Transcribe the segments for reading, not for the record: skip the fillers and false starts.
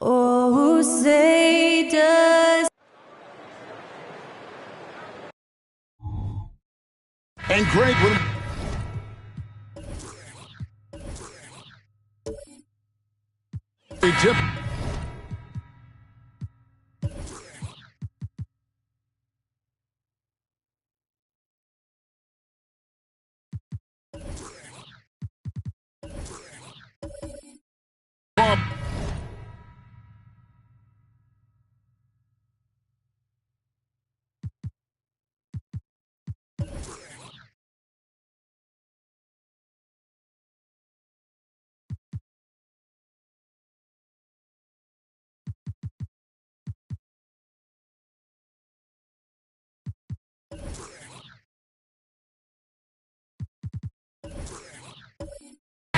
Oh, say does. And Greg with a tip.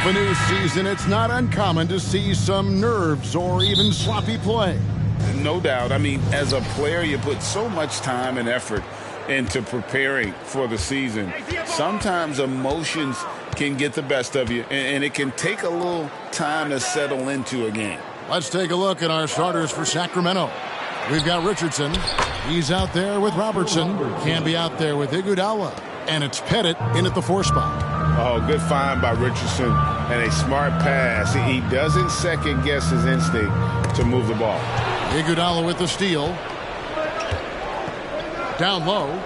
A new season, it's not uncommon to see some nerves or even sloppy play. No doubt. I mean, as a player, you put so much time and effort into preparing for the season. Sometimes emotions can get the best of you, and it can take a little time to settle into a game. Let's take a look at our starters for Sacramento. We've got Richardson. He's out there with Robertson. Canby out there with Iguodala. And it's Pettit in at the 4 spot. Oh, good find by Richardson and a smart pass. He doesn't second-guess his instinct to move the ball. Iguodala with the steal. Down low.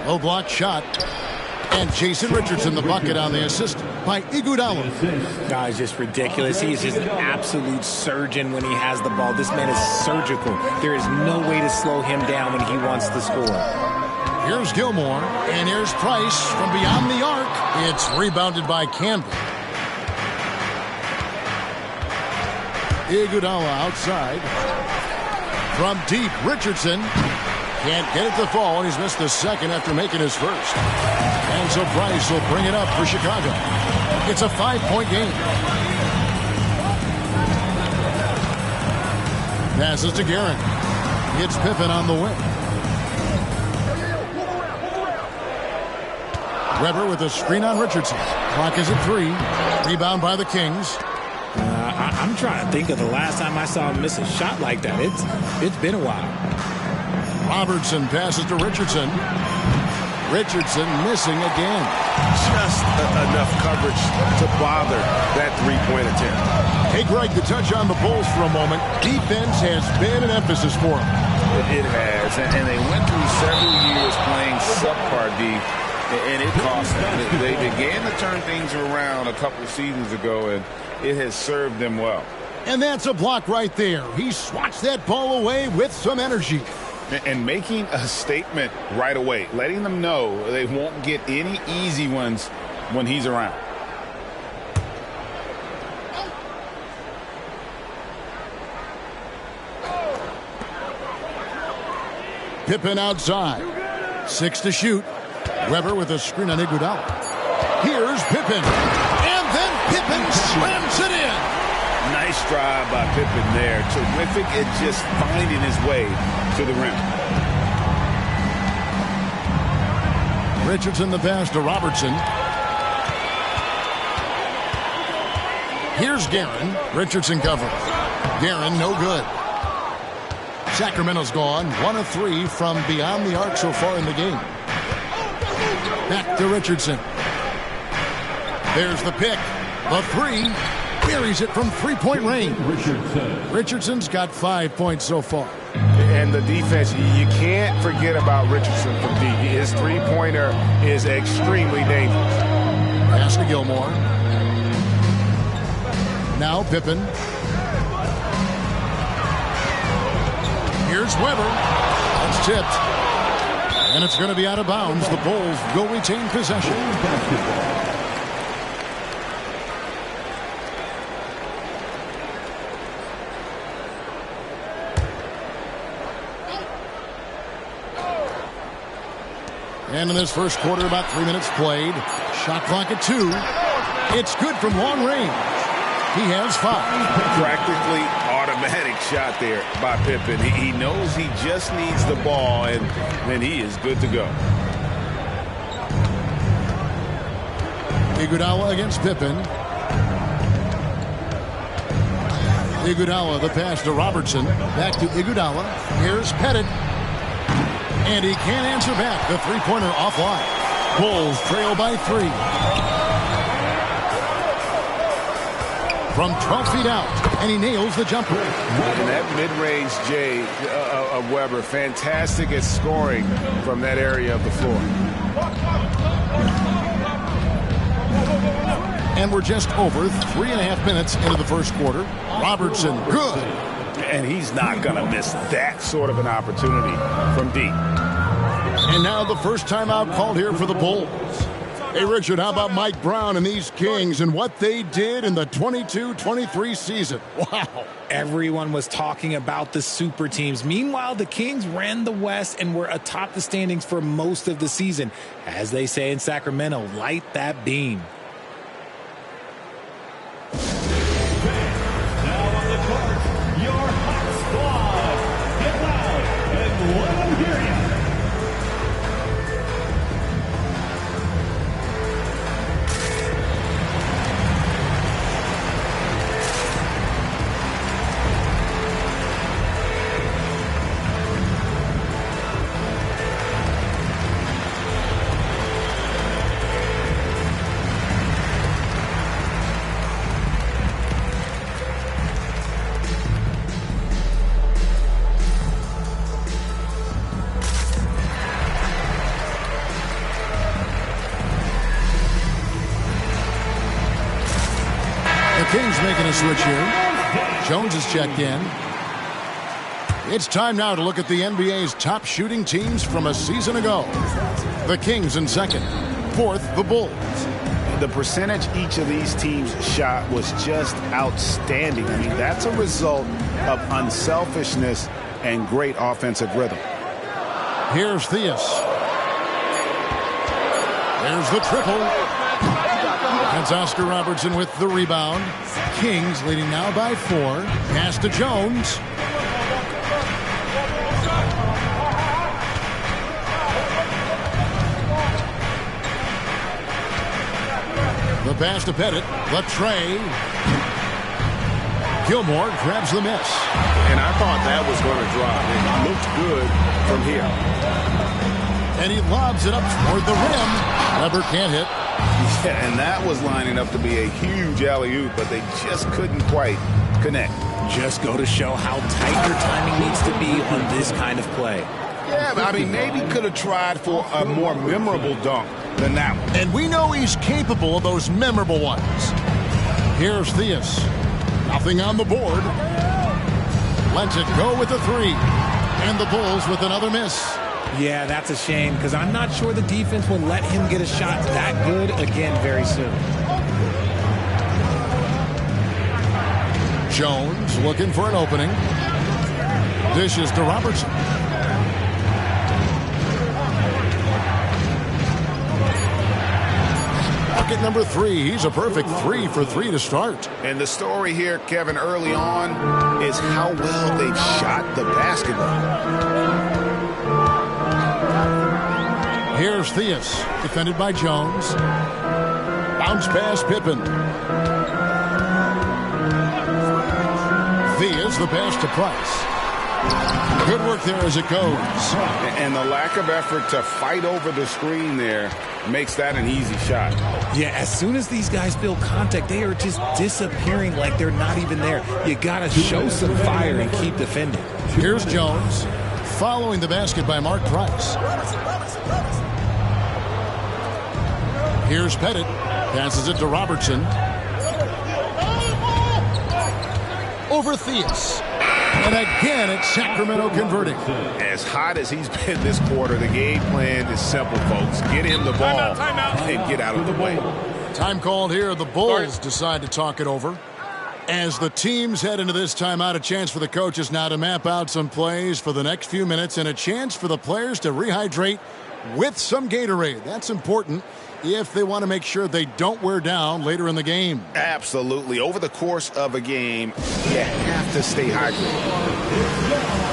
Low block shot. And Jason Richardson, the bucket on the assist by Iguodala. Guys, just ridiculous. He's just an absolute surgeon when he has the ball. This man is surgical. There is no way to slow him down when he wants to score. Here's Gilmore, and here's Price from beyond the arc. It's rebounded by Canby. Iguodala outside. From deep, Richardson can't get it to fall, and he's missed the second after making his first. And so Price will bring it up for Chicago. It's a 5-point game. Passes to Guerin. It's Pippen on the wing. Weber with a screen on Richardson. Clock is at 3. Rebound by the Kings. I'm trying to think of the last time I saw him miss a shot like that. It's been a while. Robertson passes to Richardson. Richardson missing again. Just enough coverage to bother that three-point attempt. Hey, Greg, to touch on the Bulls for a moment, defense has been an emphasis for them. It has, and they went through several years playing subpar D. And it cost them. They began to turn things around a couple of seasons ago, and it has served them well. And that's a block right there. He swats that ball away with some energy. And making a statement right away, letting them know they won't get any easy ones when he's around. Pippen outside. 6 to shoot. Weber with a screen on Iguodala. Here's Pippen. And then Pippen slams it in. Nice drive by Pippen there. Terrific at just finding his way to the rim. Richardson the pass to Robertson. Here's Guerin. Richardson covers. Guerin no good. Sacramento's gone 1 of 3 from beyond the arc so far in the game. Back to Richardson. There's the pick. The 3. Buries it from three-point range. Richardson's got 5 points so far. And the defense, you can't forget about Richardson from deep. His three-pointer is extremely dangerous. Pass to Gilmore. Now Pippen. Here's Weber. That's tipped. And it's going to be out of bounds. The Bulls will retain possession. And in this first quarter, about 3 minutes played. Shot clock at 2. It's good from long range. He has 5. Practically automatic shot there by Pippen. He knows he just needs the ball, and then he is good to go. Iguodala against Pippen. Iguodala, the pass to Robertson. Back to Iguodala. Here's Pettit. And he can't answer back. The three-pointer offline. Bulls trail by 3. From 12 feet out, and he nails the jumper. And that mid-range J of Weber, fantastic at scoring from that area of the floor. And we're just over 3.5 minutes into the first quarter. Robertson, good. And he's not going to miss that sort of an opportunity from deep. And now the first timeout called here for the Bulls. Hey, Richard, how about Mike Brown and these Kings and what they did in the 22-23 season? Wow. Everyone was talking about the super teams. Meanwhile, the Kings ran the West and were atop the standings for most of the season. As they say in Sacramento, light that beam. Kings making a switch here. Jones is checked in. It's time now to look at the NBA's top shooting teams from a season ago. The Kings in second. Fourth, the Bulls. The percentage each of these teams shot was just outstanding. I mean, that's a result of unselfishness and great offensive rhythm. Here's Theus. There's the triple. That's Oscar Robertson with the rebound. Kings leading now by 4. Pass to Jones. The pass to Pettit. The tray. Gilmore grabs the miss. And I thought that was going to drop. It looked good from here. And he lobs it up toward the rim. Weber can't hit. Yeah, and that was lining up to be a huge alley-oop, but they just couldn't quite connect. Just go to show how tight your timing needs to be on this kind of play. Yeah, but I mean, maybe could have tried for a more memorable dunk than that one. And we know he's capable of those memorable ones. Here's Theus. Nothing on the board. Lets it go with the 3. And the Bulls with another miss. Yeah, that's a shame because I'm not sure the defense will let him get a shot that good again very soon. Jones looking for an opening. Dishes to Robertson. Bucket number 3. He's a perfect 3 for 3 to start. And the story here, Kevin, early on is how well they've shot the basketball. Here's Theus, defended by Jones. Bounce pass Pippen. Theus, the pass to Price. Good work there as it goes. And the lack of effort to fight over the screen there makes that an easy shot. Yeah, as soon as these guys feel contact, they are just disappearing like they're not even there. You got to show some fire and keep defending. Here's Jones, following the basket by Mark Price. Here's Pettit, passes it to Robertson. Over Theus. And again, it's Sacramento converting. As hot as he's been this quarter, the game plan is simple, folks. Get him the ball and get out of the way. Time called here. The Bulls decide to talk it over. As the teams head into this timeout, a chance for the coaches now to map out some plays for the next few minutes and a chance for the players to rehydrate with some Gatorade. That's important if they want to make sure they don't wear down later in the game. Absolutely. Over the course of a game, you have to stay hydrated.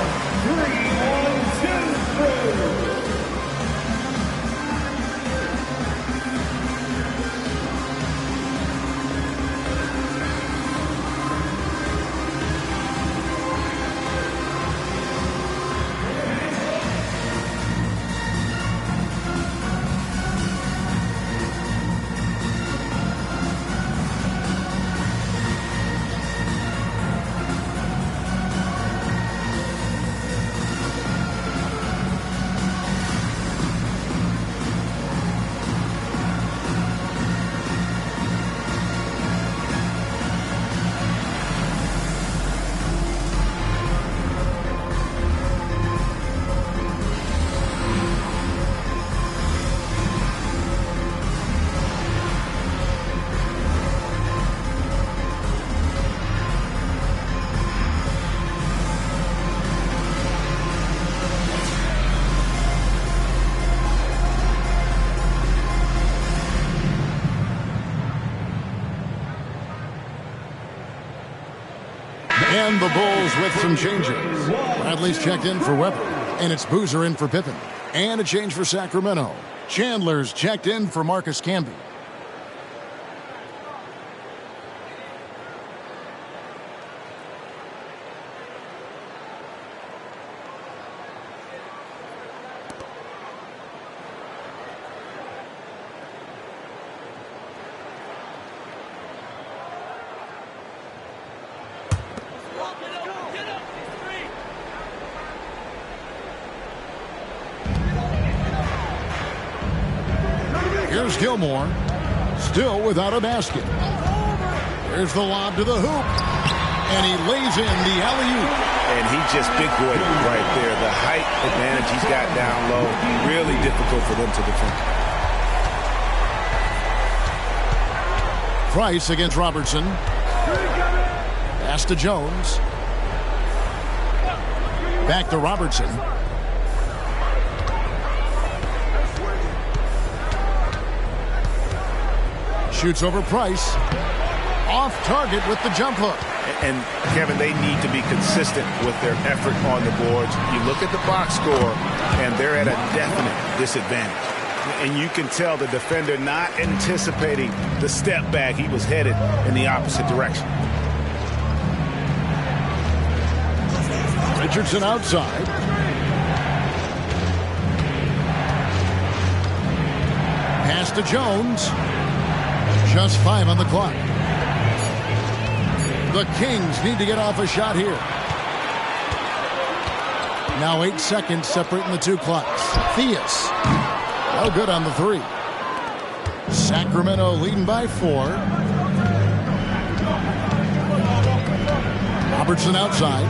And the Bulls with some changes. Bradley's checked in for Weber. And it's Boozer in for Pippen. And a change for Sacramento. Chandler's checked in for Marcus Camby. Here's Gilmore, still without a basket. Here's the lob to the hoop, and he lays in the alley-oop. And he just big boyed right there. The height advantage he's got down low, really difficult for them to defend. Price against Robertson. Pass to Jones. Back to Robertson. Shoots over Price. Off target with the jump hook. And, Kevin, they need to be consistent with their effort on the boards. You look at the box score, and they're at a definite disadvantage. And you can tell the defender not anticipating the step back. He was headed in the opposite direction. Richardson outside. Pass to Jones. Just 5 on the clock. The Kings need to get off a shot here. Now 8 seconds separating the two clocks. Theus. No good on the 3. Sacramento leading by 4. Robertson outside.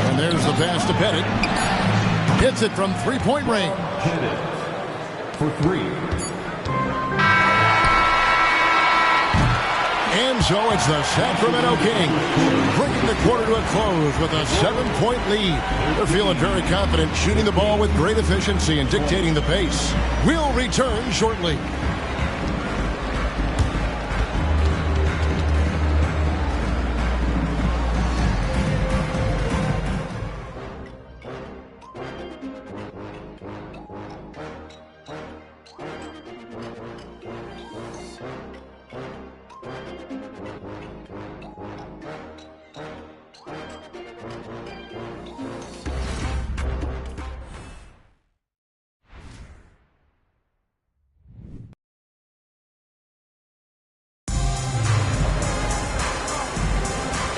And there's the pass to Pettit. Hits it from three-point range. Pettit for three. And so it's the Sacramento Kings bringing the quarter to a close with a 7-point lead. They're feeling very confident, shooting the ball with great efficiency and dictating the pace. We'll return shortly.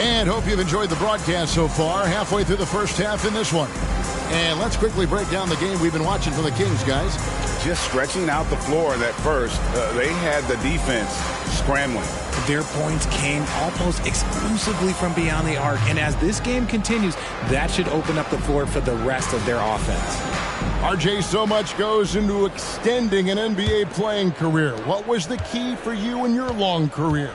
And hope you've enjoyed the broadcast so far. Halfway through the first half in this one. And let's quickly break down the game we've been watching from the Kings, guys. Just stretching out the floor in that first. They had the defense scrambling. Their points came almost exclusively from beyond the arc. And as this game continues, that should open up the floor for the rest of their offense. RJ, so much goes into extending an NBA playing career. What was the key for you in your long career?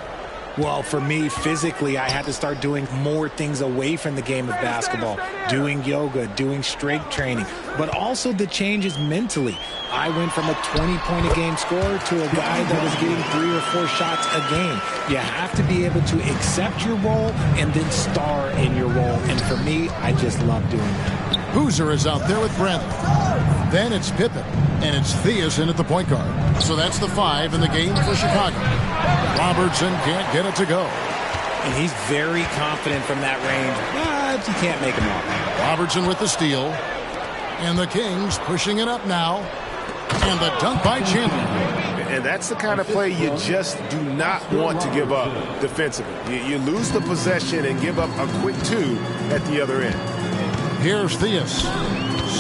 Well, for me, physically, I had to start doing more things away from the game of basketball, doing yoga, doing strength training, but also the changes mentally. I went from a 20-point-a-game scorer to a guy that was getting 3 or 4 shots a game. You have to be able to accept your role and then star in your role. And for me, I just love doing that. Boozer is out there with Bradley. Then it's Pippen, and it's Theus in at the point guard. So that's the 5 in the game for Chicago. Robertson can't get it to go. And he's very confident from that range, but you can't make him off. Robertson with the steal. And the Kings pushing it up now. And the dunk by Chandler. And that's the kind of play you just do not want to give up defensively. You lose the possession and give up a quick 2 at the other end. Here's Theus.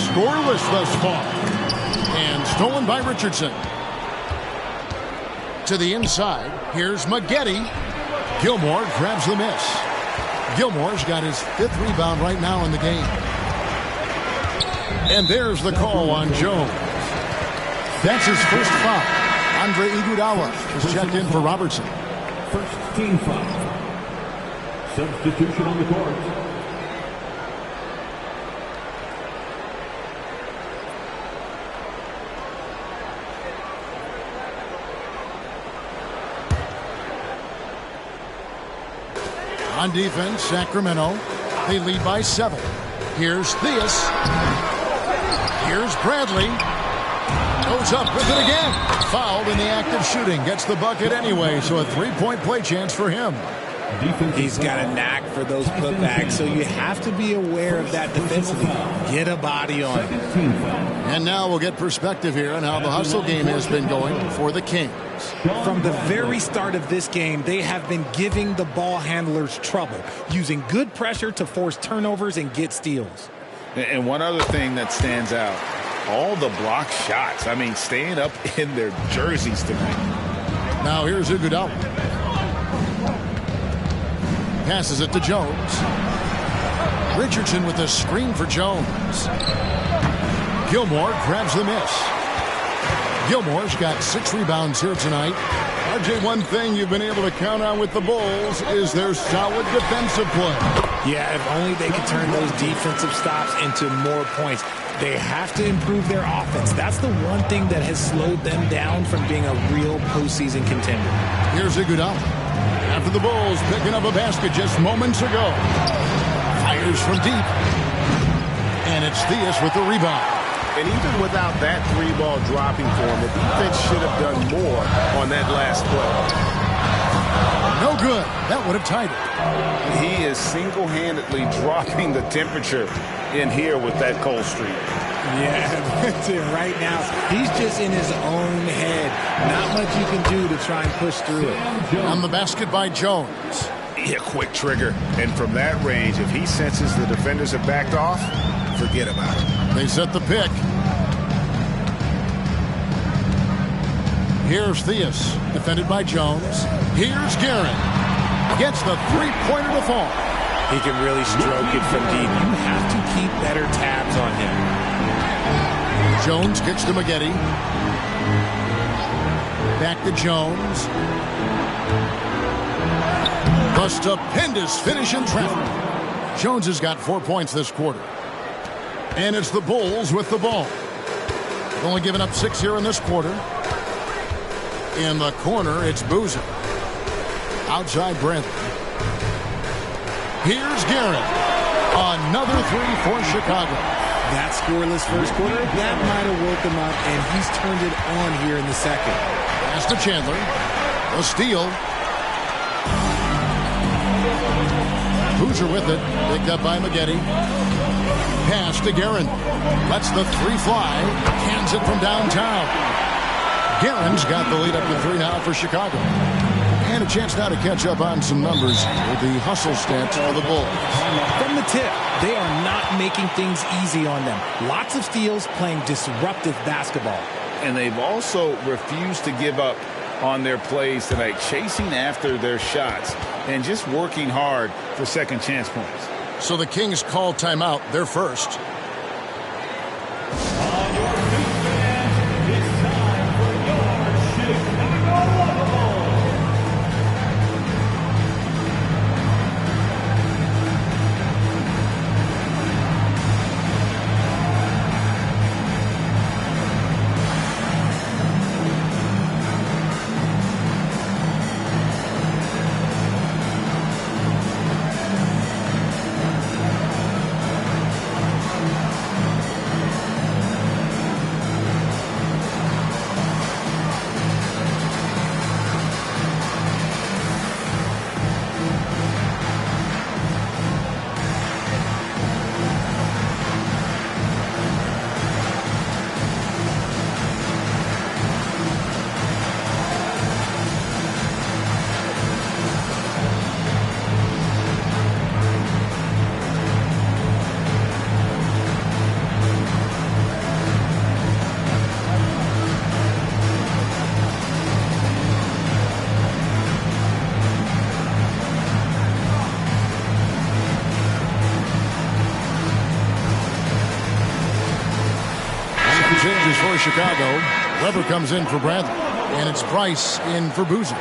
Scoreless thus far. And stolen by Richardson. To the inside. Here's Maggette. Gilmore grabs the miss. Gilmore's got his 5th rebound right now in the game. And there's the call on Jones. That's his first foul. Andre Iguodala is checked in for Robertson. First team foul. Substitution on the court. On defense, Sacramento. They lead by 7. Here's Theus. Here's Bradley. Goes up with it again. Fouled in the act of shooting. Gets the bucket anyway, so a 3-point play chance for him. He's got a knack for those putbacks, so you have to be aware of that defensively. Get a body on it. And now we'll get perspective here on how the hustle game has been going for the Kings. From the very start of this game, they have been giving the ball handlers trouble, using good pressure to force turnovers and get steals. And one other thing that stands out, all the block shots. I mean, staying up in their jerseys tonight. Now here's Iguodala. Passes it to Jones. Richardson with a screen for Jones. Gilmore grabs the miss. Gilmore's got 6 rebounds here tonight. RJ, one thing you've been able to count on with the Bulls is their solid defensive play. Yeah, if only they could turn those defensive stops into more points. They have to improve their offense. That's the one thing that has slowed them down from being a real postseason contender. Here's Iguodala. After the Bulls picking up a basket just moments ago. Fires from deep. And it's Theus with the rebound. And even without that 3-ball dropping for him, the defense should have done more on that last play. No good. That would have tied it. He is single-handedly dropping the temperature in here with that cold streak. Yeah, that's it. Right now, he's just in his own head. Not much you can do to try and push through it. On the basket by Jones. Yeah, quick trigger. And from that range, if he senses the defenders have backed off, forget about it. They set the pick. Here's Theus, defended by Jones. Here's Guerin. Gets the three-pointer to fall. He can really stroke it from deep. You have to keep better tabs on him. Jones kicks to Maggette. Back to Jones. A stupendous finish in traffic. Jones has got 4 points this quarter. And it's the Bulls with the ball. Only given up 6 here in this quarter. In the corner, it's Boozer. Outside Brantley. Here's Garrett. Another three for Chicago. That scoreless first quarter, that might have woke him up, and he's turned it on here in the second. Pass to Chandler. A steal. Boozer with it. Picked up by Maggette. Pass to Guerin. Lets the three fly. Cans it from downtown. Guerin's got the lead up to 3 now for Chicago. And a chance now to catch up on some numbers with the hustle stats for the Bulls. From the tip, they are not making things easy on them. Lots of steals, playing disruptive basketball. And they've also refused to give up on their plays tonight, chasing after their shots and just working hard for second chance points. So the Kings call timeout, their first. Changes for Chicago. Weber comes in for Bradley. And it's Price in for Boozer.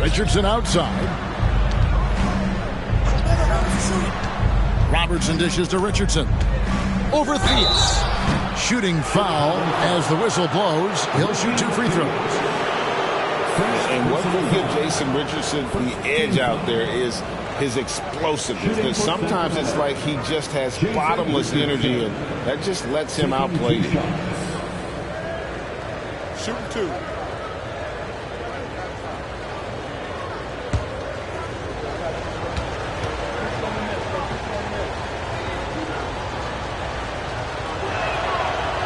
Richardson outside. Robertson dishes to Richardson. Over Theus. Shooting foul as the whistle blows. He'll shoot 2 free throws. And what will give Jason Richardson the edge out there is his explosiveness. Because sometimes it's like he just has bottomless energy, and that just lets him outplay you. Shooting 2.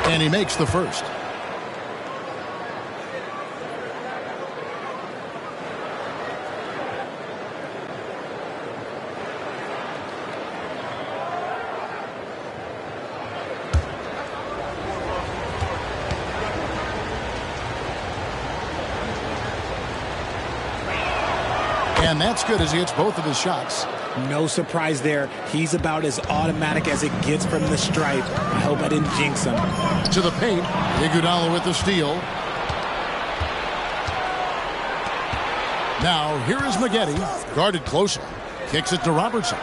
And he makes the first. And that's good as he hits both of his shots. No surprise there. He's about as automatic as it gets from the stripe. I hope I didn't jinx him. To the paint. Iguodala with the steal. Now, here is Maggette. Guarded closely. Kicks it to Robertson.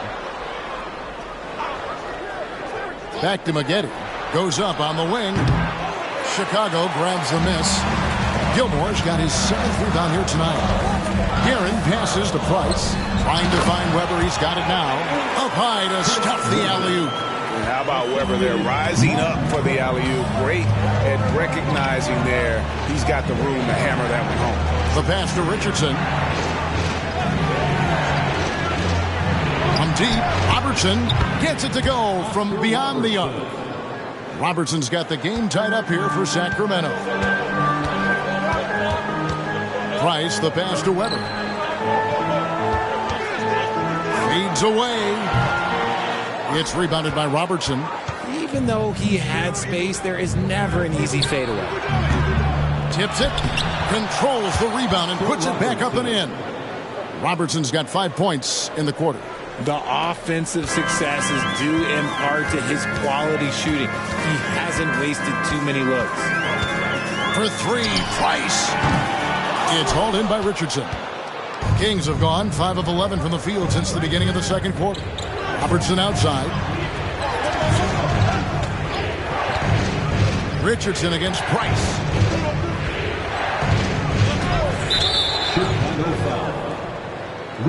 Back to Maggette. Goes up on the wing. Chicago grabs the miss. Gilmore's got his 7th rebound here tonight. Guerin passes to Price. Trying to find Weber. He's got it now. Up high to stuff the alley-oop. And how about Weber there rising up for the alley-oop? Great at recognizing there. He's got the room to hammer that one home. The pass to Richardson. From deep, Robertson gets it to go from beyond the arc. Robertson's got the game tied up here for Sacramento. Price, the pass to Weber. Fades away. It's rebounded by Robertson. Even though he had space, there is never an easy fadeaway. Tips it, controls the rebound, and puts it back up and in. Robertson's got 5 points in the quarter. The offensive success is due in part to his quality shooting. He hasn't wasted too many looks. For three, Price. It's hauled in by Richardson. Kings have gone 5 of 11 from the field since the beginning of the second quarter. Robertson outside. Richardson against Price. Chicago foul.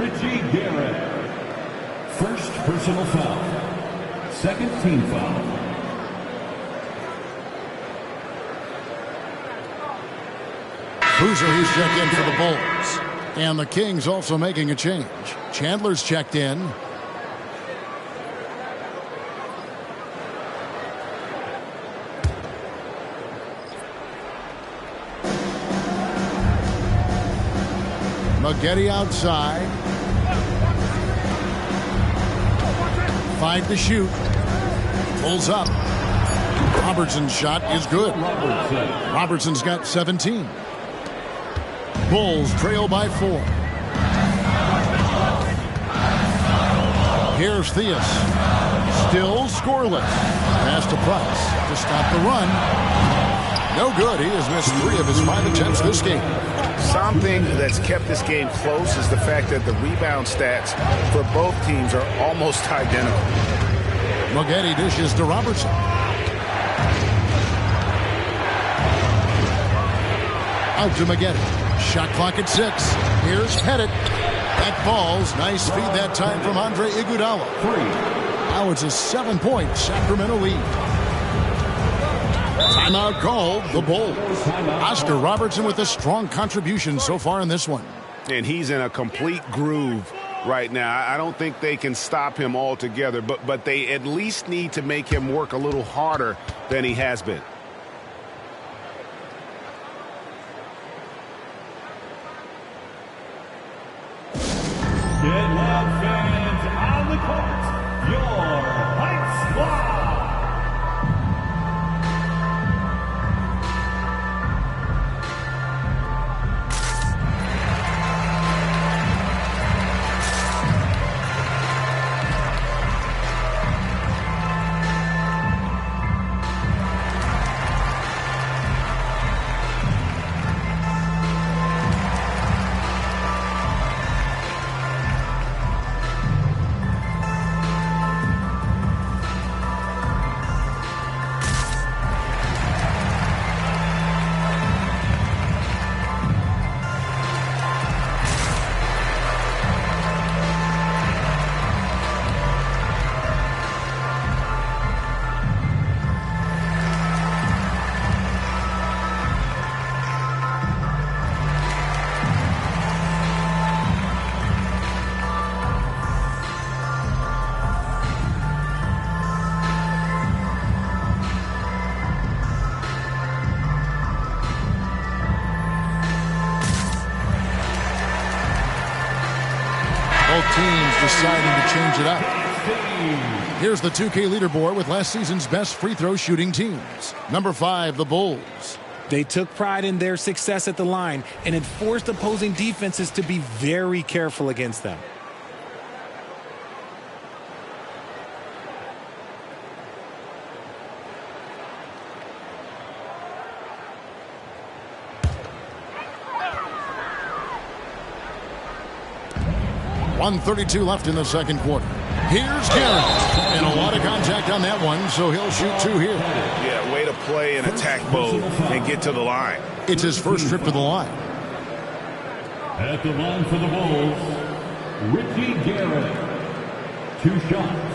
Richie Garrett. First personal foul. Second team foul. Boozer, he's checked in for the Bulls. And the Kings also making a change. Chandler's checked in. Maggette outside. 5 to shoot. Pulls up. Robertson's shot is good. Robertson's got 17. Bulls trail by 4. Here's Theus. Still scoreless. Pass to Price to stop the run. No good. He has missed 3 of his 5 attempts this game. Something that's kept this game close is the fact that the rebound stats for both teams are almost identical. Maggette dishes to Robertson. Out to Maggette. Shot clock at 6. Here's Pettit. That falls. Nice feed that time from Andre Iguodala. Now it's a 7-point Sacramento lead. Timeout called, the Bulls. Oscar Robertson with a strong contribution so far in this one. And he's in a complete groove right now. I don't think they can stop him altogether, but they at least need to make him work a little harder than he has been. Get loud, fans, on the court. Your Heights Squad. Both teams deciding to change it up. Here's the 2K leaderboard with last season's best free throw shooting teams. Number 5, the Bulls. They took pride in their success at the line and it forced opposing defenses to be very careful against them. .132 left in the second quarter. Here's Garrett. And a lot of contact on that one, so he'll shoot 2 here. Yeah, way to play and attack mode and get to the line. It's his first trip to the line. At the line for the Bulls, Richie Garrett. 2 shots.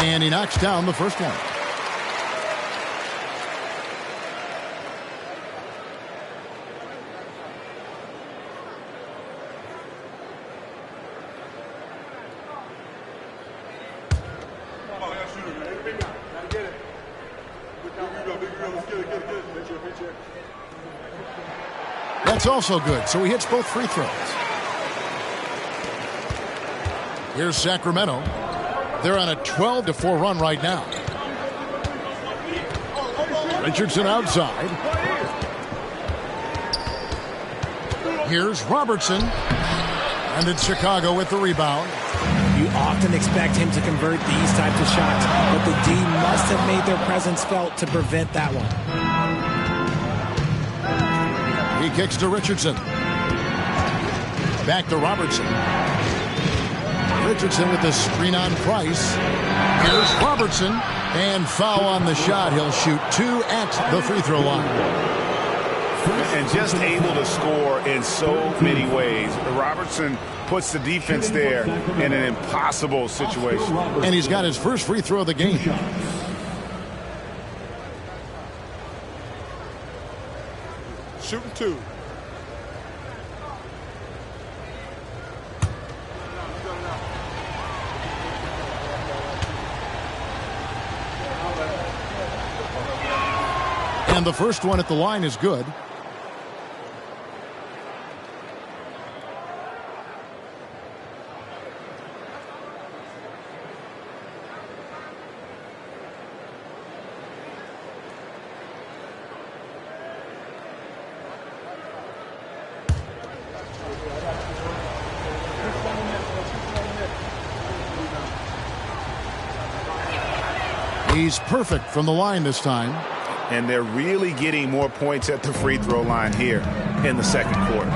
And he knocks down the first one. That's also good, so he hits both free throws. Here's Sacramento. They're on a 12-4 run right now. Richardson outside. Here's Robertson. And it's Chicago with the rebound. You often expect him to convert these types of shots, but the D must have made their presence felt to prevent that one. He kicks to Richardson. Back to Robertson. Richardson with the screen on Price. Here's Robertson. And foul on the shot. He'll shoot 2 at the free throw line. And just able to score in so many ways. Robertson puts the defense there in an impossible situation. And he's got his first free throw of the game. Shooting 2. And the first one at the line is good. He's perfect from the line this time. And they're really getting more points at the free throw line here in the second quarter.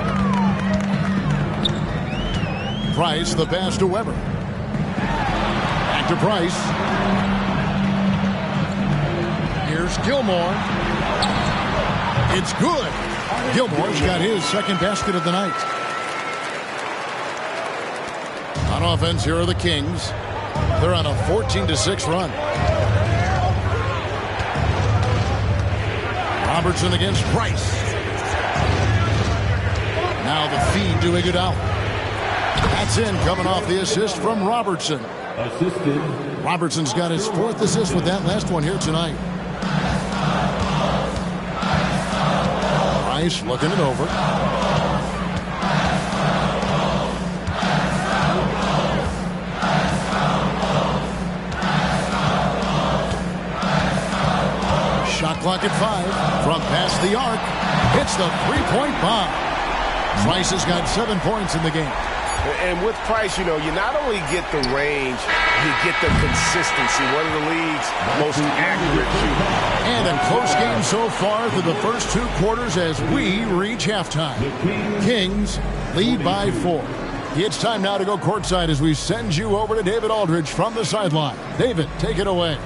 Price, the pass to Weber. Back to Price. Here's Gilmore. It's good. Gilmore's got his second basket of the night. On offense, here are the Kings. They're on a 14-6 run. Robertson against Price. Now the feed to Iguodala. That's in, coming off the assist from Robertson. Assisted. Robertson's got his 4th assist with that last one here tonight. Price looking it over. Shot clock at 5. From past the arc. Hits the three-point bomb. Price has got 7 points in the game. And with Price, you not only get the range, you get the consistency. One of the league's most accurate shooters. And a close game so far through the first 2 quarters as we reach halftime. Kings lead by 4. It's time now to go courtside as we send you over to David Aldridge from the sideline. David, take it away.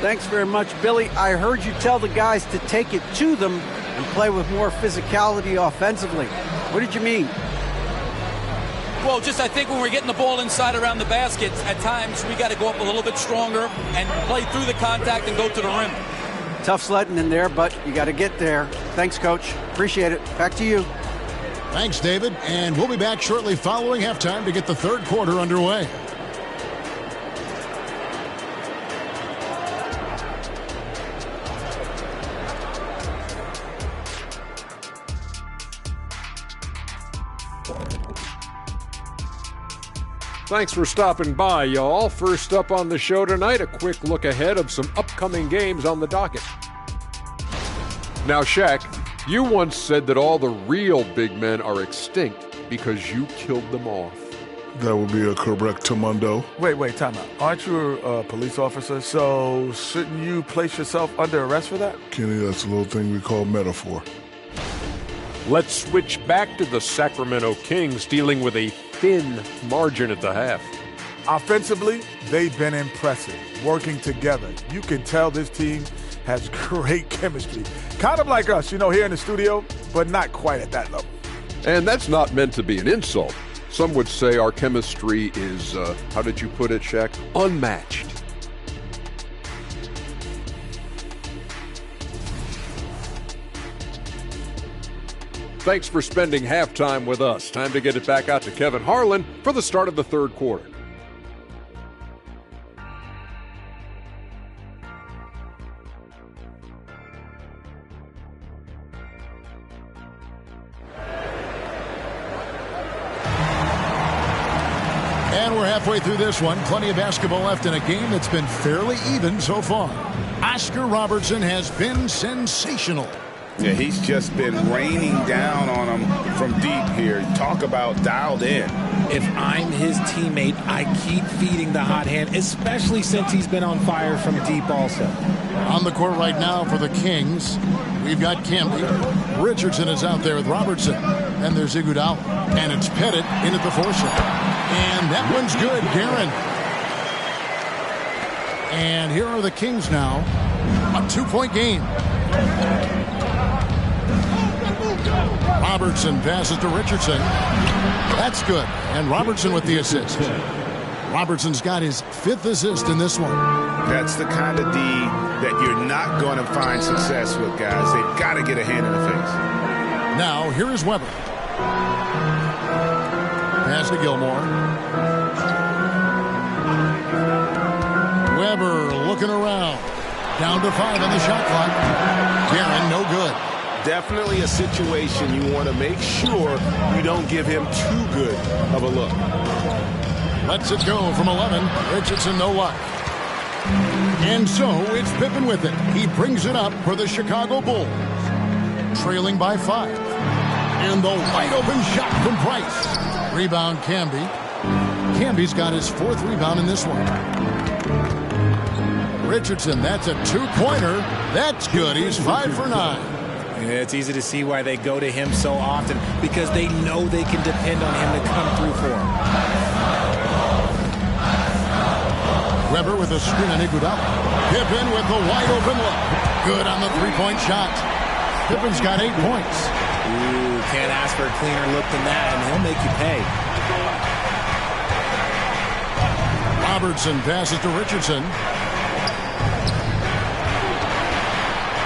Thanks very much, Billy. I heard you tell the guys to take it to them and play with more physicality offensively. What did you mean? Well, I think when we're getting the ball inside around the basket, at times we got to go up a little bit stronger and play through the contact and go to the rim. Tough sledding in there, but you got to get there. Thanks, Coach. Appreciate it. Back to you. Thanks, David. And we'll be back shortly following halftime to get the third quarter underway. Thanks for stopping by, y'all. First up on the show tonight, a quick look ahead of some upcoming games on the docket. Now, Shaq, you once said that all the real big men are extinct because you killed them off. That would be a correctamundo. Wait, time out. Aren't you a police officer? So shouldn't you place yourself under arrest for that? Kenny, that's a little thing we call metaphor. Let's switch back to the Sacramento Kings dealing with a thin margin at the half. Offensively, they've been impressive, working together. You can tell this team has great chemistry. Kind of like us, here in the studio, but not quite at that level. And that's not meant to be an insult. Some would say our chemistry is, how did you put it, Shaq? Unmatched. Thanks for spending halftime with us. Time to get it back out to Kevin Harlan for the start of the third quarter. And we're halfway through this one. Plenty of basketball left in a game that's been fairly even so far. Oscar Robertson has been sensational. Yeah, he's just been raining down on him from deep here. Talk about dialed in. If I'm his teammate, I keep feeding the hot hand, especially since he's been on fire from deep also. On the court right now for the Kings, we've got Camby. Richardson is out there with Robertson. And there's Iguodala. And it's Pettit in at the four-shot. And that one's good, Guerin. And here are the Kings now. A 2-point game. Robertson passes to Richardson. That's good. And Robertson with the assist. Robertson's got his 5th assist in this one. That's the kind of D that you're not going to find success with, guys. They've got to get a hand in the face. Now, here is Weber. Pass to Gilmore. Weber looking around. Down to 5 on the shot clock. Guerin, no good. Definitely a situation you want to make sure you don't give him too good of a look. Lets it go from 11. Richardson, no luck. And so it's Pippen with it. He brings it up for the Chicago Bulls. Trailing by 5. And the wide open shot from Price. Rebound Camby. Camby's got his 4th rebound in this one. Richardson, that's a 2-pointer. That's good. He's 5 for 9. Yeah, it's easy to see why they go to him so often, because they know they can depend on him to come through for them. Weber with a screen on Iguodala. Pippen with the wide open look. Good on the 3-point shot. Pippen's got 8 points. Ooh, can't ask for a cleaner look than that, and he'll make you pay. Robertson passes to Richardson.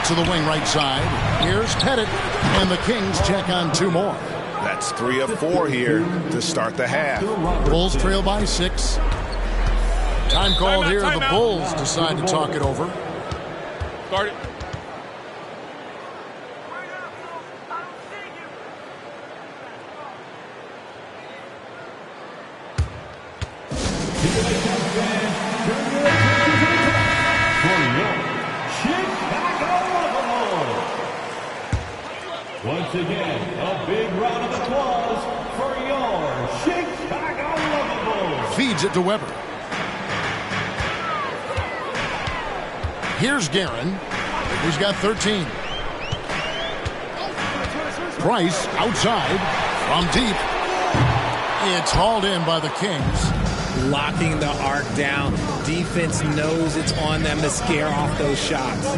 To the wing right side. Here's Pettit. And the Kings check on 2 more. That's 3 of 4 here to start the half. Bulls trail by 6. Time called here. The Bulls decide to talk it over. Start it. Once again, a big round of applause for your Chicago Bulls. Feeds it to Weber. Here's Guerin. He's got 13. Price outside from deep. It's hauled in by the Kings. Locking the arc down. Defense knows it's on them to scare off those shots.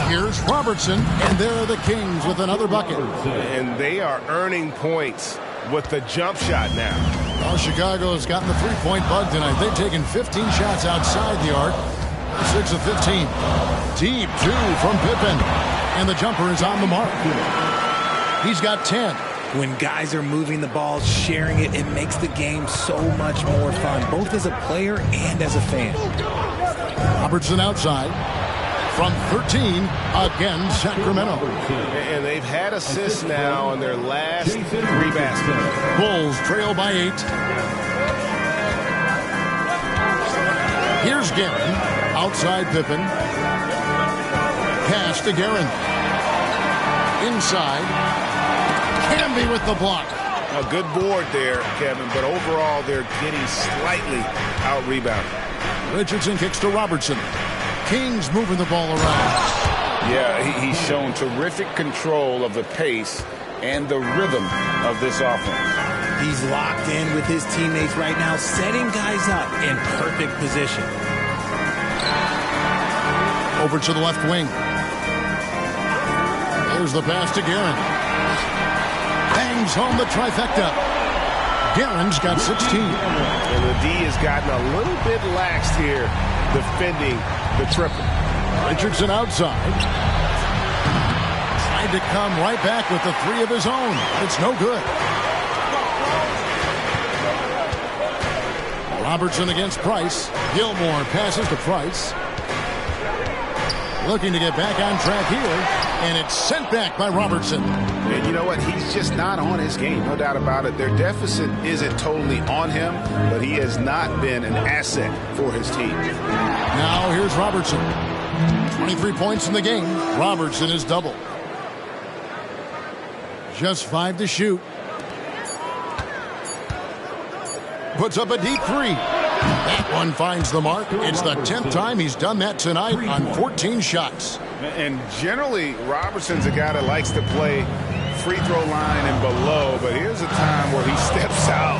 Here's Robertson, and there are the Kings with another bucket. And they are earning points with the jump shot now. Well, Chicago's gotten the 3-point bug tonight. They've taken 15 shots outside the arc. 6 of 15. Deep 2 from Pippen. And the jumper is on the mark. He's got 10. When guys are moving the ball, sharing it, it makes the game so much more fun, both as a player and as a fan. Robertson outside. From 13, again, Sacramento. And they've had assists now on their last 3 baskets. Bulls trail by 8. Here's Guerin. Outside Pippen. Pass to Guerin. Inside. Camby with the block. A good board there, Kevin, but overall they're getting slightly out-rebounded. Richardson kicks to Robertson. Kings moving the ball around. Yeah, he's shown terrific control of the pace and the rhythm of this offense. He's locked in with his teammates right now, setting guys up in perfect position. Over to the left wing. There's the pass to Guerin. Bangs home the trifecta. Guerin's got 16. And the D has gotten a little bit laxed here defending the triple. Richardson outside. Tried to come right back with the three of his own. It's no good. Robertson against Price. Gilmore passes to Price. Looking to get back on track here, and it's sent back by Robertson. And you know what? He's just not on his game, no doubt about it. Their deficit isn't totally on him, but he has not been an asset for his team. Now here's Robertson. 23 points in the game. Robertson is double. Just 5 to shoot. Puts up a deep three. That one finds the mark. It's the 10th time he's done that tonight on 14 shots. And generally, Robertson's a guy that likes to play free throw line and below, but here's a time where he steps out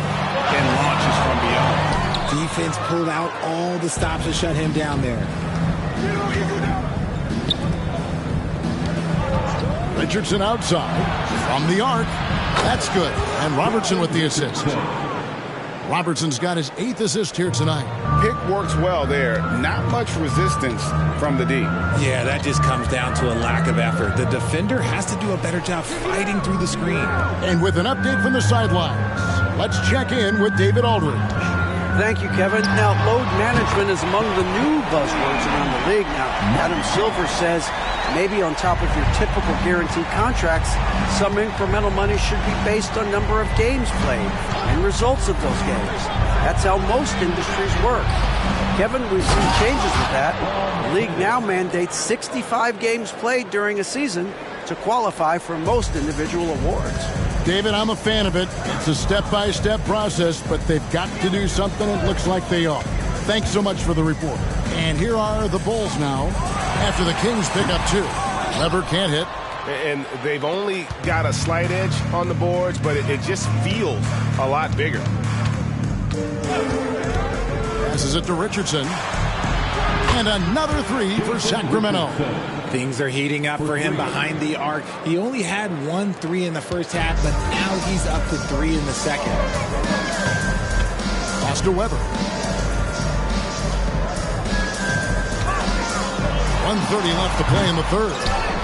and launches from beyond. Defense pulled out all the stops to shut him down there. Richardson outside from the arc. That's good. And Robertson with the assist. Robertson's got his 8th assist here tonight. Pick works well there. Not much resistance from the D. Yeah, that just comes down to a lack of effort. The defender has to do a better job fighting through the screen. And with an update from the sidelines, let's check in with David Aldridge. Thank you, Kevin. Now, load management is among the new buzzwords around the league. Now, Adam Silver says maybe on top of your typical guaranteed contracts, some incremental money should be based on number of games played and results of those games. That's how most industries work. Kevin, we've seen changes with that. The league now mandates 65 games played during a season to qualify for most individual awards. David, I'm a fan of it. It's a step-by-step process, but they've got to do something. It looks like they are. Thanks so much for the report. And here are the Bulls now after the Kings pick up 2. Lever can't hit. And they've only got a slight edge on the boards, but it just feels a lot bigger. Passes it to Richardson. And another 3 for Sacramento. Things are heating up for him behind the arc. He only had 1 3 in the first half, but now he's up to 3 in the second. Pass to Weber. 1:30 left to play in the third.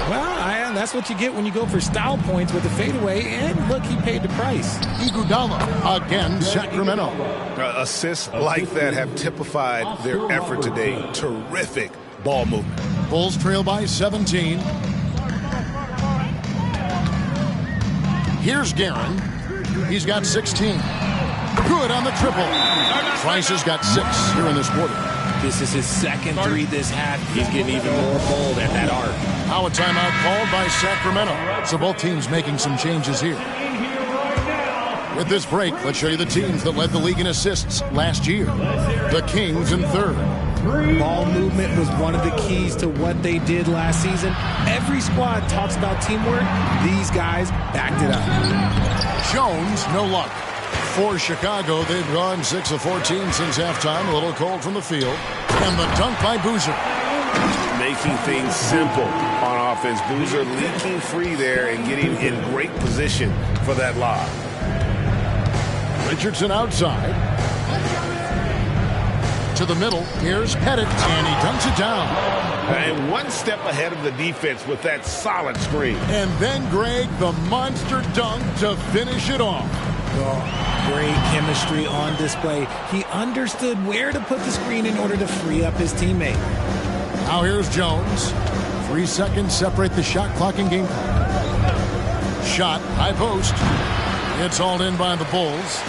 Well, Ian, that's what you get when you go for style points with a fadeaway. And look, he paid the price. Iguodala again, Sacramento. Assists like that have typified their effort today. Terrific ball movement. Bulls trail by 17. Here's Guerin. He's got 16. Good on the triple. Price has got 6 here in this quarter. This is his second 3 this half. He's getting even more bold at that arc. Now a timeout called by Sacramento. So both teams making some changes here. With this break, let's show you the teams that led the league in assists last year. The Kings in third. Ball movement was one of the keys to what they did last season. Every squad talks about teamwork. These guys backed it up. Jones, no luck. For Chicago, they've gone 6 of 14 since halftime. A little cold from the field. And the dunk by Boozer. Making things simple on offense. Boozer leaking free there and getting in great position for that lob. Richardson outside. To the middle. Here's Pettit, and he dunks it down. And one step ahead of the defense with that solid screen. And then Greg, the monster dunk to finish it off. Oh, great chemistry on display. He understood where to put the screen in order to free up his teammate. Now here's Jones. 3 seconds separate the shot clock and game clock. Shot, high post. It's hauled in by the Bulls.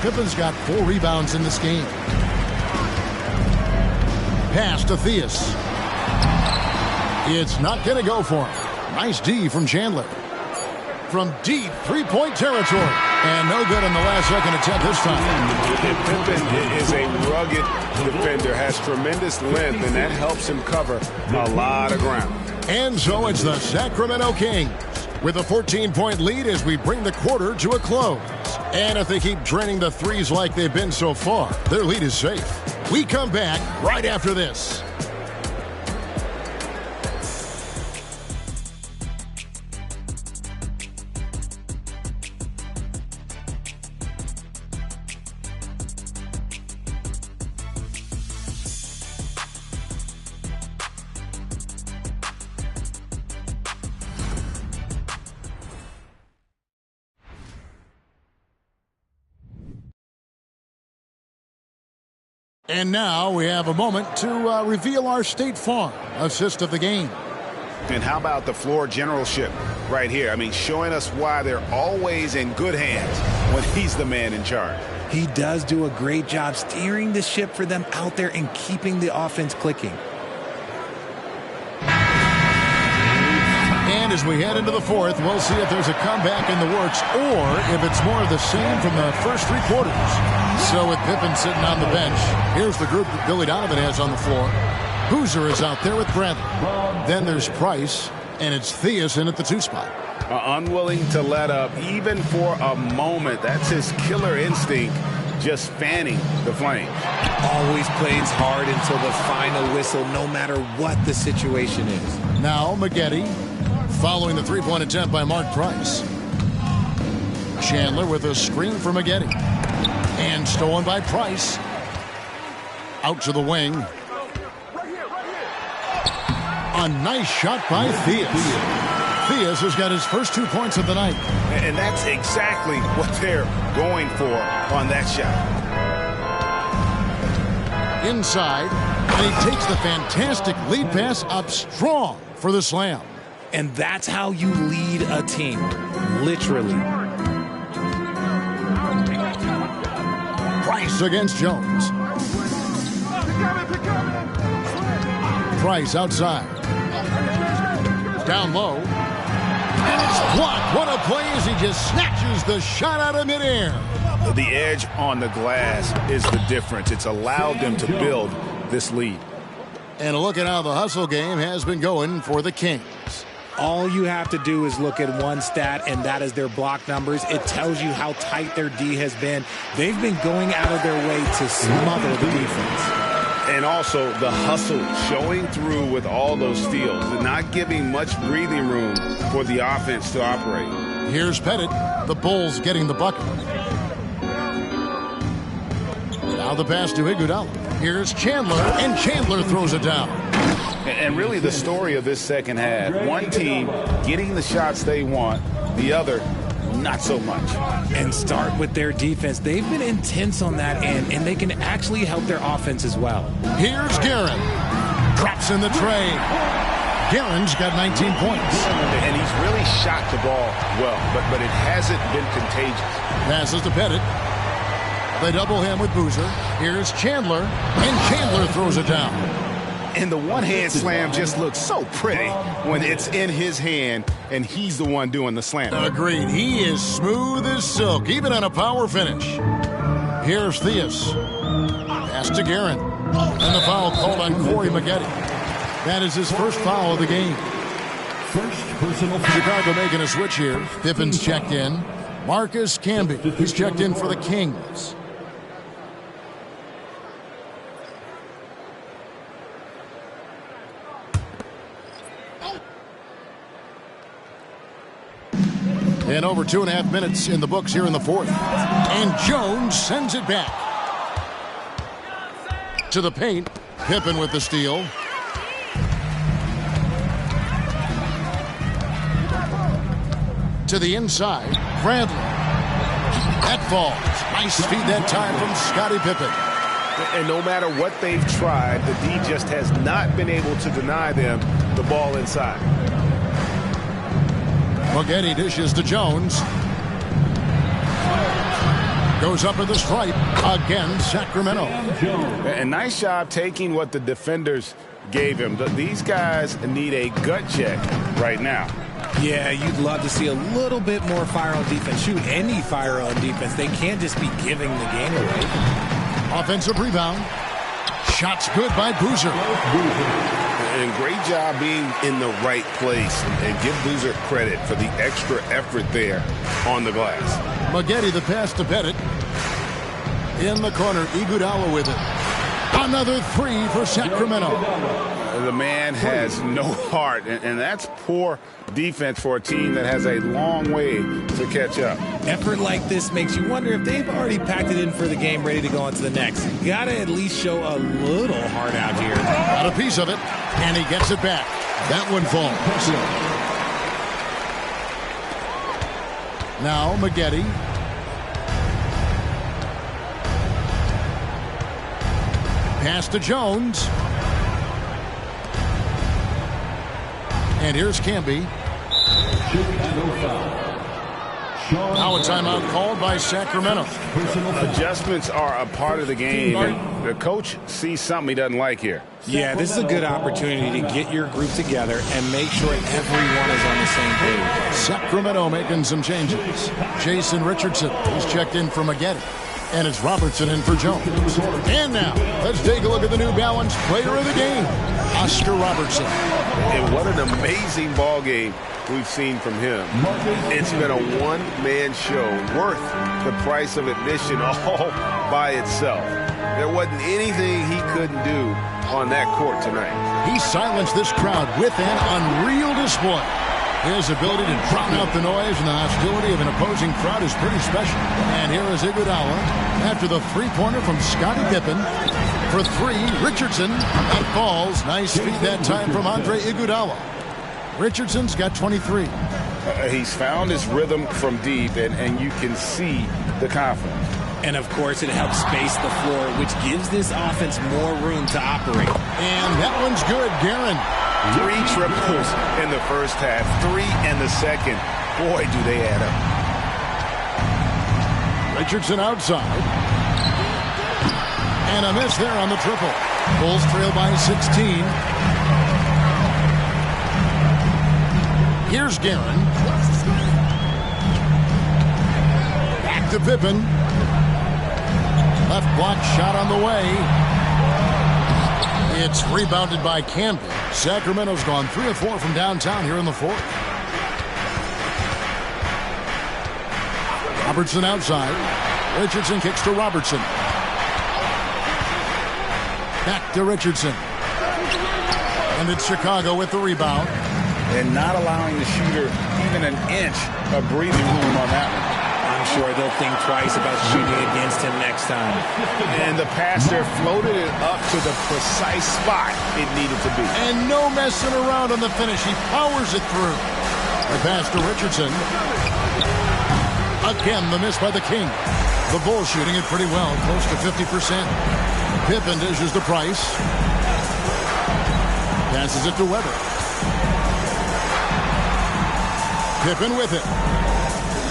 Pippen's got 4 rebounds in this game. Pass to Theus. It's not going to go for him. Nice D from Chandler. From deep 3-point territory. And no good on the last second attempt this time. Pippen is a rugged defender, has tremendous length, and that helps him cover a lot of ground. And so it's the Sacramento Kings with a 14-point lead as we bring the quarter to a close. And if they keep draining the threes like they've been so far, their lead is safe. We come back right after this. And now we have a moment to reveal our State Farm assist of the game. And how about the floor generalship right here? I mean, showing us why they're always in good hands when he's the man in charge. He does do a great job steering the ship for them out there and keeping the offense clicking. And as we head into the fourth, we'll see if there's a comeback in the works or if it's more of the same from the first three quarters. So with Pippen sitting on the bench, here's the group that Billy Donovan has on the floor. Boozer is out there with Bradley. Then there's Price, and it's Theus in at the 2 spot. Unwilling to let up even for a moment. That's his killer instinct, just fanning the flame. Always plays hard until the final whistle, no matter what the situation is. Now Maggette, following the three-point attempt by Mark Price. Chandler with a screen for Maggette. And stolen by Price. Out to the wing. A nice shot by Theus. Theus has got his first 2 points of the night. And that's exactly what they're going for on that shot. Inside, and he takes the fantastic lead pass up strong for the slam. And that's how you lead a team, literally. Price against Jones. Price outside. Down low. And it's blocked. What a play as he just snatches the shot out of midair. The edge on the glass is the difference. It's allowed them to build this lead. And a look at how the hustle game has been going for the Kings. All you have to do is look at one stat, and that is their block numbers. It tells you how tight their D has been. They've been going out of their way to smother the defense. And also the hustle showing through with all those steals and not giving much breathing room for the offense to operate. Here's Pettit. The Bulls getting the bucket. Now the pass to Iguodala. Here's Chandler, and Chandler throws it down. And really the story of this second half, one team getting the shots they want, the other not so much. And start with their defense. They've been intense on that end, and they can actually help their offense as well. Here's Guerin. Drops in the tray. Guerin's got 19 points. And he's really shot the ball well, but it hasn't been contagious. Passes to Pettit. They double him with Boozer. Here's Chandler, and Chandler throws it down. And the one-hand slam just looks so pretty when it's in his hand and he's the one doing the slam. Agreed. He is smooth as silk, even on a power finish. Here's Theus. Pass to Guerin. And the foul called on Corey Maggette. That is his first foul of the game. Chicago making a switch here. Pippen's checked in. Marcus Camby, he's checked in for the Kings. And over 2.5 minutes in the books here in the fourth. And Jones sends it back. To the paint. Pippen with the steal. To the inside. Bradley. That falls. Nice feed that time from Scottie Pippen. And no matter what they've tried, the D just has not been able to deny them the ball inside. Maggette dishes to Jones. Goes up at the stripe. Again, Sacramento. And nice job taking what the defenders gave him. These guys need a gut check right now. Yeah, you'd love to see a little bit more fire on defense. Shoot, any fire on defense. They can't just be giving the game away. Offensive rebound. Shots good by Boozer. And great job being in the right place. And give Boozer credit for the extra effort there on the glass. Maggette the pass to Pettit. In the corner, Iguodala with it. Another three for Sacramento. The man has no heart, and that's poor defense for a team that has a long way to catch up. Effort like this makes you wonder if they've already packed it in for the game, ready to go on to the next. Gotta at least show a little heart out here. Got a piece of it, and he gets it back. That one falls. Now Maggette. Pass to Jones. And here's Camby. Now a timeout called by Sacramento. Adjustments are a part of the game, and the coach sees something he doesn't like here. Yeah, this is a good opportunity to get your group together and make sure everyone is on the same page. Sacramento making some changes. Jason Richardson is checked in for Maggette. And it's Robertson in for Jones. And now, let's take a look at the New Balance player of the game, Oscar Robertson. And what an amazing ball game we've seen from him. It's been a one-man show worth the price of admission all by itself. There wasn't anything he couldn't do on that court tonight. He silenced this crowd with an unreal display. His ability to drown out the noise and the hostility of an opposing crowd is pretty special. And here is Iguodala after the three-pointer from Scottie Pippen. For three, Richardson. That falls. Nice feed that time from Andre Iguodala. Richardson's got 23. He's found his rhythm from deep, and you can see the confidence. And, of course, it helps space the floor, which gives this offense more room to operate. And that one's good, Guerin. 3 triples in the first half, 3 in the second. Boy, do they add up. Richardson outside. And a miss there on the triple. Bulls trail by 16. Here's Guerin. Back to Pippen. Left block shot on the way. It's rebounded by Camby. Sacramento's gone 3 of 4 from downtown here in the fourth. Robertson outside. Richardson kicks to Robertson. Back to Richardson. And it's Chicago with the rebound. And not allowing the shooter even an inch of breathing room on that one. I'm sure they'll think twice about shooting against him next time. And the pass there floated it up to the precise spot it needed to be. And no messing around on the finish. He powers it through. The pass to Richardson. Again, the miss by the King. The Bulls shooting it pretty well, close to 50%. Pippen dishes to Price. Passes it to Weber. Pippen with it.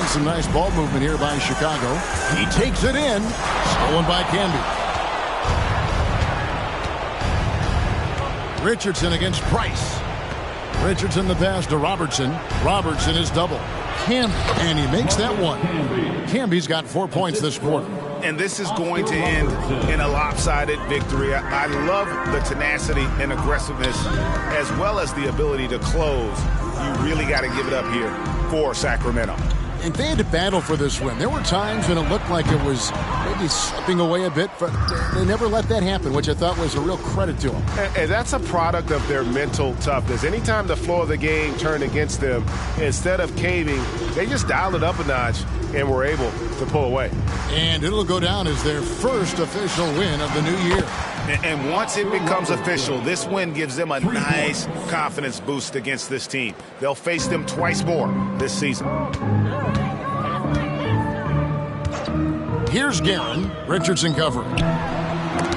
Some nice ball movement here by Chicago. He takes it in. Stolen by Camby. Richardson against Price. Richardson the pass to Robertson. Robertson is double. Camby, and he makes that one. Camby's got 4 points this quarter. And this is going to end in a lopsided victory. I love the tenacity and aggressiveness as well as the ability to close. You really got to give it up here for Sacramento. And they had to battle for this win. There were times when it looked like it was maybe slipping away a bit, but they never let that happen, which I thought was a real credit to them. And that's a product of their mental toughness. Anytime the floor of the game turned against them, instead of caving, they just dialed it up a notch and were able to pull away. And it'll go down as their first official win of the new year. And once it becomes official, this win gives them a nice confidence boost against this team. They'll face them twice more this season. Here's Guerin. Richardson covering.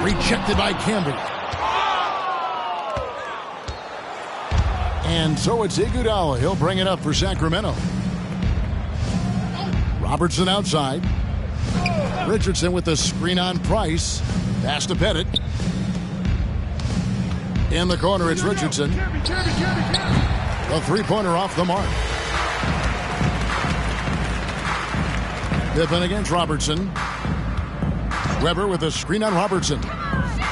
Rejected by Camby. And so it's Iguodala. He'll bring it up for Sacramento. Robertson outside. Richardson with the screen on Price. Pass to Pettit. In the corner, it's Richardson. The three-pointer off the mark. Pippen against Robertson. Weber with a screen on Robertson.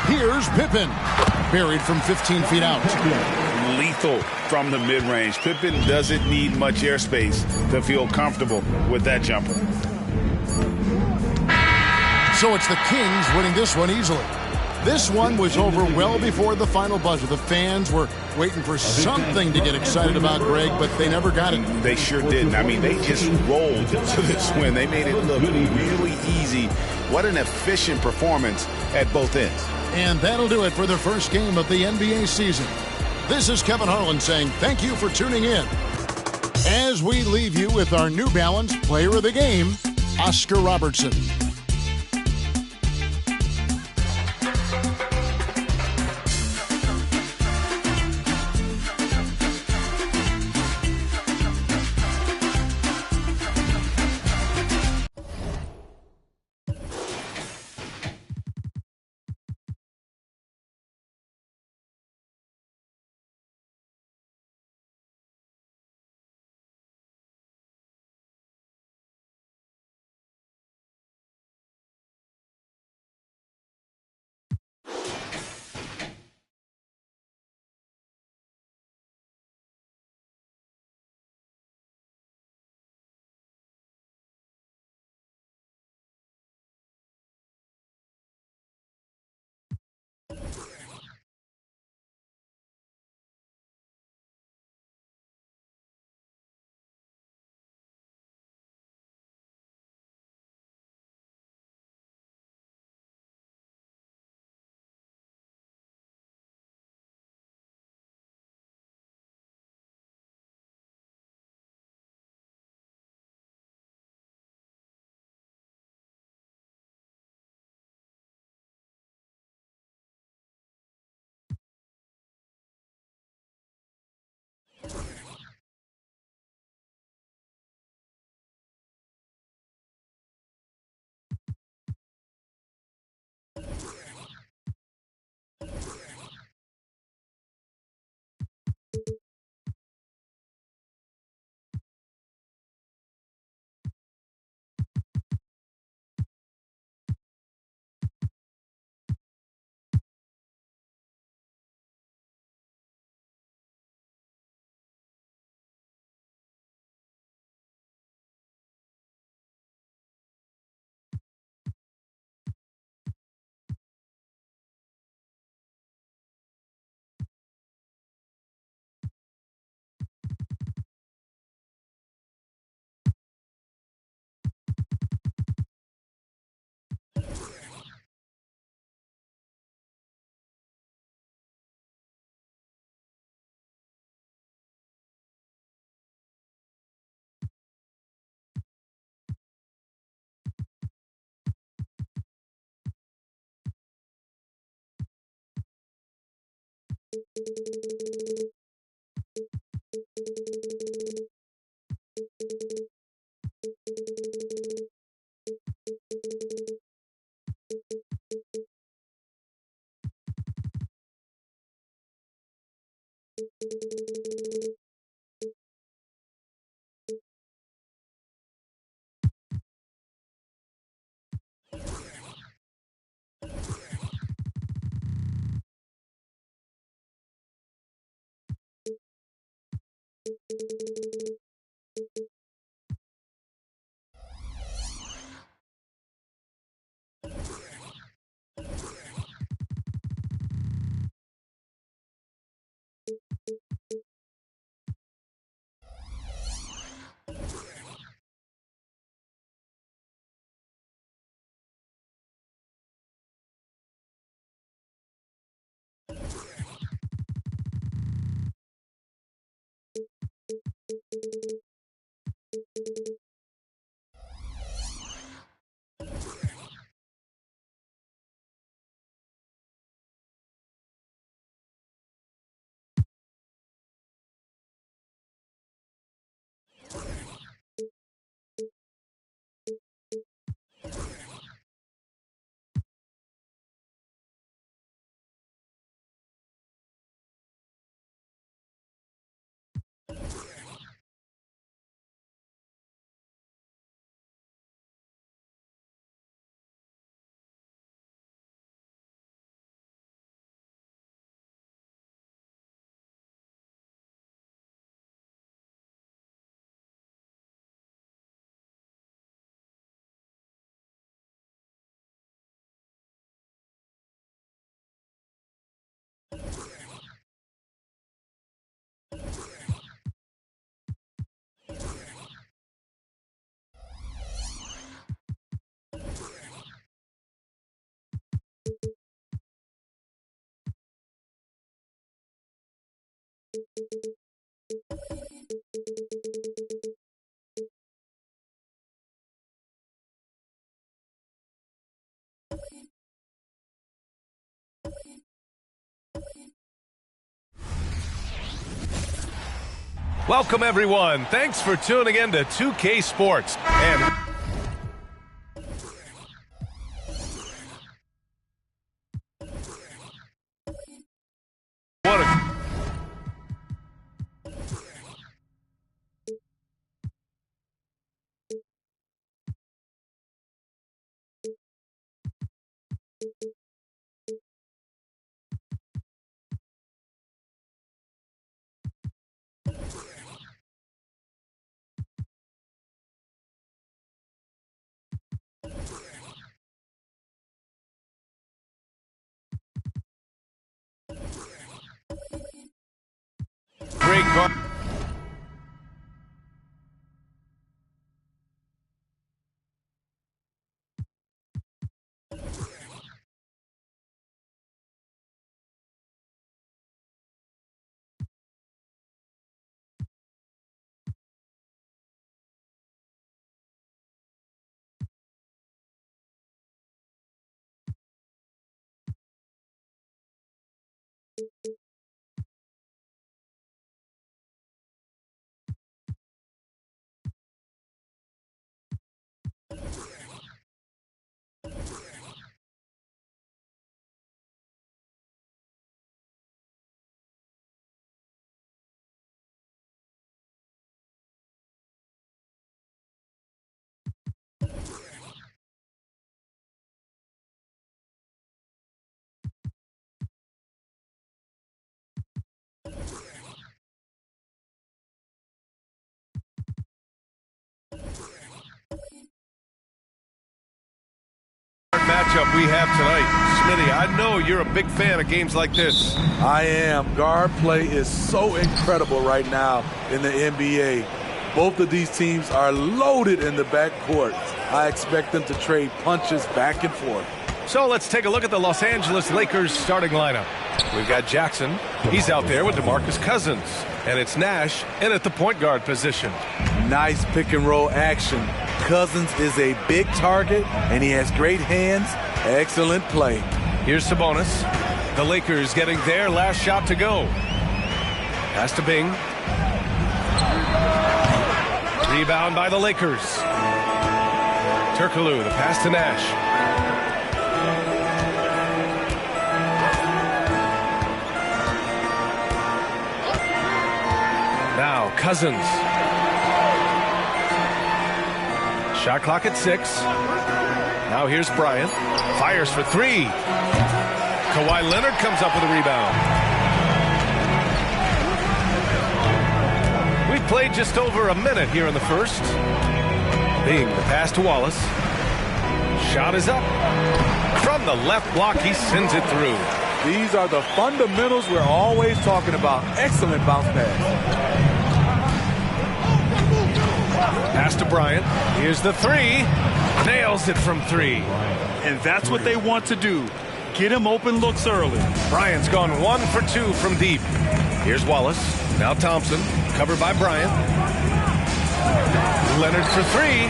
Here's Pippen. Buried from 15 feet out. Lethal from the mid-range. Pippen doesn't need much airspace to feel comfortable with that jumper. So it's the Kings winning this one easily. This one was over well before the final buzzer. The fans were waiting for something to get excited about, Greg, but they never got it. They sure didn't. I mean, they just rolled to this win. They made it look really easy. What an efficient performance at both ends. And that'll do it for the first game of the NBA season. This is Kevin Harlan saying thank you for tuning in. As we leave you with our New Balance player of the game, Oscar Robertson. Welcome, everyone. Thanks for tuning in to 2K Sports. And great call. Matchup we have tonight. Smitty, I know you're a big fan of games like this. I am. Guard play is so incredible right now in the NBA. Both of these teams are loaded in the backcourt. I expect them to trade punches back and forth. So let's take a look at the Los Angeles Lakers starting lineup. We've got Jackson. He's out there with DeMarcus Cousins. And it's Nash in at the point guard position. Nice pick and roll action. Cousins is a big target, and he has great hands. Excellent play. Here's Sabonis. The Lakers getting their last shot to go. Pass to Bing. Rebound by the Lakers. Turkoglu, the pass to Nash. Now Cousins. Shot clock at 6. Now here's Bryant. Fires for 3. Kawhi Leonard comes up with a rebound. We played just over a minute here in the first. Bing, the pass to Wallace. Shot is up. From the left block, he sends it through. These are the fundamentals we're always talking about. Excellent bounce pass. Pass to Bryant. Here's the 3. Nails it from 3. And that's what they want to do. Get him open looks early. Bryant's gone 1 for 2 from deep. Here's Wallace. Now Thompson. Covered by Bryant. Leonard for 3.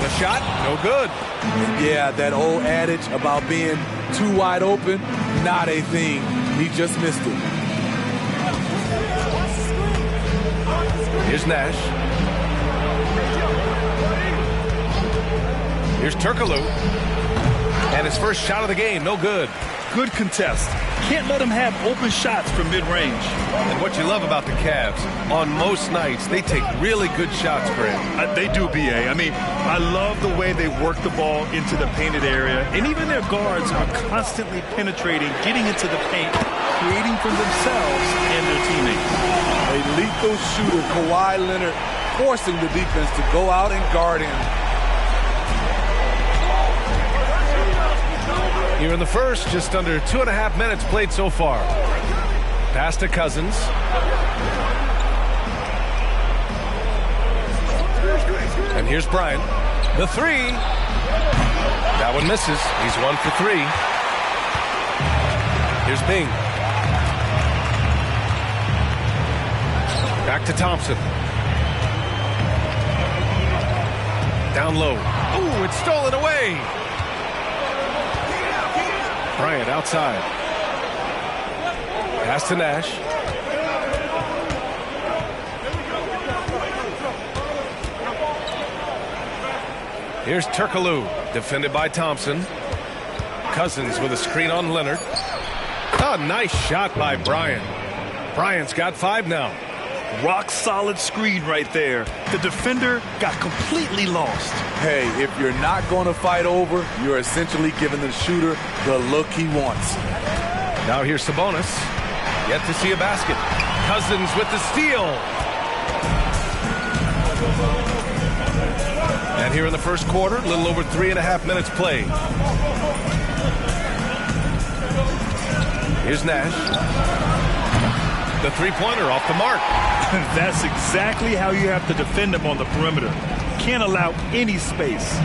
The shot, no good. Yeah, that old adage about being too wide open, not a thing. He just missed it. Here's Nash. Here's Turkoglu. And his first shot of the game, no good. Good contest. Can't let him have open shots from mid-range. And what you love about the Cavs, on most nights, they take really good shots, Greg. They do, B.A. I mean, I love the way they work the ball into the painted area. And even their guards are constantly penetrating, getting into the paint, creating for themselves and their teammates. A lethal shooter, Kawhi Leonard, forcing the defense to go out and guard him. Here in the first, just under 2.5 minutes played so far. Pass to Cousins. And here's Bryant. The 3. That one misses. He's 1 for 3. Here's Bing. Back to Thompson. Down low. Ooh, it's stolen away. Bryant outside. Pass to Nash. Here's Turkoglu, defended by Thompson. Cousins with a screen on Leonard. A nice shot by Bryant. Bryant's got 5 now. Rock solid screen right there. The defender got completely lost. Hey, if you're not going to fight over, you're essentially giving the shooter the look he wants. Now here's Sabonis. Yet to see a basket. Cousins with the steal. And here in the first quarter, a little over 3.5 minutes played. Here's Nash. The three-pointer off the mark. That's exactly how you have to defend him on the perimeter. Can't allow any space.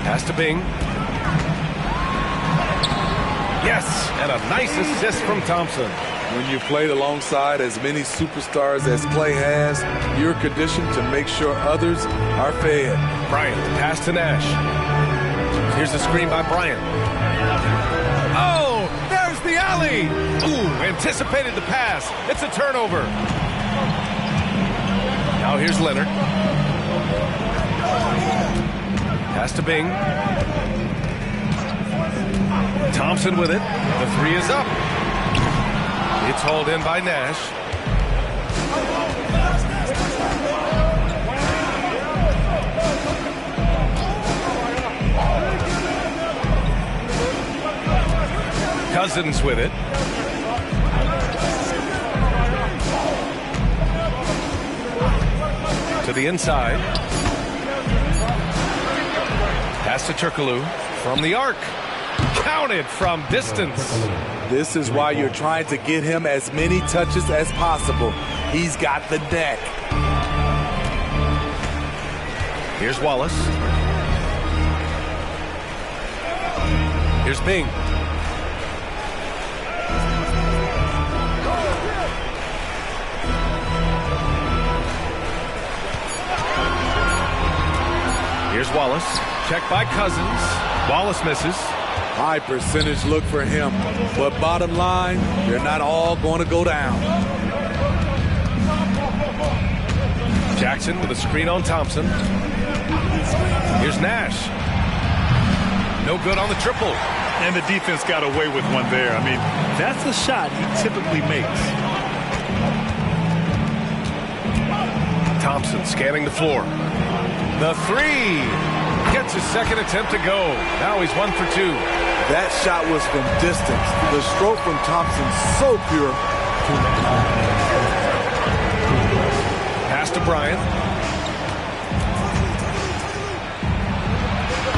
Pass to Bing. Yes, and a nice assist from Thompson. When you played alongside as many superstars as Clay has, you're conditioned to make sure others are fed. Bryant, pass to Nash. Here's the screen by Bryant. Oh, there's the alley. Ooh, anticipated the pass. It's a turnover. Now here's Leonard. Pass to Bing. Thompson with it. The 3 is up. It's hauled in by Nash. Cousins with it. To the inside. Pass to Turkoglu from the arc. Counted from distance. This is why you're trying to get him as many touches as possible. He's got the deck. Here's Wallace. Here's Bing. Here's Wallace. Checked by Cousins. Wallace misses. High percentage look for him. But bottom line, they're not all going to go down. Jackson with a screen on Thompson. Here's Nash. No good on the triple. And the defense got away with one there. I mean, that's the shot he typically makes. Thompson scanning the floor. The three. Gets his second attempt to go. Now he's 1 for 2. That shot was from distance. The stroke from Thompson so pure. Pass to Bryant.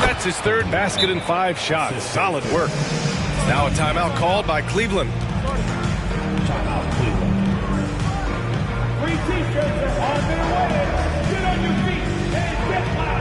That's his third basket in 5 shots. Solid work. Now a timeout called by Cleveland. Timeout, Cleveland. 3 T-shirts are on their way. Get on your feet and get loud.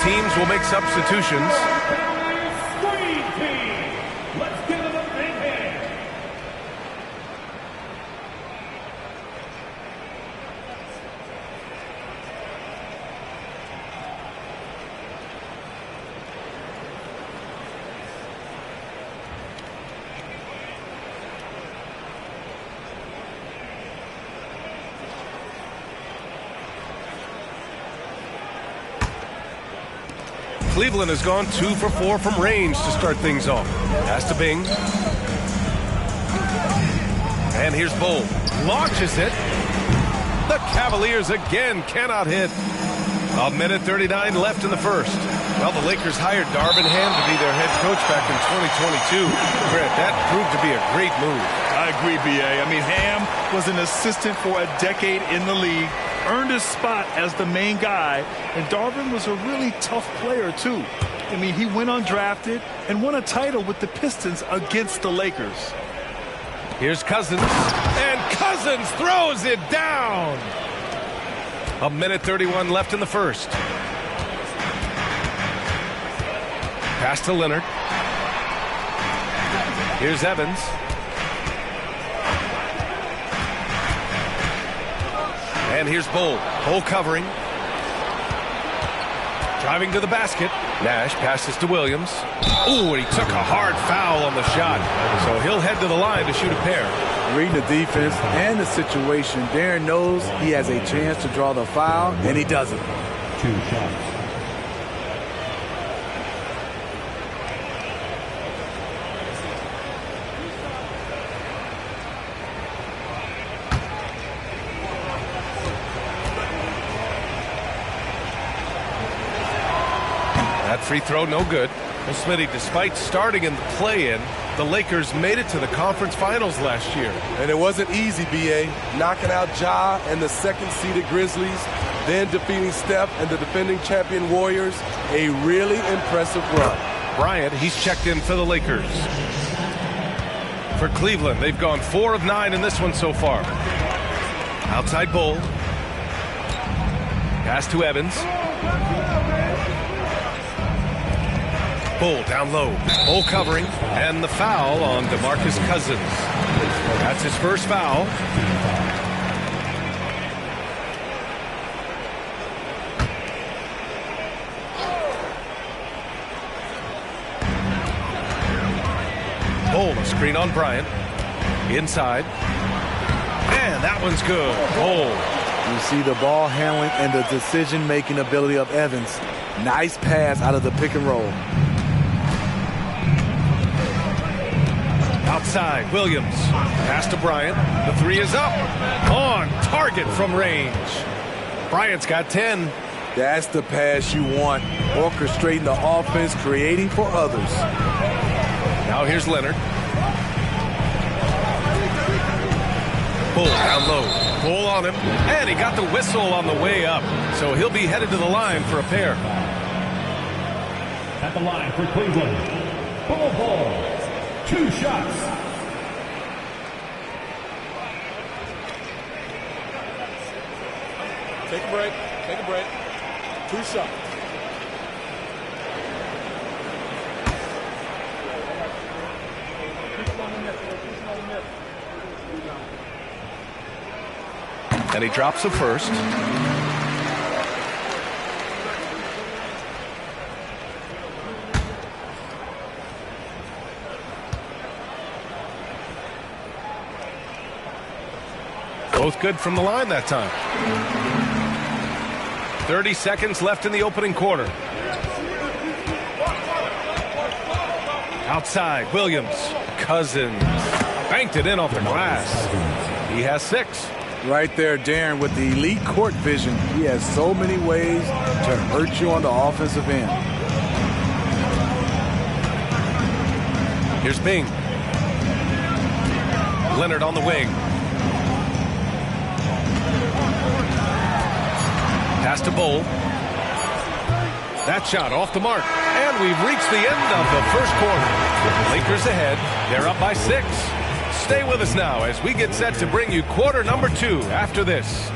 Teams will make substitutions. Screen team. Let's give them a big hand. Cleveland has gone 2 for 4 from range to start things off. Pass to Bing. And here's Bull. Launches it. The Cavaliers again cannot hit. 1:39 left in the first. Well, the Lakers hired Darvin Ham to be their head coach back in 2022. Grant, that proved to be a great move. I agree, B.A. I mean, Ham was an assistant for a decade in the league, earned his spot as the main guy, and Darvin was a really tough player, too. I mean, he went undrafted and won a title with the Pistons against the Lakers. Here's Cousins, and Cousins throws it down. 1:31 left in the first. Pass to Leonard. Here's Evans. And here's Bull. Bull covering. Driving to the basket. Nash passes to Williams. Ooh, and he took a hard foul on the shot. So he'll head to the line to shoot a pair. Reading the defense and the situation, Darren knows he has a chance to draw the foul, and he doesn't. 2 shots. That free throw, no good. Well, Smitty, despite starting in the play-in, the Lakers made it to the conference finals last year. And it wasn't easy, B.A. Knocking out Ja and the second-seeded Grizzlies, then defeating Steph and the defending champion Warriors. A really impressive run. Bryant, he's checked in for the Lakers. For Cleveland, they've gone 4 of 9 in this one so far. Outside Bull. Pass to Evans. Bull down low. Bull covering. And the foul on DeMarcus Cousins. That's his first foul. Bol, a screen on Bryant. Inside. And that one's good. Bol. You see the ball handling and the decision-making ability of Evans. Nice pass out of the pick and roll. Outside, Williams. Pass to Bryant. The three is up. On target from range. Bryant's got 10. That's the pass you want. Orchestrating the offense, creating for others. Now here's Leonard. Bol down low. Bol on him. And he got the whistle on the way up. So he'll be headed to the line for a pair. At the line for Cleveland, Bol. 2 shots. Take a break. Take a break. 2 shots. And he drops the first. Both good from the line that time. 30 seconds left in the opening quarter. Outside, Williams. Cousins banked it in off the glass. He has 6. Right there, Darren, with the elite court vision. He has so many ways to hurt you on the offensive end. Here's Bing. Leonard on the wing. Pass to Bol. That shot off the mark. And we've reached the end of the first quarter. Lakers ahead. They're up by 6. Stay with us now as we get set to bring you quarter number 2 after this.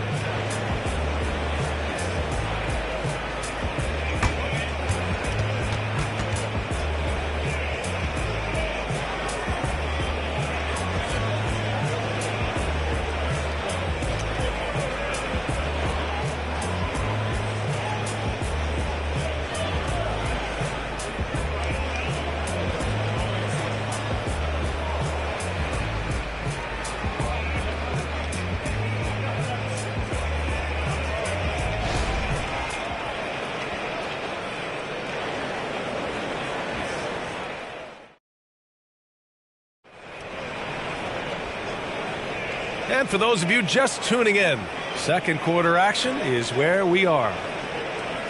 And for those of you just tuning in, second quarter action is where we are.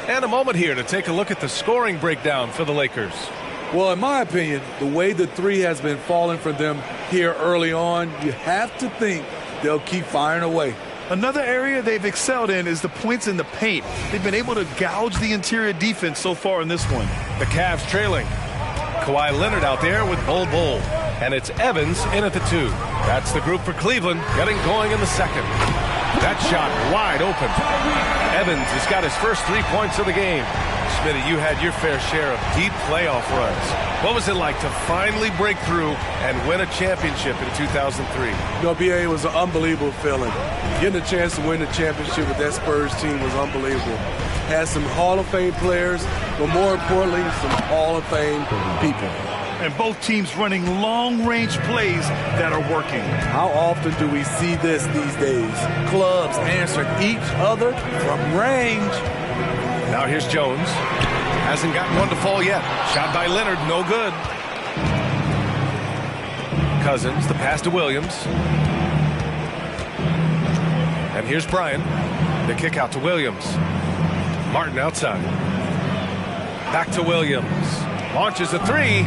And a moment here to take a look at the scoring breakdown for the Lakers. Well, in my opinion, the way the three has been falling for them here early on, you have to think they'll keep firing away. Another area they've excelled in is the points in the paint. They've been able to gouge the interior defense so far in this one. The Cavs trailing. Kawhi Leonard out there with Bol. And it's Evans in at the 2. That's the group for Cleveland getting going in the second. That shot wide open. Evans has got his first 3 points of the game. Smitty, you had your fair share of deep playoff runs. What was it like to finally break through and win a championship in 2003? BA, it was an unbelievable feeling. Getting a chance to win the championship with that Spurs team was unbelievable. Had some Hall of Fame players, but more importantly, some Hall of Fame people. And both teams running long-range plays that are working. How often do we see this these days? Clubs answering each other from range. Now here's Jones. Hasn't gotten one to fall yet. Shot by Leonard, no good. Cousins, the pass to Williams. And here's Bryant. The kick out to Williams. Martin outside. Back to Williams. Launches a 3.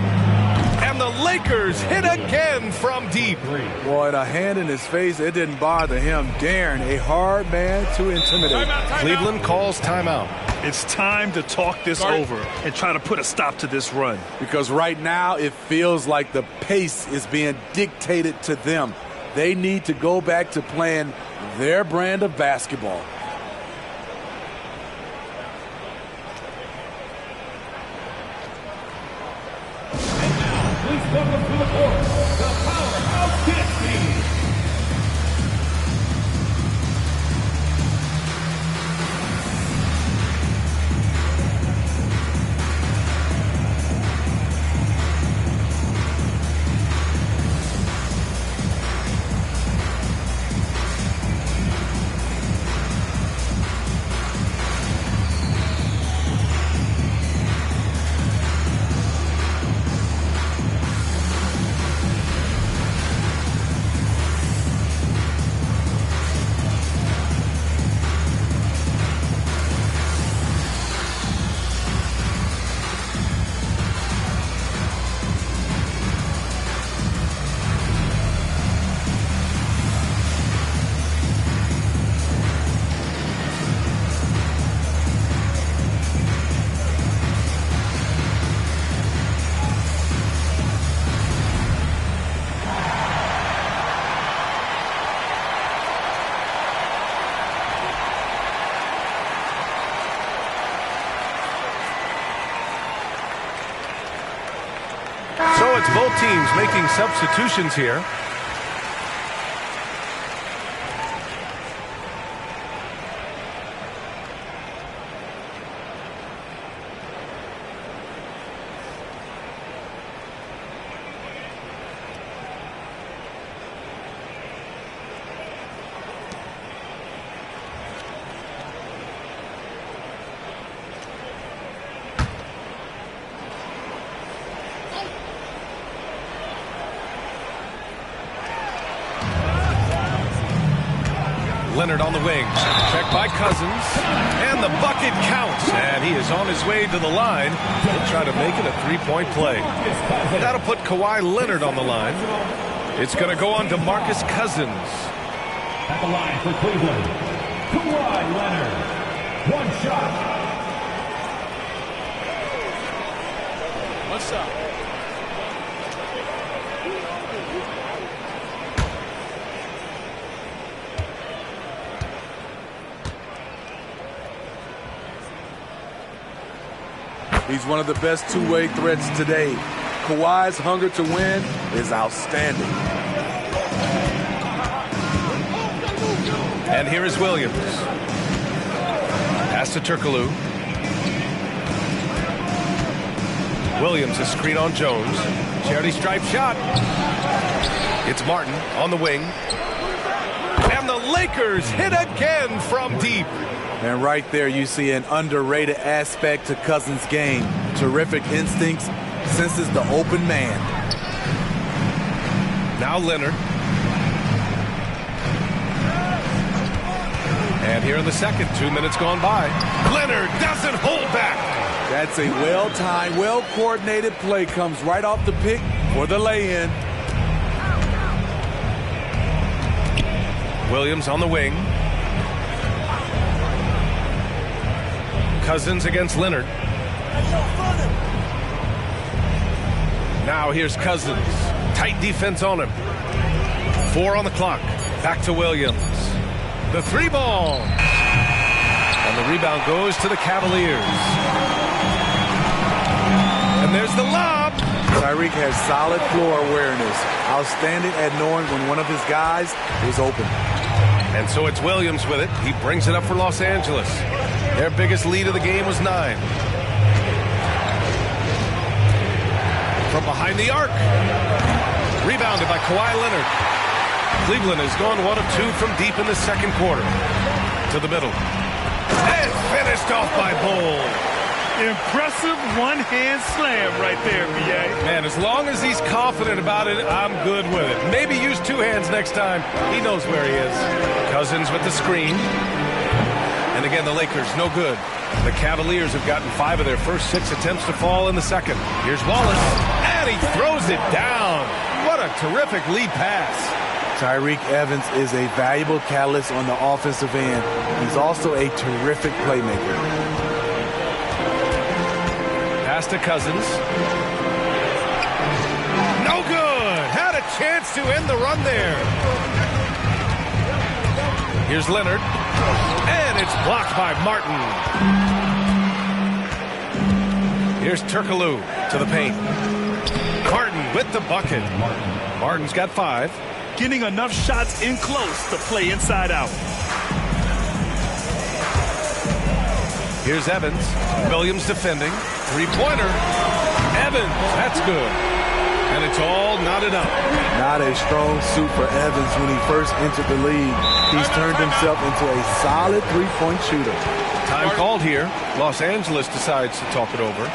And the Lakers hit again from deep. Boy, the hand in his face, it didn't bother him. Darren, a hard man to intimidate. Cleveland calls timeout. It's time to talk this over and try to put a stop to this run. Because right now it feels like the pace is being dictated to them. They need to go back to playing their brand of basketball. Welcome to the court, the powerhouse dance team. it's both teams making substitutions here. Leonard on the wing. Checked by Cousins. And the bucket counts. And he is on his way to the line. He'll try to make it a three-point play. That'll put Kawhi Leonard on the line. It's going to go on to Marcus Cousins. At the line for Cleveland, Kawhi Leonard. One shot. What's up? He's one of the best two-way threats today. Kawhi's hunger to win is outstanding. And here is Williams. Pass to Turkoglu. Williams, a screen on Jones. Charity stripe shot. It's Martin on the wing. And the Lakers hit again from deep. And right there you see an underrated aspect to Cousins' game. Terrific instincts, senses the open man. Now Leonard. And here in the second, 2 minutes gone by. Leonard doesn't hold back. That's a well-timed, well-coordinated play. Comes right off the pick for the lay-in. Williams on the wing. Cousins against Leonard. Now here's Cousins. Tight defense on him. 4 on the clock. Back to Williams. The three ball. And the rebound goes to the Cavaliers. And there's the lob. Tyreek has solid floor awareness. Outstanding at knowing when one of his guys is open. And so it's Williams with it. He brings it up for Los Angeles. Their biggest lead of the game was 9. From behind the arc. Rebounded by Kawhi Leonard. Cleveland has gone 1 of 2 from deep in the second quarter. To the middle. And finished off by Bull. Impressive one-hand slam right there, B.A. Man, as long as he's confident about it, I'm good with it. Maybe use 2 hands next time. He knows where he is. Cousins with the screen. And again, the Lakers, no good. The Cavaliers have gotten 5 of their first 6 attempts to fall in the second. Here's Wallace. And he throws it down. What a terrific lead pass. Tyreke Evans is a valuable catalyst on the offensive end. He's also a terrific playmaker. Pass to Cousins. No good. Had a chance to end the run there. Here's Leonard. And it's blocked by Martin. Here's Turkoglu to the paint. Martin with the bucket. Martin's got 5. Getting enough shots in close to play inside out. Here's Evans. Williams defending. Three-pointer. Evans. That's good. And it's all knotted up. Not a strong suit for Evans when he first entered the league. He's turned himself into a solid three-point shooter. Time called here. Los Angeles decides to talk it over.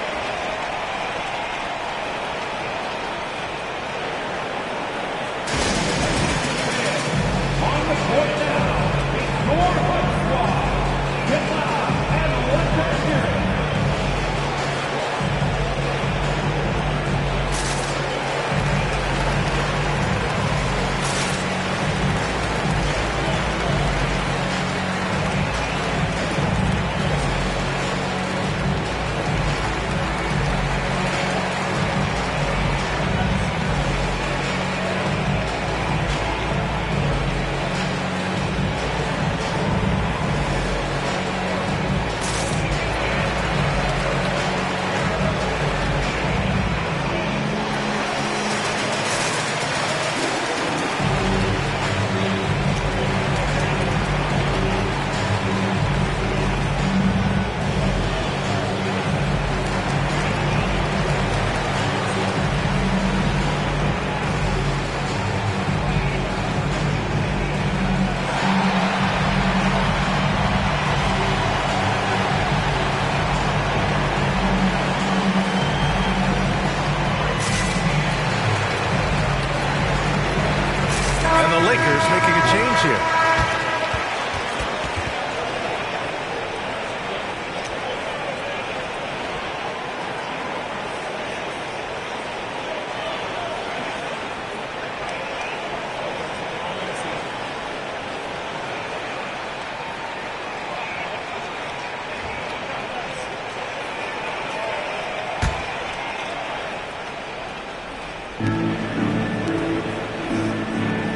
here.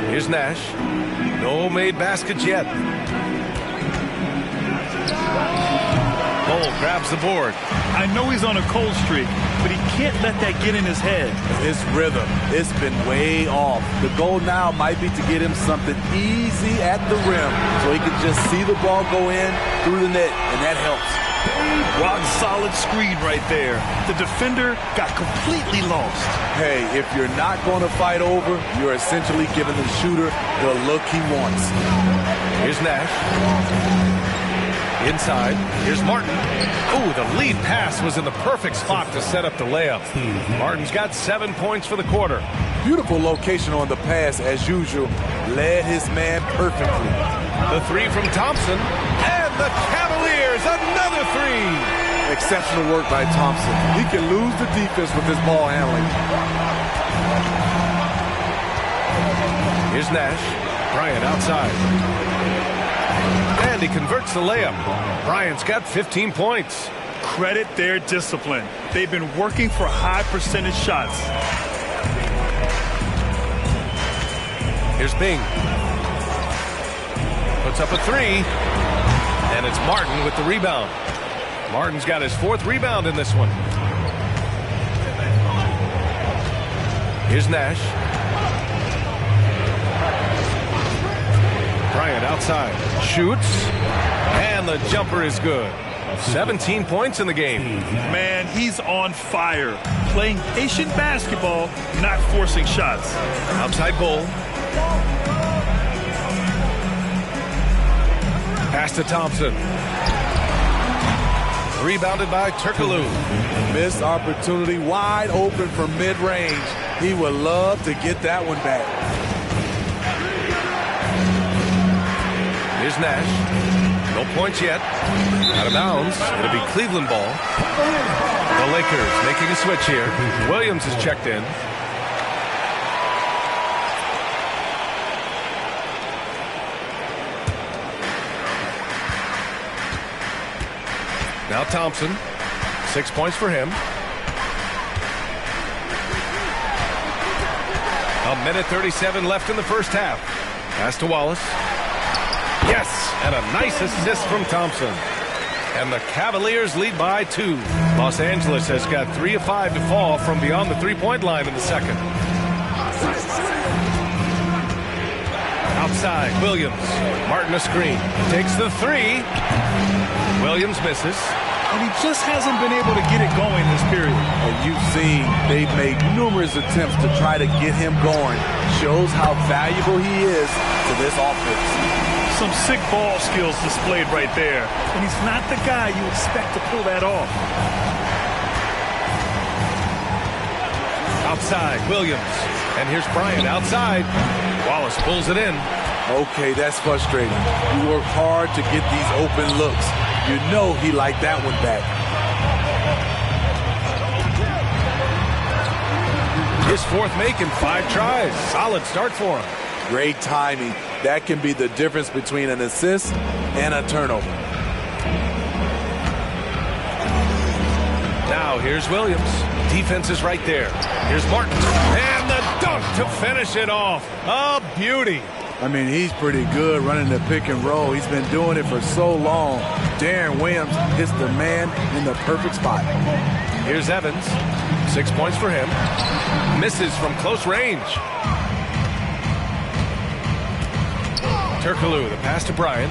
Here's Nash. No made baskets yet. Bol grabs the board. I know he's on a cold streak, but he can't let that get in his head. His rhythm, it's been way off. The goal now might be to get him something easy at the rim so he can just see the ball go in through the net, and that helps. Rock solid screen right there. The defender got completely lost. Hey, if you're not going to fight over, you're essentially giving the shooter the look he wants. Here's Nash. Inside. Here's Martin. Oh, the lead pass was in the perfect spot to set up the layup. Martin's got 7 points for the quarter. Beautiful location on the pass, as usual. Led his man perfectly. The three from Thompson. And the Cavaliers, another three. Exceptional work by Thompson. He can lose the defense with his ball handling. Here's Nash. Bryant outside. And he converts the layup. Bryant's got 15 points. Credit their discipline. They've been working for high percentage shots. Here's Bing. Puts up a three. And it's Martin with the rebound. Martin's got his 4th rebound in this one. Here's Nash. Bryant outside. Shoots. And the jumper is good. 17 points in the game. Man, he's on fire. Playing patient basketball, not forcing shots. Outside Bol. Pass to Thompson. Rebounded by Turkoglu. Missed opportunity, wide open from mid-range. He would love to get that one back. Here's Nash. No points yet. Out of bounds. It'll be Cleveland ball. The Lakers making a switch here. Williams is checked in. Now Thompson. 6 points for him. A minute 37 left in the first half. Pass to Wallace. Yes, and a nice assist from Thompson. And the Cavaliers lead by 2. Los Angeles has got 3 of 5 to fall from beyond the three-point line in the second. Outside, Williams. Martin a screen. Takes the three. Williams misses. And he just hasn't been able to get it going this period. And you've seen they've made numerous attempts to try to get him going. Shows how valuable he is to this offense. Some sick ball skills displayed right there. And he's not the guy you expect to pull that off. Outside, Williams. And here's Bryant outside. Wallace pulls it in. Okay, that's frustrating. You work hard to get these open looks. You know he liked that one back. His 4th make in 5 tries. Solid start for him. Great timing. That can be the difference between an assist and a turnover. Now here's Williams. Defense is right there. Here's Martin. And the dunk to finish it off. A beauty. I mean, he's pretty good running the pick and roll. He's been doing it for so long. Darren Williams hits the man in the perfect spot. Here's Evans. 6 points for him. Misses from close range. Turkoglu, the pass to Bryant.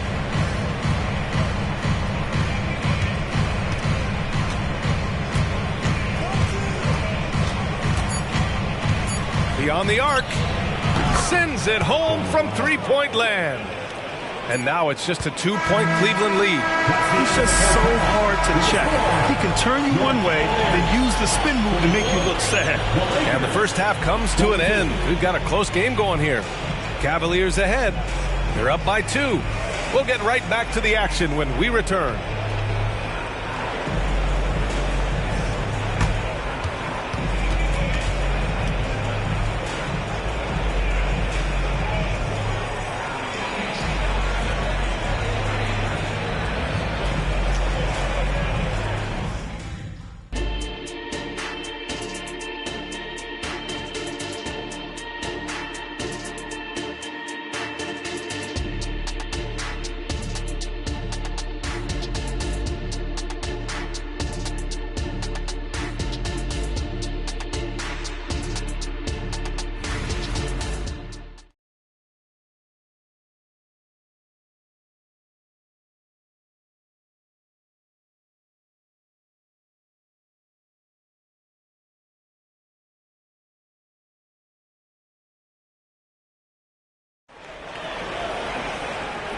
Beyond the arc. Sends it home from three-point land. And now it's just a 2-point Cleveland lead. He's just so hard to check. He can turn you one way, then use the spin move to make you look sad. And the first half comes to an end. We've got a close game going here. Cavaliers ahead. They're up by 2. We'll get right back to the action when we return.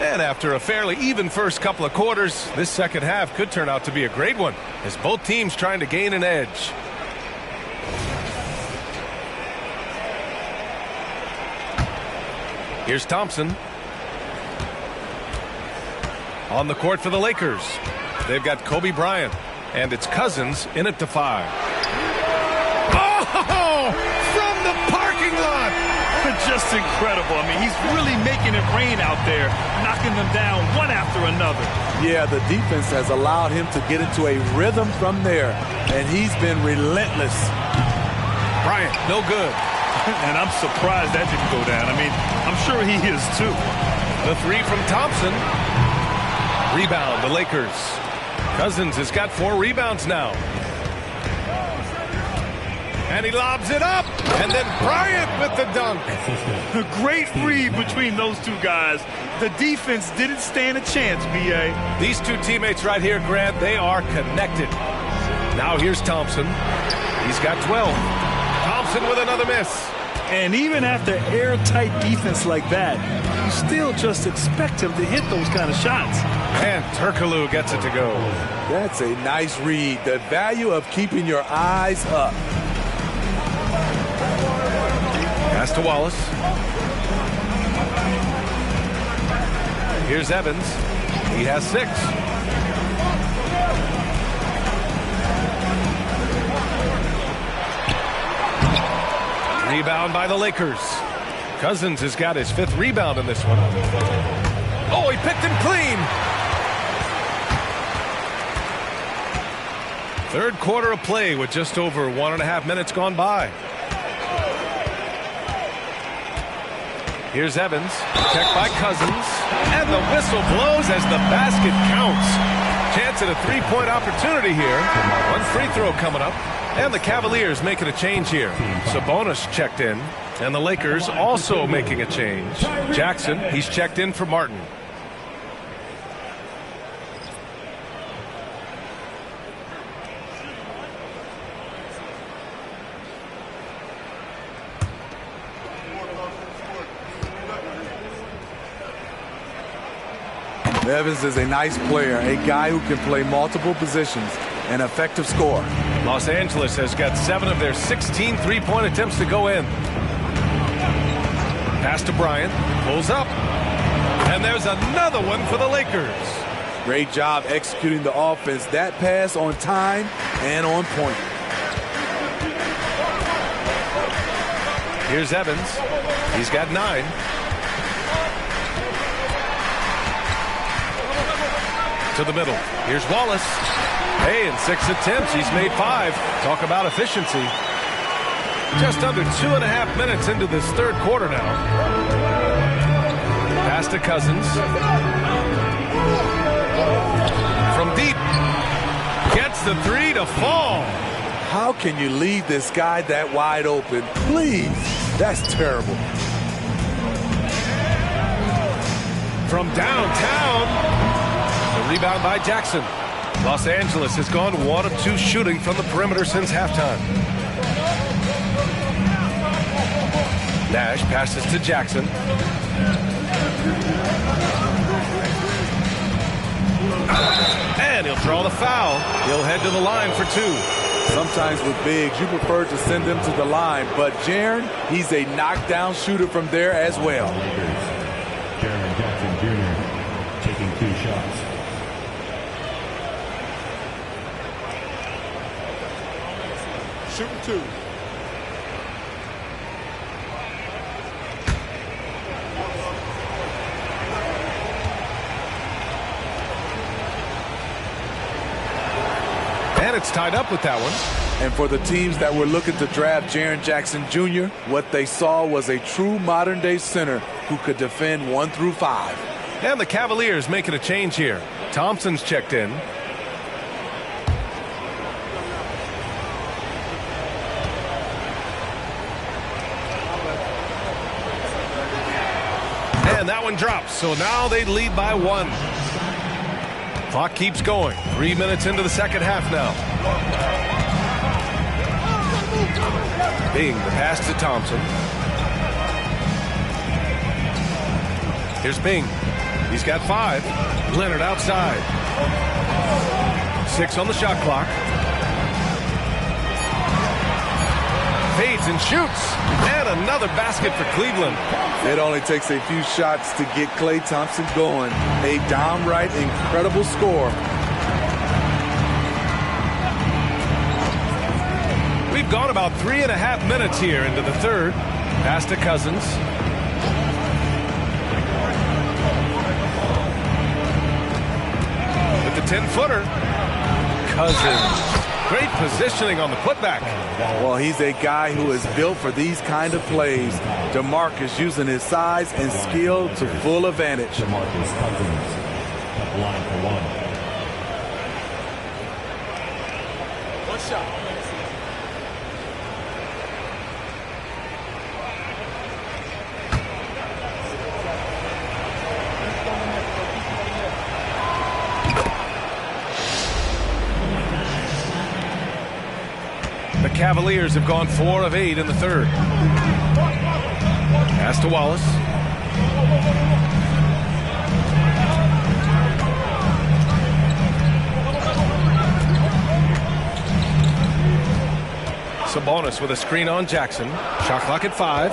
And after a fairly even first couple of quarters, this second half could turn out to be a great one, as both teams trying to gain an edge. Here's Thompson. On the court for the Lakers. They've got Kobe Bryant, and it's Cousins in it to 5. Oh! From the parking lot! Just incredible. I mean, he's really making it rain out there, knocking them down one after another. Yeah, the defense has allowed him to get into a rhythm from there, and he's been relentless. Bryant, no good. And I'm surprised that didn't go down. I mean, I'm sure he is too. The 3 from Thompson. Rebound, the Lakers. Cousins has got 4 rebounds now. And he lobs it up. And then Bryant with the dunk. A great read between those two guys. The defense didn't stand a chance, B.A. These two teammates right here, Grant, they are connected. Now here's Thompson. He's got 12. Thompson with another miss. And even after airtight defense like that, you still just expect him to hit those kind of shots. And Turkoglu gets it to go. That's a nice read. The value of keeping your eyes up. Pass to Wallace. Here's Evans. He has 6. Rebound by the Lakers. Cousins has got his 5th rebound in this one. Oh, he picked him clean. Third quarter of play with just over 1.5 minutes gone by. Here's Evans. Checked by Cousins. And the whistle blows as the basket counts. Chance at a 3-point opportunity here. One free throw coming up. And the Cavaliers making a change here. Sabonis checked in. And the Lakers also making a change. Jackson, he's checked in for Martin. Evans is a nice player, a guy who can play multiple positions, an effective scorer. Los Angeles has got 7 of their 16 3-point attempts to go in. Pass to Bryant, pulls up, and there's another one for the Lakers. Great job executing the offense. That pass on time and on point. Here's Evans. He's got 9. To the middle. Here's Wallace. Hey, in 6 attempts, he's made 5. Talk about efficiency. Just under 2.5 minutes into this third quarter now. Pass to Cousins. From deep. Gets the 3 to fall. How can you leave this guy that wide open? Please. That's terrible. From downtown. The rebound by Jackson. Los Angeles has gone 1 of 2 shooting from the perimeter since halftime. Nash passes to Jackson. And he'll draw the foul. He'll head to the line for 2. Sometimes with bigs, you prefer to send them to the line, but Jaren, he's a knockdown shooter from there as well. Jaren Jackson Jr. taking 2 shots. Shooting 2. And it's tied up with that one. And for the teams that were looking to draft Jaren Jackson Jr., what they saw was a true modern-day center who could defend 1 through 5. And the Cavaliers making a change here. Thompson's checked in. And that one drops, so now they lead by 1. Clock keeps going. 3 minutes into the second half now. Bing, the pass to Thompson. Here's Bing. He's got 5. Leonard outside. 6 on the shot clock. Fades and shoots. And another basket for Cleveland. It only takes a few shots to get Klay Thompson going. A downright incredible score. We've gone about 3.5 minutes here into the third. Pass to Cousins. With the 10-footer. Cousins. Great positioning on the putback. Well, he's a guy who is built for these kind of plays. DeMarcus using his size and skill to full advantage. DeMarcus Cousins at the line for 1. One shot. The Cavaliers have gone 4 of 8 in the third. Pass to Wallace. Sabonis with a screen on Jackson. Shot clock at 5.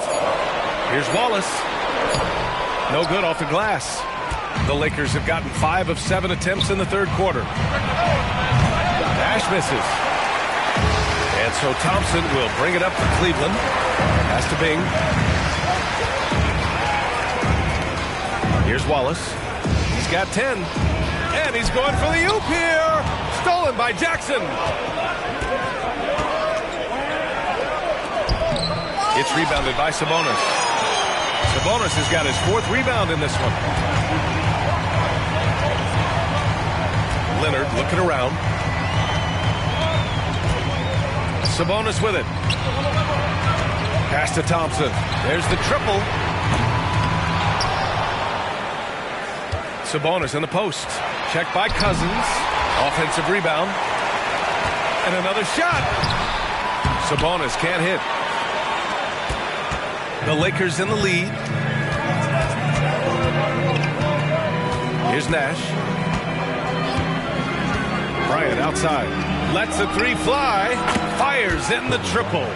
Here's Wallace. No good off the glass. The Lakers have gotten 5 of 7 attempts in the third quarter. Nash misses. And so Thompson will bring it up for Cleveland. Pass to Bing. Here's Wallace. He's got 10. And he's going for the oop here. Stolen by Jackson. It's rebounded by Sabonis. Sabonis has got his 4th rebound in this one. Leonard looking around. Sabonis with it. Pass to Thompson. There's the triple. Sabonis in the post. Checked by Cousins. Offensive rebound. And another shot. Sabonis can't hit. The Lakers in the lead. Here's Nash. Bryant outside. Lets the 3 fly. Fires in the triple.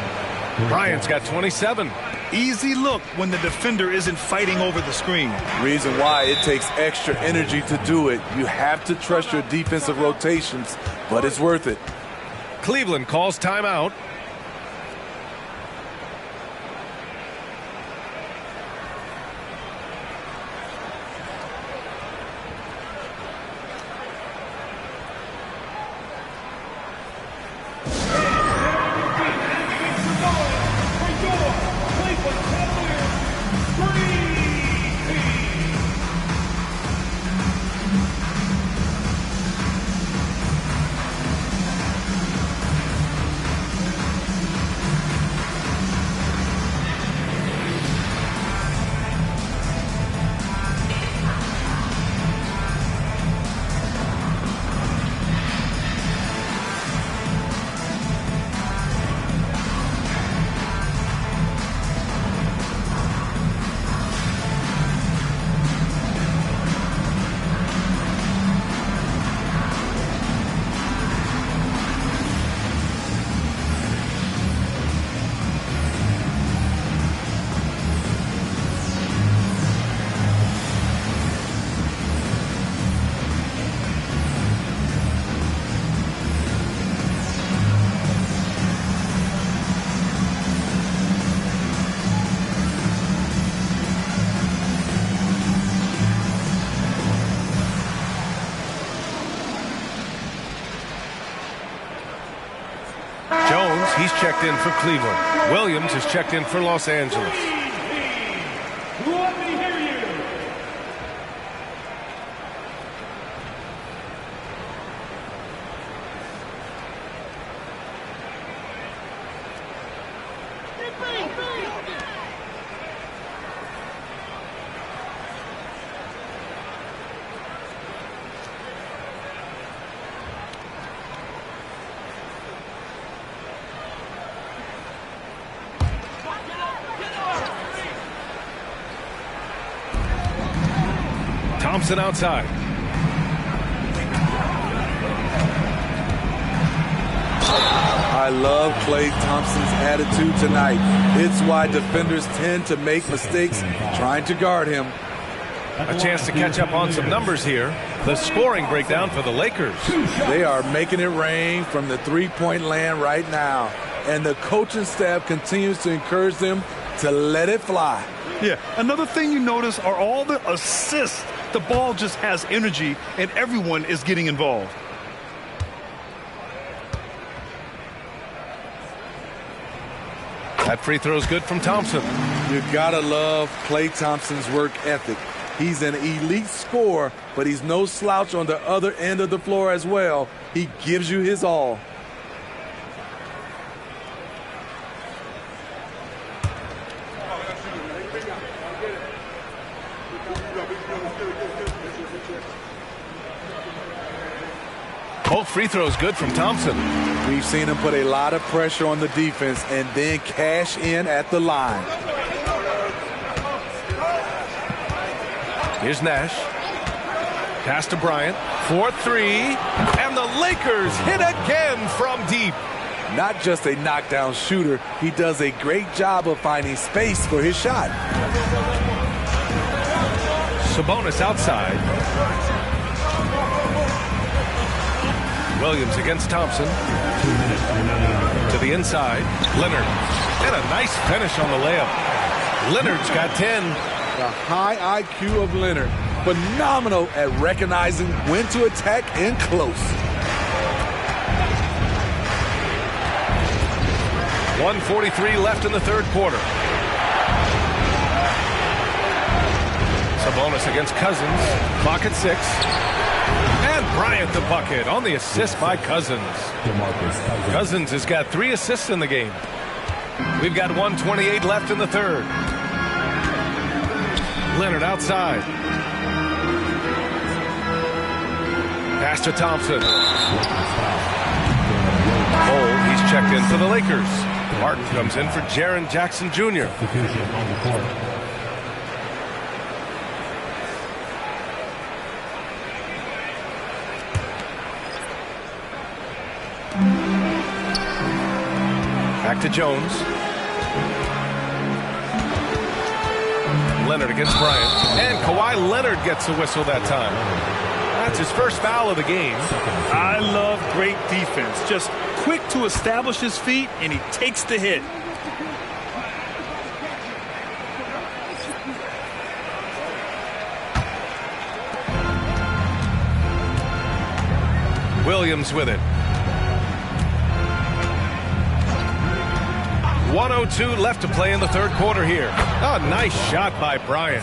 Bryant's got 27. Easy look when the defender isn't fighting over the screen. Reason why it takes extra energy to do it. You have to trust your defensive rotations, but it's worth it. Cleveland calls timeout. he's checked in for Cleveland. Williams is checked in for Los Angeles. Let me hear you. Thompson outside. I love Klay Thompson's attitude tonight. It's why defenders tend to make mistakes trying to guard him. A chance to catch up on some numbers here. The scoring breakdown for the Lakers. They are making it rain from the three-point land right now. And the coaching staff continues to encourage them to let it fly. Yeah, another thing you notice are all the assists. The ball just has energy, and everyone is getting involved. That free throw is good from Thompson. You gotta love Klay Thompson's work ethic. He's an elite scorer, but he's no slouch on the other end of the floor as well. He gives you his all. Both free throws good from Thompson. We've seen him put a lot of pressure on the defense and then cash in at the line. Here's Nash. Pass to Bryant. 4-3. And the Lakers hit again from deep. Not just a knockdown shooter, he does a great job of finding space for his shot. Sabonis outside. Williams against Thompson. To the inside. Leonard. And a nice finish on the layup. Leonard's got 10. The high IQ of Leonard. Phenomenal at recognizing when to attack in close. 1:43 left in the third quarter. Sabonis against Cousins. Clock at 6. And Bryant the bucket on the assist by Cousins. Cousins has got 3 assists in the game. We've got 1:28 left in the third. Leonard outside. Pass to Thompson. Cole, he's checked in for the Lakers. Martin comes in for Jaren Jackson Jr. Back to Jones. Leonard against Bryant. And Kawhi Leonard gets a whistle that time. That's his first foul of the game. I love great defense. Just quick to establish his feet, and he takes the hit. Williams with it. 1:02 left to play in the third quarter here. A nice shot by Bryant.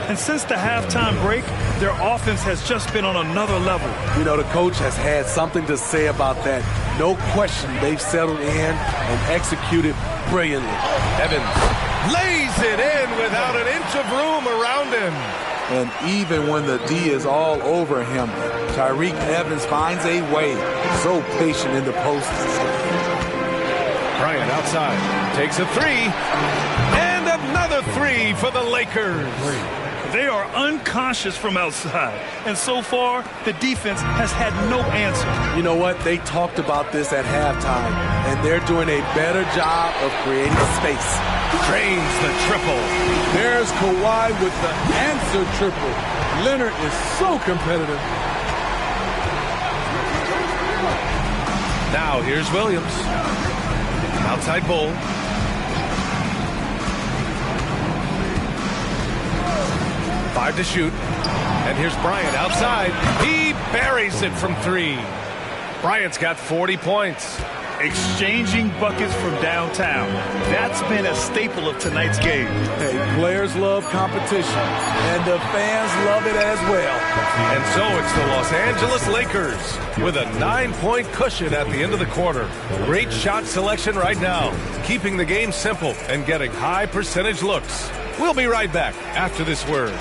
And since the halftime break, their offense has just been on another level. You know, the coach has had something to say about that. No question, they've settled in and executed brilliantly. Evans lays it in without an inch of room around him. And even when the D is all over him, Tyreke Evans finds a way. So patient in the post. Bryant outside, takes a 3, and another 3 for the Lakers. They are unconscious from outside, and so far, the defense has had no answer. You know what? They talked about this at halftime, and they're doing a better job of creating space. Drains the triple. There's Kawhi with the answer triple. Leonard is so competitive. Now here's Williams. Outside Bull. Five to shoot. And here's Bryant outside. He buries it from 3. Bryant's got 40 points. exchanging buckets from downtown. That's been a staple of tonight's game. Hey, players love competition, and the fans love it as well. And so it's the Los Angeles Lakers with a 9-point cushion at the end of the quarter. Great shot selection right now, keeping the game simple and getting high percentage looks. We'll be right back after this word.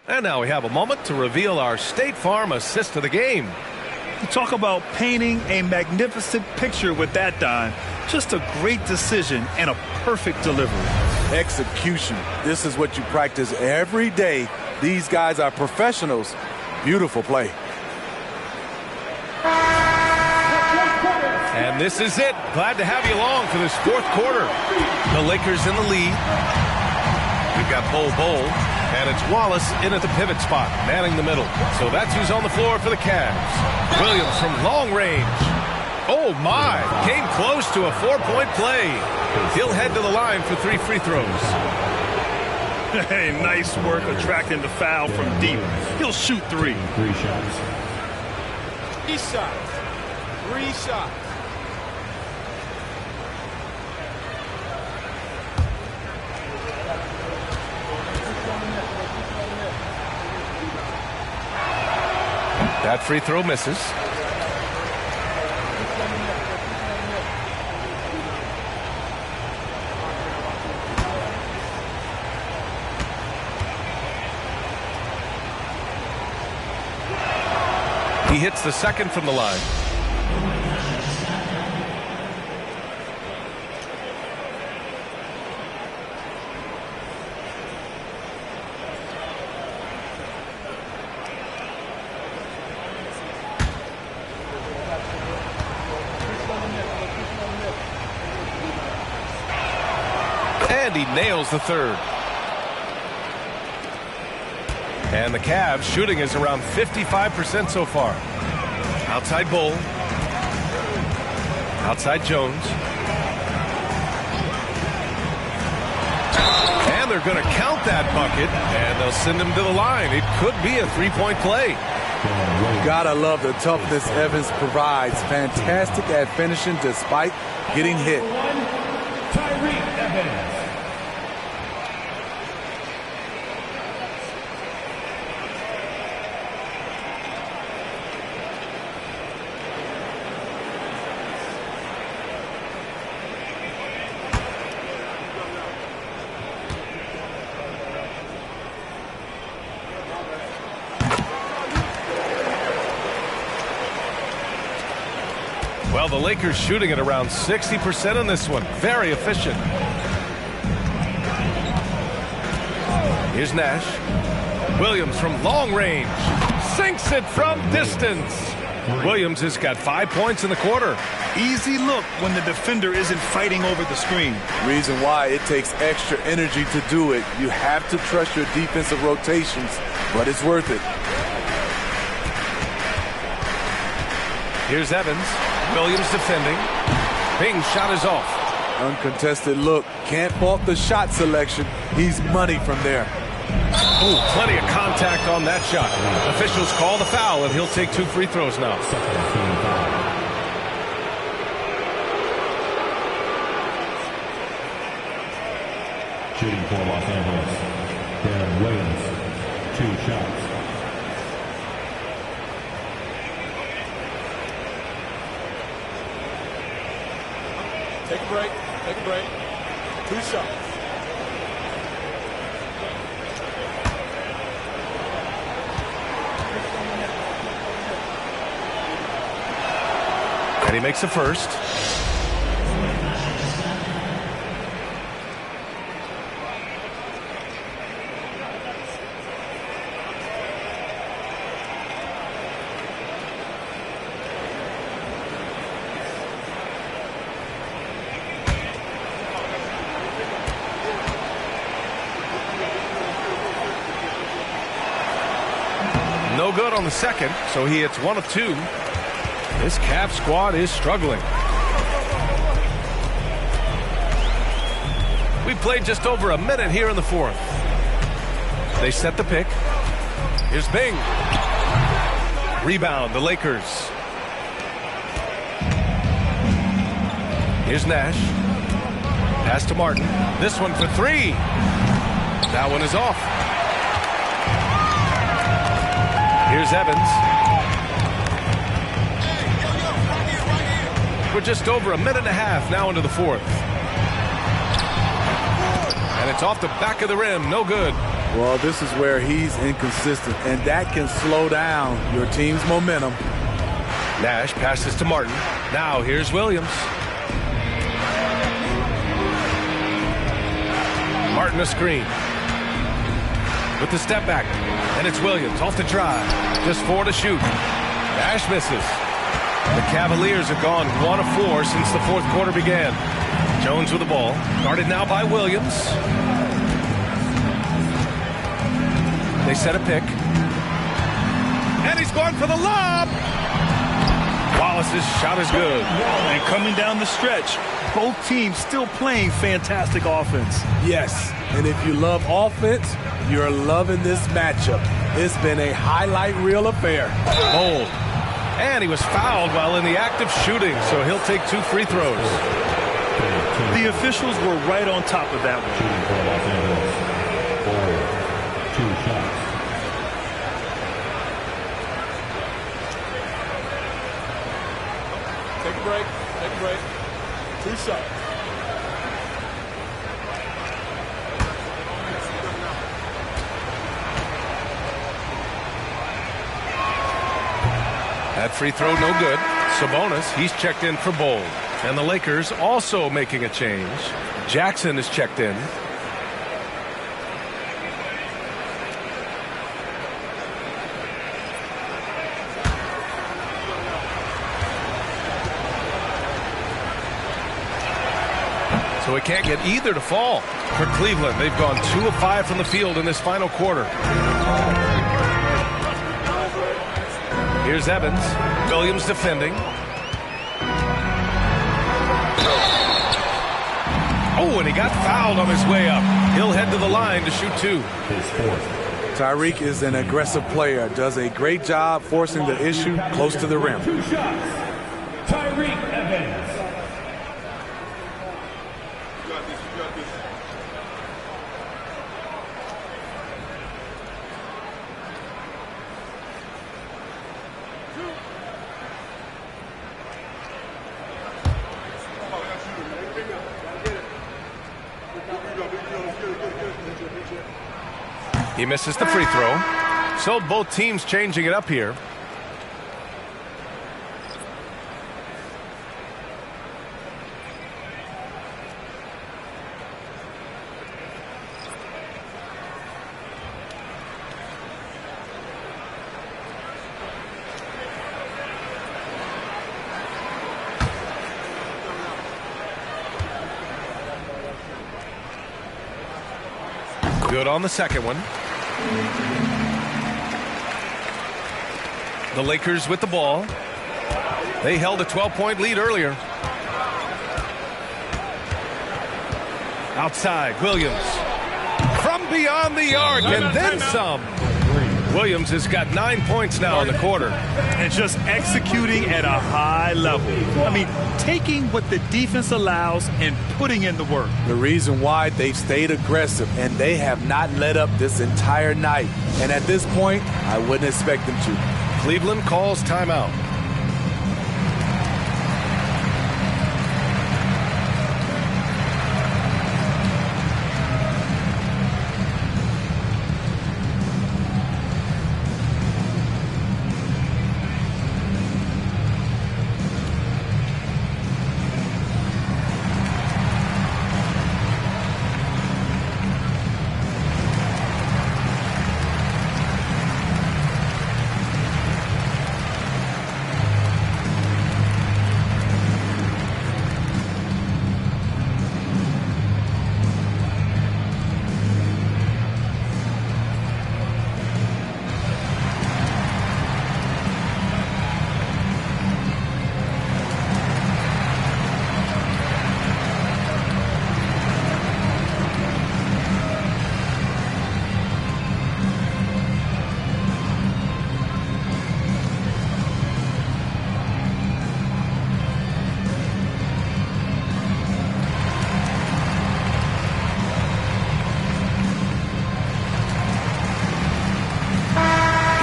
And now we have a moment to reveal our State Farm assist of the game. You talk about painting a magnificent picture with that, Don. Just a great decision and a perfect delivery. Execution. This is what you practice every day. These guys are professionals. Beautiful play. And this is it. Glad to have you along for this fourth quarter. The Lakers in the lead. We've got Bol. And it's Wallace in at the pivot spot, manning the middle. So that's who's on the floor for the Cavs. Williams from long range. Oh, my. Came close to a 4-point play. He'll head to the line for 3 free throws. Hey, nice work attracting the foul from deep. He'll shoot 3. 3 shots. 3 shots. 3 shots. That free throw misses. He hits the second from the line. And he nails the third. And the Cavs shooting is around 55% so far. Outside Bol. Outside Jones. And they're going to count that bucket, and they'll send him to the line. It could be a 3-point play. Gotta love the toughness Evans provides. Fantastic at finishing despite getting hit. Tyreke Evans. Well, the Lakers shooting at around 60% on this one. Very efficient. Here's Nash. Williams from long range. Sinks it from distance. Williams has got 5 points in the quarter. Easy look when the defender isn't fighting over the screen. Reason why it takes extra energy to do it. You have to trust your defensive rotations, but it's worth it. Here's Evans. Williams defending. Bing shot is off. Uncontested look. Can't fault the shot selection. He's money from there. Ooh, plenty of contact on that shot. Officials call the foul, and he'll take 2 free throws now. Shooting for Los Angeles, Darren Williams, 2 shots. Take a break. Take a break. 2 shots. And he makes the first. No good on the second, so he hits 1 of 2. This Cavs squad is struggling. We played just over a minute here in the fourth. They set the pick. Here's Bing. Rebound, the Lakers. Here's Nash. Pass to Martin. This one for 3. That one is off. Here's Evans. We're just over a minute and a half now into the fourth. And it's off the back of the rim. No good. Well, this is where he's inconsistent, and that can slow down your team's momentum. Nash passes to Martin. Now here's Williams. Martin a screen. With the step back. And it's Williams off the drive. Just 4 to shoot. Nash misses. The Cavaliers have gone 1 of 4 since the fourth quarter began. Jones with the ball. Guarded now by Williams. They set a pick. And he's going for the lob. Wallace's shot is good. And coming down the stretch, both teams still playing fantastic offense. Yes, and if you love offense, you're loving this matchup. It's been a highlight reel affair. Bold. And he was fouled while in the act of shooting, so he'll take 2 free throws. The officials were right on top of that one. Shooting for Los Angeles. Bold. 2 shots. Take a break. Take a break. 2 shots. That free throw no good. Sabonis, he's checked in for Bold. And the Lakers also making a change. Jackson is checked in. So we can't get either to fall for Cleveland. They've gone 2 of 5 from the field in this final quarter. Here's Evans. Williams defending. Oh, and he got fouled on his way up. He'll head to the line to shoot 2. Tyreek is an aggressive player. Does a great job forcing the issue close to the rim. 2 shots. Tyreek Evans. He misses the free throw. So both teams changing it up here. Good on the second one. The Lakers with the ball. They held a 12-point lead earlier. Outside, Williams. From beyond the arc, and then some. Williams has got 9 points now in the quarter. And just executing at a high level. I mean, taking what the defense allows and putting in the work. The reason why they've stayed aggressive, and they have not let up this entire night. And at this point, I wouldn't expect them to. Cleveland calls timeout.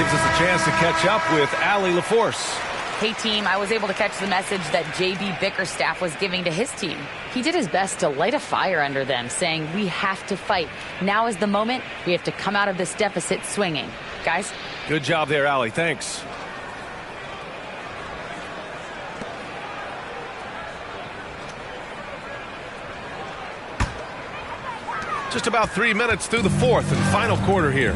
gives us a chance to catch up with Allie LaForce. Hey, team, I was able to catch the message that J.B. Bickerstaff was giving to his team. He did his best to light a fire under them, saying, we have to fight. Now is the moment. We have to come out of this deficit swinging. Guys? Good job there, Allie. Thanks. Just about 3 minutes through the fourth and final quarter here.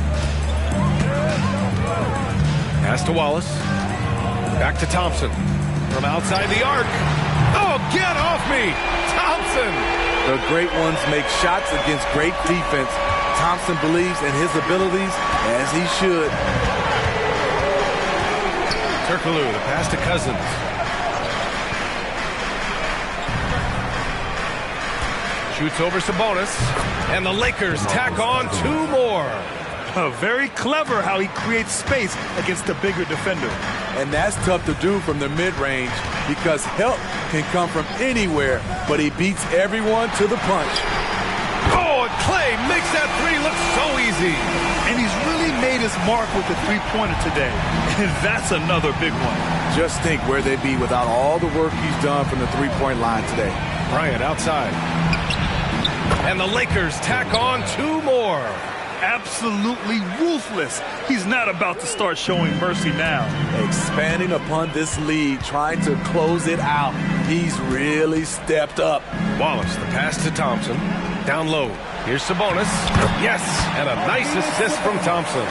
Pass to Wallace. Back to Thompson. From outside the arc. Oh, get off me! Thompson! The great ones make shots against great defense. Thompson believes in his abilities, as he should. Turkoglu, the pass to Cousins. Shoots over Sabonis. And the Lakers tack on 2 more. Very clever how he creates space against the bigger defender. And that's tough to do from the mid-range because help can come from anywhere, but he beats everyone to the punch. Oh, and Clay makes that three look so easy. And he's really made his mark with the three-pointer today. And that's another big one. Just think where they'd be without all the work he's done from the three-point line today. Bryant outside. And the Lakers tack on 2 more. Absolutely ruthless. He's not about to start showing mercy now. Expanding upon this lead, trying to close it out. He's really stepped up. Wallace, the pass to Thompson. Down low. Here's Sabonis. Yes, and a nice assist from Thompson.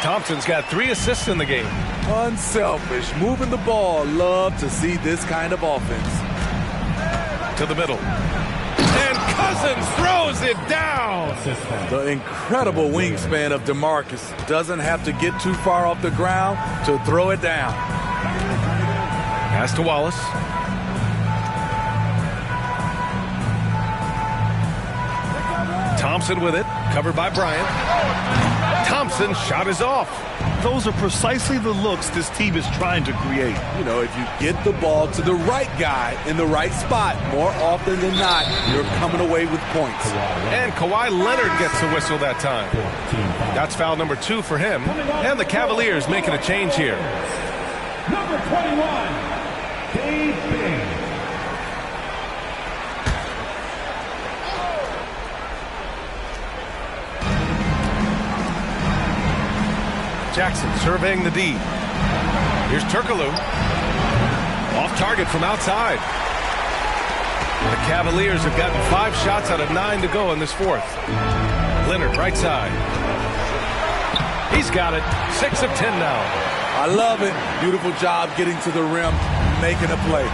Thompson's got 3 assists in the game. Unselfish, moving the ball. Love to see this kind of offense. To the middle. And Cousins throws it down. The incredible wingspan of DeMarcus doesn't have to get too far off the ground to throw it down. Pass to Wallace. Thompson with it, covered by Bryant. Thompson's shot is off. Those are precisely the looks this team is trying to create. You know, if you get the ball to the right guy in the right spot, more often than not, you're coming away with points. And Kawhi Leonard gets a whistle that time. That's foul number 2 for him. And the Cavaliers making a change here. Number 21, Dave Bing. Jackson surveying the D. Here's Turkoglu. Off target from outside. The Cavaliers have gotten 5 shots out of 9 to go in this fourth. Leonard right side. He's got it. 6 of 10 now. I love it. Beautiful job getting to the rim, making a play.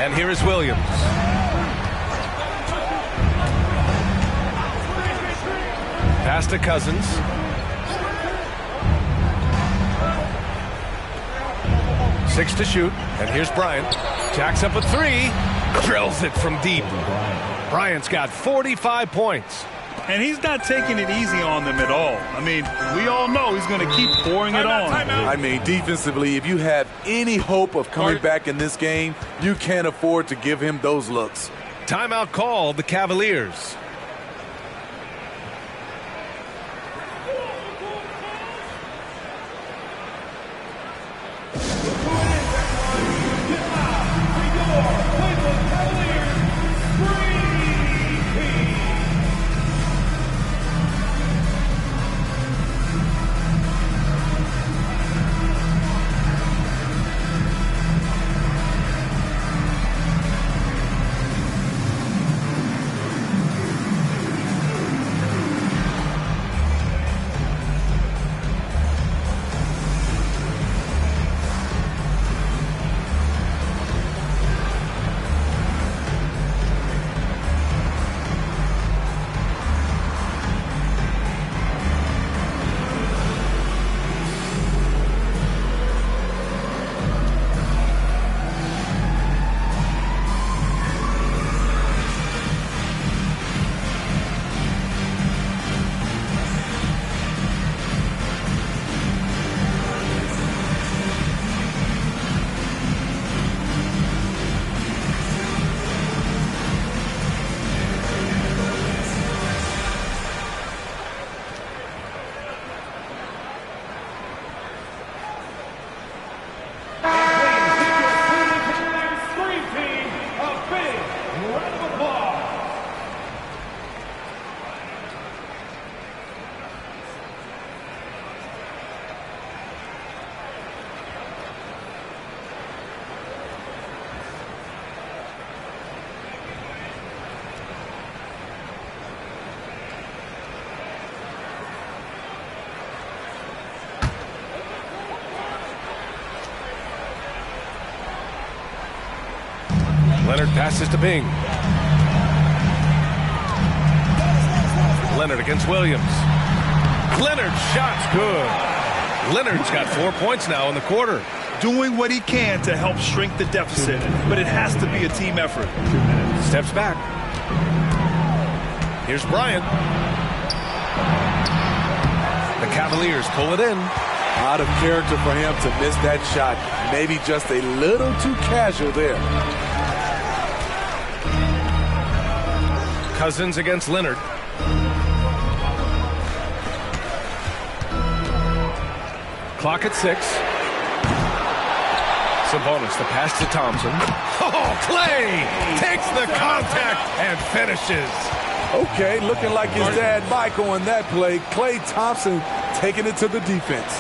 And here is Williams. Pass to Cousins. Six to shoot. And here's Bryant. Jacks up a 3. Drills it from deep. Bryant's got 45 points. And he's not taking it easy on them at all. I mean, we all know he's going to keep pouring it on. I mean, defensively, if you have any hope of coming back in this game, you can't afford to give him those looks. Timeout called the Cavaliers. Leonard passes to Bing. Leonard against Williams. Leonard's shot's good. Leonard's got 4 points now in the quarter. Doing what he can to help shrink the deficit, but it has to be a team effort. Steps back. Here's Bryant. The Cavaliers pull it in. Out of character for him to miss that shot. Maybe just a little too casual there. Cousins against Leonard. Clock at 6. Sabonis, the pass to Thompson. Oh, Clay takes the contact and finishes. Okay, looking like his dad Mike on that play. Klay Thompson taking it to the defense.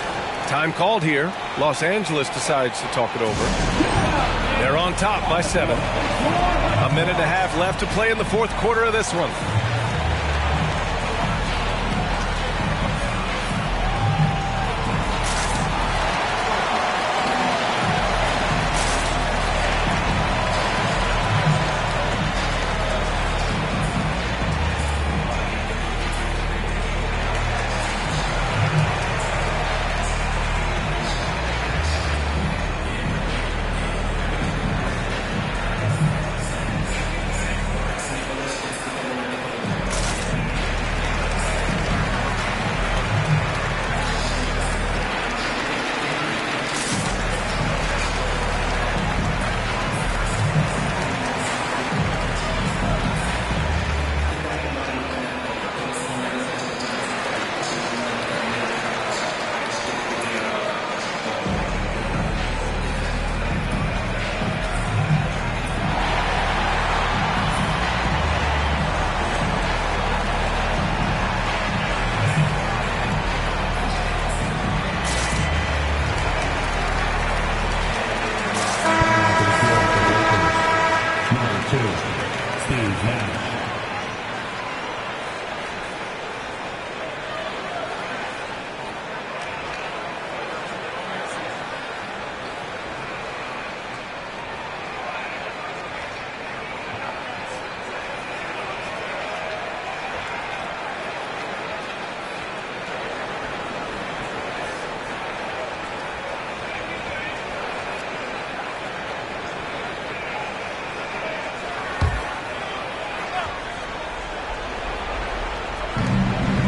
Time called here. Los Angeles decides to talk it over. They're on top by 7. A minute and a half left to play in the fourth quarter of this one.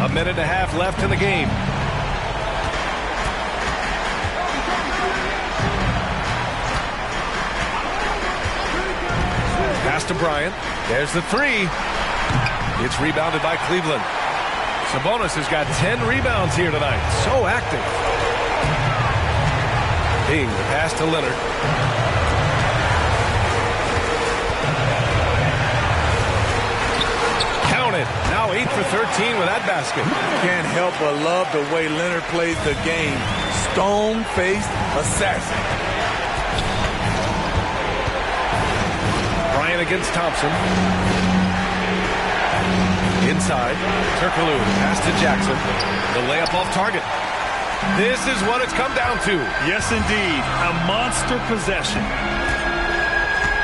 A minute and a half left in the game. Pass to Bryant. There's the 3. It's rebounded by Cleveland. Sabonis has got 10 rebounds here tonight. So active. Bing, the pass to Leonard. Now 8 for 13 with that basket. Can't help but love the way Leonard plays the game. Stone-faced assassin. Bryant against Thompson. Inside. Turkoglu, pass to Jackson. The layup off target. This is what it's come down to. Yes, indeed. A monster possession.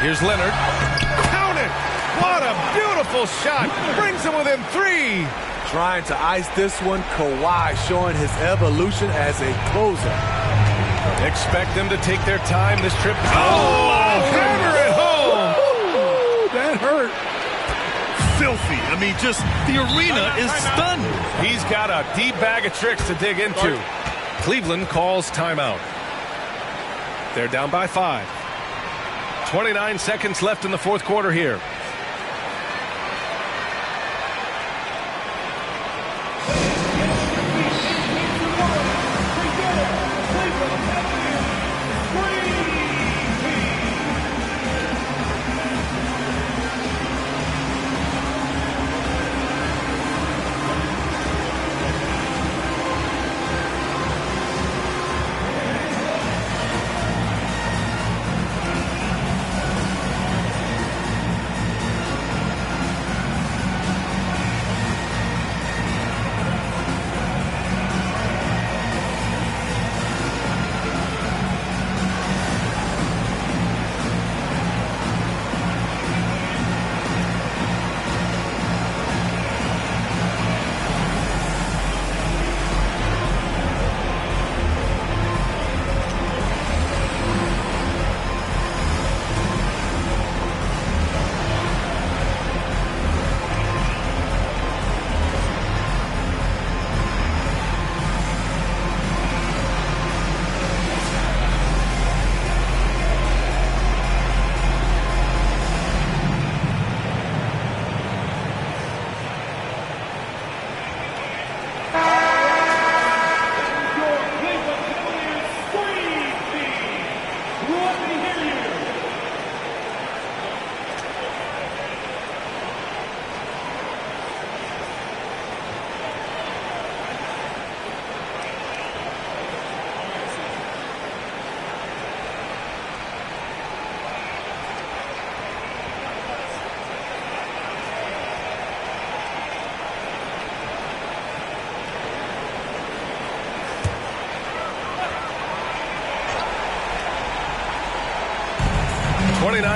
Here's Leonard. Count it! What a beautiful shot. Brings him within 3. Trying to ice this one. Kawhi showing his evolution as a closer. Expect them to take their time this trip. Oh! Hammer it home! Ooh, that hurt. Filthy. I mean, just the arena is stunned. He's got a deep bag of tricks to dig into. Cleveland calls timeout. They're down by 5. 29 seconds left in the fourth quarter here.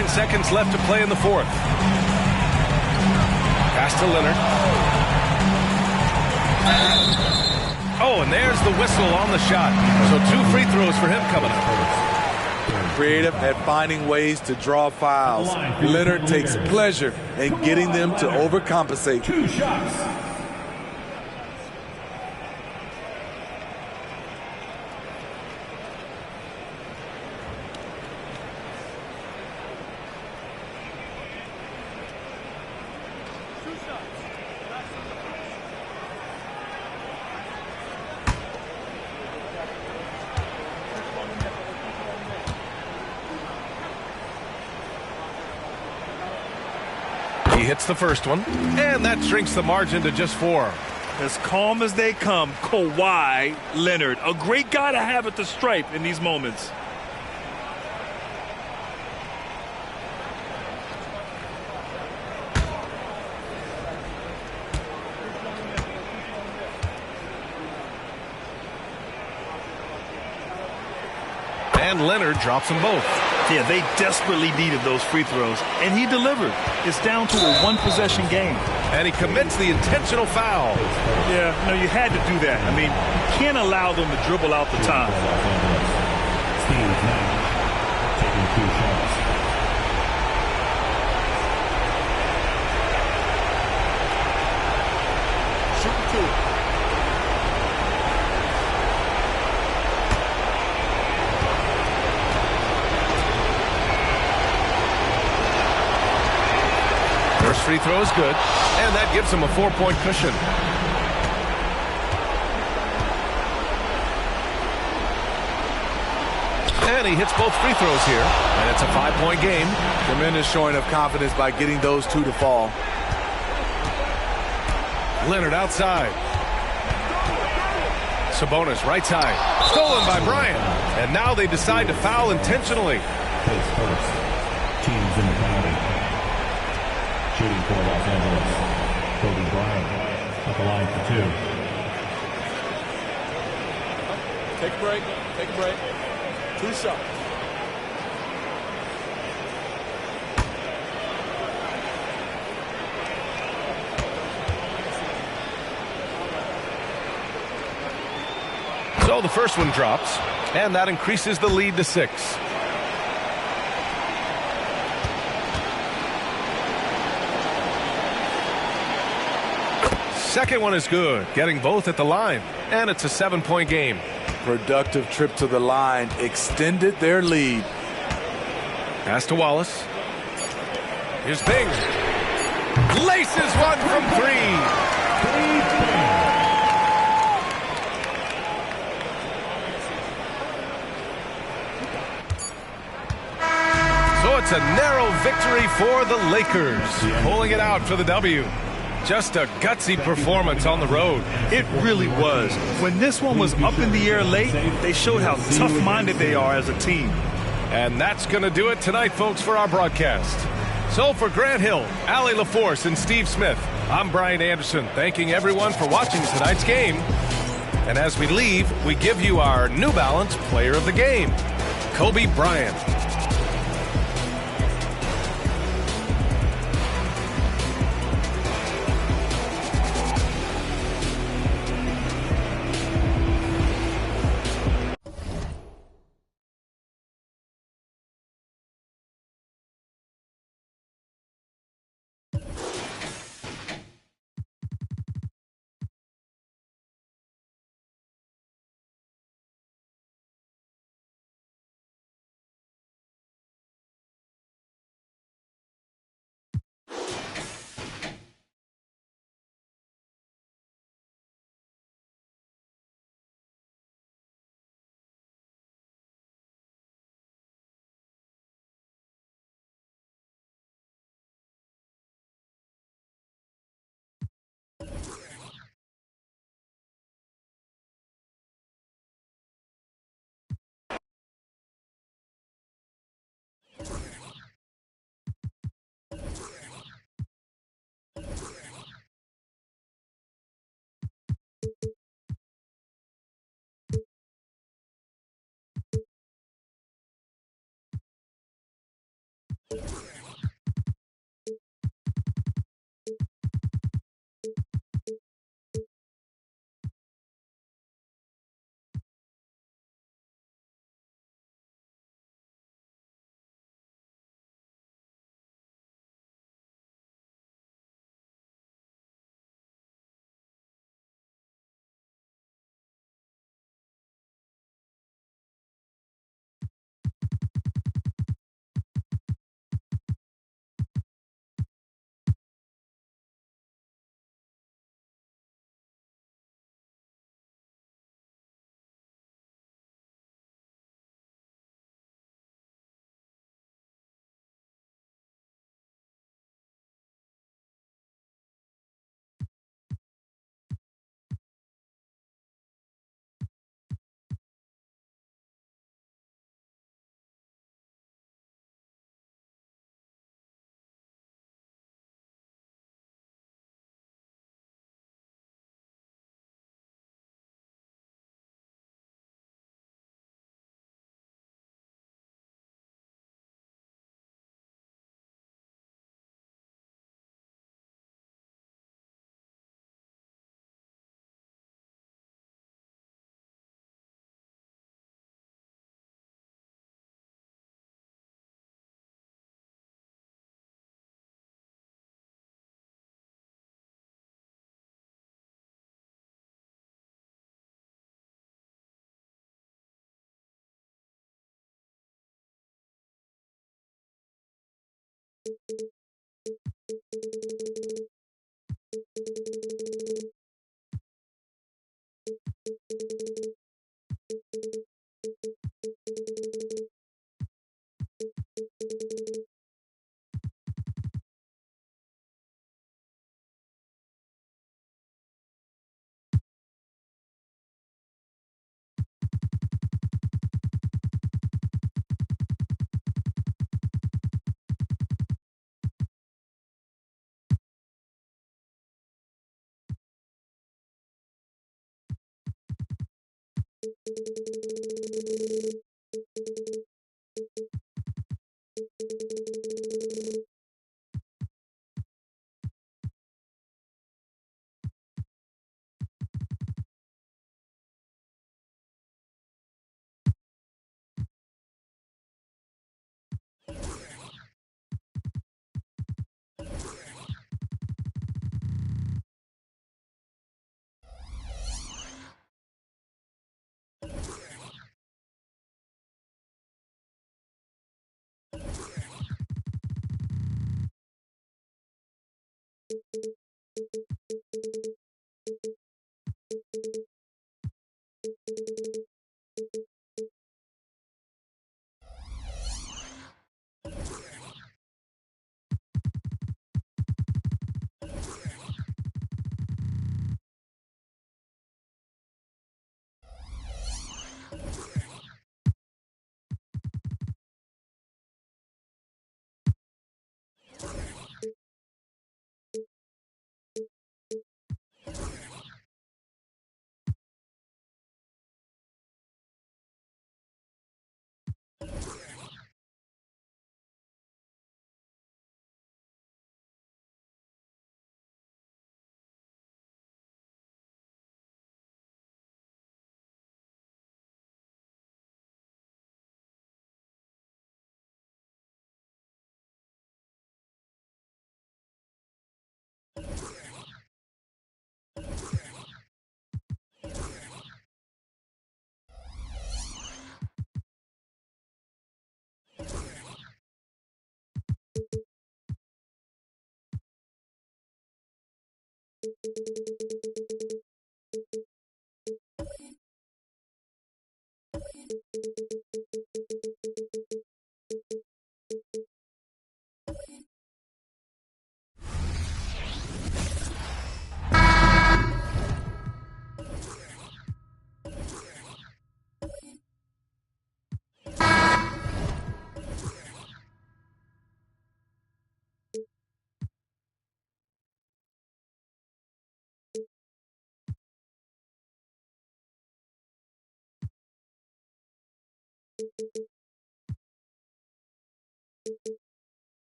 9 seconds left to play in the fourth. Pass to Leonard. Oh, and there's the whistle on the shot. So 2 free throws for him coming up. Creative at finding ways to draw fouls. Leonard takes pleasure in getting them to overcompensate. 2 shots. He hits the first one, and that shrinks the margin to just 4. As calm as they come, Kawhi Leonard, a great guy to have at the stripe in these moments. And Leonard drops them both. Yeah, they desperately needed those free throws, and he delivered. It's down to a 1-possession game. And he commits the intentional foul. Yeah, no, you had to do that. I mean, you can't allow them to dribble out the time. Steve Nash taking 2 shots. First free throw is good, and that gives him a 4-point cushion. And he hits both free throws here, and it's a 5-point game. Tremendous showing of confidence by getting those 2 to fall. Leonard outside. Sabonis right side. Stolen by Bryant. And now they decide to foul intentionally. Plays first. Teams in the penalty. Shooting for Los Angeles. Kobe Bryant at the line for 2. Take a break. Take a break. 2 shots. So the first one drops, and that increases the lead to 6. Second one is good, getting both at the line, and it's a 7-point game. Productive trip to the line extended their lead. Pass to Wallace. Here's Bing. Laces one from 3. So it's a narrow victory for the Lakers, pulling it out for the W. Just a gutsy performance on the road. It really was. When this one was up in the air late, they showed how tough-minded they are as a team. And that's going to do it tonight, folks, for our broadcast. So for Grant Hill, Allie LaForce, and Steve Smith, I'm Brian Anderson, thanking everyone for watching tonight's game. And as we leave, we give you our New Balance Player of the Game, Kobe Bryant.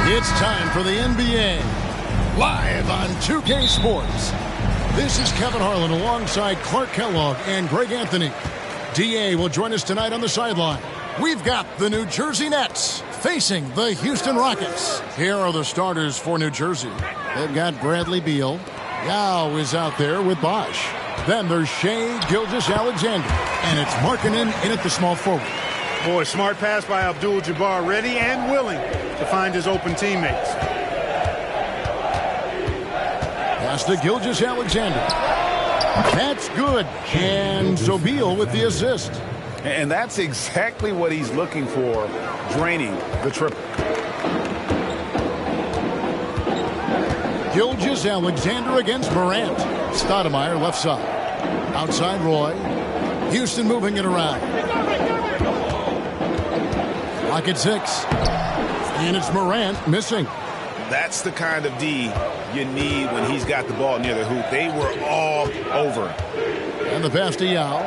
It's time for the NBA, live on 2K Sports. This is Kevin Harlan alongside Clark Kellogg and Greg Anthony. DA will join us tonight on the sideline. We've got the New Jersey Nets facing the Houston Rockets. Here are the starters for New Jersey. They've got Bradley Beal. Yao is out there with Bosch. Then there's Shai Gilgeous-Alexander. And it's Markkanen in at the small forward. Boy, smart pass by Abdul-Jabbar, ready and willing to find his open teammates. Pass to Gilgeous-Alexander. That's good. And so Beal with the assist. And that's exactly what he's looking for, draining the triple. Gilgeous-Alexander against Morant. Stoudemire left side. Outside Roy. Houston moving it around. Lock at 6. And it's Morant missing. That's the kind of D you need when he's got the ball near the hoop. They were all over. And the pass to Yao.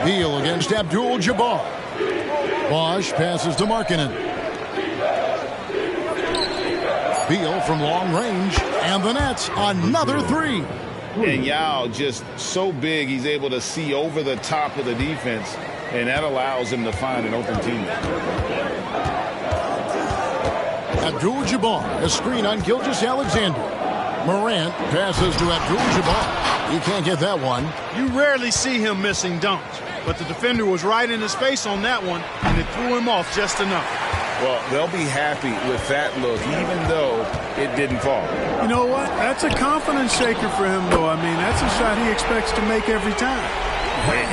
Beal against Abdul-Jabbar. Bosch passes to Markkanen. Beal from long range. And the Nets, another 3. And Yao just so big, he's able to see over the top of the defense, and that allows him to find an open teammate. Abdul-Jabbar, a screen on Gilgeous-Alexander. Morant passes to Abdul-Jabbar. He can't get that one. You rarely see him missing dunks, but the defender was right in his face on that one, and it threw him off just enough. Well, they'll be happy with that look, even though it didn't fall. You know what? That's a confidence shaker for him, though. I mean, that's a shot he expects to make every time.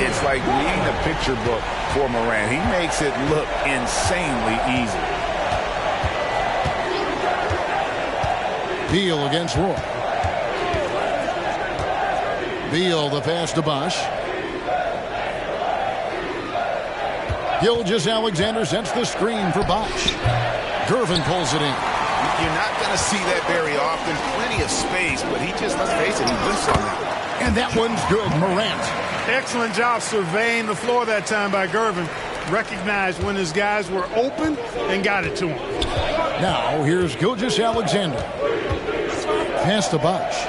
It's like reading a picture book for Morant. He makes it look insanely easy. Beal against Roy. Beal the pass to Bosch. Gilgeous-Alexander sets the screen for Bosch. Gervin pulls it in. You're not going to see that very often. Plenty of space, but he just, let's face it, he lifts on that. And that one's good. Morant. Excellent job surveying the floor that time by Gervin. Recognized when his guys were open and got it to him. Now here's Gilgeous-Alexander. Pass to Bosch.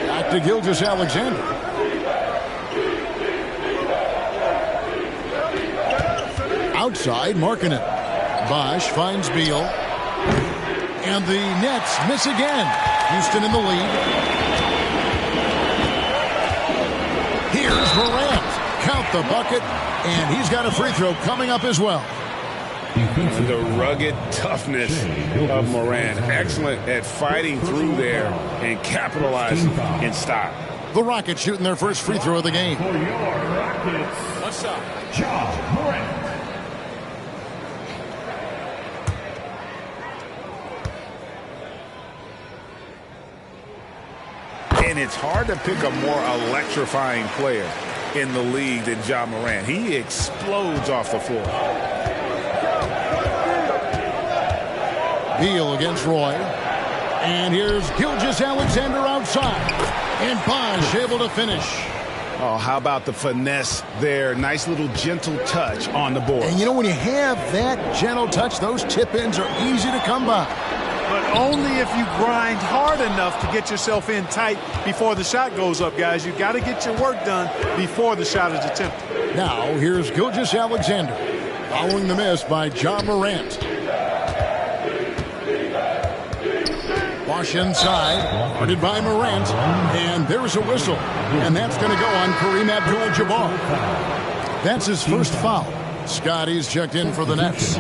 Back to Gilgeous-Alexander. Outside, Markkanen. Bosch finds Beal. And the Nets miss again. Houston in the lead. Here's Morant. Count the bucket. And he's got a free throw coming up as well. The rugged toughness of Morant. Excellent at fighting through there and capitalizing in style. The Rockets shooting their first free throw of the game. For your Rockets, What's up? Ja Morant. And it's hard to pick a more electrifying player in the league than Ja Morant. He explodes off the floor. Beal against Roy. And here's Gilgeous-Alexander outside. And Bosch able to finish. Oh, how about the finesse there? Nice little gentle touch on the board. And you know, when you have that gentle touch, those tip-ins are easy to come by. But only if you grind hard enough to get yourself in tight before the shot goes up, guys. You've got to get your work done before the shot is attempted. Now, here's Gilgeous-Alexander following the miss by Ja Morant. Bosch inside, guarded by Morant, and there's a whistle. And that's going to go on Kareem Abdul-Jabbar. That's his first foul. Scotty's checked in for the Nets.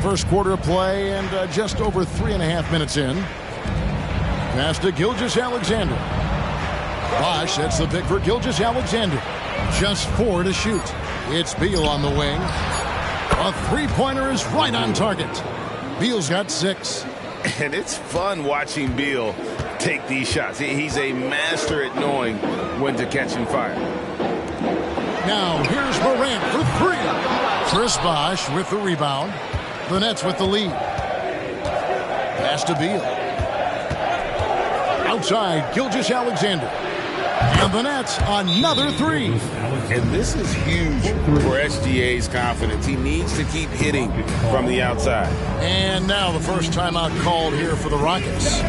First quarter of play and just over 3.5 minutes in. Pass to Gilgeous-Alexander. Bosch sets the pick for Gilgeous-Alexander. Just 4 to shoot. It's Beal on the wing. A three-pointer is right on target. Beal's got 6. And it's fun watching Beal take these shots. He's a master at knowing when to catch and fire. Now here's Morant for 3. Chris Bosch with the rebound. The Nets with the lead. Pass to Beal. outside, Gilgeous Alexander. And the Nets, another three. And this is huge for SGA's confidence. He needs to keep hitting from the outside. And now the first timeout called here for the Rockets.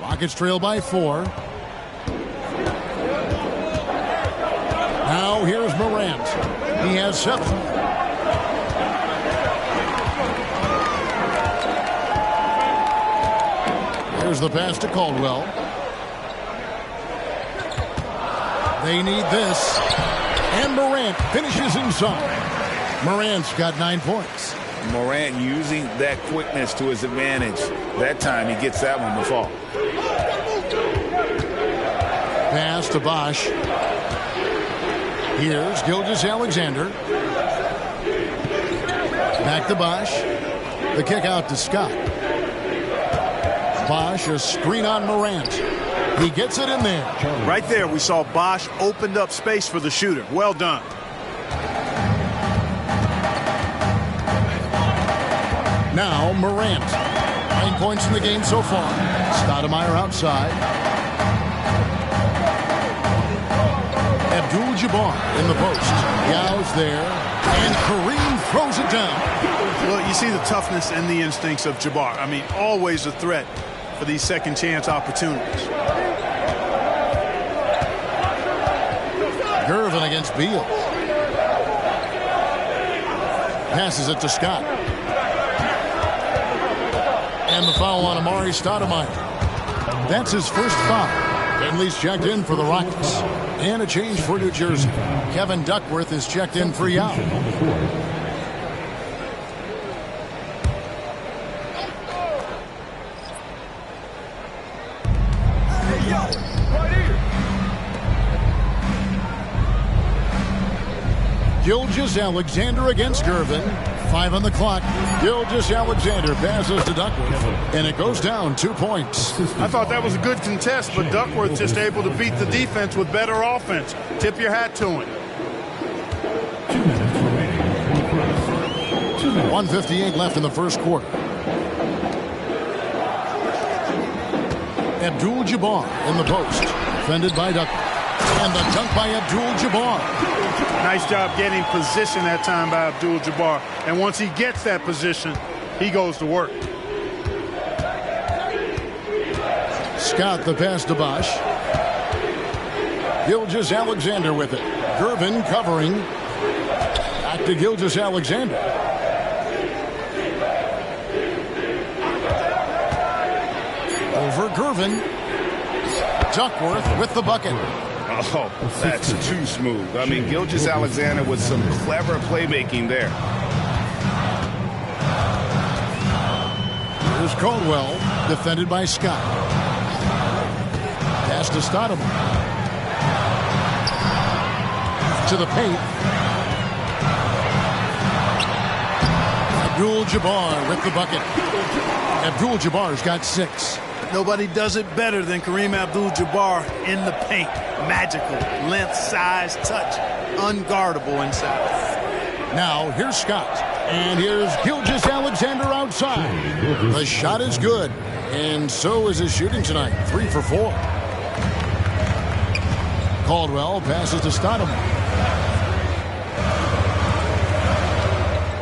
Rockets trail by 4. Now here's Morant. He has 7. Here's the pass to Caldwell. They need this. And Morant finishes inside. Morant's got 9 points. Morant using that quickness to his advantage. That time he gets that one to fall. Pass to Bosch. Here's Gilgeous Alexander. Back to Bosch. The kick out to Scott. Bosch, a screen on Morant. He gets it in there. Right there, we saw Bosch opened up space for the shooter. Well done. Now Morant. 9 points in the game so far. Stoudemire outside. Abdul-Jabbar in the post. Yow's there. And Kareem throws it down. Well, you see the toughness and the instincts of Jabbar. I mean, always a threat for these second chance opportunities. Gervin against Beal. Passes it to Scott. And the foul on Amari Stoudemire. That's his first foul. Finley's checked in for the Rockets. And a change for New Jersey. Kevin Duckworth is checked in for Yao. Gilgeous Alexander against Gervin. 5 on the clock. Gilgeous Alexander passes to Duckworth. And it goes down 2 points. I thought that was a good contest, but Duckworth just able to beat the defense with better offense. Tip your hat to him. 1:58 left in the first quarter. Abdul-Jabbar in the post. Defended by Duckworth. And the dunk by Abdul-Jabbar. Nice job getting position that time by Abdul-Jabbar. And once he gets that position, he goes to work. Scott the pass to Bosch. Gilgeous Alexander with it. Gervin covering. Back to Gilgeous Alexander. Over Gervin. Duckworth with the bucket. Oh, that's too smooth. I mean, Gilgeous-Alexander with some clever playmaking there. Here's Caldwell, defended by Scott. Pass to Stoudemire. To the paint. Abdul-Jabbar with the bucket. Abdul-Jabbar's got 6. Nobody does it better than Kareem Abdul-Jabbar in the paint. Magical. Length, size, touch. Unguardable inside. Now, here's Scott. And here's Gilgeous-Alexander outside. The shot is good. And so is his shooting tonight. 3 for 4. Caldwell passes to Stoudemire.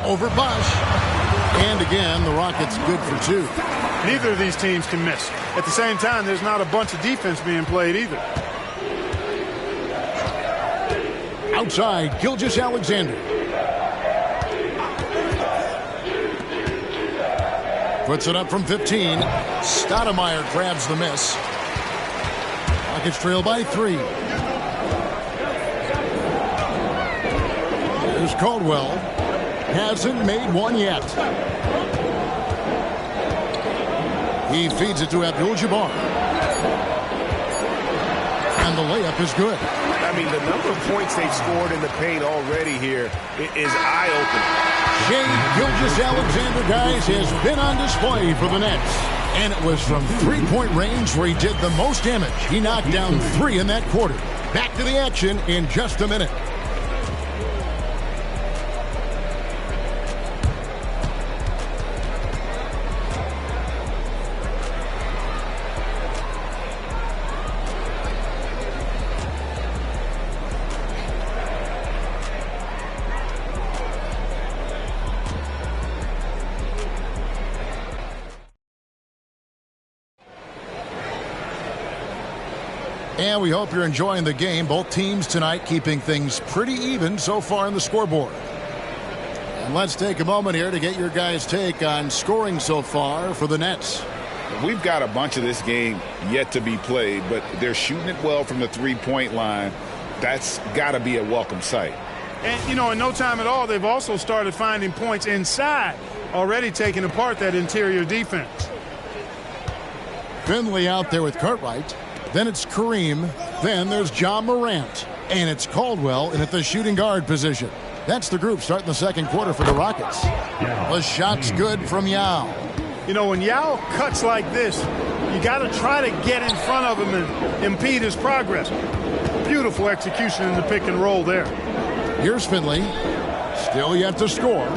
Over Bosch. And again, the Rockets good for 2. Neither of these teams can miss. At the same time, there's not a bunch of defense being played either. Outside, Gilgeous-Alexander. Puts it up from 15. Stoudemire grabs the miss. Rockets trail by 3. Here's Caldwell. Hasn't made one yet. He feeds it to Abdul-Jabbar. And the layup is good. I mean, the number of points they've scored in the paint already here is eye-opening. Shai Gilgeous-Alexander, guys, has been on display for the Nets. And it was from three-point range where he did the most damage. He knocked down 3 in that quarter. Back to the action in just a minute. And we hope you're enjoying the game. Both teams tonight keeping things pretty even so far in the scoreboard. And let's take a moment here to get your guys' take on scoring so far for the Nets. We've got a bunch of this game yet to be played, but they're shooting it well from the three-point line. That's got to be a welcome sight. And, you know, in no time at all, they've also started finding points inside, already taking apart that interior defense. Finley out there with Cartwright. Then it's Kareem. Then there's John Morant. And it's Caldwell in at the shooting guard position. That's the group starting the second quarter for the Rockets. The shot's good from Yao. You know, when Yao cuts like this, you got to try to get in front of him and impede his progress. Beautiful execution in the pick and roll there. Here's Finley. Still yet to score.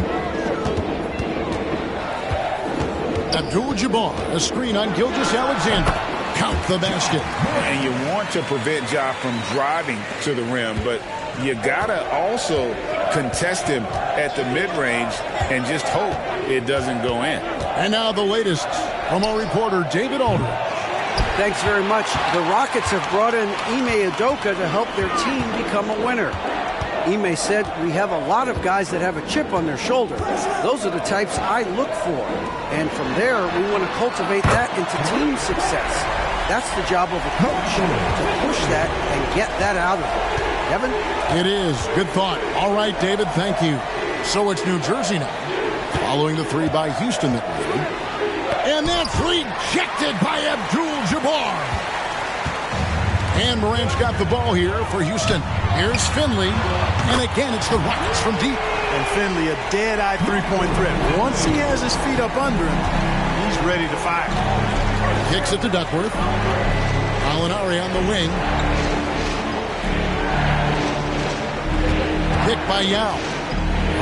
Abdul-Jabbar, a screen on Gilgeous-Alexander. Count the basket. And you want to prevent Ja from driving to the rim, but you got to also contest him at the mid-range and just hope it doesn't go in. And now the latest from our reporter, David Aldridge. Thanks very much. The Rockets have brought in Ime Udoka to help their team become a winner. Ime said, "We have a lot of guys that have a chip on their shoulder. Those are the types I look for. And from there, we want to cultivate that into team success. That's the job of a coach, to push that and get that out of them." Kevin? It is. Good thought. All right, David, thank you. So it's New Jersey now, following the 3 by Houston that lead. And that's rejected by Abdul-Jabbar. And Morant's got the ball here for Houston. Here's Finley. And again, it's the Rockets from deep. And Finley, a dead-eye three-point threat. Once he has his feet up under him, he's ready to fire. Kicks it to Duckworth. Alinari on the wing. Picked by Yao.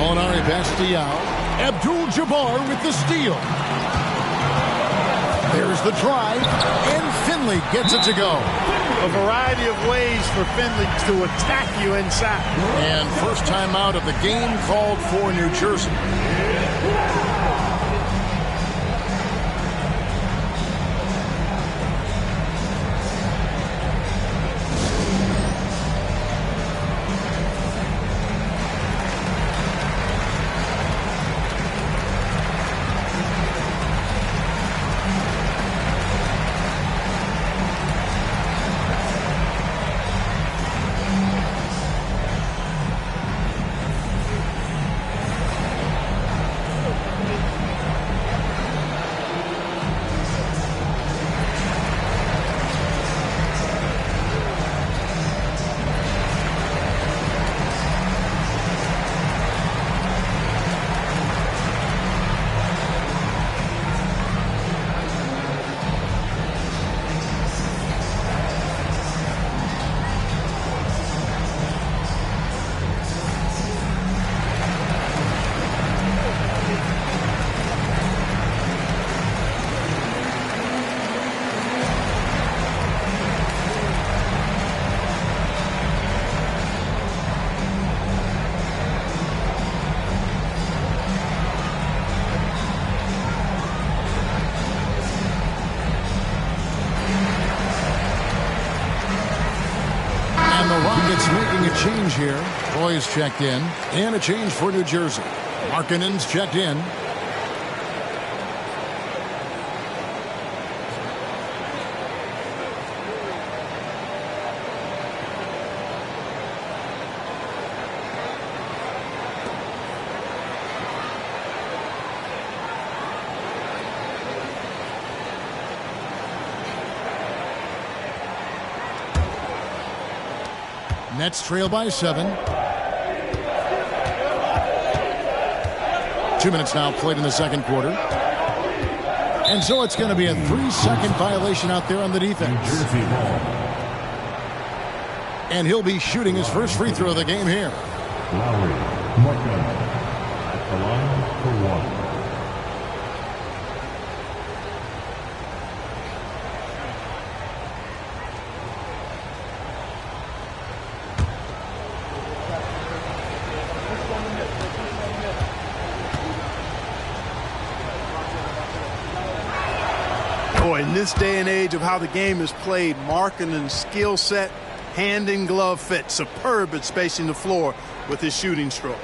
Alinari passes to Yao. Abdul-Jabbar with the steal. There's the drive, and Finley gets it to go. A variety of ways for Finley to attack you inside. And first time out of the game called for New Jersey. change here. Roy's checked in. And a change for New Jersey. Markkanen's checked in. Nets trail by 7. 2 minutes now played in the second quarter. And so it's going to be a 3-second violation out there on the defense. And he'll be shooting his first free throw of the game here. Lowry, Markkanen at the line for 1. In this day and age of how the game is played, Markkanen's skill set, hand and glove fit, superb at spacing the floor with his shooting stroke.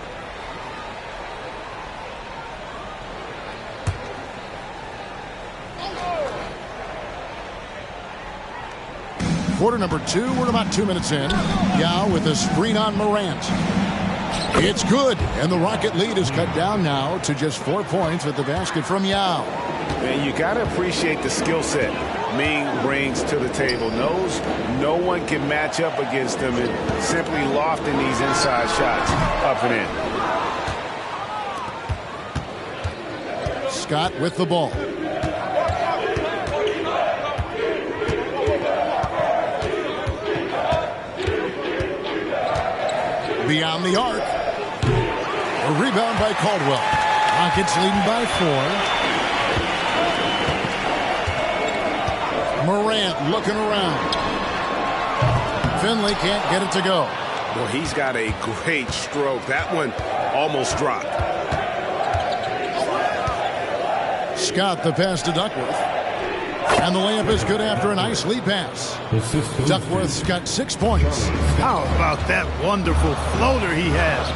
Quarter number 2, we're about 2 minutes in. Yao with a screen on Morant. It's good, and the Rocket lead is cut down now to just 4 points with the basket from Yao. And you got to appreciate the skill set Ming brings to the table. Knows no one can match up against him and simply lofting these inside shots up and in. Scott with the ball. Beyond the arc. A rebound by Caldwell. Rockets leading by 4. Morant looking around. Finley can't get it to go. Well, he's got a great stroke. That one almost dropped. Scott the pass to Duckworth. And the layup is good after a nice lead pass. Duckworth's got 6 points. How about that wonderful floater he has,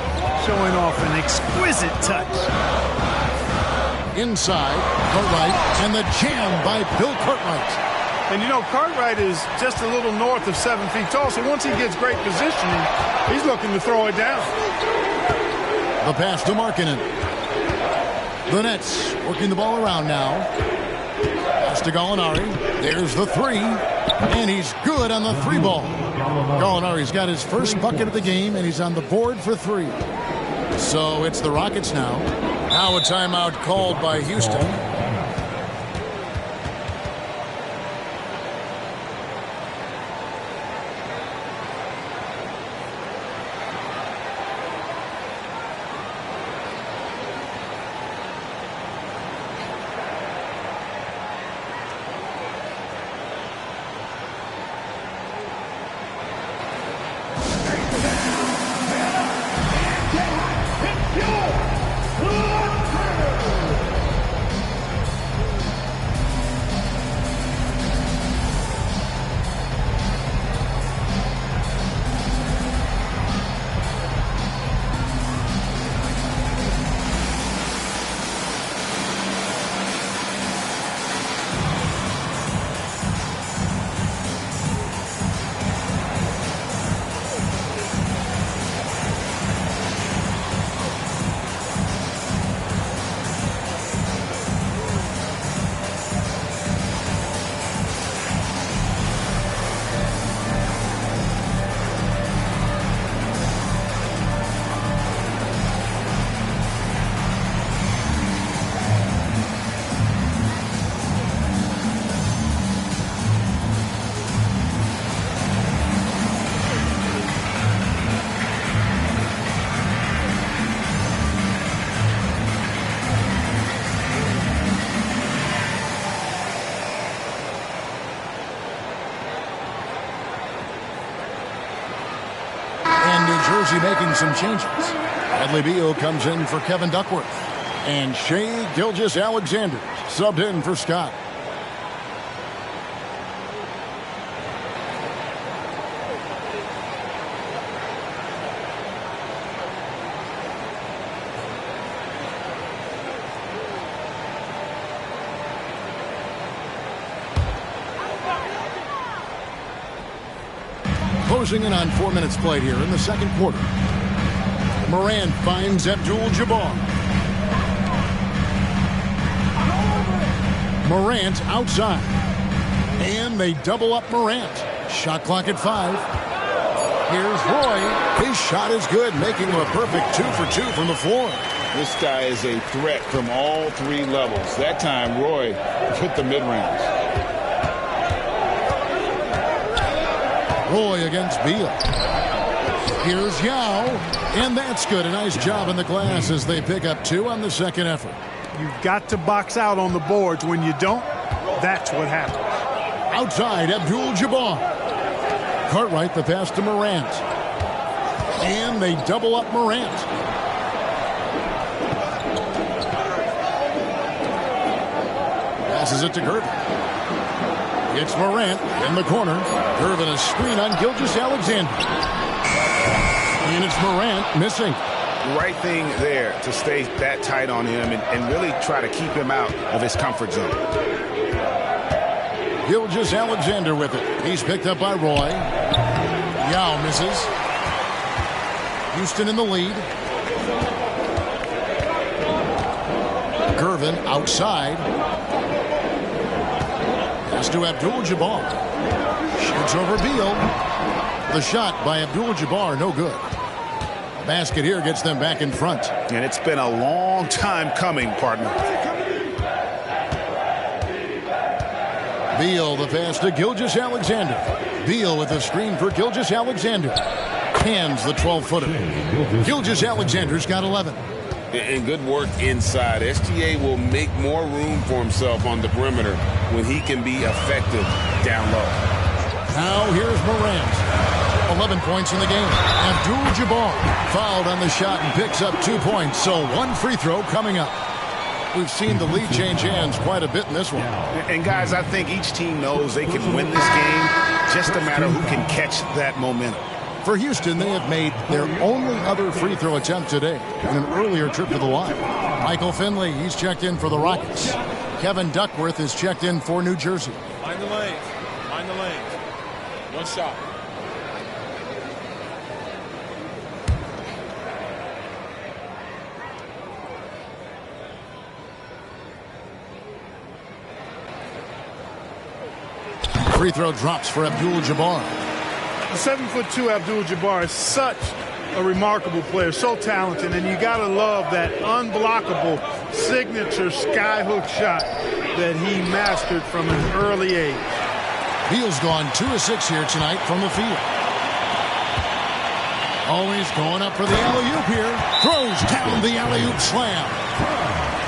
showing off an exquisite touch. Inside, Cartwright, and the jam by Bill Cartwright. And, you know, Cartwright is just a little north of 7 feet tall, so once he gets great positioning, he's looking to throw it down. The pass to Markkanen. The Nets working the ball around now. Pass to Gallinari. There's the 3. And he's good on the 3 ball. Gallinari's got his first bucket of the game, and he's on the board for 3. So it's the Rockets now. Now a timeout called by Houston. Jersey making some changes. Bradley Beal comes in for Kevin Duckworth. And Shea Gilgeous-Alexander subbed in for Scott. Closing in on 4 minutes played here in the second quarter. Morant finds Abdul-Jabbar. Morant outside. And they double up Morant. Shot clock at 5. Here's Roy. His shot is good, making him a perfect 2 for 2 from the floor. This guy is a threat from all 3 levels. That time, Roy hit the mid-range. Roy against Beal. Here's Yao. And that's good. A nice job in the glass as they pick up 2 on the second effort. You've got to box out on the boards. When you don't, that's what happens. Outside, Abdul-Jabbar. Cartwright, the pass to Morant. And they double up Morant. Passes it to Gervin. It's Morant in the corner. Gervin a screen on Gilgeous-Alexander. And it's Morant missing. Right thing there to stay that tight on him and really try to keep him out of his comfort zone. Gilgeous-Alexander with it. He's picked up by Roy. Yao misses. Houston in the lead. Gervin outside. Pass to Abdul-Jabbar. Shoots over Beal. The shot by Abdul-Jabbar, no good. Basket here gets them back in front. And it's been a long time coming, partner. Beal, the pass to Gilgeous-Alexander. Beal with the screen for Gilgeous-Alexander. Hands the 12-footer. Gilgeous-Alexander's got 11. And good work inside. SGA will make more room for himself on the perimeter when he can be effective down low. Now here's Morant. 11 points in the game. Abdul-Jabbar fouled on the shot and picks up 2 points. So 1 free throw coming up. We've seen the lead change hands quite a bit in this one. And guys, I think each team knows they can win this game. Just a matter who can catch that momentum. For Houston, they have made their only other free throw attempt today in an earlier trip to the line. Michael Finley, he's checked in for the Rockets. Kevin Duckworth is checked in for New Jersey. Mind the lanes. Mind the lanes. One shot. Free throw drops for Abdul-Jabbar. The 7'2" Abdul-Jabbar is such a remarkable player, so talented, and you gotta love that unblockable signature skyhook shot that he mastered from an early age. Beal's gone 2 of 6 here tonight from the field. Always going up for the alley-oop here. Throws down the alley-oop slam.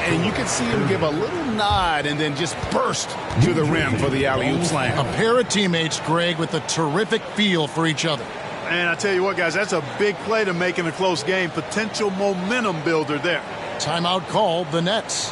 And you can see him give a little nod and then just burst to the rim for the alley-oop slam. A pair of teammates, Greg, with a terrific feel for each other. And I tell you what, guys, that's a big play to make in a close game. Potential momentum builder there. Timeout called, the Nets.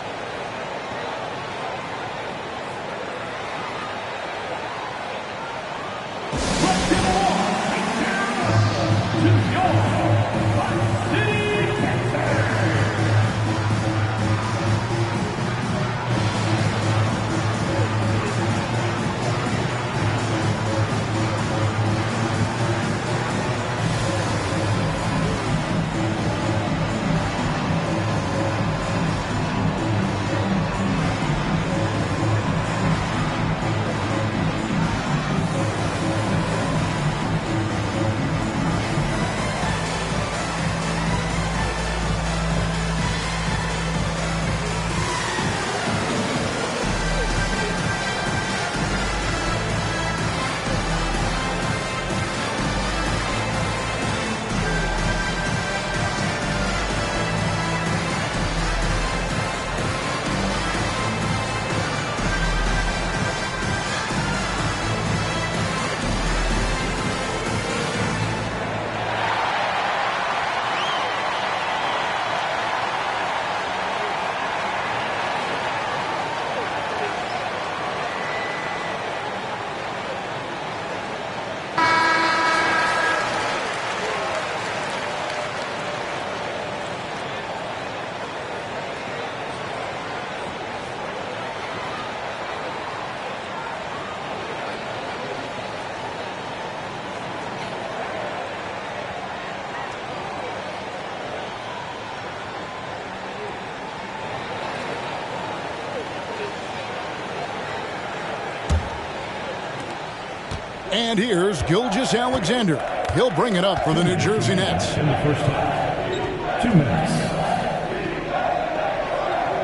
And here's Gilgeous-Alexander. He'll bring it up for the New Jersey Nets. In the first half, 2 minutes.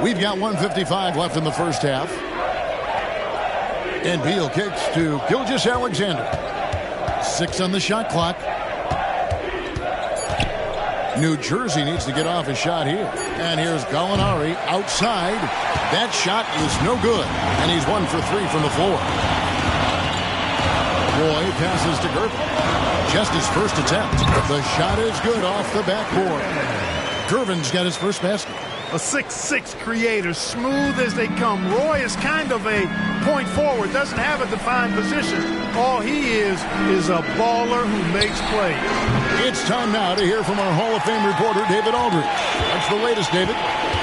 We've got 1:55 left in the first half. And Beal kicks to Gilgeous-Alexander. 6 on the shot clock. New Jersey needs to get off a shot here. And here's Gallinari outside. That shot is no good. And he's 1 for 3 from the floor. Roy passes to Gervin. Just his first attempt. The shot is good off the backboard. Gervin's got his first basket. A 6'6" creator, smooth as they come. Roy is kind of a point forward, doesn't have a defined position. All he is a baller who makes plays. It's time now to hear from our Hall of Fame reporter, David Aldridge. What's the latest, David?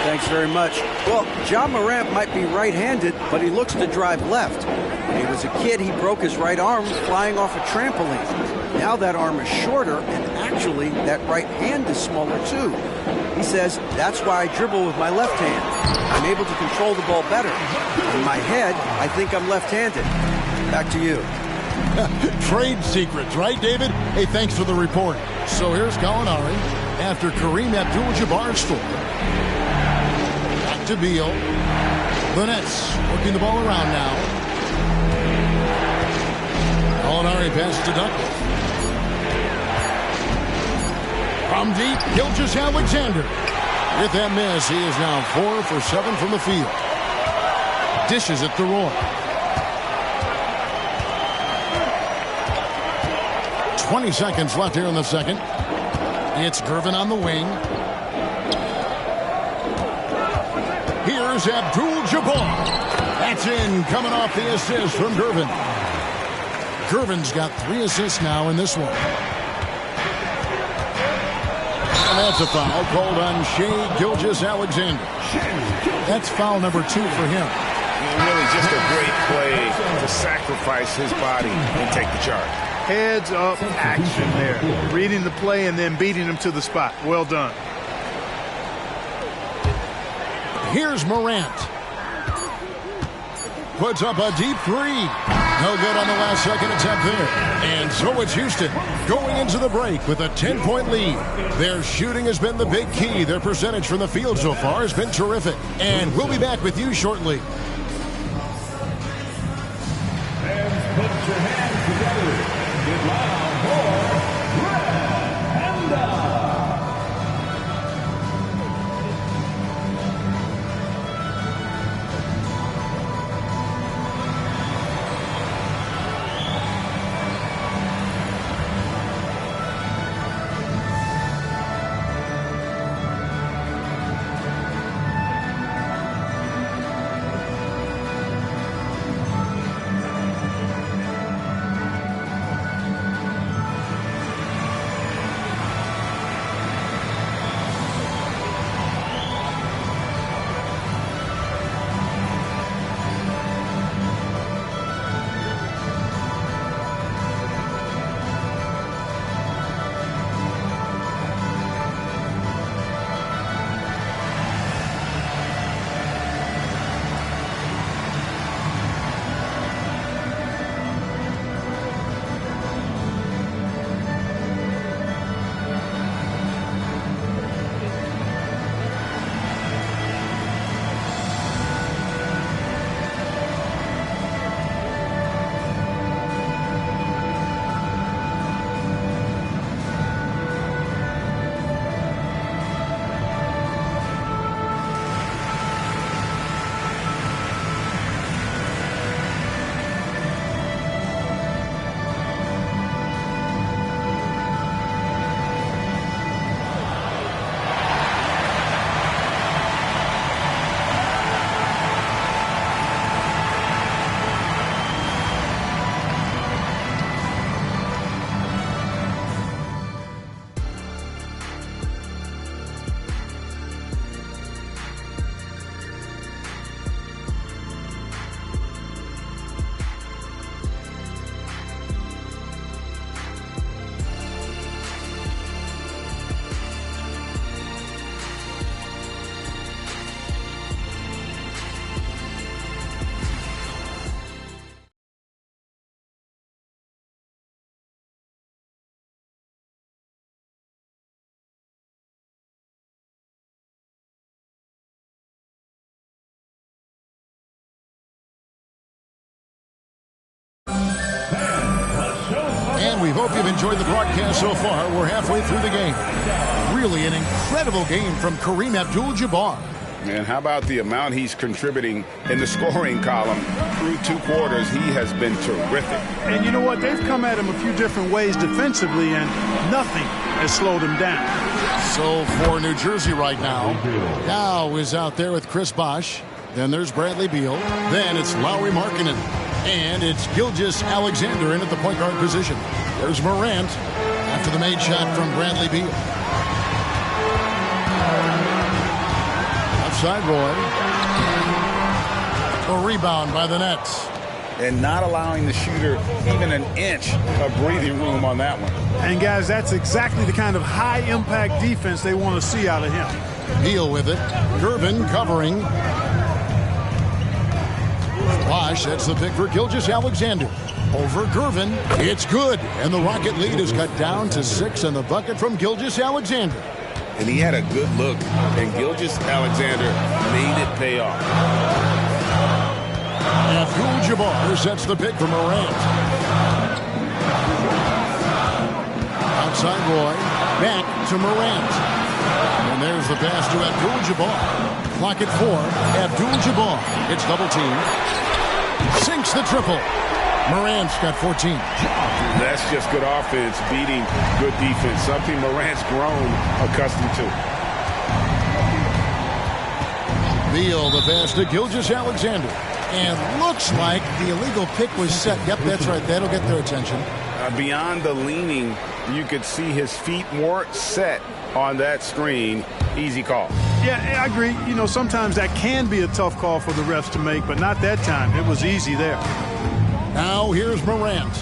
Thanks very much. Well, John Morant might be right-handed, but he looks to drive left. When he was a kid, he broke his right arm flying off a trampoline. Now that arm is shorter, and actually that right hand is smaller too. He says, that's why I dribble with my left hand. I'm able to control the ball better. In my head, I think I'm left-handed. Back to you. Trade secrets, right, David? Hey, thanks for the report. So here's Gallinari after Kareem Abdul-Jabbar's score. Back to Beal. The Nets working the ball around now. Gallinari passes to Duckworth. From deep, Gilgeous-Alexander. With that miss, he is now 4 for 7 from the field. Dishes it to Roy. 20 seconds left here in the second. It's Gervin on the wing. Here's Abdul-Jabbar. That's in, coming off the assist from Gervin. Gervin's got 3 assists now in this one. And that's a foul called on Shai Gilgeous-Alexander. That's foul number 2 for him. Really just a great play to sacrifice his body and take the charge. Heads up action there. Reading the play and then beating him to the spot. Well done. Here's Morant. Puts up a deep 3. No good on the last second attempt there. And so it's Houston going into the break with a 10-point lead. Their shooting has been the big key. Their percentage from the field so far has been terrific. And we'll be back with you shortly. Fans, put your hands together. Get loud for Red Panda. We hope you've enjoyed the broadcast so far. We're halfway through the game. Really an incredible game from Kareem Abdul-Jabbar. Man, how about the amount he's contributing in the scoring column through 2 quarters? He has been terrific. And you know what? They've come at him a few different ways defensively, and nothing has slowed him down. So for New Jersey right now, Dow is out there with Chris Bosh. Then there's Bradley Beal. Then it's Lauri Markkanen. And it's Gilgeous-Alexander in at the point guard position. There's Morant after the made shot from Bradley Beal. Outside Roy. A rebound by the Nets. And not allowing the shooter even an inch of breathing room on that one. And guys, that's exactly the kind of high-impact defense they want to see out of him. Beal with it. Gervin covering. Bosh, that's the pick for Gilgeous-Alexander. Over Gervin. It's good. And the Rocket lead is cut down to 6 and the bucket from Gilgeous-Alexander. And he had a good look, and Gilgeous-Alexander made it pay off. Abdul-Jabbar sets the pick for Morant. Outside Roy. Back to Morant. And there's the pass to Abdul-Jabbar. Clock at 4. Abdul-Jabbar. It's double team. Sinks the triple. Morant's got 14. That's just good offense beating good defense, something Morant's grown accustomed to. Beal, the pass to Gilgeous-Alexander. And looks like the illegal pick was set. Yep, that's right. That'll get their attention. Beyond the leaning, you could see his feet more set on that screen. Easy call. Yeah, I agree. You know, sometimes that can be a tough call for the refs to make, but not that time. It was easy there. Now here's Morant.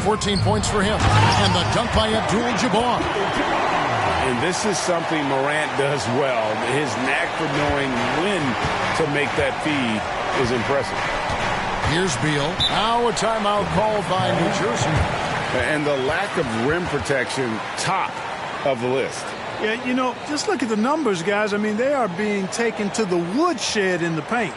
14 points for him. And the dunk by Abdul-Jabbar. And this is something Morant does well. His knack for knowing when to make that feed is impressive. Here's Beal. Now a timeout called by New Jersey. And the lack of rim protection, top of the list. Yeah, you know, just look at the numbers, guys. I mean, they are being taken to the woodshed in the paint.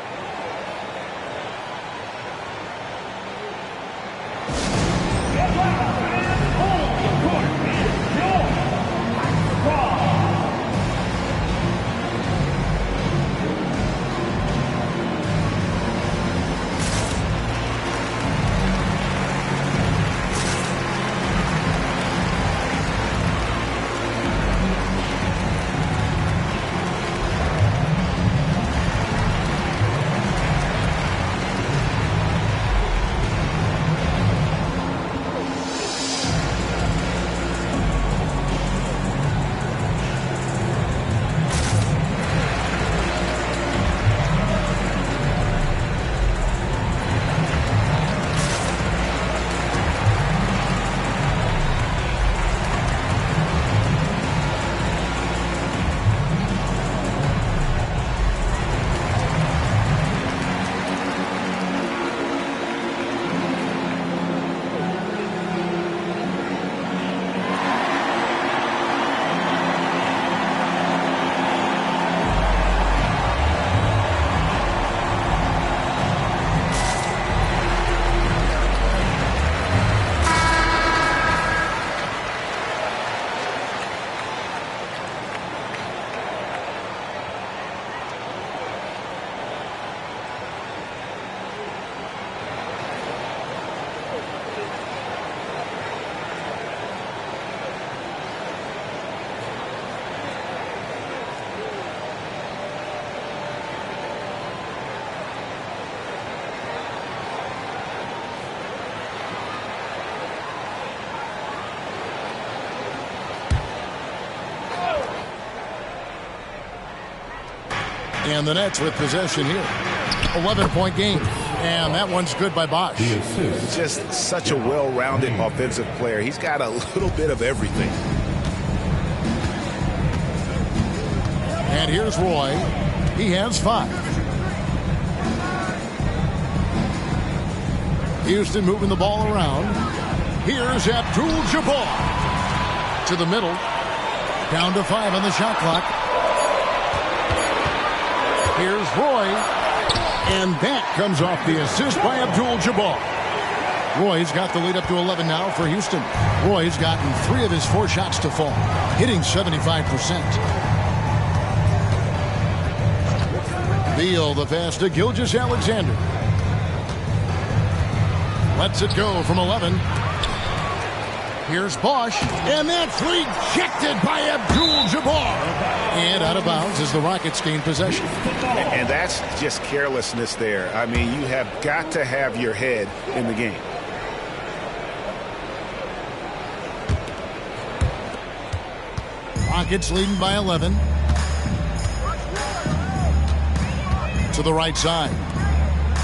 And the Nets with possession here. 11-point game. And that one's good by Bosh. Just such a well-rounded offensive player. He's got a little bit of everything. And here's Roy. He has 5. Houston moving the ball around. Here's Abdul-Jabbar. To the middle. Down to 5 on the shot clock. Here's Roy. And that comes off the assist by Abdul-Jabbar. Roy's got the lead up to 11 now for Houston. Roy's gotten 3 of his 4 shots to fall, hitting 75%. Beal, the pass to Gilgeous-Alexander. Lets it go from 11. Here's Bosch, and that's rejected by Abdul-Jabbar. And out of bounds as the Rockets gain possession. And that's just carelessness there. I mean, you have got to have your head in the game. Rockets leading by 11. To the right side.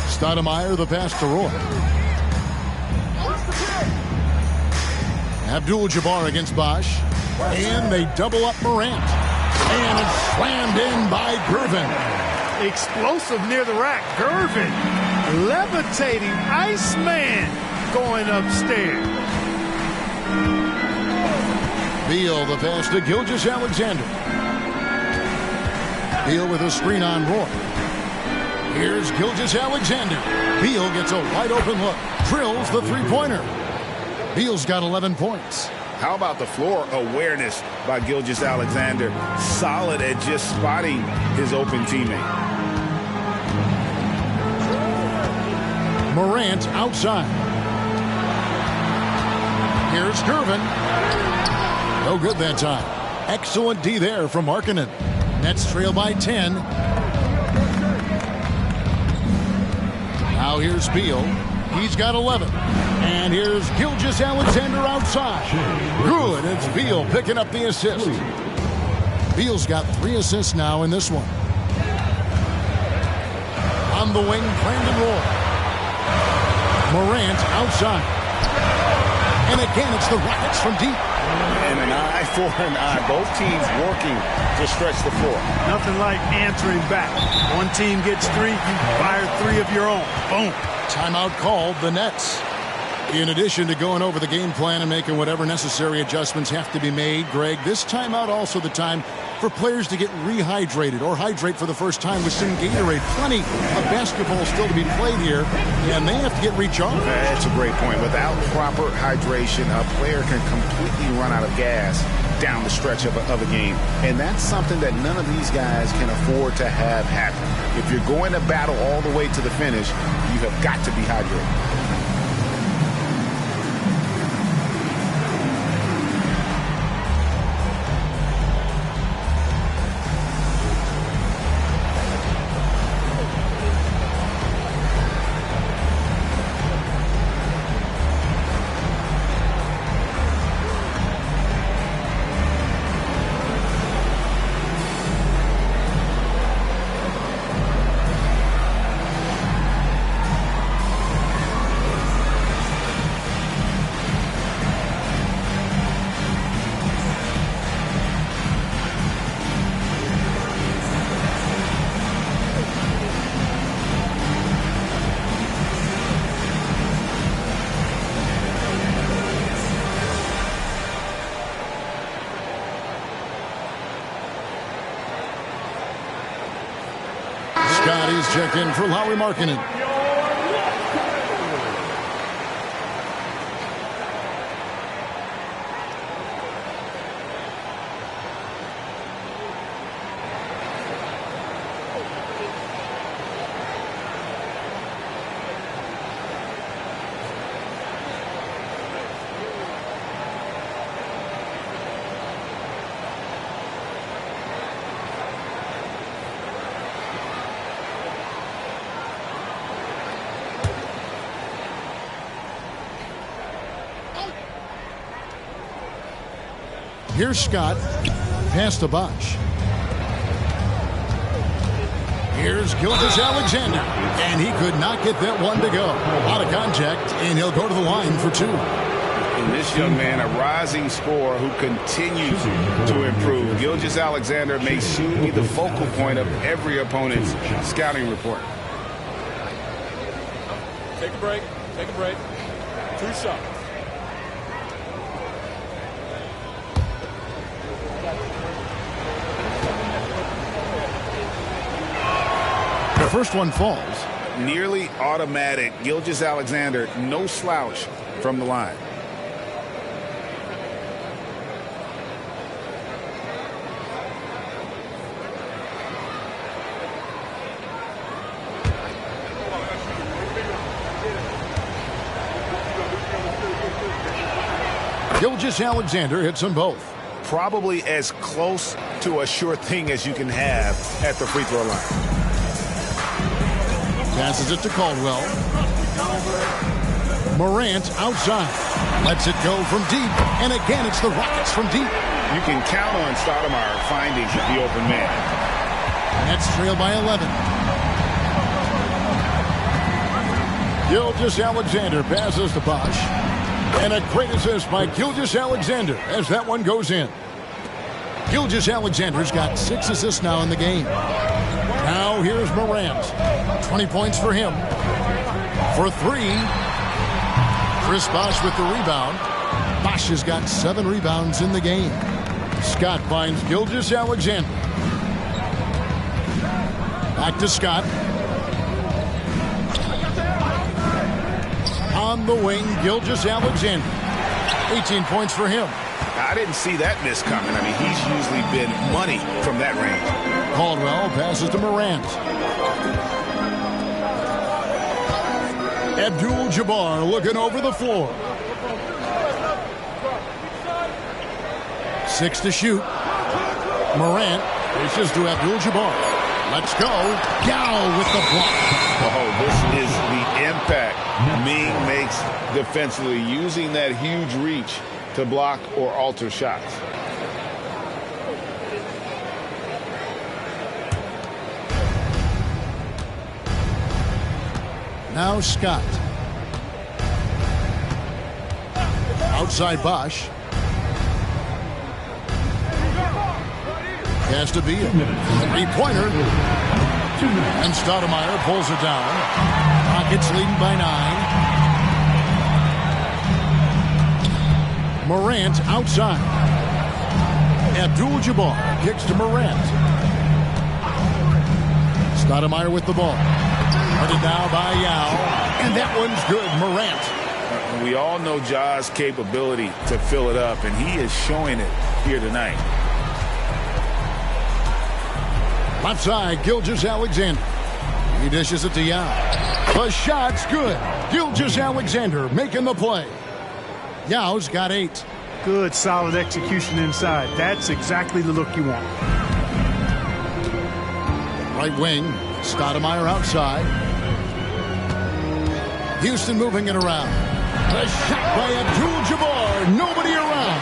Stoudemire, the pass to Roy. Abdul-Jabbar against Bosch. And they double up Morant. And it's slammed in by Gervin. Explosive near the rack. Gervin levitating. Iceman going upstairs. Beal, the pass to Gilgeous-Alexander. Beal with a screen on Roy. Here's Gilgeous-Alexander. Beal gets a wide open look. Drills the three-pointer. Beal's got 11 points. How about the floor awareness by Gilgeous-Alexander? Solid at just spotting his open teammate. Morant outside. Here's Gervin. No good that time. Excellent D there from Markkanen. Nets trail by 10. Now here's Beal. He's got 11. And here's Gilgeous-Alexander outside. Good. It's Beal picking up the assist. Beal's got 3 assists now in this one. On the wing, Brandon Roy. Morant outside. And again, it's the Rockets from deep. And an eye for an eye. Both teams working to stretch the floor. Nothing like answering back. One team gets 3, you fire 3 of your own. Boom. Timeout called, the Nets. In addition to going over the game plan and making whatever necessary adjustments have to be made, Greg, this timeout also the time for players to get rehydrated or hydrate for the first time with some Gatorade. Plenty of basketball still to be played here, and they have to get recharged. That's a great point. Without proper hydration, a player can completely run out of gas down the stretch of a game. And that's something that none of these guys can afford to have happen. If you're going to battle all the way to the finish, you have got to be hydrated. Scotty's checked in for Lauri Markkanen. Here's Scott. Pass to Bosch. Here's Gilgeous-Alexander. And he could not get that one to go. Out of contact, and he'll go to the line for 2. And this young man, a rising scorer who continues to improve. Gilgeous-Alexander may soon be the focal point of every opponent's scouting report. Take a break. Take a break. 2 shots. The first one falls. nearly automatic. Gilgeous-Alexander, no slouch from the line. Gilgeous-Alexander hits them both. Probably as close to a sure thing as you can have at the free throw line. Passes it to Caldwell. Morant outside. Lets it go from deep. And again, it's the Rockets from deep. You can count on Stoudemire finding the open man. Nets trail by 11. Gilgeous-Alexander passes to Bosch. And a great assist by Gilgeous-Alexander as that one goes in. Gilgeous-Alexander's got 6 assists now in the game. Now here's Morant. 20 points for him. For 3. Chris Bosch with the rebound. Bosch has got 7 rebounds in the game. Scott finds Gilgeous-Alexander. Back to Scott. On the wing, Gilgeous-Alexander. 18 points for him. I didn't see that miss coming. I mean, he's usually been money from that range. Caldwell passes to Morant. Abdul-Jabbar looking over the floor. 6 to shoot. Morant reaches to Abdul-Jabbar. Let's go. Yao with the block. Oh, this is the impact Ming makes defensively, using that huge reach to block or alter shots. Now Scott. Outside Bosch. Has to be a 3-pointer. And Stoudemire pulls it down. Rockets leading by 9. Morant outside. Abdul-Jabbar kicks to Morant. Stoudemire with the ball. Guarded now by Yao. And that one's good. Morant. We all know Ja's capability to fill it up, and he is showing it here tonight. Left side, Gilgeous-Alexander. He dishes it to Yao. The shot's good. Gilgeous-Alexander making the play. Yao's got 8. Good, solid execution inside. That's exactly the look you want. Right wing, Stoudemire outside. Houston moving it around. The shot by Abdul-Jabbar. Nobody around.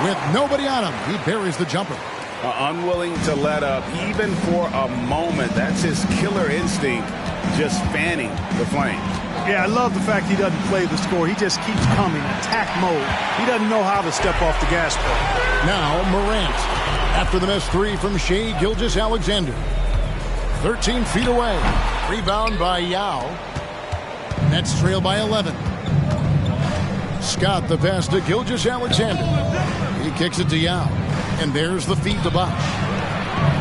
With nobody on him, he buries the jumper. Unwilling to let up even for a moment. That's his killer instinct, just fanning the flames. Yeah, I love the fact he doesn't play the score. He just keeps coming, attack mode. He doesn't know how to step off the gas pedal. Now Morant. After the missed 3 from Shai Gilgeous-Alexander. 13 feet away. Rebound by Yao. Nets trail by 11. Scott the pass to Gilgeous-Alexander. He kicks it to Yao. And there's the feed to Bosch.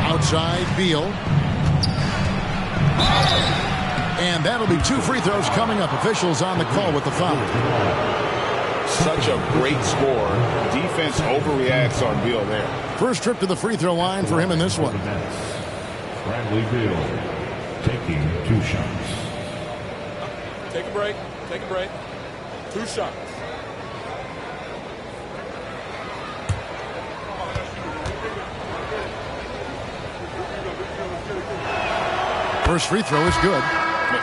Outside, Beal. And that'll be 2 free throws coming up. Officials on the call with the foul. Such a great score. Defense overreacts on Beal there. First trip to the free throw line for him in this one. Bradley Beal taking 2 shots. Take a break. Take a break. 2 shots. First free throw is good.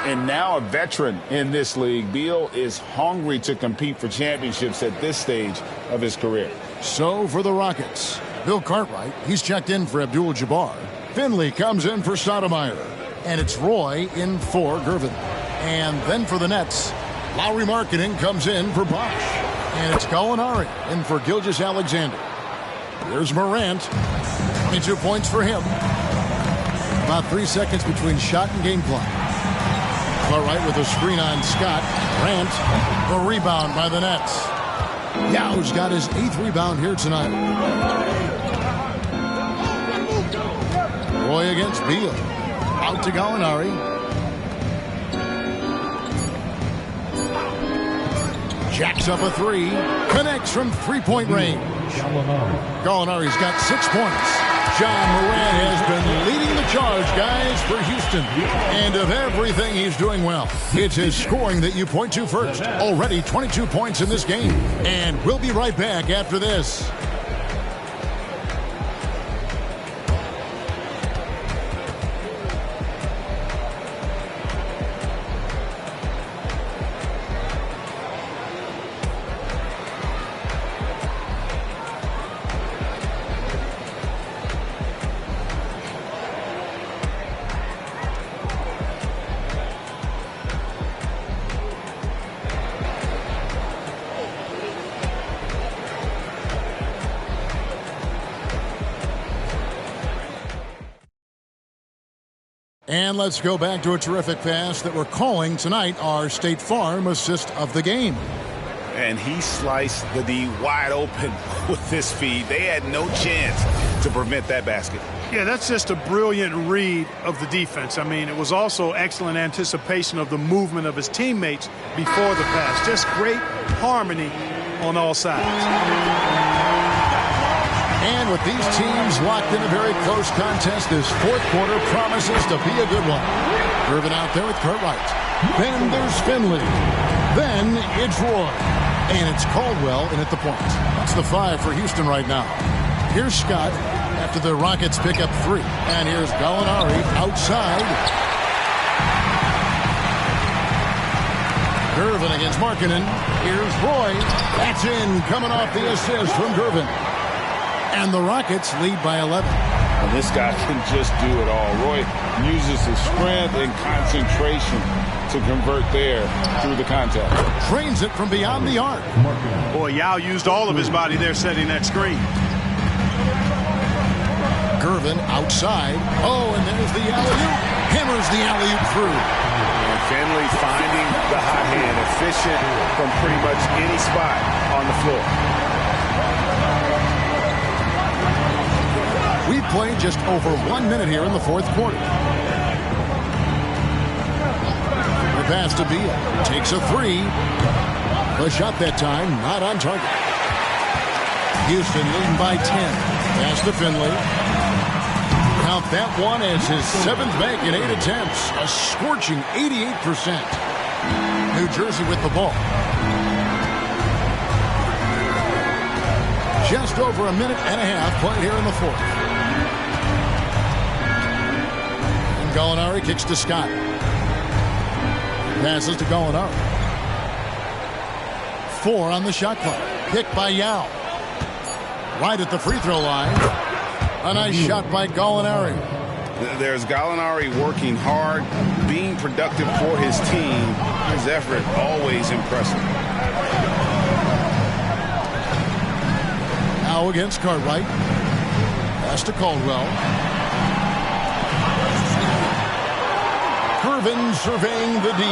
And now a veteran in this league, Beal is hungry to compete for championships at this stage of his career. So for the Rockets, Bill Cartwright, he's checked in for Abdul-Jabbar. Finley comes in for Stoudemire. And it's Roy in for Gervin. And then for the Nets, Lowry Marketing comes in for Bosch. And it's Gallinari in for Gilgeous-Alexander. Here's Morant. 22 points for him. About 3 seconds between shot and game clock. Cartwright with a screen on Scott. Morant, the rebound by the Nets. Yao's got his 8th rebound here tonight. Roy against Beal. Out to Gallinari. Jacks up a three. Connects from three-point range. Gallinari's got 6 points. John Moran has been leading the charge, guys, for Houston. And of everything he's doing well, it's his scoring that you point to first. Already 22 points in this game. And we'll be right back after this. And let's go back to a terrific pass that we're calling tonight our State Farm assist of the game. And he sliced the D wide open with this feed. They had no chance to prevent that basket. Yeah, that's just a brilliant read of the defense. I mean, it was also excellent anticipation of the movement of his teammates before the pass. Just great harmony on all sides. And with these teams locked in a very close contest, this fourth quarter promises to be a good one. Irvin out there with Cartwright. Then there's Finley. Then it's Roy. And it's Caldwell in at the point. That's the 5 for Houston right now. Here's Scott after the Rockets pick up 3. And here's Gallinari outside. Gervin against Markkanen. Here's Roy. That's in, coming off the assist from Gervin. And the Rockets lead by 11. And this guy can just do it all. Roy uses his strength and concentration to convert there through the contact. Trains it from beyond the arc. Boy, Yao used all of his body there setting that screen. Gervin outside. Oh, and there's the alley-oop. Hammers the alley-oop through. And Finley finding the hot hand, efficient from pretty much any spot on the floor. We've played just over 1 minute here in the fourth quarter. The pass to Beal. Takes a 3. The shot that time not on target. Houston leading by 10. Pass to Finley. Count that one as his 7th make in 8 attempts. A scorching 88%. New Jersey with the ball. Just over a minute and a half played here in the fourth. Gallinari kicks to Scott. Passes to Gallinari. 4 on the shot clock. Picked by Yao. Right at the free throw line. A nice shot by Gallinari. There's Gallinari working hard, being productive for his team. His effort always impressive. Now against Cartwright. Pass to Caldwell. Irvin surveying the D.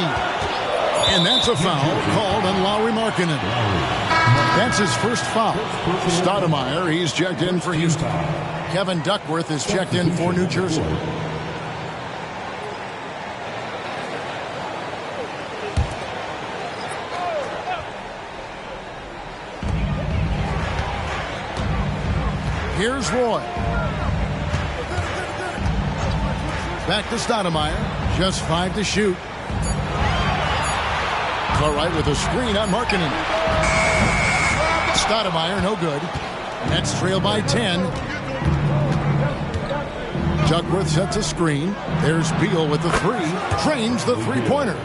And that's a foul called on Lauri Markkanen. That's his first foul. Stoudemire, he's checked in for Houston. Kevin Duckworth is checked in for New Jersey. Here's Roy. Back to Stoudemire. Just 5 to shoot. Cartwright with a screen on Markkanen. Stoudemire, no good. Nets trail by 10. Duckworth sets a screen. There's Beal with the 3. Trains the three-pointer.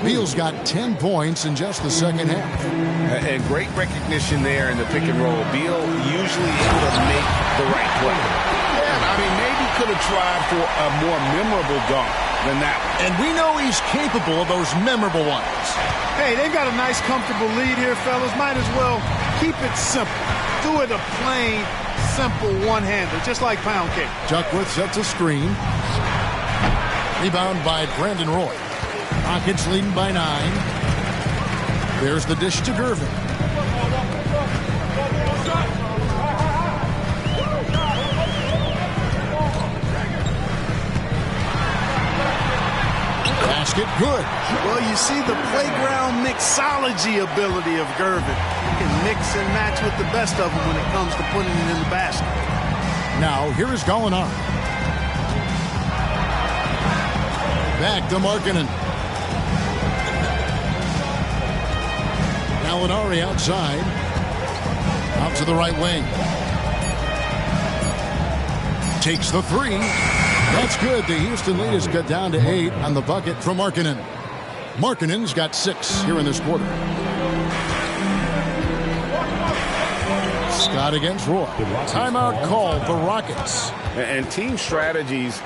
Beal's got 10 points in just the second half. And great recognition there in the pick and roll. Beal usually able to make the right play. Yeah, I mean, maybe could have tried for a more memorable dunk than that one. And we know he's capable of those memorable ones. Hey, they've got a nice, comfortable lead here, fellas. Might as well keep it simple. Do it a plain, simple one-hander, just like pound cake. Duckworth sets a screen. Rebound by Brandon Roy. Rockets leading by 9. There's the dish to Gervin. Pass basket, good. Well, you see the playground mixology ability of Gervin. He can mix and match with the best of them when it comes to putting it in the basket. Now, here is Gallinari. Back to Markkanen. Gallinari outside. Out to the right wing. Takes the three. That's good. The Houston lead is cut down to 8 on the bucket from Markkanen. Markkanen's got 6 here in this quarter. Scott against Roy. Timeout called the Rockets. And team strategies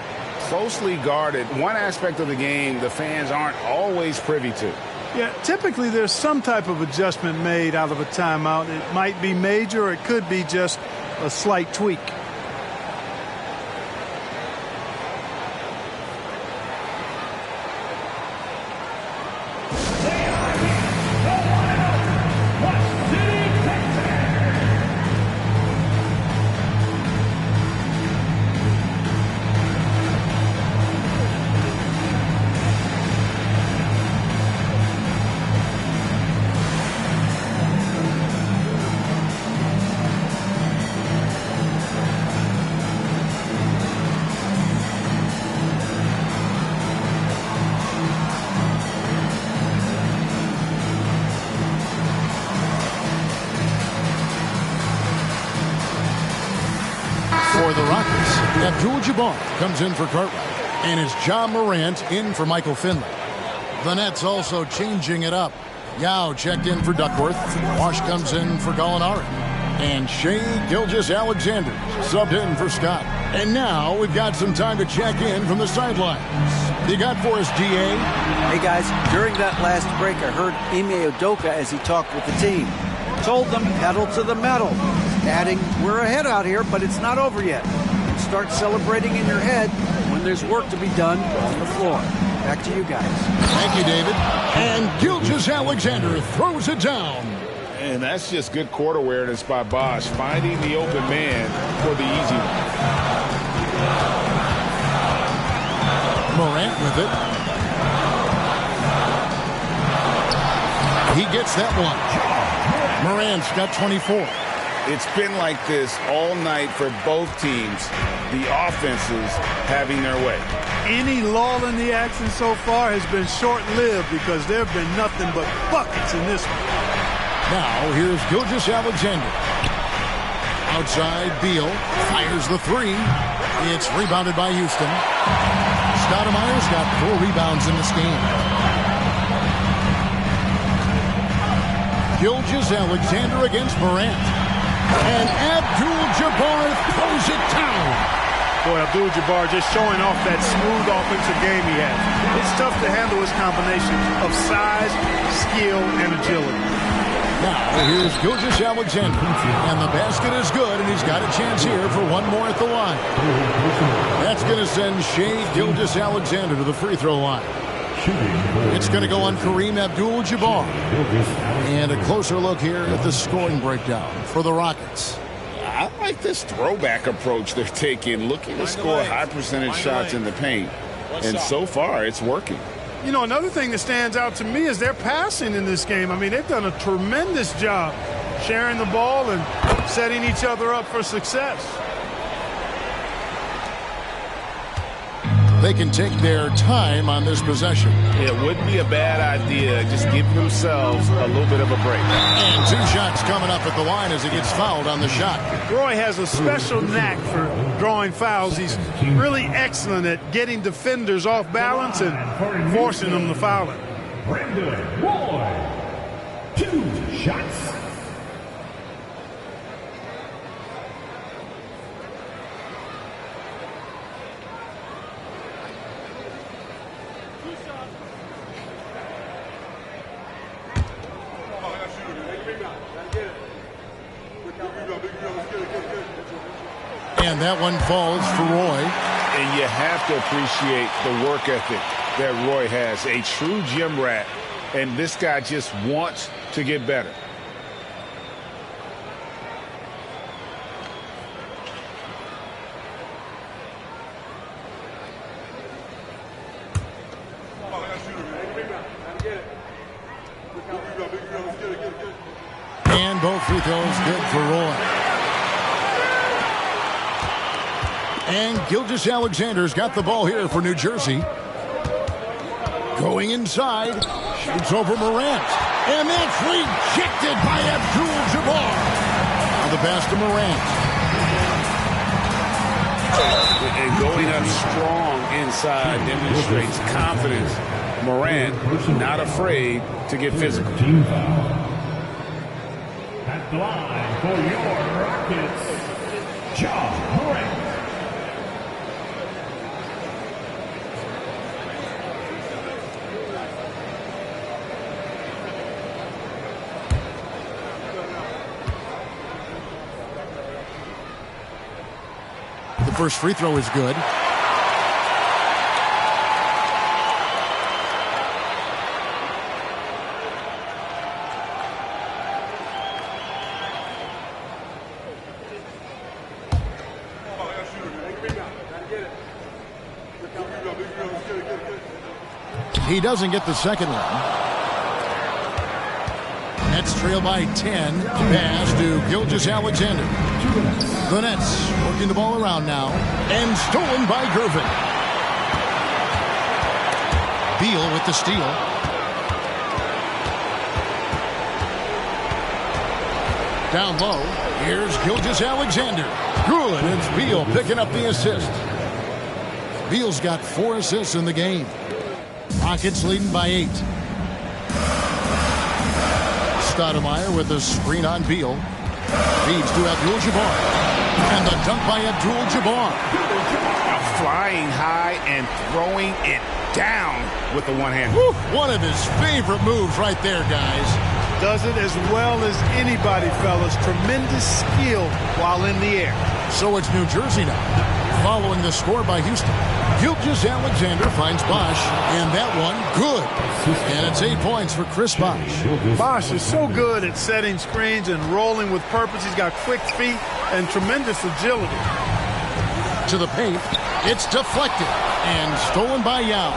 closely guarded. One aspect of the game the fans aren't always privy to. Yeah, typically there's some type of adjustment made out of a timeout. It might be major or it could be just a slight tweak. For the Rockets, Abdul-Jabbar comes in for Cartwright, and it's John Morant in for Michael Finley. The Nets also changing it up. Yao checked in for Duckworth. Wash comes in for Gallinari. And Shea Gilgeous-Alexander subbed in for Scott. And now we've got some time to check in from the sidelines. You got for us, DA? Hey, guys, during that last break, I heard Ime Udoka as he talked with the team. Told them pedal to the metal. Adding, we're ahead out here, but it's not over yet. Start celebrating in your head when there's work to be done on the floor. Back to you guys. Thank you, David. And Gilgeous-Alexander throws it down. And that's just good court awareness by Bosch, finding the open man for the easy one. Morant with it. He gets that one. Morant's got 24. It's been like this all night for both teams. The offenses having their way. Any lull in the action so far has been short-lived because there have been nothing but buckets in this one. Now, here's Gilgeous-Alexander. Outside, Beal fires the three. It's rebounded by Houston. Stoudemire's got 4 rebounds in this game. Gilgeous-Alexander against Morant. And Abdul-Jabbar throws it down. Boy, Abdul-Jabbar just showing off that smooth offensive game he has. It's tough to handle his combination of size, skill, and agility. Now, here's Gilgeous-Alexander. And the basket is good, and he's got a chance here for one more at the line. That's going to send Shea Gilgeous-Alexander to the free throw line. It's going to go on Kareem Abdul-Jabbar. And a closer look here at the scoring breakdown for the Rockets. I like this throwback approach they're taking, looking to score high percentage shots in the paint. And so far, it's working. You know, another thing that stands out to me is their passing in this game. I mean, they've done a tremendous job sharing the ball and setting each other up for success. They can take their time on this possession. It wouldn't be a bad idea just give themselves a little bit of a break. And 2 shots coming up at the line as he gets fouled on the shot. Roy has a special knack for drawing fouls. He's really excellent at getting defenders off balance and forcing them to foul him. Brandon Roy, 2 shots. And that one falls for Roy. And you have to appreciate the work ethic that Roy has. A true gym rat. And this guy just wants to get better. And both free throws good for Roy. And Gilgeous-Alexander's got the ball here for New Jersey. Going inside, shoots over Morant. And that's rejected by Abdul-Jabbar. Now the pass to Morant. And going up strong inside demonstrates confidence. Morant not afraid to get physical. At the line for your Rockets, Ja Morant. The first free throw is good. He doesn't get the second one. Nets trail by 10. Pass to Gilgeous-Alexander. The Nets working the ball around now. And stolen by Gervin. Beal with the steal. Down low. Here's Gilgeous-Alexander. Good. It's Beal picking up the assist. Beal's got 4 assists in the game. Rockets leading by 8. Stoudemire with a screen on Beal. Feeds to Abdul-Jabbar. And the dunk by Abdul-Jabbar. Flying high and throwing it down with the one hand. One of his favorite moves right there, guys. Does it as well as anybody, fellas. Tremendous skill while in the air. So it's New Jersey now. Following the score by Houston. Gilgeous-Alexander finds Bosh, and that one good. And it's 8 points for Chris Bosh. Bosh is so good at setting screens and rolling with purpose. He's got quick feet and tremendous agility. To the paint, it's deflected and stolen by Yao.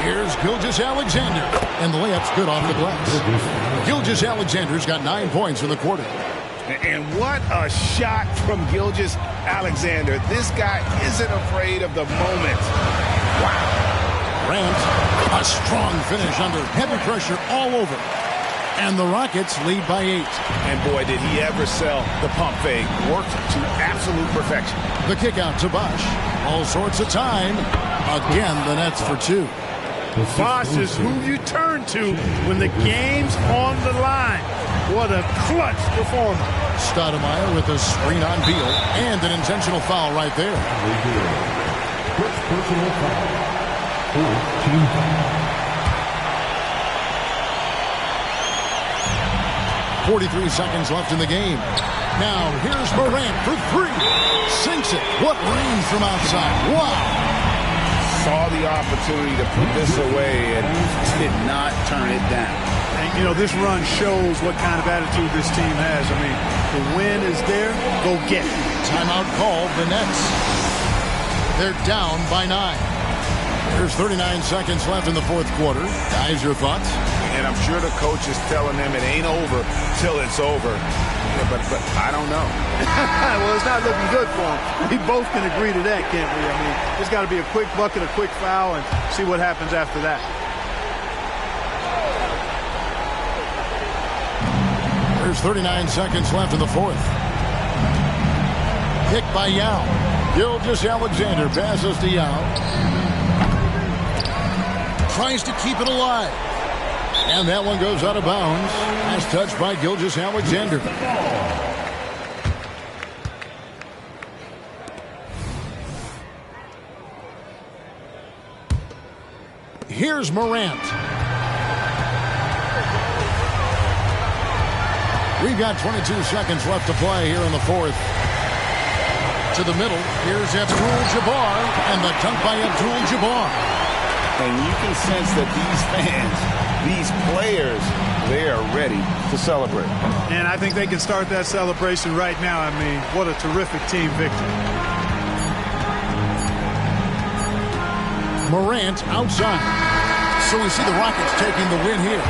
Here's Gilgeous-Alexander, and the layup's good off the glass. Gilgeous-Alexander's got 9 points in the quarter. And what a shot from Gilgeous-Alexander. This guy isn't afraid of the moment. Wow. Grant, a strong finish under heavy pressure all over. And the Rockets lead by 8. And boy, did he ever sell the pump fake. Worked to absolute perfection. The kick out to Bosh. All sorts of time. Again, the Nets for 2. Bosh is who you turn to when the game's on the line. What a clutch performance. Stoudemire with a screen on Beal and an intentional foul right there. Personal foul. Team foul. 43 seconds left in the game. Now here's Morant for 3. Sinks it. What range from outside. Wow. Saw the opportunity to put this away and did not turn it down. And, you know, this run shows what kind of attitude this team has. I mean, the win is there. Go get it. Timeout called. The Nets. They're down by 9. There's 39 seconds left in the fourth quarter. Guys, your thoughts? And I'm sure the coach is telling them it ain't over till it's over. Yeah, but I don't know. Well, it's not looking good for them. We both can agree to that, can't we? I mean, it's got to be a quick bucket, a quick foul, and see what happens after that. There's 39 seconds left in the fourth. Pick by Yao. Gilgeous-Alexander passes to Yao. Tries to keep it alive. And that one goes out of bounds. Nice touch by Gilgeous-Alexander. Here's Morant. We've got 22 seconds left to play here in the fourth. To the middle, here's Abdul-Jabbar, and the dunk by Abdul-Jabbar. And you can sense that these fans, these players, they are ready to celebrate. And I think they can start that celebration right now. I mean, what a terrific team victory. Morant outside. So we see the Rockets taking the win here.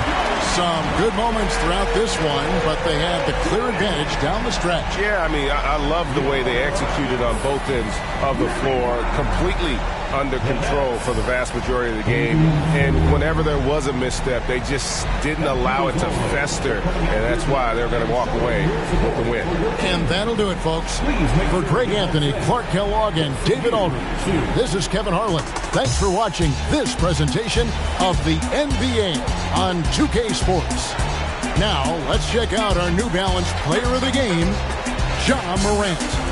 Some good moments throughout this one, but they had the clear advantage down the stretch. Yeah, I mean, I love the way they executed on both ends of the floor, completely under control for the vast majority of the game. And whenever there was a misstep, they just didn't allow it to fester, and that's why they're going to walk away with the win. And that'll do it, folks. For Greg Anthony, Clark Kellogg, and David Aldridge, this is Kevin Harlan. Thanks for watching this presentation of the NBA on 2K Sports. Now, let's check out our New Balance player of the game, Ja Morant.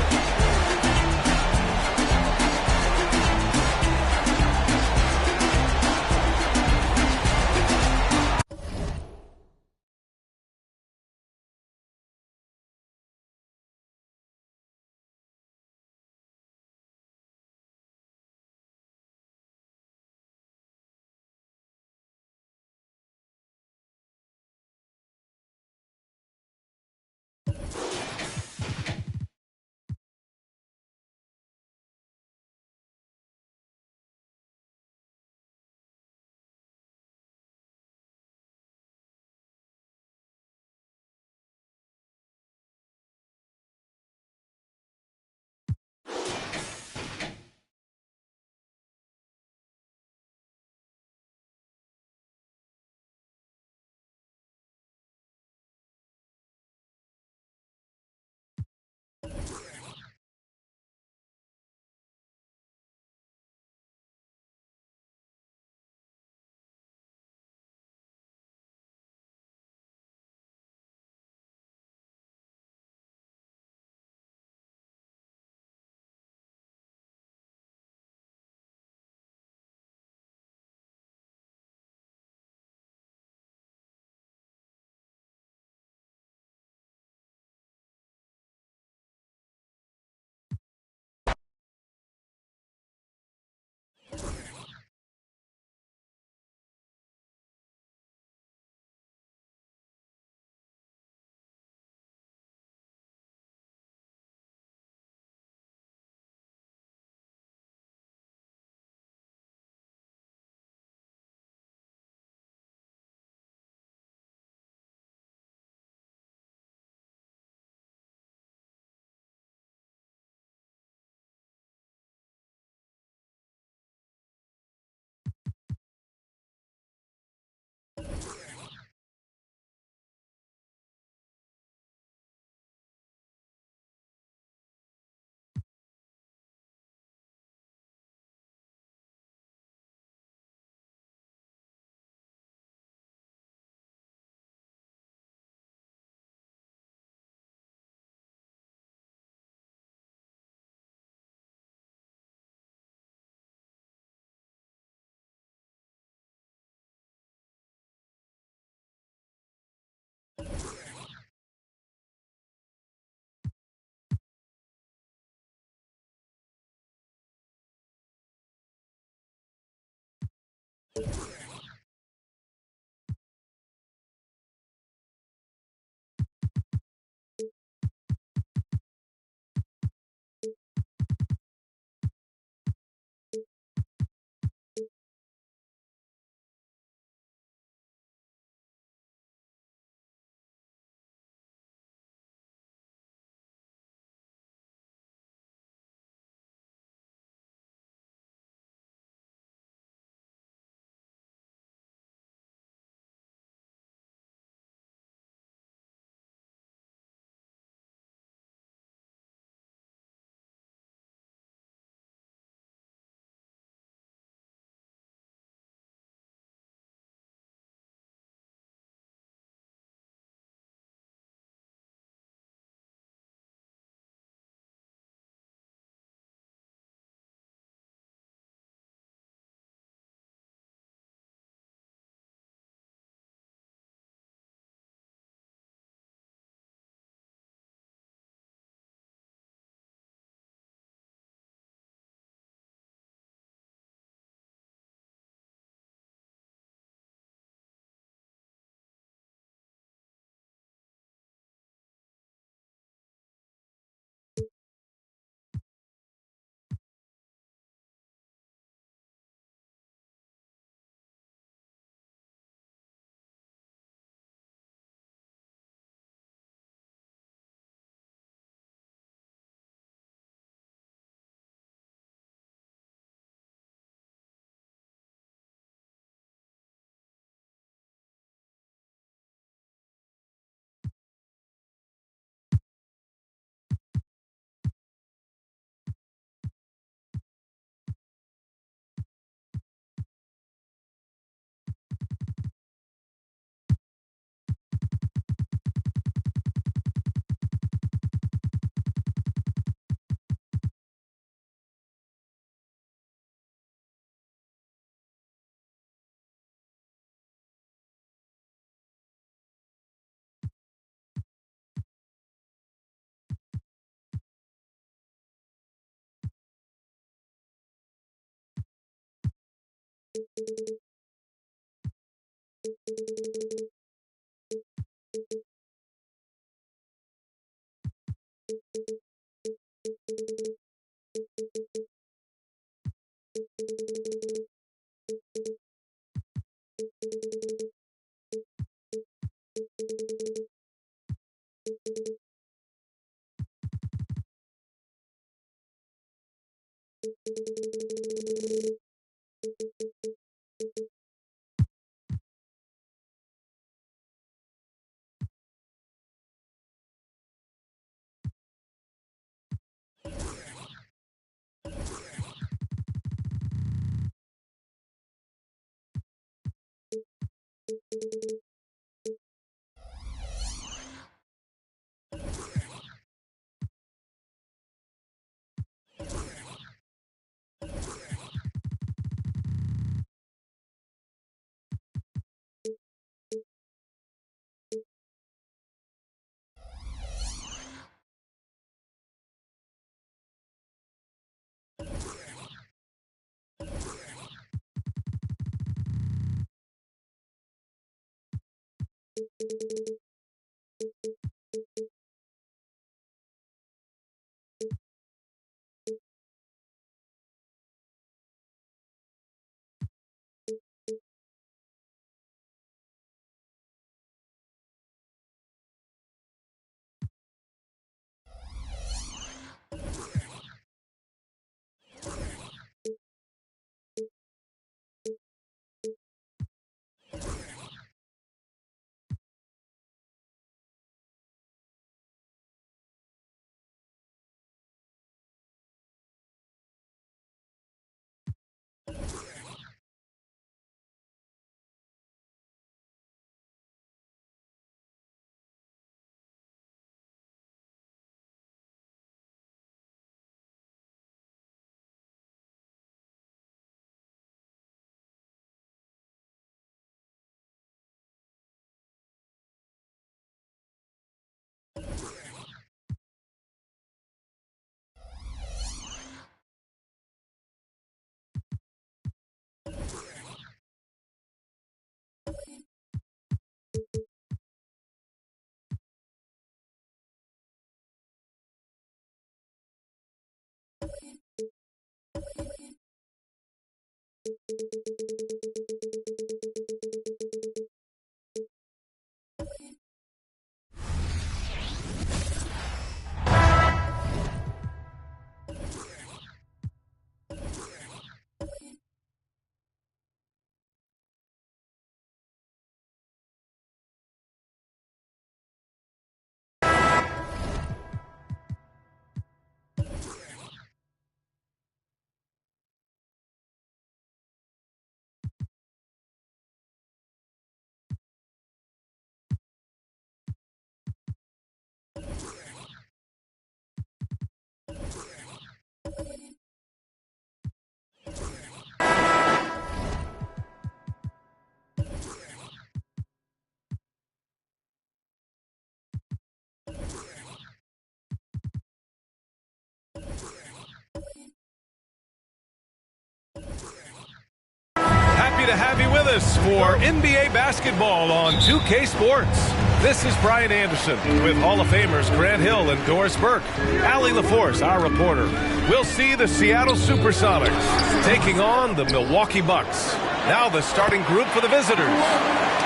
Happy to have you with us for NBA basketball on 2K Sports. This is Brian Anderson with Hall of Famers Grant Hill and Doris Burke. Allie LaForce, our reporter. We'll see the Seattle Supersonics taking on the Milwaukee Bucks. Now the starting group for the visitors.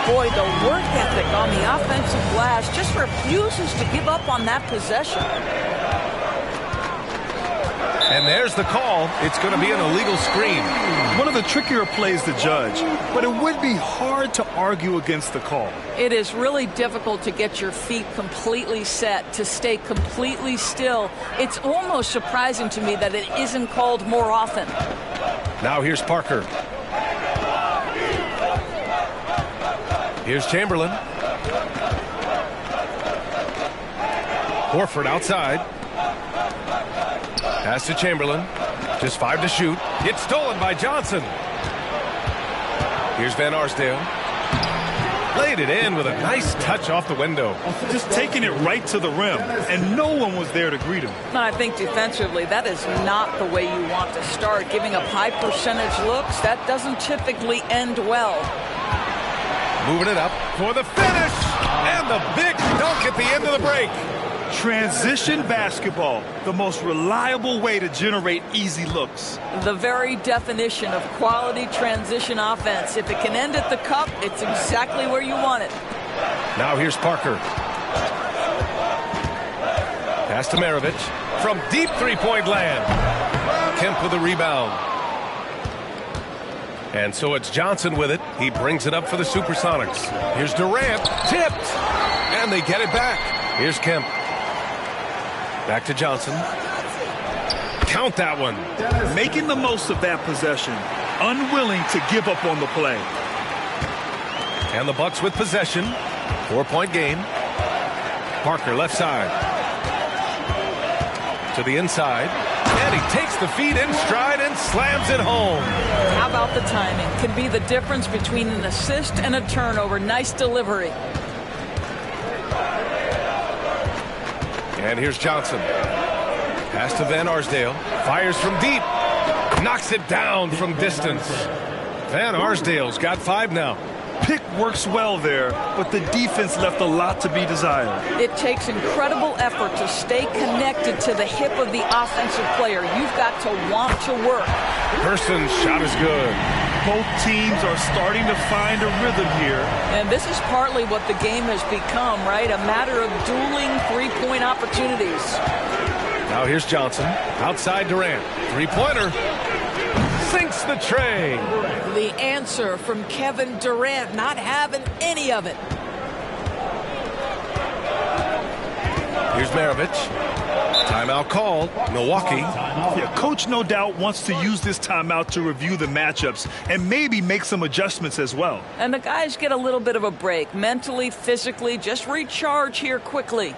Boy, the work ethic on the offensive glass just refuses to give up on that possession. And there's the call. It's going to be an illegal screen. One of the trickier plays to judge, but it would be hard to argue against the call. It is really difficult to get your feet completely set, to stay completely still. It's almost surprising to me that it isn't called more often. Now here's Parker. Here's Chamberlain. Horford outside. Pass to Chamberlain. Just 5 to shoot. It's stolen by Johnson. Here's Van Arsdale. Laid it in with a nice touch off the window. Just taking it right to the rim, and no one was there to greet him. And I think defensively, that is not the way you want to start. Giving up high percentage looks, that doesn't typically end well. Moving it up for the finish, and the big dunk at the end of the break. Transition basketball, the most reliable way to generate easy looks. The very definition of quality transition offense. If it can end at the cup, it's exactly where you want it. Now here's Parker. Pass to Maravich from deep three-point land. Kemp with the rebound. And so it's Johnson with it. He brings it up for the Supersonics. Here's Durant, tipped, and they get it back. Here's Kemp. Back to Johnson. Count that one. Making the most of that possession. Unwilling to give up on the play. And the Bucks with possession. 4-point game. Parker left side. To the inside. And he takes the feed in stride and slams it home. How about the timing? Can be the difference between an assist and a turnover. Nice delivery. And here's Johnson. Pass to Van Arsdale. Fires from deep. Knocks it down from distance. Van Arsdale's got 5 now. Pick works well there, but the defense left a lot to be desired. It takes incredible effort to stay connected to the hip of the offensive player. You've got to want to work. Person's shot is good. Both teams are starting to find a rhythm here. And this is partly what the game has become, right? A matter of dueling three-point opportunities. Now here's Johnson. Outside Durant. Three-pointer. Sinks the tray. The answer from Kevin Durant, not having any of it. Here's Maravich. Timeout called. Milwaukee. Yeah, coach no doubt wants to use this timeout to review the matchups and maybe make some adjustments as well. And the guys get a little bit of a break. Mentally, physically, just recharge here quickly.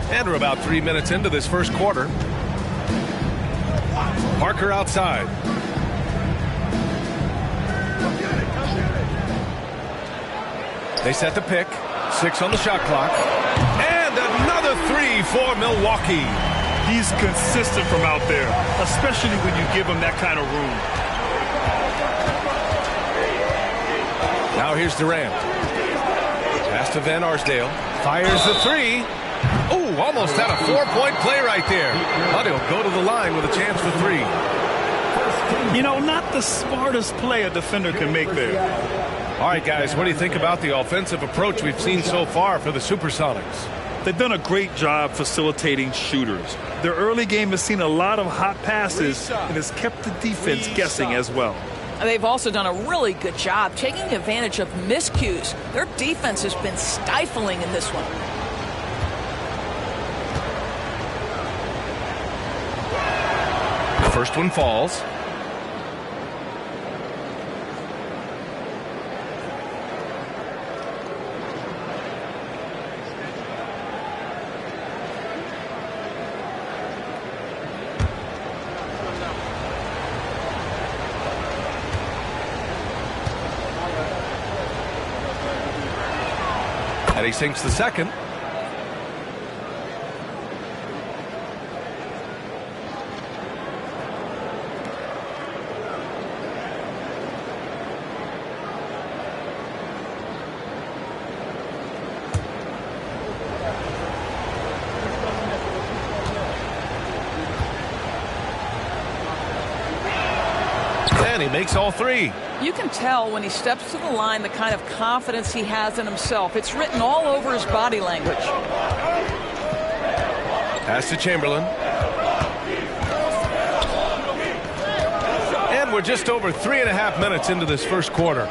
And we're about 3 minutes into this first quarter. Parker outside. They set the pick. 6 on the shot clock. And another 3 for Milwaukee. He's consistent from out there, especially when you give him that kind of room. Now here's Durant. Pass to Van Arsdale. Fires the 3. Ooh, almost had a 4-point play right there. But he'll go to the line with a chance for 3. You know, not the smartest play a defender can make there. All right, guys, what do you think about the offensive approach we've seen so far for the Supersonics? They've done a great job facilitating shooters. Their early game has seen a lot of hot passes and has kept the defense guessing as well. They've also done a really good job taking advantage of miscues. Their defense has been stifling in this one. First one falls. And he sinks the second. And he makes all 3. You can tell when he steps to the line the kind of confidence he has in himself. It's written all over his body language. Pass to Chamberlain. And we're just over 3.5 minutes into this first quarter.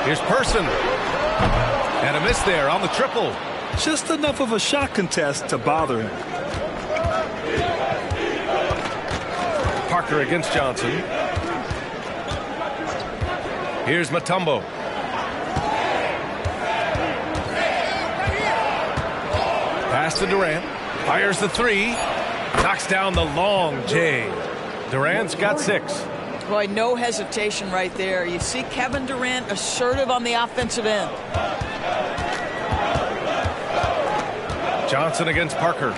Here's Person. And a miss there on the triple. Just enough of a shot contest to bother him. Parker against Johnson. Here's Mutombo. Pass to Durant. Fires the three. Knocks down the long J. Durant's got 6. Boy, no hesitation right there. You see Kevin Durant assertive on the offensive end. Johnson against Parker.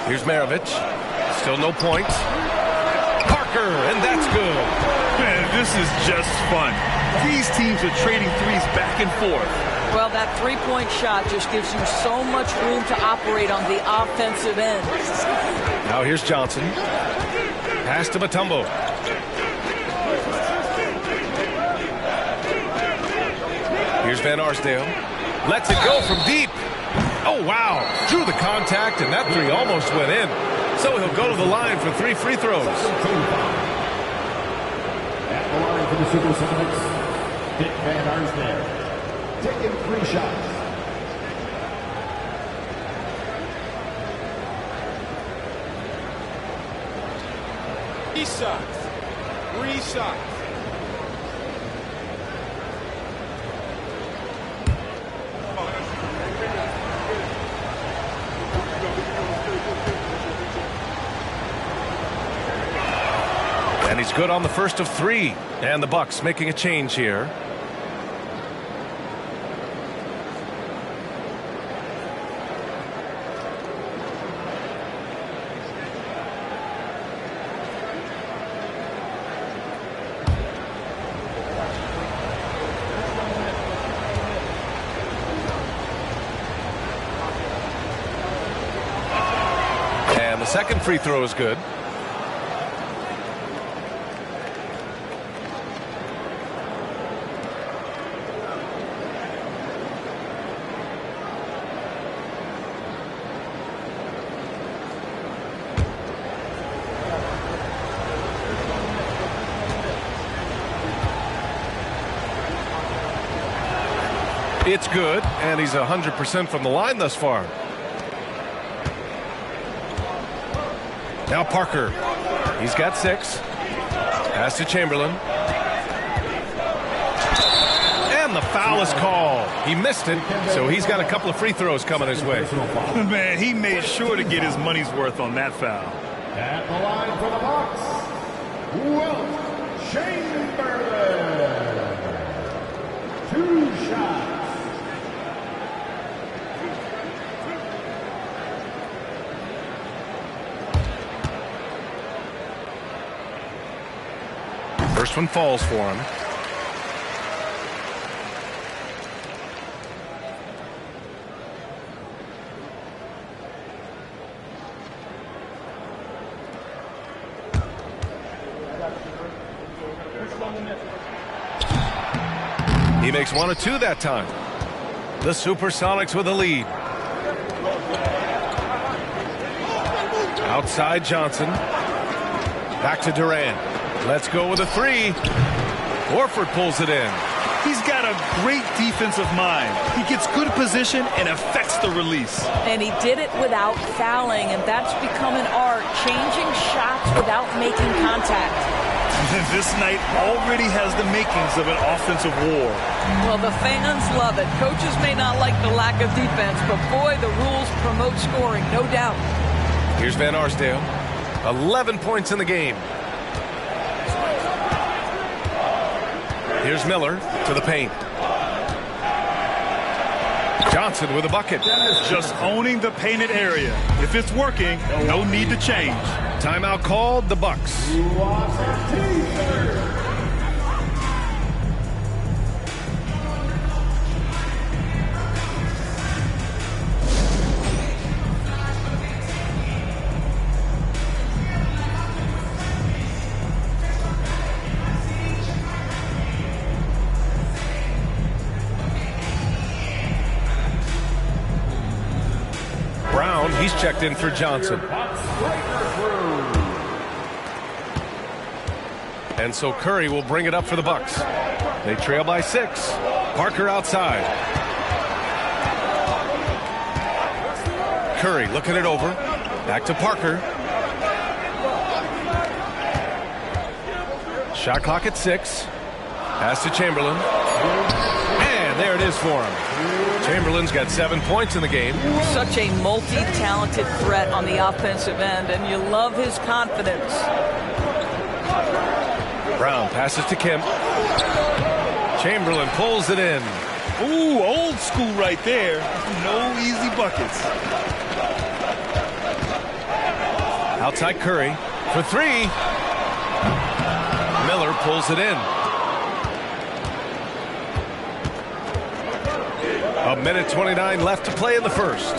Here's Maravich. Still no points. Parker, and that's good. Man, this is just fun. These teams are trading threes back and forth. Well, that three-point shot just gives you so much room to operate on the offensive end. Now here's Johnson. Pass to Mutombo. Here's Van Arsdale. Lets it go from deep. Oh, wow. Drew the contact, and that three almost went in. So he'll go to the line for 3 free throws. At the line for the Supersonics, Dick Van Arsdale. Taking 3 shots. Three shots. And he's good on the first of 3. And the Bucks making a change here. And the second free throw is good. It's good, and he's 100% from the line thus far. Now Parker. He's got 6. Pass to Chamberlain. And the foul is called. He missed it, so he's got a couple of free throws coming his way. Man, he made sure to get his money's worth on that foul. At the line for the Bucks, Wilt Chamberlain. 2 shots. First one falls for him. He makes 1 of 2 that time. The Supersonics with a lead. Outside Johnson. Back to Durant. Let's go with a 3. Horford pulls it in. He's got a great defensive mind. He gets good position and affects the release. And he did it without fouling, and that's become an art, changing shots without making contact. This night already has the makings of an offensive war. Well, the fans love it. Coaches may not like the lack of defense, but boy, the rules promote scoring, no doubt. Here's Van Arsdale. 11 points in the game. Here's Miller to the paint. Johnson with a bucket. Just owning the painted area. If it's working, no need to change. Timeout called, the Bucks. Brown, he's checked in for Johnson. And so Curry will bring it up for the Bucks. They trail by 6. Parker outside. Curry looking it over. Back to Parker. Shot clock at 6. Pass to Chamberlain. And there it is for him. Chamberlain's got 7 points in the game. Such a multi-talented threat on the offensive end, and you love his confidence. Brown passes to Kemp. Chamberlain pulls it in. Ooh, old school right there. No easy buckets. Outside Curry for 3. Miller pulls it in. A minute 29 left to play in the first.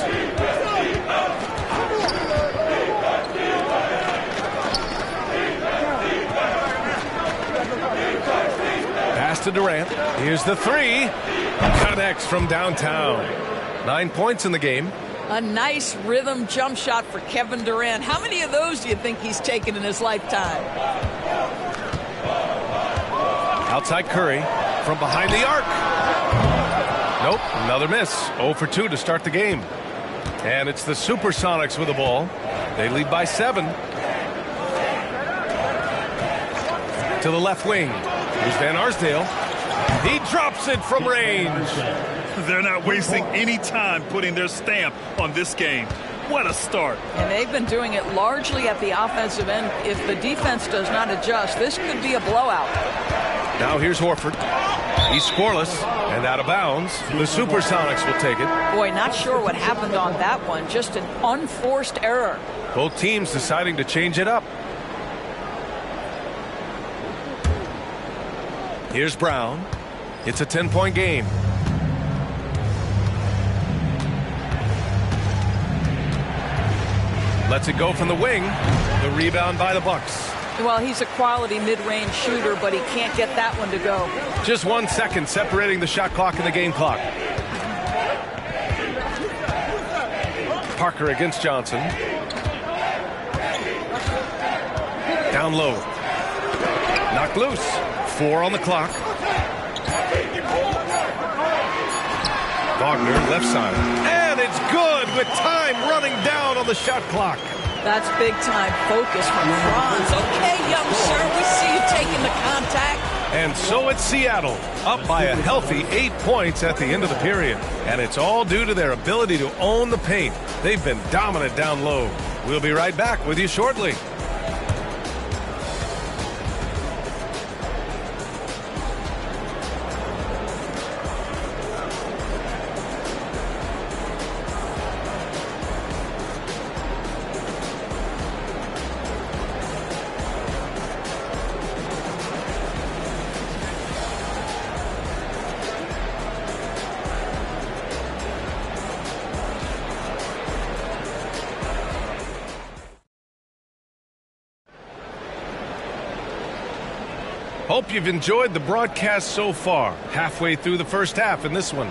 Pass to Durant. Here's the 3. Connects from downtown. 9 points in the game. A nice rhythm jump shot for Kevin Durant. How many of those do you think he's taken in his lifetime? Outside Curry from behind the arc. Nope, another miss. 0 for 2 to start the game. And it's the Supersonics with the ball. They lead by 7. To the left wing. Here's Van Arsdale. He drops it from range. They're not wasting any time putting their stamp on this game. What a start. And they've been doing it largely at the offensive end. If the defense does not adjust, this could be a blowout. Now here's Horford. He's scoreless and out of bounds. The Supersonics will take it. Boy, not sure what happened on that one. Just an unforced error. Both teams deciding to change it up. Here's Brown. It's a 10-point game. Lets it go from the wing. The rebound by the Bucks. Well, he's a quality mid-range shooter, but he can't get that one to go. Just 1 second separating the shot clock and the game clock. Parker against Johnson. Down low. Knocked loose. 4 on the clock. Wagner left side. And it's good with time running down on the shot clock. That's big-time focus from Franz. Okay, young sir, we see you taking the contact. And so it's Seattle, up by a healthy 8 points at the end of the period. And it's all due to their ability to own the paint. They've been dominant down low. We'll be right back with you shortly. Hope you've enjoyed the broadcast so far. Halfway through the first half in this one.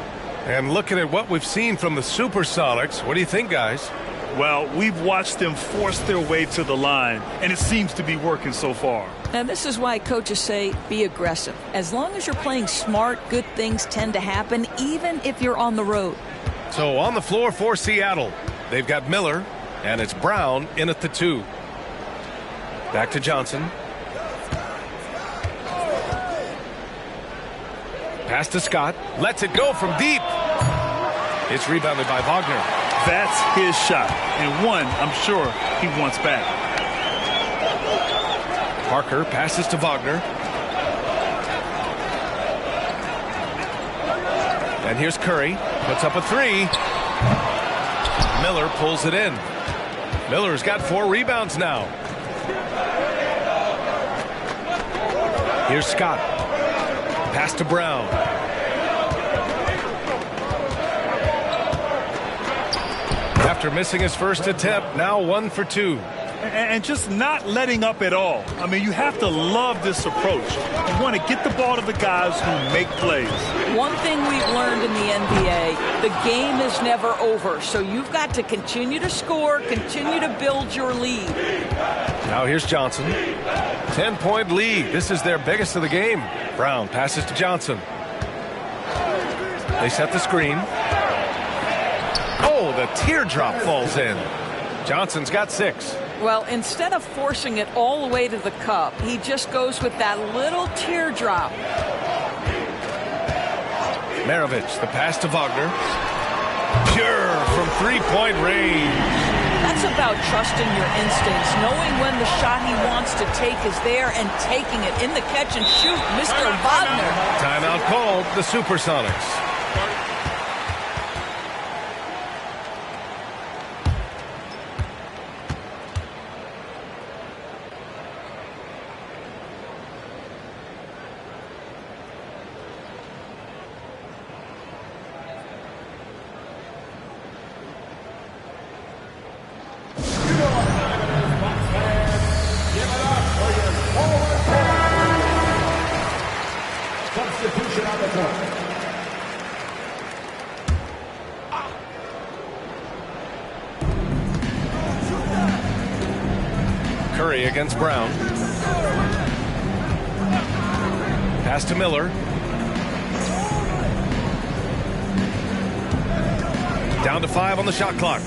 And looking at what we've seen from the Supersonics, what do you think, guys? Well, we've watched them force their way to the line, and it seems to be working so far. And this is why coaches say be aggressive. As long as you're playing smart, good things tend to happen, even if you're on the road. So on the floor for Seattle, they've got Miller, and it's Brown in at the 2. Back to Johnson. Pass to Scott. Lets it go from deep. It's rebounded by Wagner. That's his shot, and one I'm sure he wants back. Parker passes to Wagner. And here's Curry. Puts up a 3. Miller pulls it in. Miller's got 4 rebounds now. Here's Scott. Pass to Brown. After missing his first attempt, now 1 for 2. And just not letting up at all. I mean, you have to love this approach. You want to get the ball to the guys who make plays. One thing we've learned in the NBA, the game is never over. So you've got to continue to score, continue to build your lead. Now here's Johnson. 10-point lead. This is their biggest of the game. Brown passes to Johnson. They set the screen. Oh, the teardrop falls in. Johnson's got 6. Well, instead of forcing it all the way to the cup, he just goes with that little teardrop. Maravich, the pass to Wagner. Pure from 3-point range. That's about trusting your instincts, knowing when the shot he wants to take is there and taking it in the catch and shoot, Mr. Wagner. Timeout called, the Supersonics. Substitution on the court. Curry against Brown. Pass to Miller. Down to 5 on the shot clock.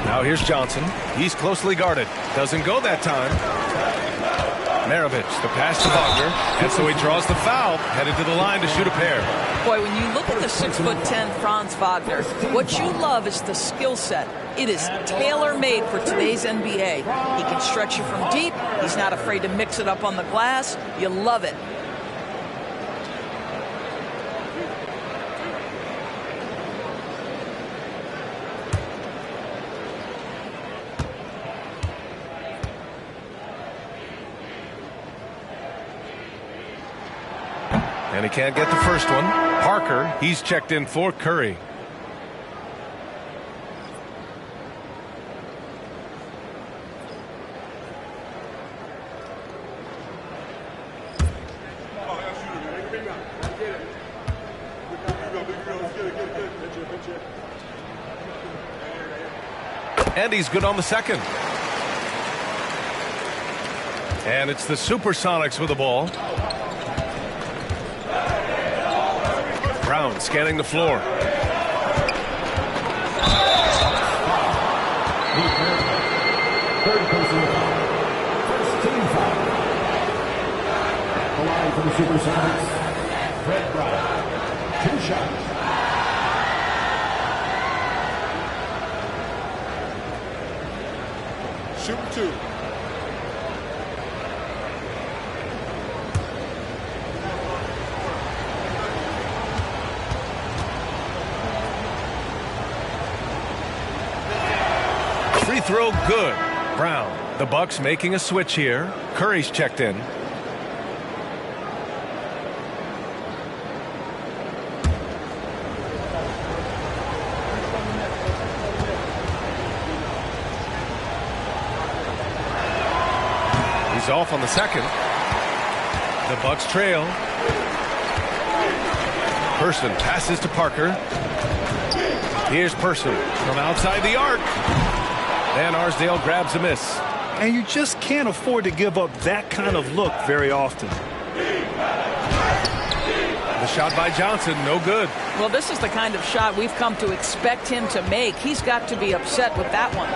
Now here's Johnson. He's closely guarded. Doesn't go that time. Maravich, the pass to Wagner. And so he draws the foul, headed to the line to shoot a pair. Boy, when you look at the 6'10" Franz Wagner, what you love is the skill set. It is tailor-made for today's NBA. He can stretch you from deep. He's not afraid to mix it up on the glass. You love it. And he can't get the first one. Parker, he's checked in for Curry. And he's good on the second. And it's the Supersonics with the ball. Brown scanning the floor. Third personal foul. First team foul. The line for the Supersonics. Fred Brown. 2 shots. Shoot 2. Free throw good. Brown. The Bucks making a switch here. Curry's checked in. He's off on the second. The Bucks trail. Person passes to Parker. Here's Person from outside the arc. And Arsdale grabs a miss. And you just can't afford to give up that kind of look very often. The shot by Johnson, no good. Well, this is the kind of shot we've come to expect him to make. He's got to be upset with that one.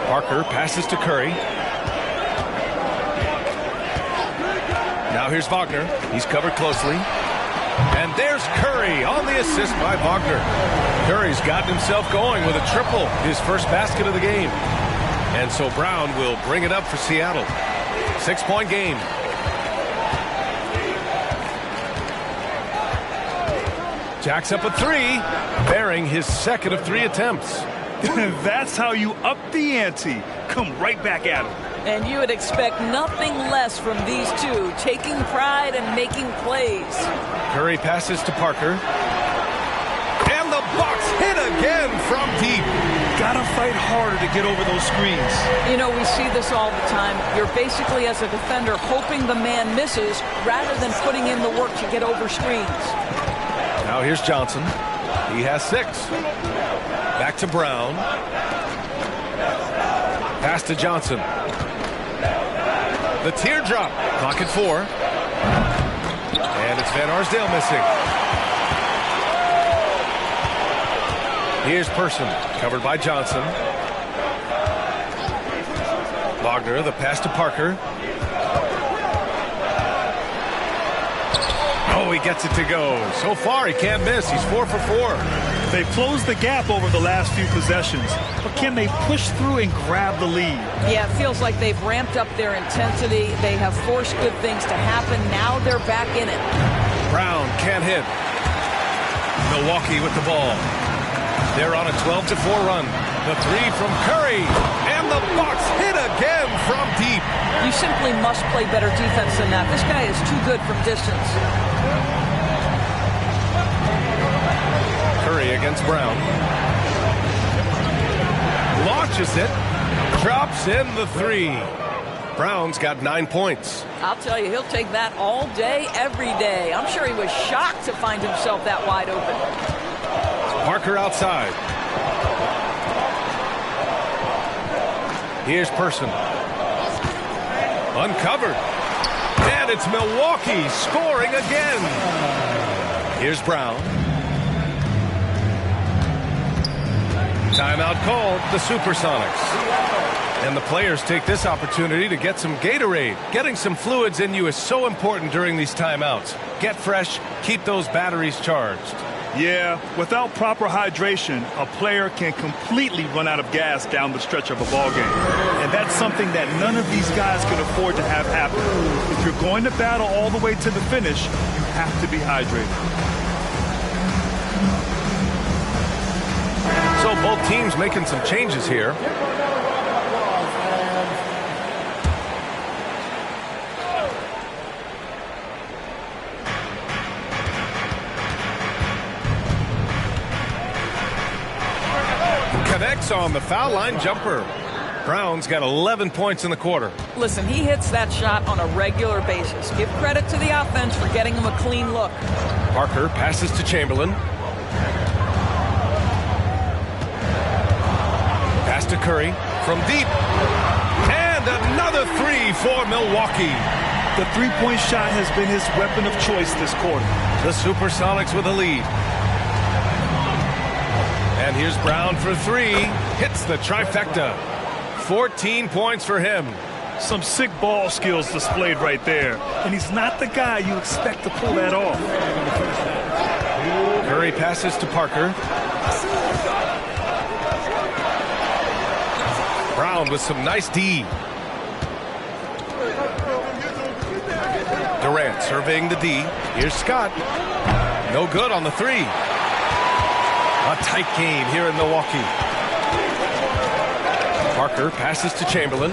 Parker passes to Curry. Now here's Wagner. He's covered closely. And there's Curry on the assist by Wagner. Curry's gotten himself going with a triple, his first basket of the game. And so Brown will bring it up for Seattle. 6-point game. Jacks up a 3, bearing his second of 3 attempts. That's how you up the ante. Come right back at him. And you would expect nothing less from these two, taking pride and making plays. Curry passes to Parker. And the Bucks hit again from deep. Gotta fight harder to get over those screens. You know, we see this all the time. You're basically, as a defender, hoping the man misses rather than putting in the work to get over screens. Now here's Johnson. He has 6. Back to Brown. Pass to Johnson. The teardrop. Clock at 4. And it's Van Arsdale missing. Here's Person, covered by Johnson. Wagner, the pass to Parker. Oh, he gets it to go. So far, he can't miss. He's 4 for 4. They've closed the gap over the last few possessions, but can they push through and grab the lead? Yeah, it feels like they've ramped up their intensity. They have forced good things to happen. Now they're back in it. Brown can't hit. Milwaukee with the ball. They're on a 12-4 run. The three from Curry. And the Bucks hit again from deep. You simply must play better defense than that. This guy is too good from distance. Curry against Brown. Launches it. Drops in the three. Brown's got 9 points. I'll tell you, he'll take that all day, every day. I'm sure he was shocked to find himself that wide open. Parker outside. Here's Person. Uncovered. And it's Milwaukee scoring again. Here's Brown. Timeout called, the Supersonics. And the players take this opportunity to get some Gatorade. Getting some fluids in you is so important during these timeouts. Get fresh, keep those batteries charged. Yeah, without proper hydration, a player can completely run out of gas down the stretch of a ball game. And that's something that none of these guys can afford to have happen. If you're going to battle all the way to the finish, you have to be hydrated. So both teams making some changes here. Connects on the foul line jumper. Brown's got 11 points in the quarter. Listen, he hits that shot on a regular basis. Give credit to the offense for getting him a clean look. Parker passes to Chamberlain. Pass to Curry from deep. And another three for Milwaukee. The three-point shot has been his weapon of choice this quarter. The Supersonics with a lead. And here's Brown for three. Hits the trifecta. 14 points for him. Some sick ball skills displayed right there. And he's not the guy you expect to pull that off. Curry passes to Parker. Brown with some nice D. Durant surveying the D. Here's Scott. No good on the three. A tight game here in Milwaukee. Parker passes to Chamberlain.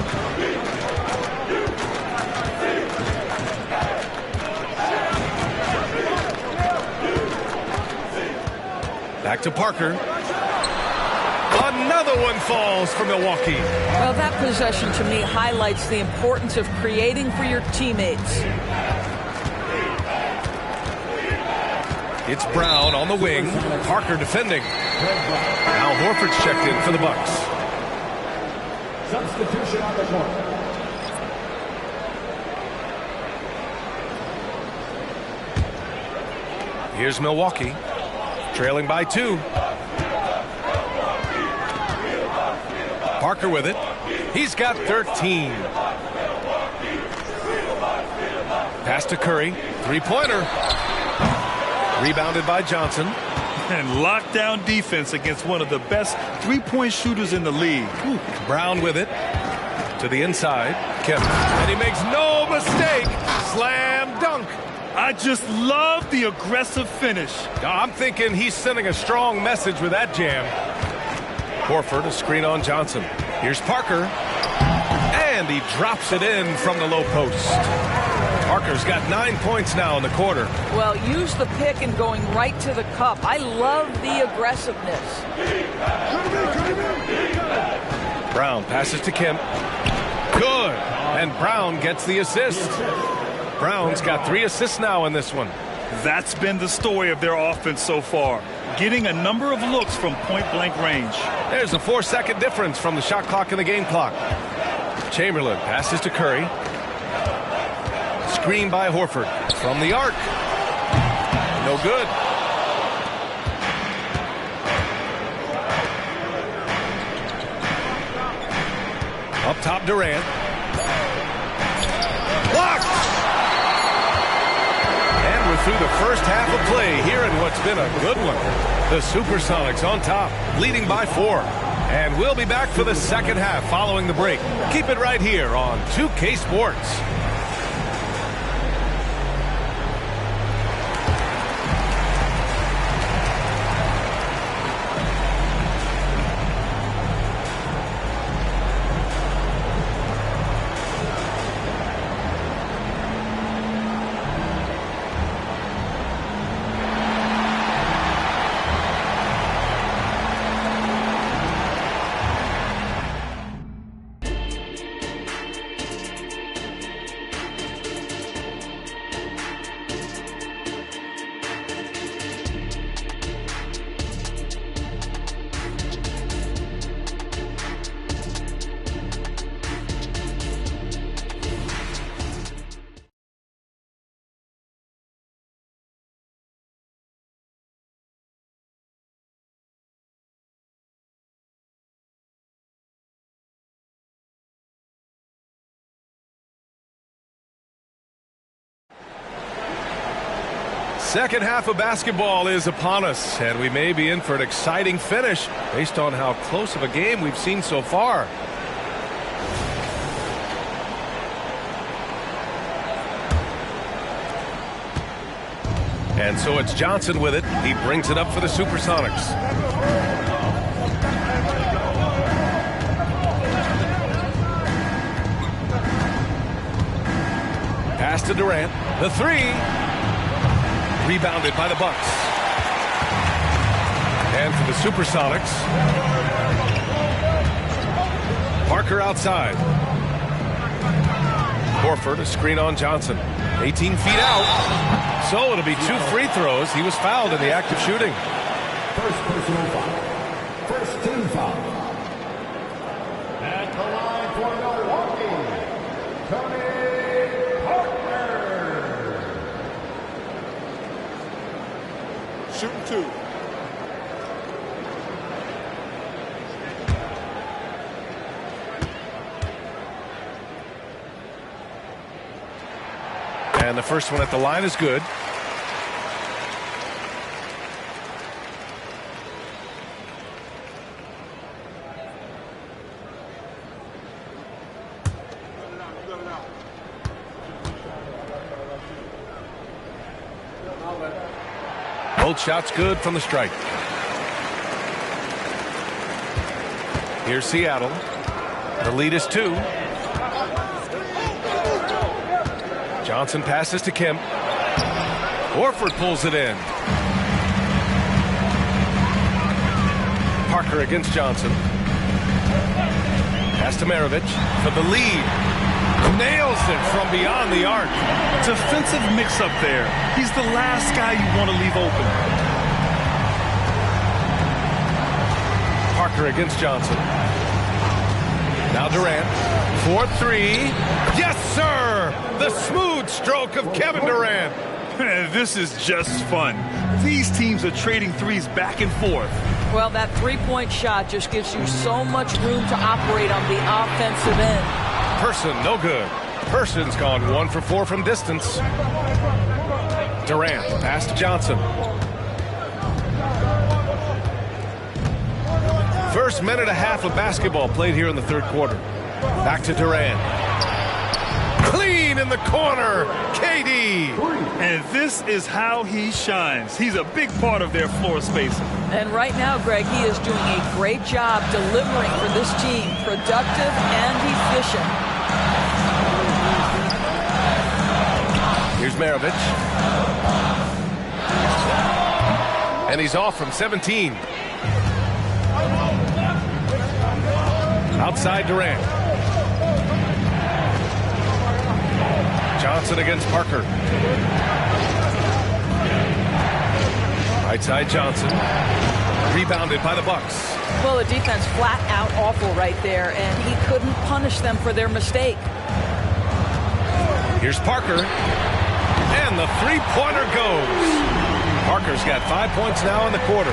Back to Parker. Another one falls for Milwaukee. Well, that possession to me highlights the importance of creating for your teammates. It's Brown on the wing. Parker defending. Now Horford's checked in for the Bucks. Substitution on the court. Here's Milwaukee. Trailing by 2. Parker with it. He's got 13. Pass to Curry. Three-pointer. Rebounded by Johnson. And lockdown defense against one of the best three-point shooters in the league. Ooh. Brown with it. To the inside. Kemp. And he makes no mistake. Slam dunk. I just love the aggressive finish. I'm thinking he's sending a strong message with that jam. Horford, a screen on Johnson. Here's Parker. And he drops it in from the low post. Parker's got 9 points now in the quarter. Well, use the pick and going right to the cup. I love the aggressiveness. Brown passes to Kemp. Good. And Brown gets the assist. Brown's got 3 assists now in this one. That's been the story of their offense so far. Getting a number of looks from point-blank range. There's a 4-second difference from the shot clock and the game clock. Chamberlain passes to Curry. Screen by Horford. From the arc. No good. Up top, Durant. Blocked! And we're through the first half of play here in what's been a good one. The Supersonics on top, leading by 4. And we'll be back for the second half following the break. Keep it right here on 2K Sports. Second half of basketball is upon us, and we may be in for an exciting finish based on how close of a game we've seen so far. And so it's Johnson with it. He brings it up for the Supersonics. Pass to Durant. The three. Rebounded by the Bucks. And for the Supersonics, Parker outside. Horford, a screen on Johnson. 18 feet out. So it'll be 2 free throws. He was fouled in the act of shooting. First personal foul. First team foul. At the line for Milwaukee, Tony. Shooting 2. And the first one at the line is good. Both shots good from the strike. Here's Seattle. The lead is 2. Johnson passes to Kemp. Horford pulls it in. Parker against Johnson. Pass to Maravich for the lead. Nails it from beyond the arc. Defensive mix-up there. He's the last guy you want to leave open. Parker against Johnson. Now Durant. 4-3. Yes, sir! The smooth stroke of Kevin Durant. This is just fun. These teams are trading threes back and forth. Well, that three-point shot just gives you so much room to operate on the offensive end. Person, no good. Person's gone 1 for 4 from distance. Durant, pass to Johnson. First minute and a half of basketball played here in the third quarter. Back to Durant. Clean in the corner. KD. And this is how he shines. He's a big part of their floor spacing. And right now, Greg, he is doing a great job delivering for this team. Productive and efficient. Here's Maravich. And he's off from 17. Outside Durant. Johnson against Parker. Right side Johnson. Rebounded by the Bucks. Well, the defense flat out awful right there, and he couldn't punish them for their mistake. Here's Parker. And the three-pointer goes. Parker's got 5 points now in the quarter.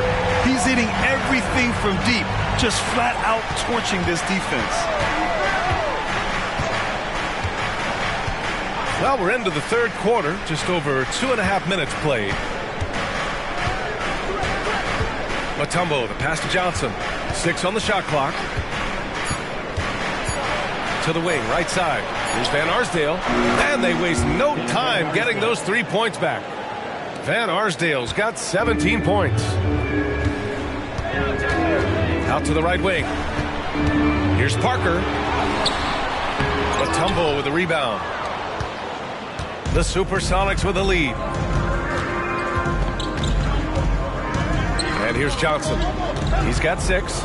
He's hitting everything from deep, just flat out torching this defense. Well, we're into the third quarter, just over 2.5 minutes played. Mutombo, the pass to Johnson. 6 on the shot clock. To the wing, right side. Here's Van Arsdale. And they waste no time getting those 3 points back. Van Arsdale's got 17 points. Out to the right wing. Here's Parker. Mutombo with the rebound. The Supersonics with the lead. And here's Johnson. He's got 6.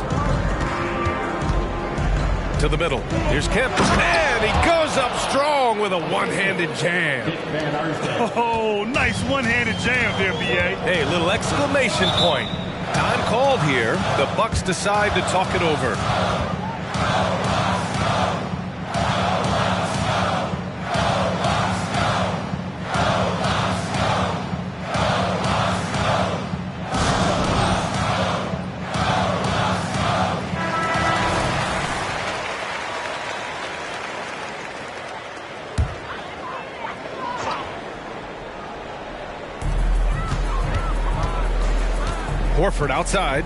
To the middle. Here's Kemp. And he goes up strong with a one-handed jam. Oh, nice one-handed jam there, B.A. Hey, little exclamation point. Time called here. The Bucks decide to talk it over. Horford outside.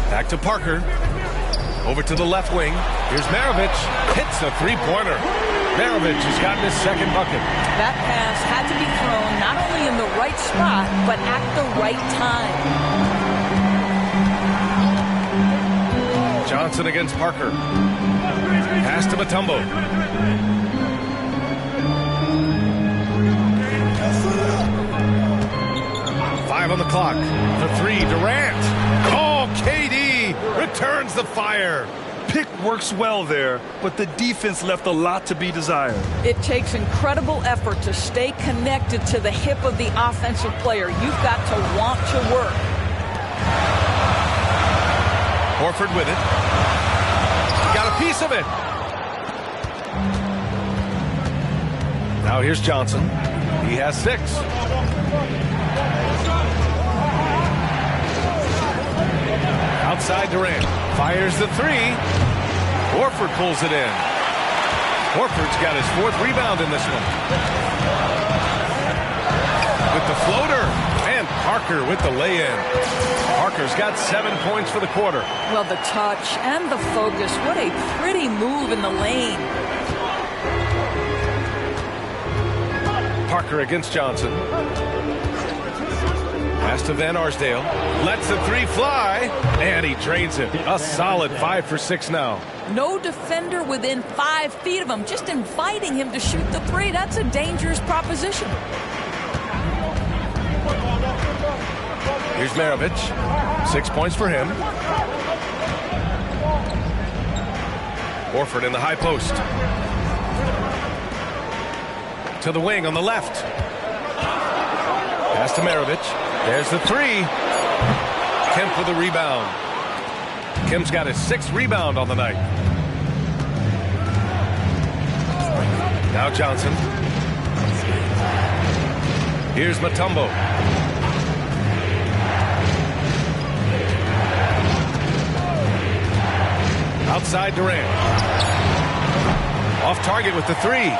Back to Parker. Over to the left wing. Here's Maravich. Hits a three-pointer. Maravich has gotten his second bucket. That pass had to be thrown not only in the right spot, but at the right time. Johnson against Parker. Pass to Mutombo. Five on the clock. The three, Durant. Oh, KD returns the fire. Pick works well there, but the defense left a lot to be desired. It takes incredible effort to stay connected to the hip of the offensive player. You've got to want to work. Horford with it. Got a piece of it. Now here's Johnson. He has 6. Outside Durant. Fires the 3. Horford pulls it in. Horford's got his 4th rebound in this one. With the floater. And Parker with the lay-in. Parker's got 7 points for the quarter. Well, the touch and the focus. What a pretty move in the lane. Parker against Johnson. Pass to Van Arsdale. Lets the 3 fly. And he drains it. A solid 5 for 6 now. No defender within 5 feet of him. Just inviting him to shoot the 3. That's a dangerous proposition. Here's Maravich. 6 points for him. Horford in the high post. To the wing on the left. Pass to Maravich. There's the 3. Kemp with the rebound. Kemp's got his 6th rebound on the night. Now Johnson. Here's Mutombo. Outside Durant. Off target with the 3.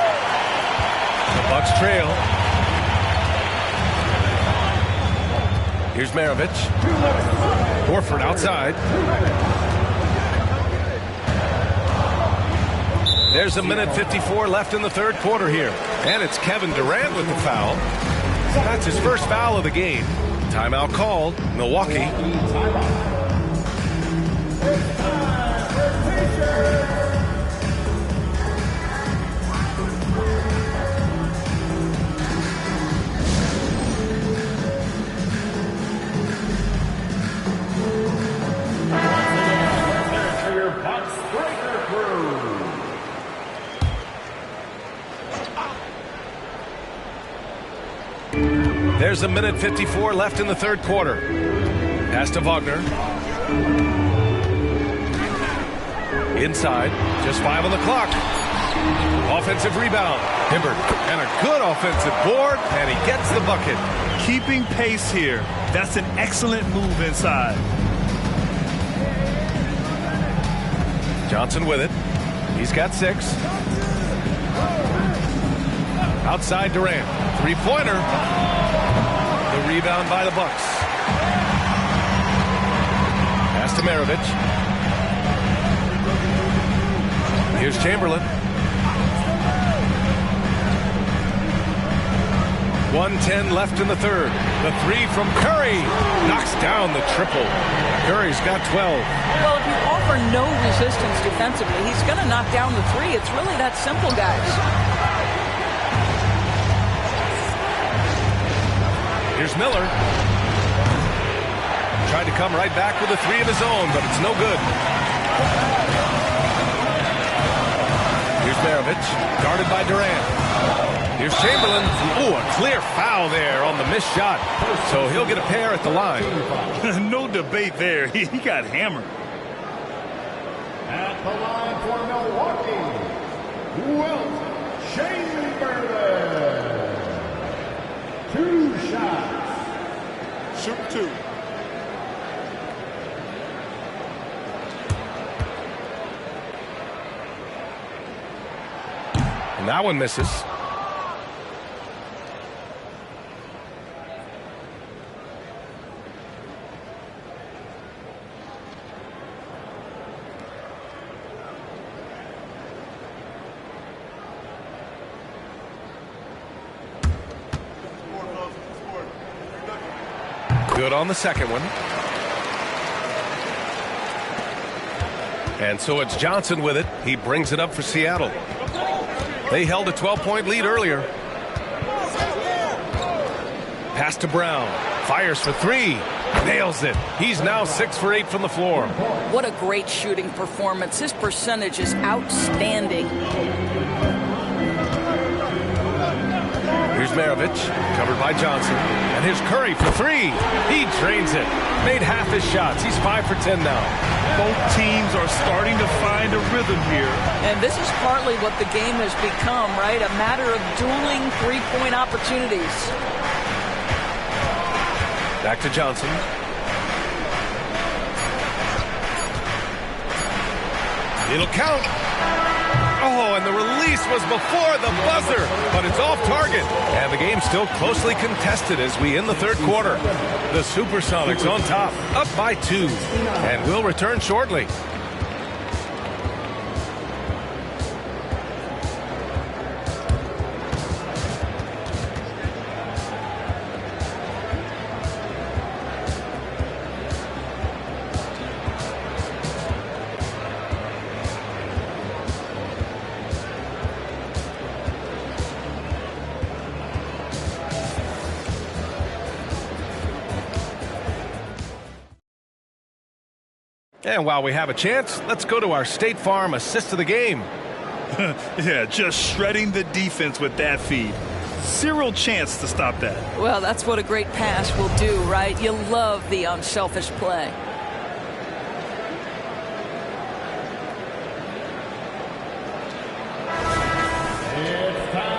The Bucks trail. Here's Maravich. Horford outside. There's a minute 54 left in the third quarter here. And it's Kevin Durant with the foul. That's his first foul of the game. Timeout called. Milwaukee. There's a minute 54 left in the third quarter. Pass to Wagner. Inside. Just 5 on the clock. Offensive rebound. Hibbert. And a Good offensive board, and he gets the bucket. Keeping pace here. That's an excellent move inside. Johnson with it. He's got 6. Outside Durant. Three-pointer. The rebound by the Bucks. Pass to Maravich. Here's Chamberlain. 1:10 left in the third. The 3 from Curry knocks down the triple. Curry's got 12. Well, if you offer no resistance defensively, he's going to knock down the 3. It's really that simple, guys. Here's Miller. Tried to come right back with a 3 of his own, but it's no good. Here's Maravich, guarded by Durant. Here's Chamberlain. Ooh, a clear foul there on the missed shot. So he'll get a pair at the line. No debate there. He got hammered. At the line for Milwaukee, Wilt Chamberlain. 2 shots. Shoot 2. And that one misses. Good on the second one. And so it's Johnson with it. He brings it up for Seattle. They held a 12-point lead earlier. Pass to Brown. Fires for 3. Nails it. He's now 6 for 8 from the floor. What a great shooting performance. His percentage is outstanding. Here's Maravich, covered by Johnson. And here's Curry for 3. He drains it. Made half his shots. He's 5 for 10 now. Both teams are starting to find a rhythm here. And this is partly what the game has become, right? A matter of dueling three-point opportunities. Back to Johnson. It'll count. Oh, and the release was before the buzzer, but it's off target. And the game's still closely contested as we end the third quarter. The Supersonics on top, up by 2, and we'll return shortly. And while we have a chance, let's go to our State Farm assist of the game. Yeah, just shredding the defense with that feed. Zero chance to stop that. Well, that's what a great pass will do, right? You love the unselfish play.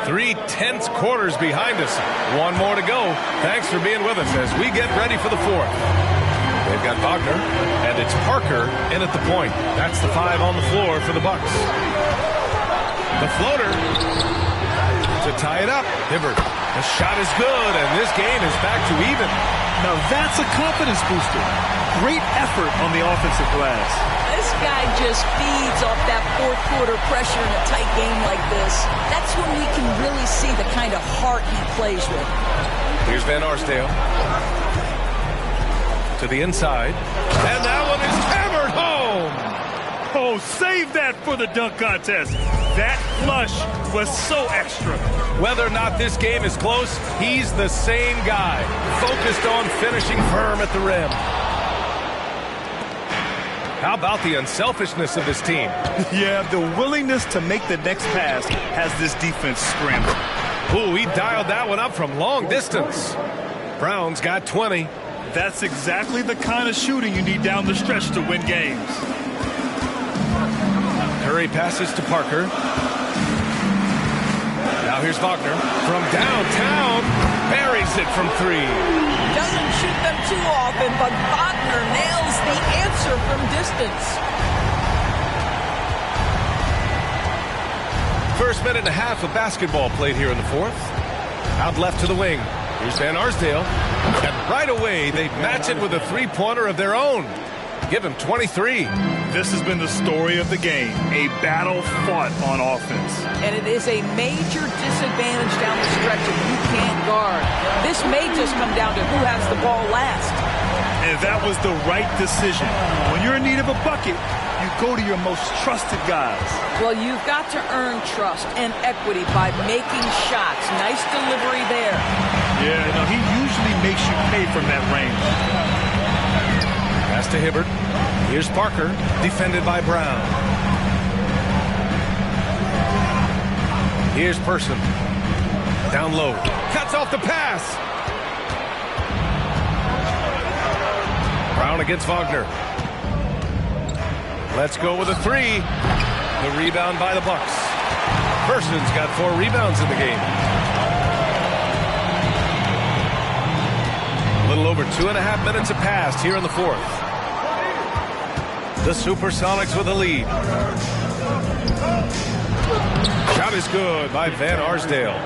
Three tense quarters behind us. One more to go. Thanks for being with us as we get ready for the fourth. They've got Wagner, and it's Parker in at the point. That's the 5 on the floor for the Bucks. The floater to tie it up. Hibbert. The shot is good, and this game is back to even. Now that's a confidence booster. Great effort on the offensive glass. This guy just feeds off that fourth quarter pressure in a tight game like this. That's when we can really see the kind of heart he plays with. Here's Van Arsdale. To the inside. And that one is hammered home. Oh, save that for the dunk contest. That flush was so extra. Whether or not this game is close, he's the same guy. Focused on finishing firm at the rim. How about the unselfishness of this team? Yeah, the willingness to make the next pass has this defense scrambling. Ooh, he dialed that one up from long distance. Brown's got 20. That's exactly the kind of shooting you need down the stretch to win games. Curry passes to Parker. Now here's Wagner from downtown. Buries it from 3. Doesn't shoot them too often, but Wagner nails the answer from distance. First minute and a half of basketball played here in the fourth. Out left to the wing. Here's Van Arsdale. And right away, they match it with a three-pointer of their own. Give him 23. This has been the story of the game. A battle fought on offense. And it is a major disadvantage down the stretch if you can't guard. This may just come down to who has the ball last. And that was the right decision. When you're in need of a bucket, you go to your most trusted guys. Well, you've got to earn trust and equity by making shots. Nice delivery there. Yeah, no, he usually makes you pay from that range. Pass to Hibbert. Here's Parker, defended by Brown. Here's Person. Down low. Cuts off the pass. Brown against Wagner. Let's go with a 3. The rebound by the Bucks. Person's got 4 rebounds in the game. A little over 2.5 minutes have passed here in the fourth. The Supersonics with a lead. Shot is good by Van Arsdale.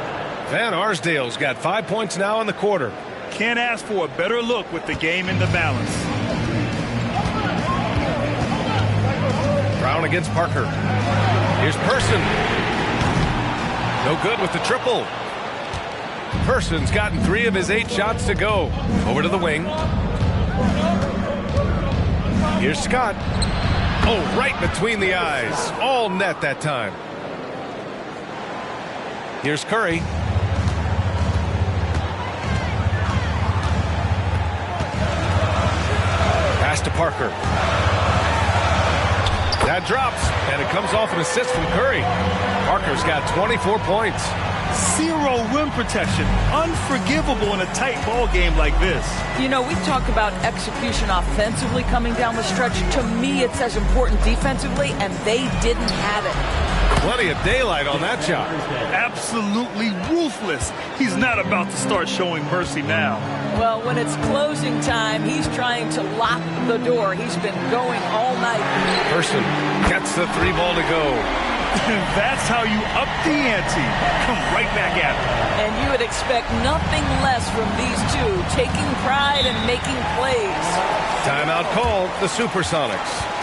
Van Arsdale's got 5 points now in the quarter. Can't ask for a better look with the game in the balance. Brown against Parker. Here's Person. No good with the triple. Person's gotten 3 of his 8 shots to go. Over to the wing. Here's Scott. Oh, right between the eyes. All net that time. Here's Curry. Pass to Parker. That drops, and it comes off an assist from Curry. Parker's got 24 points. 0 rim protection. Unforgivable in a tight ball game like this. You know, we talk about execution offensively coming down the stretch. To me, it's as important defensively, and they didn't have it. Plenty of daylight on that shot. Absolutely ruthless. He's not about to start showing mercy now. Well, when it's closing time, he's trying to lock the door. He's been going all night. Person gets the 3 ball to go. That's how you up the ante. Come right back at it. And you would expect nothing less from these two, taking pride and making plays. Timeout called, the Supersonics.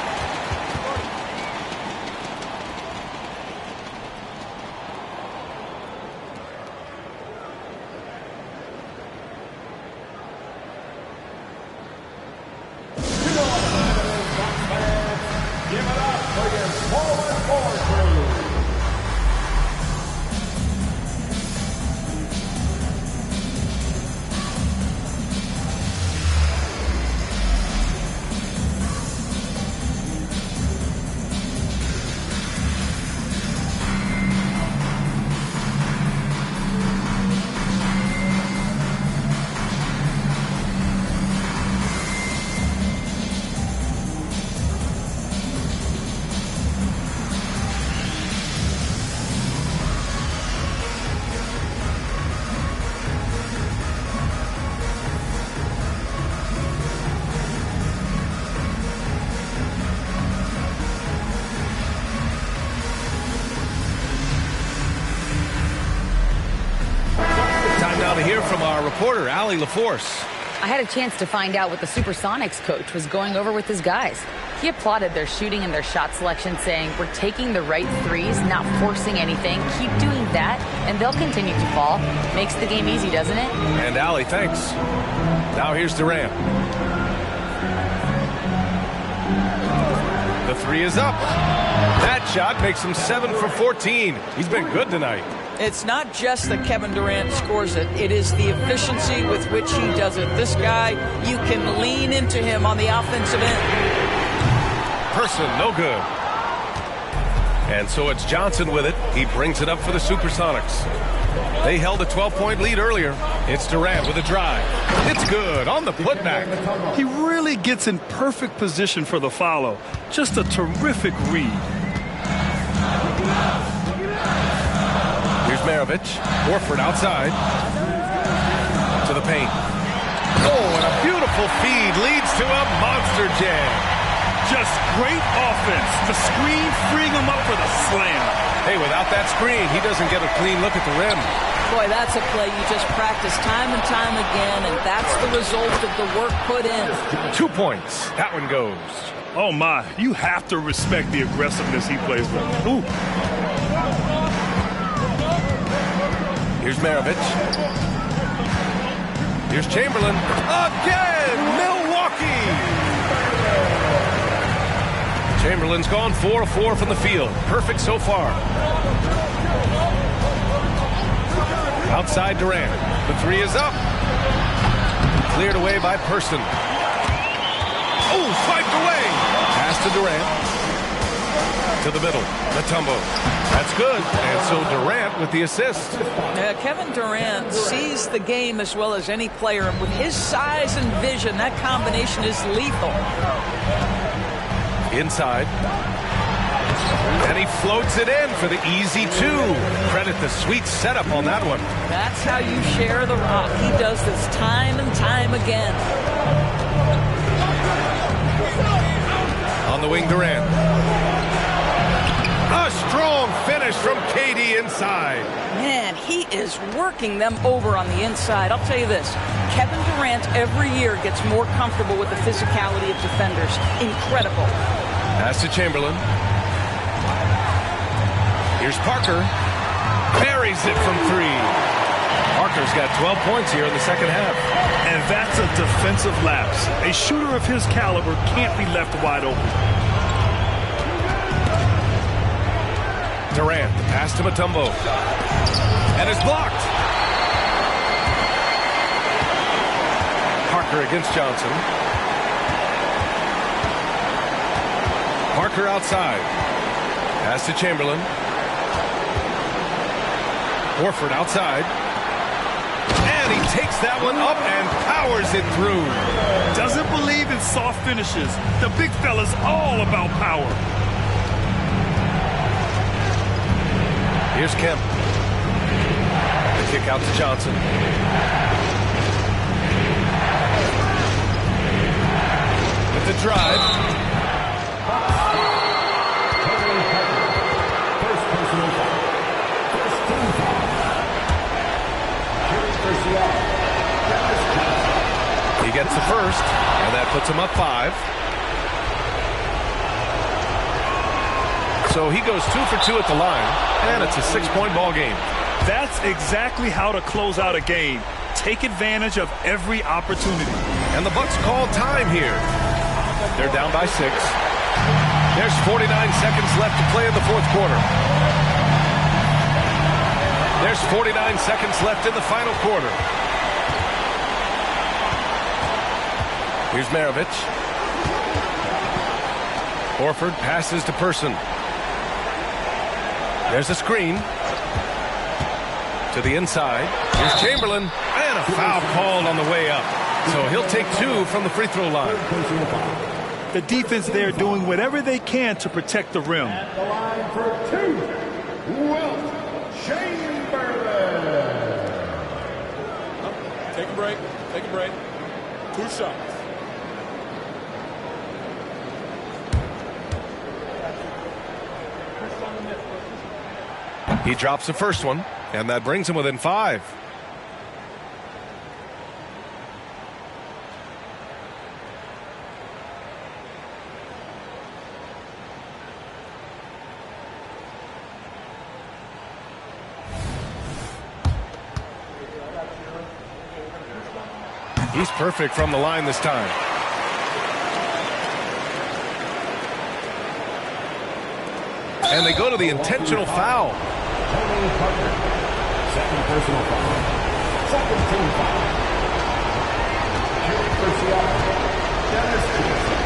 From our reporter, Allie LaForce. I had a chance to find out what the Supersonics coach was going over with his guys. He applauded their shooting and their shot selection, saying, "We're taking the right threes, not forcing anything. Keep doing that, and they'll continue to fall." Makes the game easy, doesn't it? And Allie, thanks. Now here's Durant. The 3 is up. That shot makes him 7 for 14. He's been good tonight. It's not just that Kevin Durant scores it. It is the efficiency with which he does it. This guy, you can lean into him on the offensive end. Person, no good. And so it's Johnson with it. He brings it up for the Supersonics. They held a 12-point lead earlier. It's Durant with a drive. It's good on the putback. He really gets in perfect position for the follow. Just a terrific read. Here's Merrill. Maravich. Horford outside. To the paint. Oh, and a beautiful feed leads to a monster jam. Just great offense. The screen freeing him up for the slam. Hey, without that screen, he doesn't get a clean look at the rim. Boy, that's a play you just practice time and time again, and that's the result of the work put in. 2 points. That one goes. Oh, my. You have to respect the aggressiveness he plays with. Ooh. Here's Maravich. Here's Chamberlain. Again! Milwaukee! Chamberlain's gone 4 of 4 from the field. Perfect so far. Outside Durant. The three is up. Cleared away by Person. Oh, swiped away. Pass to Durant. To the middle. Mutombo. That's good. And so Durant with the assist. Kevin Durant sees the game as well as any player. And with his size and vision, that combination is lethal. Inside. And he floats it in for the easy 2. Credit the sweet setup on that one. That's how you share the rock. He does this time and time again. On the wing, Durant. A strong finish from KD inside. Man, he is working them over on the inside. I'll tell you this. Kevin Durant every year gets more comfortable with the physicality of defenders. Incredible. Pass to Chamberlain. Here's Parker. Buries it from 3. Parker's got 12 points here in the second half. And that's a defensive lapse. A shooter of his caliber can't be left wide open. Durant, the pass to Mutombo. And it's blocked. Parker against Johnson. Parker outside. Pass to Chamberlain. Horford outside. And he takes that one up and powers it through. Doesn't believe in soft finishes. The big fella's all about power. Here's Kemp. The kick out to Johnson. With the drive. He gets the first, and that puts him up 5. So he goes 2 for 2 at the line, and it's a 6-point ball game. That's exactly how to close out a game. Take advantage of every opportunity. And the Bucks call time here. They're down by 6. There's 49 seconds left to play in the fourth quarter. There's 49 seconds left in the final quarter. Here's Maravich. Horford passes to Person. There's a screen. To the inside. Here's Chamberlain. And a foul called on the way up. So he'll take 2 from the free throw line. The defense there doing whatever they can to protect the rim. At the line for 2, Wilt Chamberlain. Take a break. Take a break. 2 shots. He drops the first one, and that brings him within 5. He's perfect from the line this time. And they go to the intentional foul. Second personal foul. Second team foul. Dennis Johnson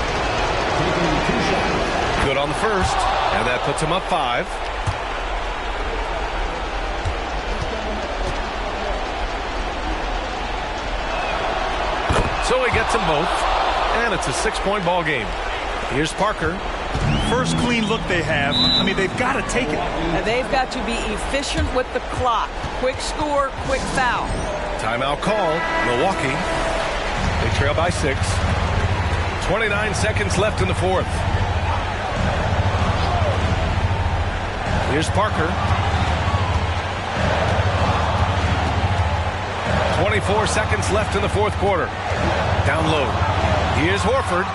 taking 2 shots. Good on the first, and that puts him up 5. So he gets them both, and it's a 6-point ball game. Here's Parker. First clean look they have. I mean, they've got to take it. And they've got to be efficient with the clock. Quick score, quick foul. Timeout call. Milwaukee. They trail by 6. 29 seconds left in the fourth. Here's Parker. 24 seconds left in the fourth quarter. Down low. Here's Horford.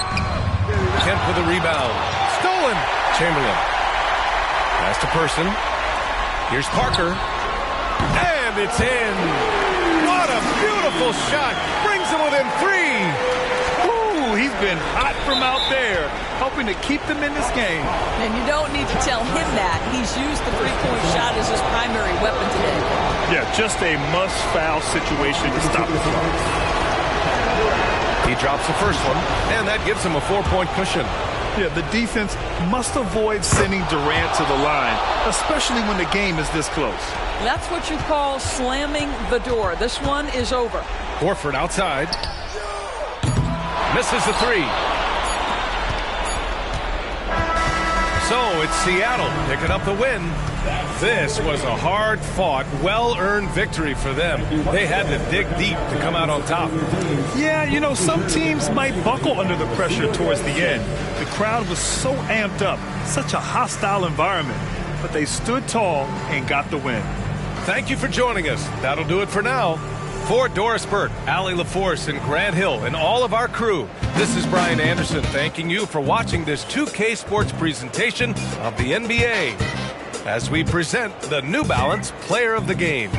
Kemp with a rebound. Stolen. Chamberlain. Pass to Person. Here's Parker. And it's in. What a beautiful shot. Brings him within 3. Ooh, he's been hot from out there, hoping to keep them in this game. And you don't need to tell him that. He's used the three-point shot as his primary weapon today. Yeah, just a must-foul situation to stop the clock. He drops the first one, and that gives him a 4-point cushion. Yeah, the defense must avoid sending Durant to the line, especially when the game is this close. That's what you call slamming the door. This one is over. Horford outside. Misses the 3. So it's Seattle picking up the win. This was a hard-fought, well-earned victory for them. They had to dig deep to come out on top. Yeah, you know, some teams might buckle under the pressure towards the end. The crowd was so amped up, such a hostile environment. But they stood tall and got the win. Thank you for joining us. That'll do it for now. For Doris Burke, Allie LaForce, and Grant Hill, and all of our crew, this is Brian Anderson thanking you for watching this 2K Sports presentation of the NBA as we present the New Balance Player of the Game.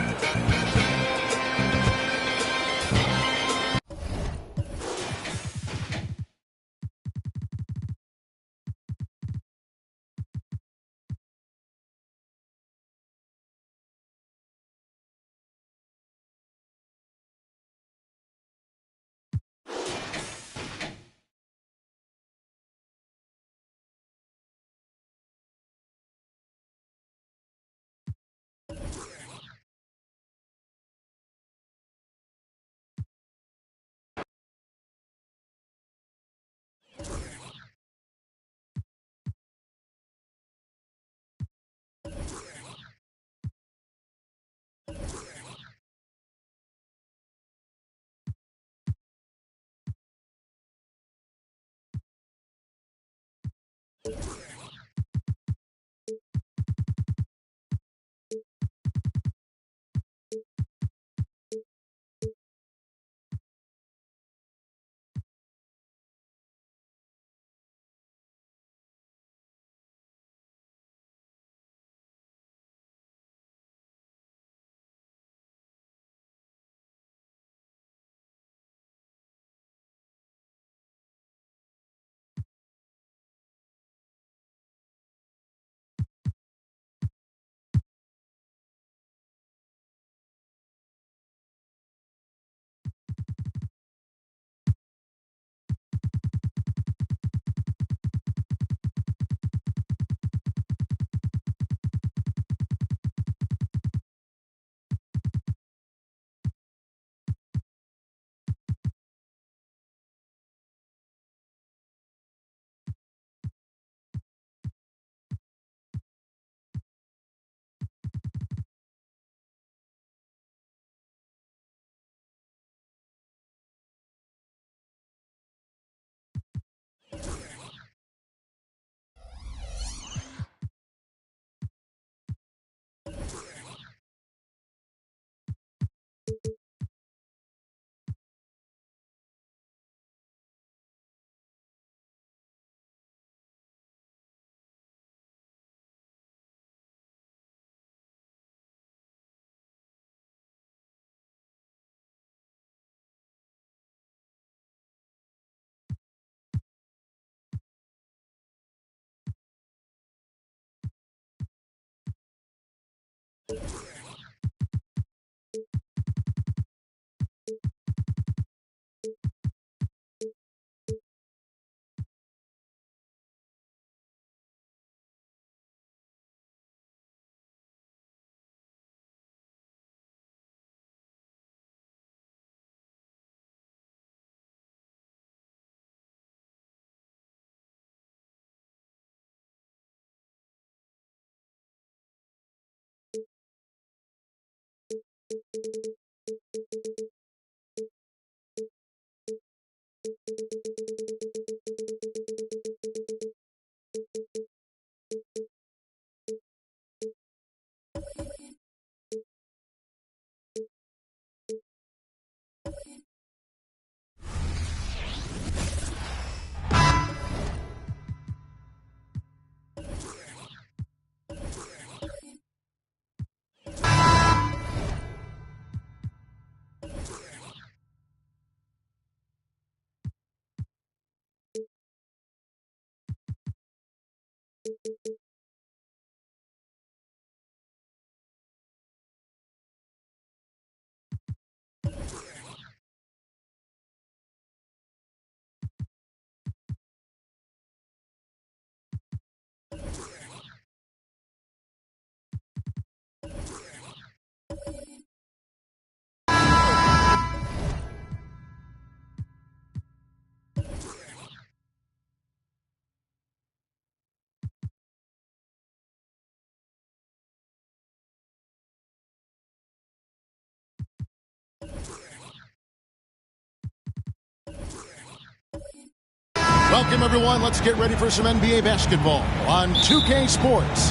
Welcome, everyone. Let's get ready for some NBA basketball on 2K Sports.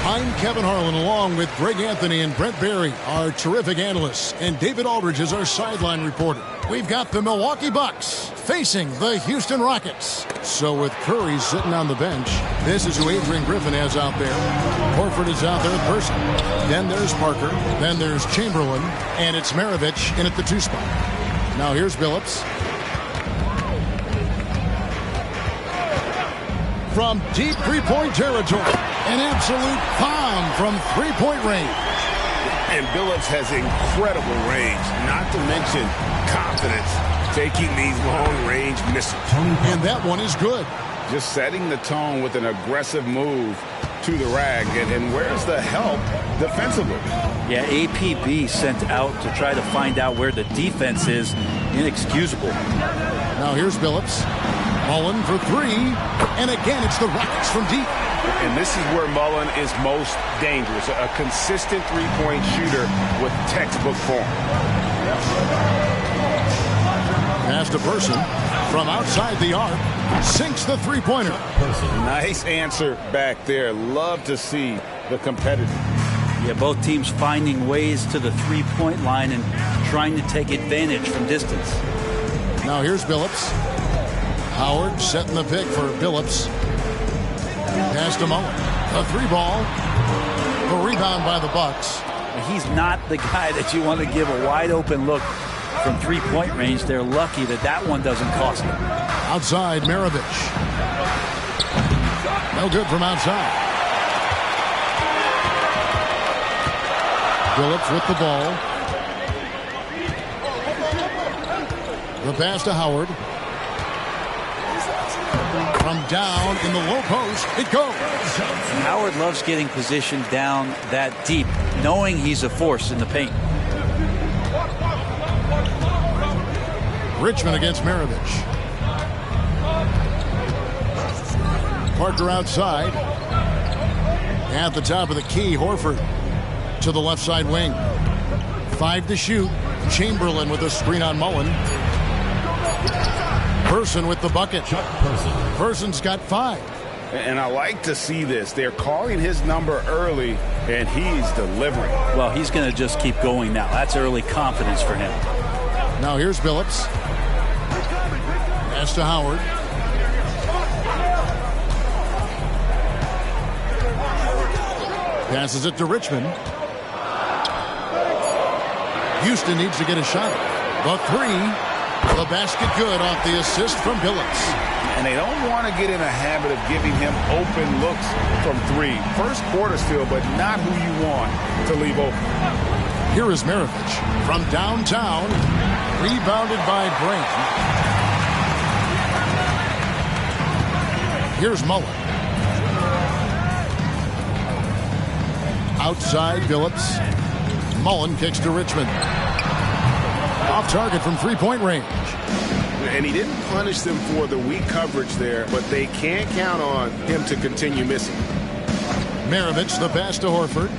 I'm Kevin Harlan, along with Greg Anthony and Brent Barry, our terrific analysts, and David Aldridge is our sideline reporter. We've got the Milwaukee Bucks facing the Houston Rockets. So with Curry sitting on the bench, this is who Adrian Griffin has out there. Horford is out there with Person. Then there's Parker. Then there's Chamberlain. And it's Maravich in at the 2 spot. Now here's Billups. From deep three-point territory. An absolute bomb from three-point range. And Billups has incredible range, not to mention confidence taking these long-range missiles. And that one is good. Just setting the tone with an aggressive move to the rack. And where's the help defensively? Yeah, APB sent out to try to find out where the defense is. Inexcusable. Now here's Billups. Mullen for 3. And again, it's the Rockets from deep. And this is where Mullen is most dangerous. A consistent three-point shooter with textbook form. Pass to Person from outside the arc. Sinks the three-pointer. Nice answer back there. Love to see the competitor. Yeah, both teams finding ways to the three-point line and trying to take advantage from distance. Now here's Billups. Howard setting the pick for Billups. Pass to Mullen. A 3-ball. A rebound by the Bucks. He's not the guy that you want to give a wide-open look from three-point range. They're lucky that that one doesn't cost them. Outside, Maravich. No good from outside. Billups with the ball. The pass to Howard. From down in the low post, it goes. Howard loves getting positioned down that deep, knowing he's a force in the paint. Richmond against Maravich. Parker outside. At the top of the key, Horford to the left side wing. 5 to shoot. Chamberlain with a screen on Mullen. Person with the bucket. Person's got 5. And I like to see this. They're calling his number early, and he's delivering. Well, he's going to just keep going now. That's early confidence for him. Now here's Billups. Pass to Howard. Passes it to Richmond. Houston needs to get a shot. The 3. The basket good off the assist from Billups. And they don't want to get in a habit of giving him open looks from 3. First quarter still, but not who you want to leave open. Here is Maravich from downtown. Rebounded by Brain. Here's Mullen. Outside Billups. Mullen kicks to Richmond. Off target from three-point range. And he didn't punish them for the weak coverage there, but they can't count on him to continue missing. Maravich, the pass to Horford.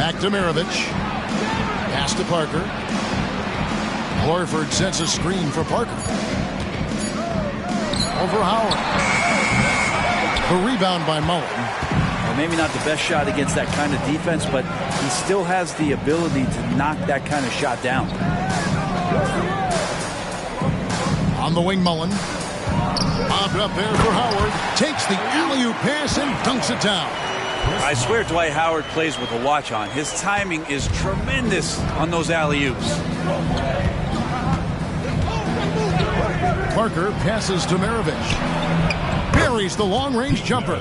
Back to Maravich. Pass to Parker. Horford sets a screen for Parker. Over Howard. The rebound by Mullen. Well, maybe not the best shot against that kind of defense, but he still has the ability to knock that kind of shot down. On the wing, Mullen. Bobbed up there for Howard. Takes the alley-oop pass and dunks it down. I swear Dwight Howard plays with a watch on. His timing is tremendous on those alley-oops. Parker passes to Maravich. Buries the long-range jumper.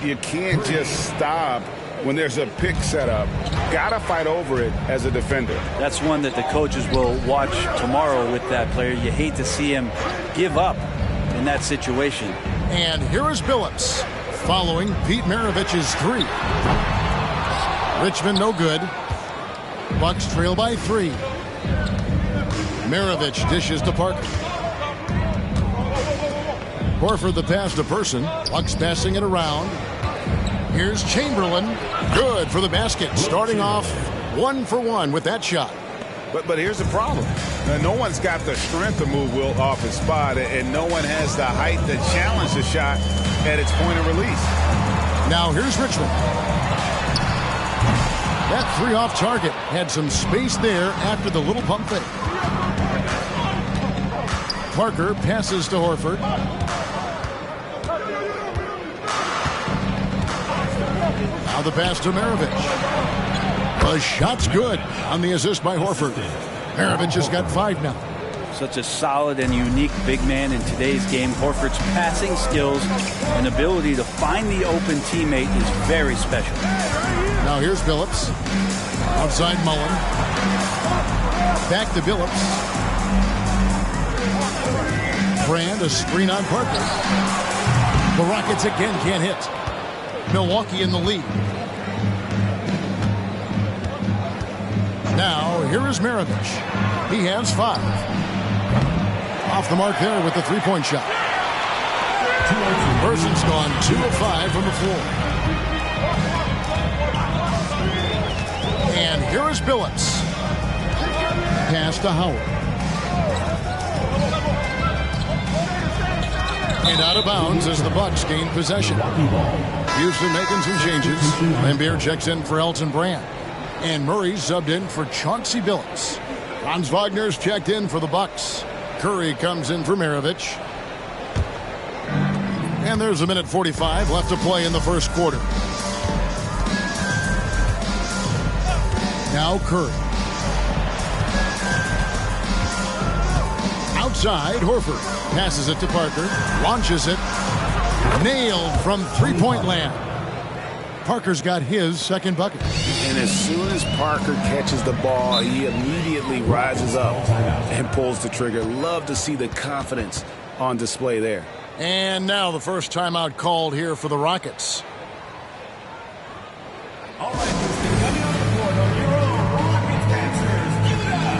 You can't just stop when there's a pick set up. Gotta fight over it as a defender. That's one that the coaches will watch tomorrow with that player. You hate to see him give up in that situation. And here is Billups following Pete Maravich's three. Richmond no good. Bucks trail by 3. Maravich dishes to Parker. Horford the pass to Person. Bucks passing it around. Here's Chamberlain. Good for the basket. Starting off 1 for 1 with that shot. But here's the problem. No one's got the strength to move Will off his spot, and no one has the height to challenge the shot at its point of release. Now here's Richmond. That 3 off target had some space there after the little pump fake. Parker passes to Horford. Now the pass to Maravich. The shot's good on the assist by Horford. Maravich has got 5 now. Such a solid and unique big man in today's game. Horford's passing skills and ability to find the open teammate is very special. Now here's Billups. Outside Mullen. Back to Billups. Brand, a screen on Parker. The Rockets again can't hit. Milwaukee in the lead. Now, here is Maravich. He has 5. Off the mark there with the three-point shot. Person's gone 2 of 5 from the floor. And here is Billups. Pass to Howard. And out of bounds as the Bucks gain possession. Houston making some changes. Lambeer checks in for Elton Brand. And Murray subbed in for Chauncey Billups. Franz Wagner's checked in for the Bucks. Curry comes in for Maravich. And there's 1:45 left to play in the first quarter. Now Curry. Outside, Horford passes it to Parker. Launches it. Nailed from three-point land. Parker's got his second bucket. And as soon as Parker catches the ball, he immediately rises up and pulls the trigger. Love to see the confidence on display there. And now the first timeout called here for the Rockets. All right, Houston, coming on the board on your own Rockets dancers. Give it up.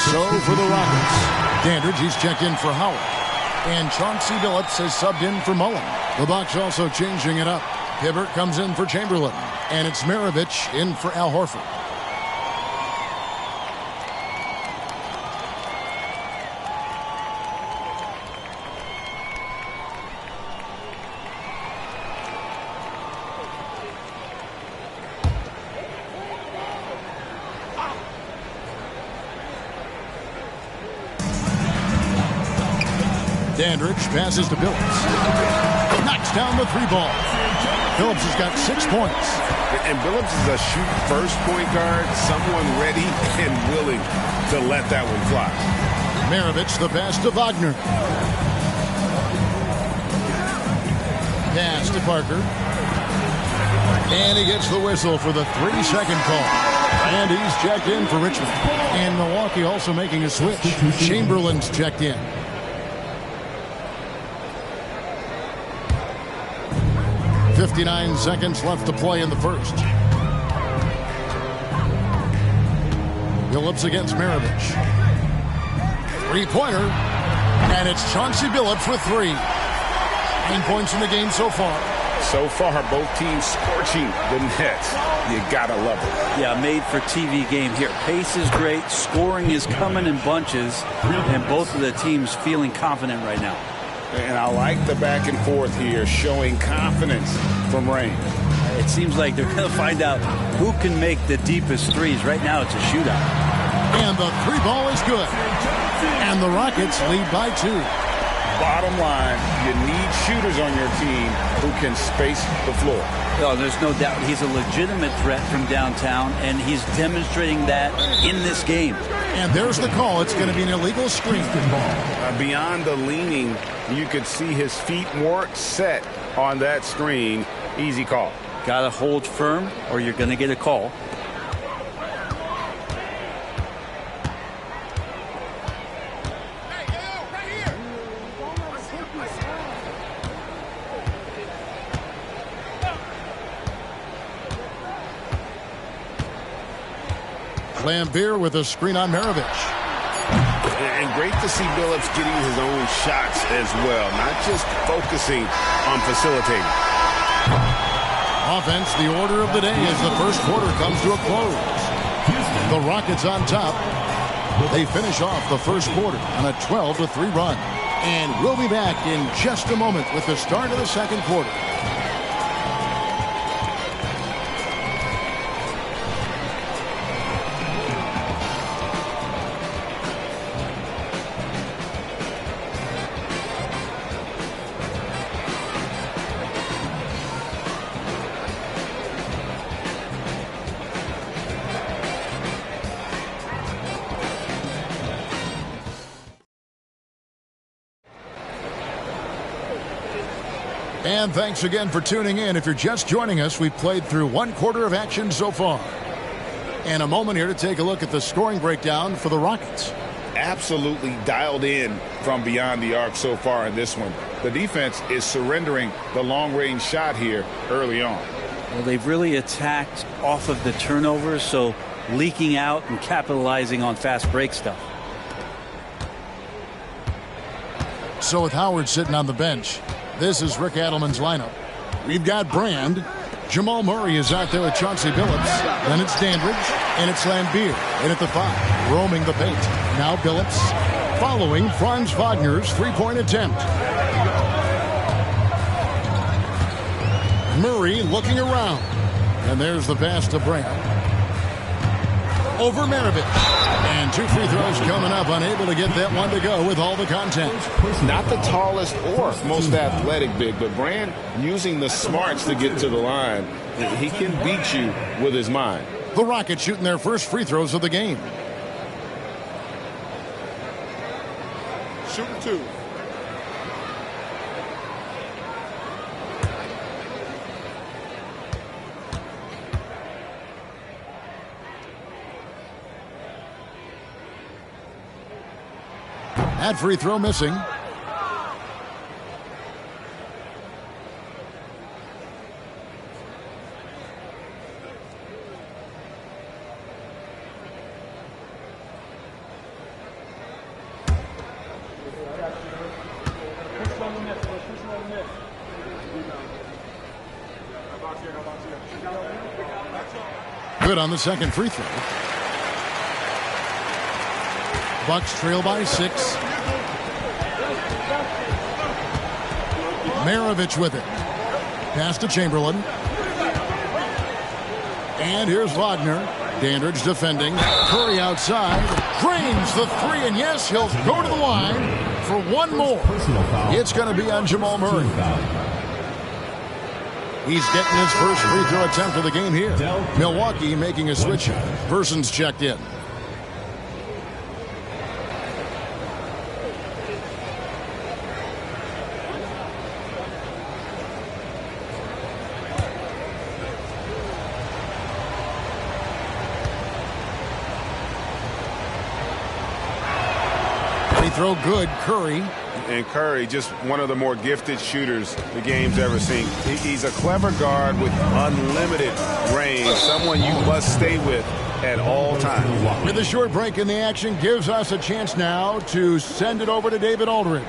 So for the Rockets, Dandridge, he's checked in for Howard. And Chauncey Billups has subbed in for Mullen. The Bucks also changing it up. Hibbert comes in for Chamberlain. And it's Maravich in for Al Horford. Dandridge passes to Billups. Knocks down the 3 ball. Billups has got 6 points. And Billups is a shoot-first point guard, someone ready and willing to let that one fly. Maravich, the pass to Wagner. Pass to Parker. And he gets the whistle for the 3-second call. And he's checked in for Richmond. And Milwaukee also making a switch. Chamberlain's checked in. .59 seconds left to play in the first. Billups against Maravich. 3-pointer. And it's Chauncey Billups with 3. 9 points in the game so far. So far, both teams scorching the Nets. You gotta love it. Yeah, made for TV game here. Pace is great. Scoring is coming in bunches. And both of the teams feeling confident right now. And I like the back and forth here, showing confidence from Rain. It seems like they're going to find out who can make the deepest threes. Right now, it's a shootout. And the 3 ball is good. And the Rockets lead by 2. Bottom line, you need shooters on your team who can space the floor. Oh, there's no doubt he's a legitimate threat from downtown, and he's demonstrating that in this game. And there's the call. It's going to be an illegal screen. Beyond the leaning, you could see his feet weren't set on that screen. Easy call. Got to hold firm, or you're going to get a call. Lambeer with a screen on Maravich. And great to see Billups getting his own shots as well, not just focusing on facilitating. Offense, the order of the day as the first quarter comes to a close. The Rockets on top. They finish off the first quarter on a 12-3 run. And we'll be back in just a moment with the start of the second quarter. And thanks again for tuning in. If you're just joining us, we've played through 1 quarter of action so far. And a moment here to take a look at the scoring breakdown for the Rockets. Absolutely dialed in from beyond the arc so far in this one. The defense is surrendering the long-range shot here early on. Well, they've really attacked off of the turnovers, so leaking out and capitalizing on fast break stuff. So with Howard sitting on the bench, this is Rick Adelman's lineup. We've got Brand. Jamal Murray is out there with Chauncey Billups. Then it's Dandridge, and it's Lambeer in at the 5, roaming the paint. Now Billups, following Franz Wagner's 3-point attempt. Murray looking around. And there's the pass to Brand. Over Maravich. And 2 free throws coming up, unable to get that one to go with all the content. Not the tallest or most athletic big, but Brand using the smarts to get to the line. He can beat you with his mind. The Rockets shooting their first free throws of the game. Shooting 2. That free throw missing. Good on the second free throw. Bucks trail by 6. Maravich with it. Pass to Chamberlain. And here's Wagner. Dandridge defending. Curry outside. Drains the three, and yes, he'll go to the line for one more. It's going to be on Jamal Murray. He's getting his first free throw attempt of the game here. Milwaukee making a switch. Verson's checked in. Free throw good, Curry. And Curry, just one of the more gifted shooters the game's ever seen. He's a clever guard with unlimited range, someone you must stay with at all times. With a short break in the action, gives us a chance now to send it over to David Aldridge.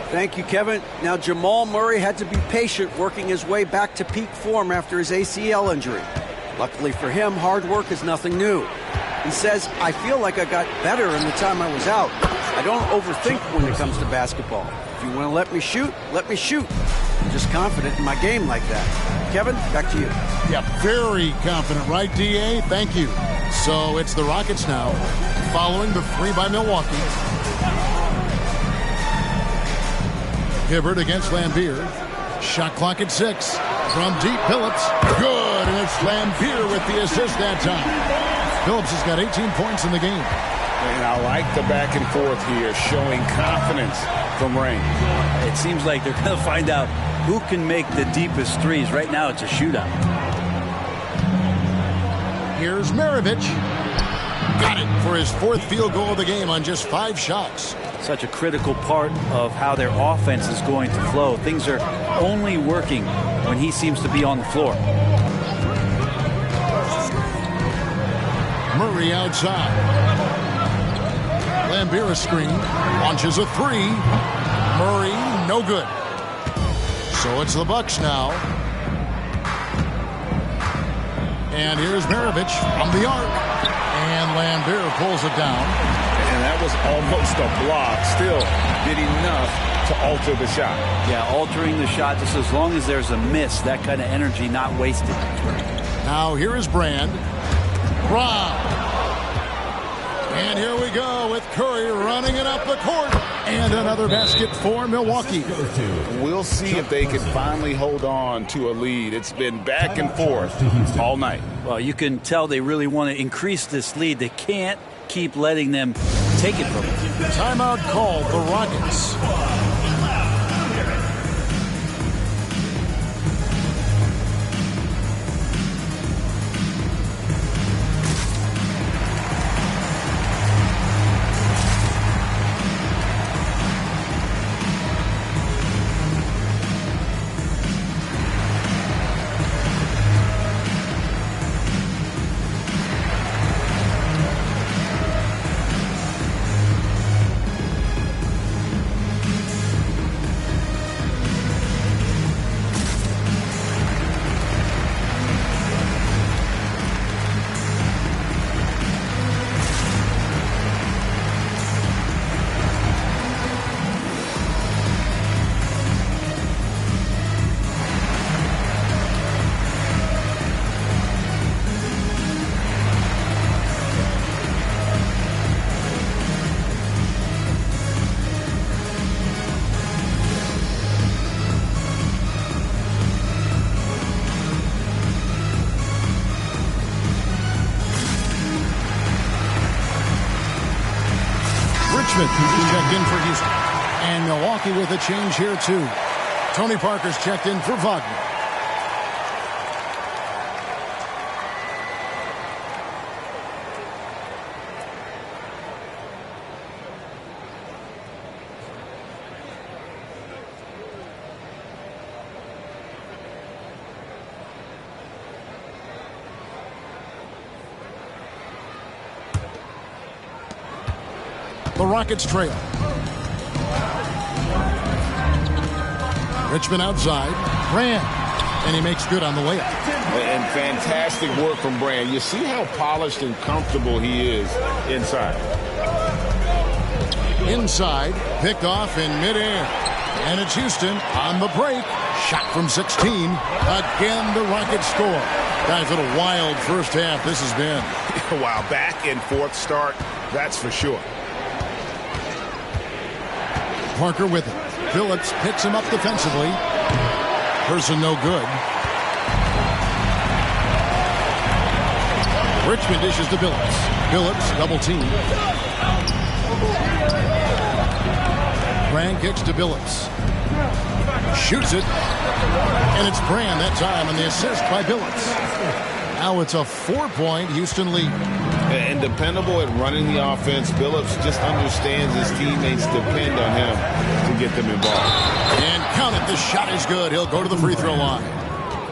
Thank you, Kevin. Now, Jamal Murray had to be patient working his way back to peak form after his ACL injury. Luckily for him, hard work is nothing new. He says, I feel like I got better in the time I was out. I don't overthink when it comes to basketball. If you want to let me shoot, let me shoot. I'm just confident in my game like that. Kevin, back to you. Yeah, very confident, right, D.A.? Thank you. So it's the Rockets now, following the three by Milwaukee. Hibbert against Lambeer. Shot clock at 6. From deep, Phillips. Good, and it's Lambeer with the assist that time. Phillips has got 18 points in the game. And I like the back and forth here, showing confidence from Rain. It seems like they're going to find out who can make the deepest threes. Right now, it's a shootout. Here's Maravich. Got it for his fourth field goal of the game on just 5 shots. Such a critical part of how their offense is going to flow. Things are only working when he seems to be on the floor. Murray outside. Lambeer screen. Launches a 3. Murray, no good. So it's the Bucks now. And here's Maravich from the arc. And Lambeer pulls it down. And that was almost a block. Still did enough to alter the shot. Yeah, altering the shot just as long as there's a miss. That kind of energy not wasted. Now here is Brand. Brown. And here we go with Curry running it up the court. And another basket for Milwaukee. We'll see if they can finally hold on to a lead. It's been back and forth all night. Well, you can tell they really want to increase this lead. They can't keep letting them take it from them. Timeout called the Rockets. Checked in for Houston. And Milwaukee with a change here, too. Tony Parker's checked in for Wagner. The Rockets trail. Richmond outside. Brand. And he makes good on the layup. And fantastic work from Brand. You see how polished and comfortable he is inside. Inside. Picked off in midair. And it's Houston on the break. Shot from 16. Again, the Rockets score. Guys, what a wild first half this has been. Wow, back and forth start, that's for sure. Parker with it. Phillips picks him up defensively. Person no good. Richmond dishes to Phillips. Phillips double team. Brand kicks to Phillips. Shoots it. And it's Brand that time on the assist by Phillips. Now it's a 4-point Houston lead. And dependable at running the offense. Phillips just understands his teammates depend on him to get them involved. And count it. The shot is good. He'll go to the free throw line.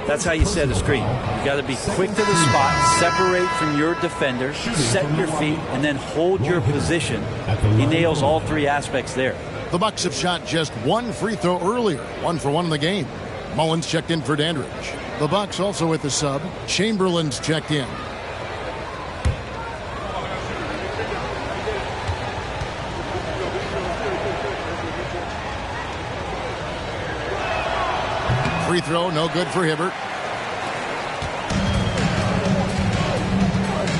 That's how you set a screen. You got to be quick to the spot, separate from your defender, set your feet, and then hold your position. He nails all three aspects there. The Bucks have shot just one free throw earlier, 1 for 1 in the game. Mullins checked in for Dandridge. The Bucks also with the sub. Chamberlain's checked in. Free throw, no good for Hibbert.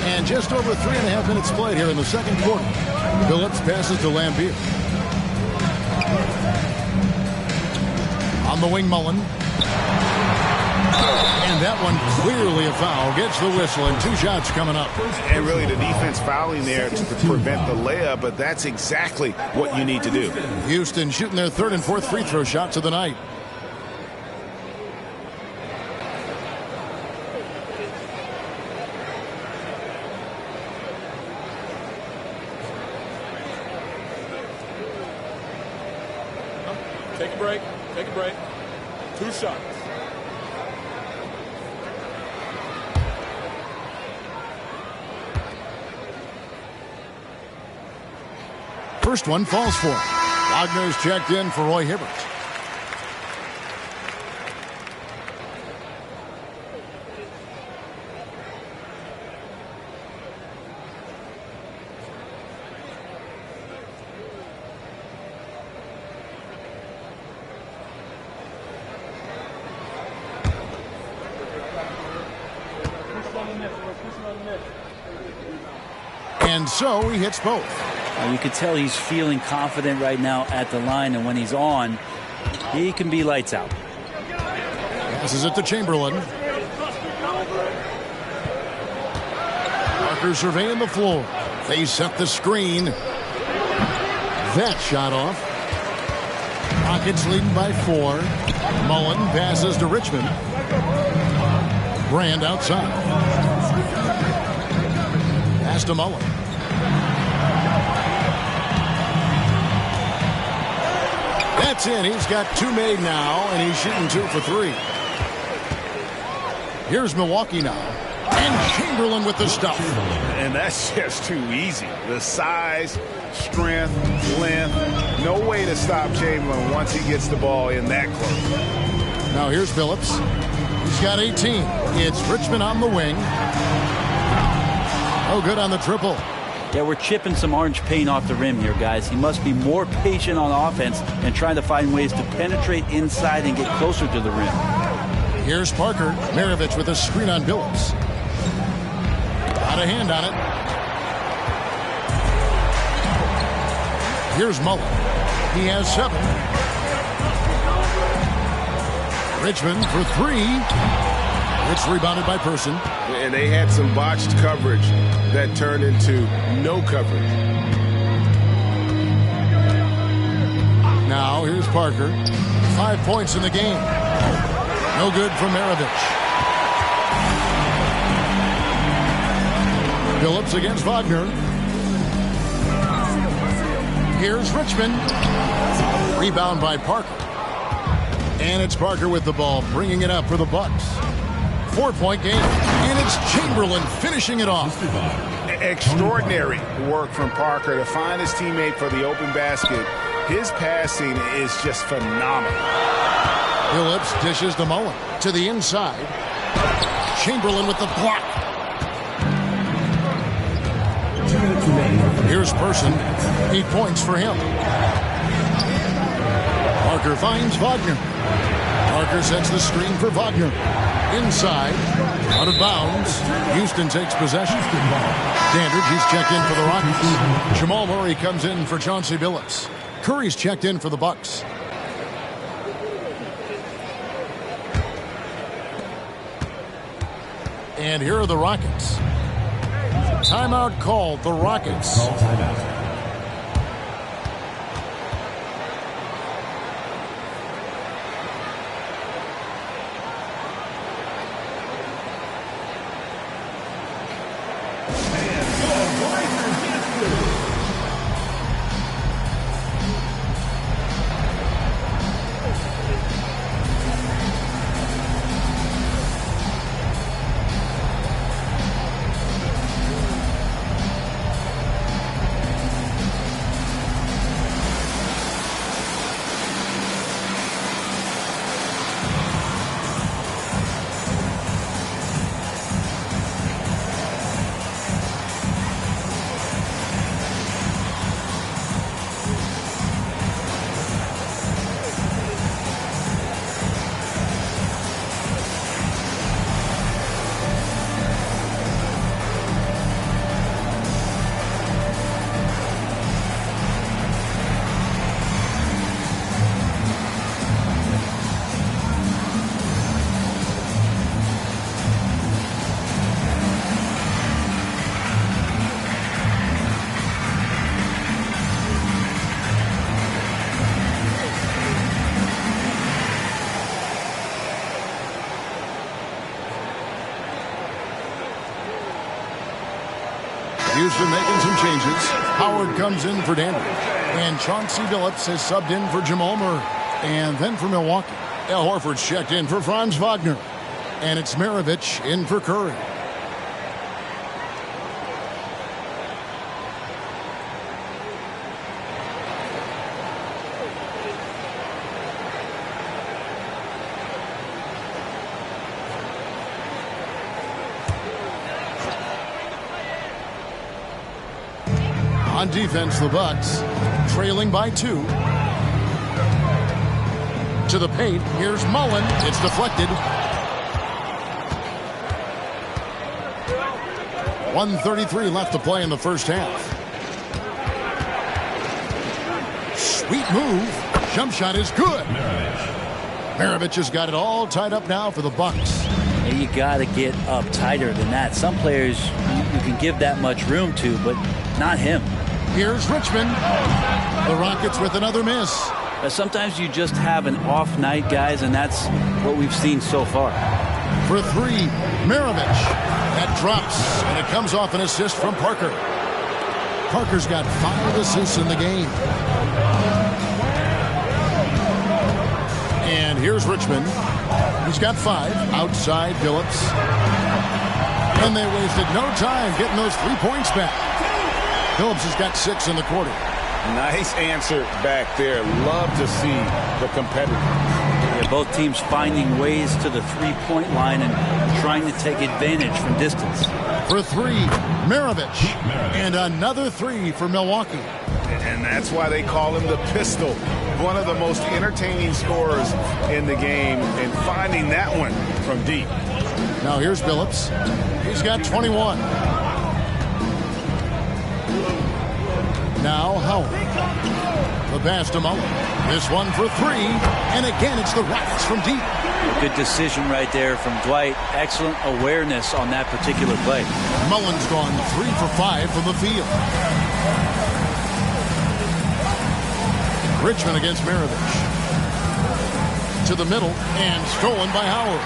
And just over 3.5 minutes played here in the second quarter. Phillips passes to Lambier. On the wing, Mullen. And that one clearly a foul. Gets the whistle, and 2 shots coming up. And really the defense fouling there to prevent the layup, but that's exactly what you need to do. Houston shooting their 3rd and 4th free throw shots of the night. Take a break. Take a break. 2 shots. First one falls for him. Wagner's checked in for Roy Hibbert. And so he hits both. You can tell he's feeling confident right now at the line, and when he's on, he can be lights out. Passes it to Chamberlain. Parker surveying the floor. They set the screen. That shot off. Rockets leading by 4. Mullen passes to Richmond. Brand outside. Pass to Mullen. That's in. He's got 2 made now, and he's shooting 2 for 3. Here's Milwaukee now. And Chamberlain with the stuff. And that's just too easy. The size, strength, length. No way to stop Chamberlain once he gets the ball in that close. Now here's Phillips. He's got 18. It's Richmond on the wing. Oh, good on the triple. Yeah, we're chipping some orange paint off the rim here, guys. He must be more patient on offense and trying to find ways to penetrate inside and get closer to the rim. Here's Parker. Maravich with a screen on Phillips. Got a hand on it. Here's Mullen. He has 7. Richmond for 3. It's rebounded by Person. And they had some botched coverage that turned into no coverage. Now here's Parker. 5 points in the game. No good for Maravich. Phillips against Wagner. Here's Richmond. Rebound by Parker. And it's Parker with the ball, bringing it up for the Bucks. 4-point game. And it's Chamberlain finishing it off. Extraordinary work from Parker to find his teammate for the open basket. His passing is just phenomenal. Phillips dishes to Mullen to the inside. Chamberlain with the block. Here's Person. 8 points for him. Parker finds Wagner. Parker sets the screen for Wagner. Inside, out of bounds. Houston takes possession. Dandridge, he's checked in for the Rockets. Jamal Murray comes in for Chauncey Billups. Curry's checked in for the Bucks. And here are the Rockets. Timeout called, the Rockets. Houston making some changes. Howard comes in for Dandridge. And Chauncey Billups has subbed in for Jamal Murray. And then for Milwaukee, Al Horford's checked in for Franz Wagner. And it's Maravich in for Curry. On defense, the Bucks trailing by 2. To the paint. Here's Mullen. It's deflected. 1:33 left to play in the first half. Sweet move. Jump shot is good. Maravich has got it all tied up now for the Bucks. You got to get up tighter than that. Some players you can give that much room to, but not him. Here's Richmond. The Rockets with another miss. Sometimes you just have an off night, guys, and that's what we've seen so far. For 3, Maravich. That drops, and it comes off an assist from Parker. Parker's got 5 assists in the game. And here's Richmond. He's got 5. Outside Billups. And they wasted no time getting those 3 points back. Billups has got 6 in the quarter. Nice answer back there. Love to see the competitor. Yeah, both teams finding ways to the three-point line and trying to take advantage from distance. For 3, Maravich. And another 3 for Milwaukee. And that's why they call him the pistol. One of the most entertaining scorers in the game, and finding that one from deep. Now here's Billups. He's got 21. Now Howard. The pass to Mullen. This one for 3. And again, it's the Rockets from deep. A good decision right there from Dwight. Excellent awareness on that particular play. Mullen's gone 3 for 5 from the field. Richmond against Maravich. To the middle and stolen by Howard.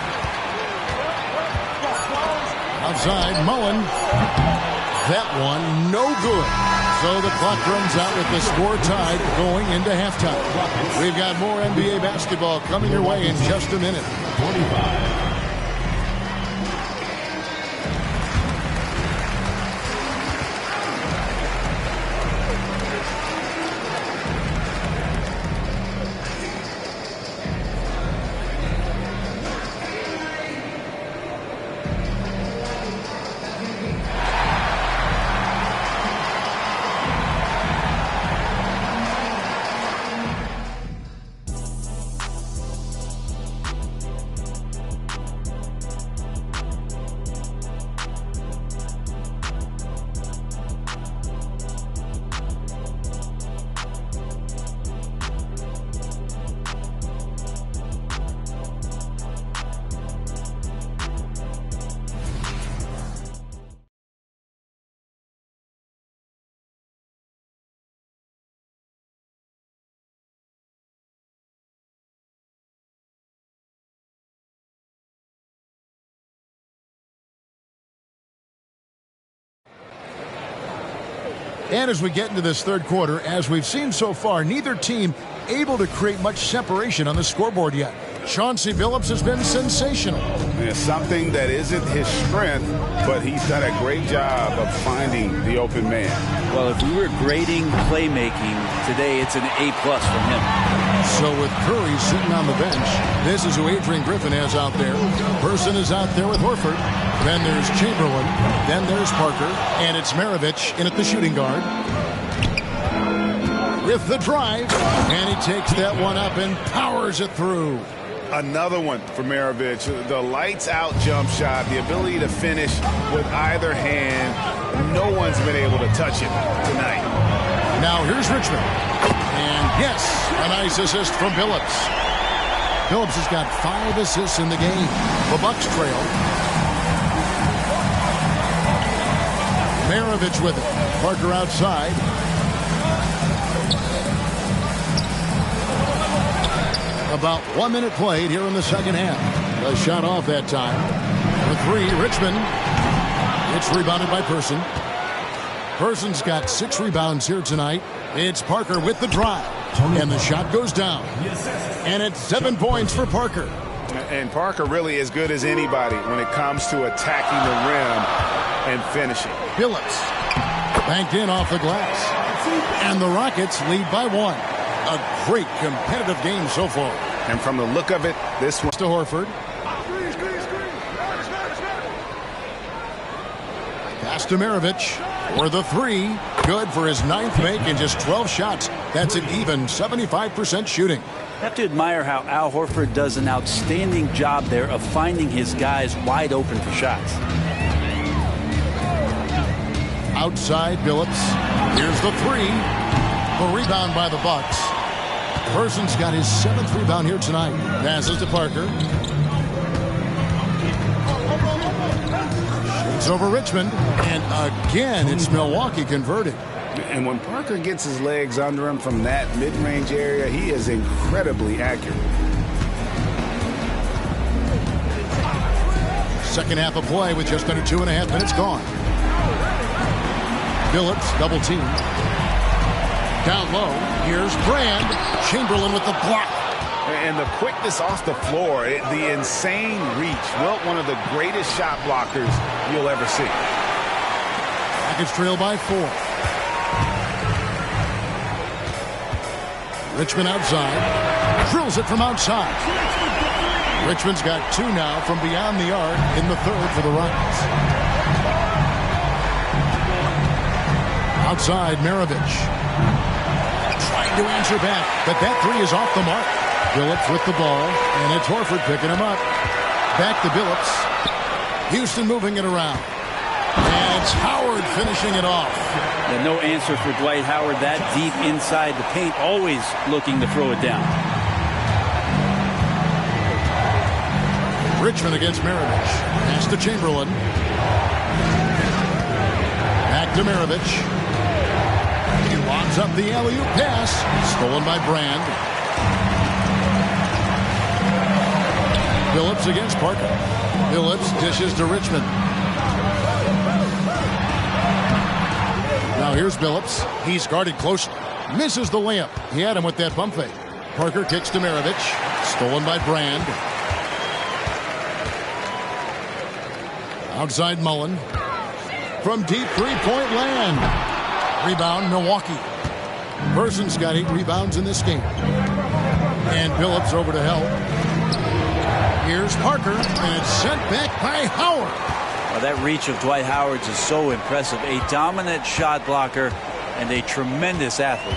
Outside, Mullen. That one, no good. So the clock runs out with the score tied going into halftime. We've got more NBA basketball coming your way in just a minute. 45. And as we get into this third quarter, as we've seen so far, neither team able to create much separation on the scoreboard yet. Chauncey Billups has been sensational. Yeah, something that isn't his strength, but he's done a great job of finding the open man. Well, if we were grading playmaking today, it's an A+ from him. So with Curry sitting on the bench, this is who Adrian Griffin has out there. Person is out there with Horford. Then there's Chamberlain. Then there's Parker. And it's Maravich in at the shooting guard. With the drive. And he takes that one up and powers it through. Another one for Maravich. The lights-out jump shot, the ability to finish with either hand. No one's been able to touch it tonight. Now here's Richmond. And yes, a nice assist from Billups. Billups has got 5 assists in the game. The Bucks trail. Maravich with it. Parker outside. About 1 minute played here in the second half. A shot off that time. For 3, Richmond. It's rebounded by Person. Person's got 6 rebounds here tonight. It's Parker with the drive. And the shot goes down. And it's 7 points for Parker. And Parker really as good as anybody when it comes to attacking the rim and finishing. Billups banked in off the glass. And the Rockets lead by 1. A great competitive game so far. And from the look of it, this one's to Horford. Pass to Maravich for the 3. Good for his 9th make in just 12 shots. That's an even 75% shooting. I have to admire how Al Horford does an outstanding job there of finding his guys wide open for shots. Outside Billups. Here's the 3. The rebound by the Bucks. Person's got his 7th rebound here tonight. Passes to Parker. Shoots over Richmond. And again, it's Milwaukee converted. And when Parker gets his legs under him from that mid-range area, he is incredibly accurate. Second half of play with just under 2.5 minutes gone. Billups double team. Down low. Here's Brand. Chamberlain with the block. And the quickness off the floor, the insane reach. Well, one of the greatest shot blockers you'll ever see. Rockets trail by 4. Richmond outside. Drills it from outside. Richmond's got 2 now from beyond the arc in the 3rd for the Rockets. Outside, Maravich. Trying to answer back, but that 3 is off the mark. Billups with the ball, and it's Horford picking him up. Back to Billups. Houston moving it around. And it's Howard finishing it off. And no answer for Dwight Howard that deep inside the paint, always looking to throw it down. Richmond against Maravich. Pass to Chamberlain. Back to Maravich. He lobs up the alley-oop pass. Stolen by Brand. Billups against Parker. Billups dishes to Richmond. Now here's Billups. He's guarded closely. Misses the layup. He had him with that pump fake. Parker kicks to Maravich. Stolen by Brand. Outside Mullen. From deep three-point land. Rebound, Milwaukee. Person's got 8 rebounds in this game. And Billups over to help. Here's Parker, and it's sent back by Howard. Well, that reach of Dwight Howard's is so impressive. A dominant shot blocker and a tremendous athlete.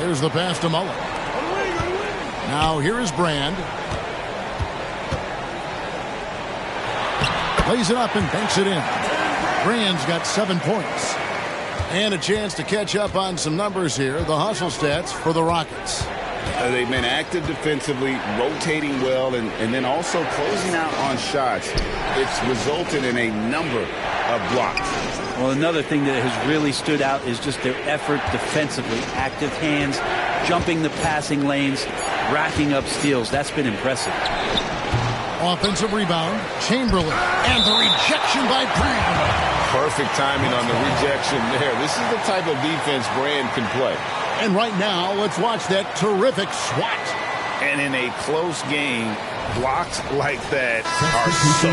Here's the pass to Mullen. Now here is Brand. Lays it up and banks it in. Brand's got 7 points. And a chance to catch up on some numbers here. The hustle stats for the Rockets. They've been active defensively, rotating well, and then also closing out on shots. It's resulted in a number of blocks. Well, another thing that has really stood out is just their effort defensively. Active hands, jumping the passing lanes, racking up steals. That's been impressive. Offensive rebound, Chamberlain, and the rejection by Brand. Perfect timing on the rejection there. This is the type of defense Brand can play. And right now, let's watch that terrific swat. And in a close game, blocks like that are so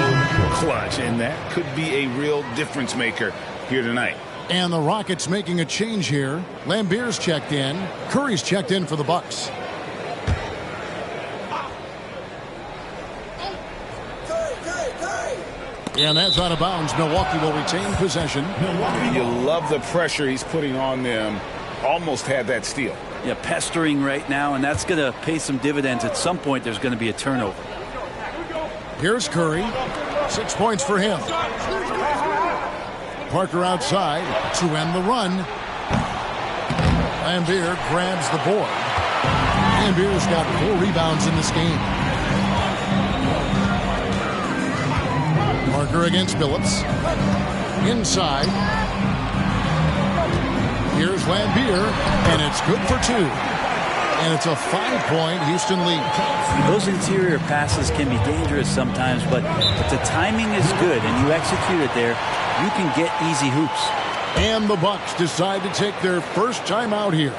clutch, and that could be a real difference maker here tonight. And the Rockets making a change here. Lambier's checked in. Curry's checked in for the Bucks. And that's out of bounds. Milwaukee will retain possession. You love the pressure he's putting on them. Almost had that steal. Yeah, pestering right now, and that's going to pay some dividends. At some point, there's going to be a turnover. Here's Curry. 6 points for him. Parker outside to end the run. Lambier grabs the board. Lambier's got 4 rebounds in this game. Parker against Billups. Inside. Here's Lambier, and it's good for 2. And it's a 5-point Houston lead. Those interior passes can be dangerous sometimes, but if the timing is good and you execute it there, you can get easy hoops. And the Bucks decide to take their first time out here.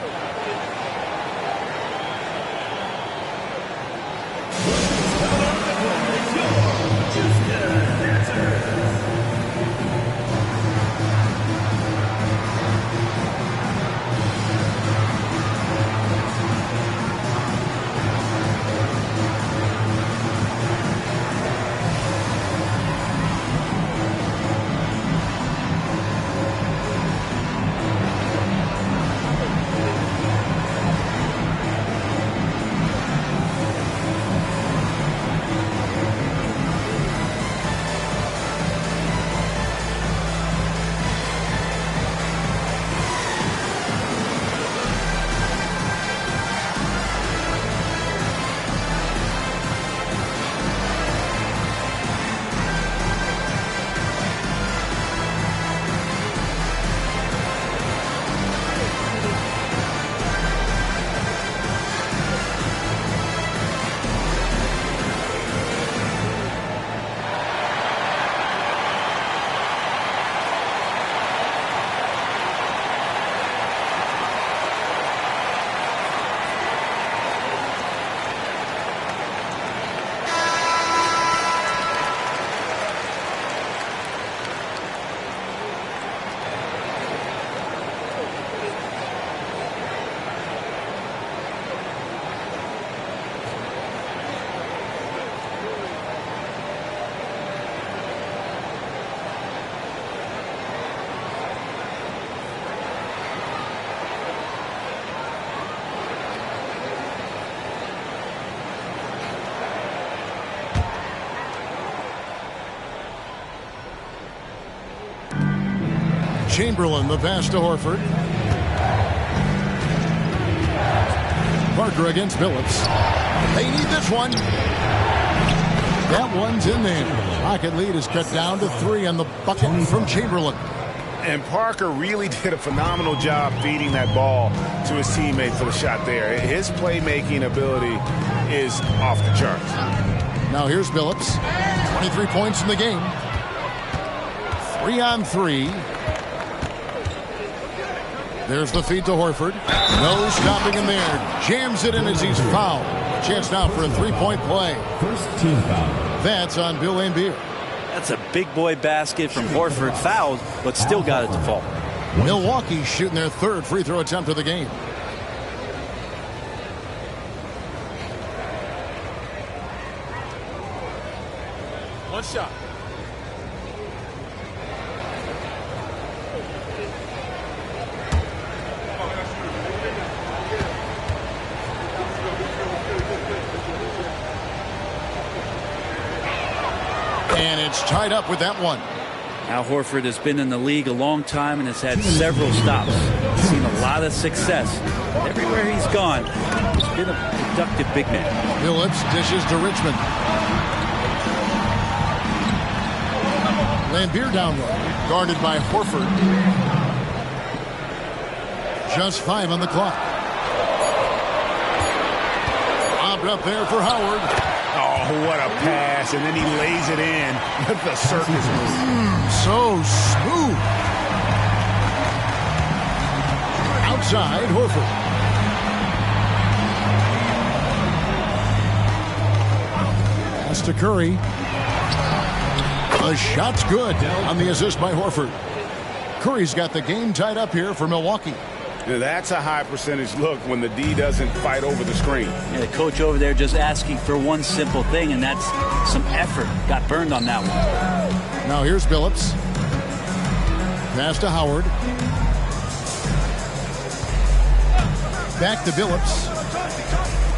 Chamberlain, the pass to Horford. Parker against Billups. They need this one. That one's in there. Rocket lead is cut down to 3 on the bucket from Chamberlain. And Parker really did a phenomenal job feeding that ball to his teammate for the shot there. His playmaking ability is off the charts. Now here's Billups. 23 points in the game. 3 on 3. There's the feed to Horford. No stopping him there. Jams it in as he's fouled. Chance now for a 3-point play. First team foul. That's on Bill Lambier. That's a big boy basket from Horford. Fouled, but still got it to fall. Milwaukee shooting their 3rd free throw attempt of the game. One shot. And it's tied up with that one. Al Horford has been in the league a long time and has had several stops. He's seen a lot of success. Everywhere he's gone, he's been a productive big man. Billups dishes to Richmond. Lambier down low, guarded by Horford. Just 5 on the clock. Lobbed up there for Howard. Oh, what a pass, and then he lays it in with the circus move. So smooth. Outside, Horford. Pass to Curry. The shot's good on the assist by Horford. Curry's got the game tied up here for Milwaukee. Now that's a high percentage look when the D doesn't fight over the screen. Yeah, the coach over there just asking for one simple thing, and that's some effort. Got burned on that one. Now here's Billups. Pass to Howard. Back to Billups.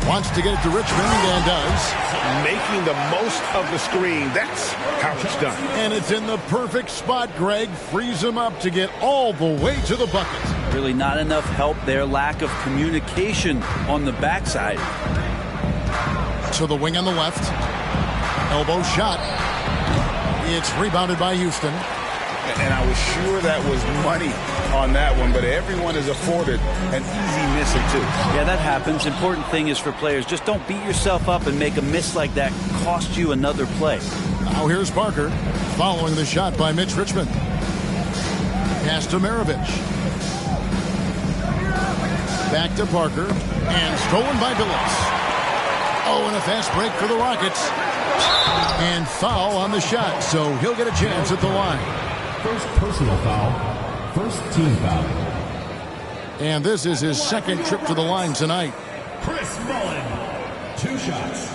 Wants to get it to Richmond and does. Making the most of the screen. That's how it's done. And it's in the perfect spot, Greg. Frees him up to get all the way to the bucket. Really not enough help there. Lack of communication on the backside. To the wing on the left. Elbow shot. It's rebounded by Houston. And I was sure that was money on that one, but everyone is afforded an easy miss or two. Yeah, that happens. Important thing is for players, just don't beat yourself up and make a miss like that cost you another play. Now here's Parker following the shot by Mitch Richmond. Pass to Maravich. Back to Parker and stolen by Billups. Oh, and a fast break for the Rockets. And foul on the shot, so he'll get a chance at the line. First personal foul. First team foul. And this is his second trip to the line tonight. Chris Mullin, 2 shots.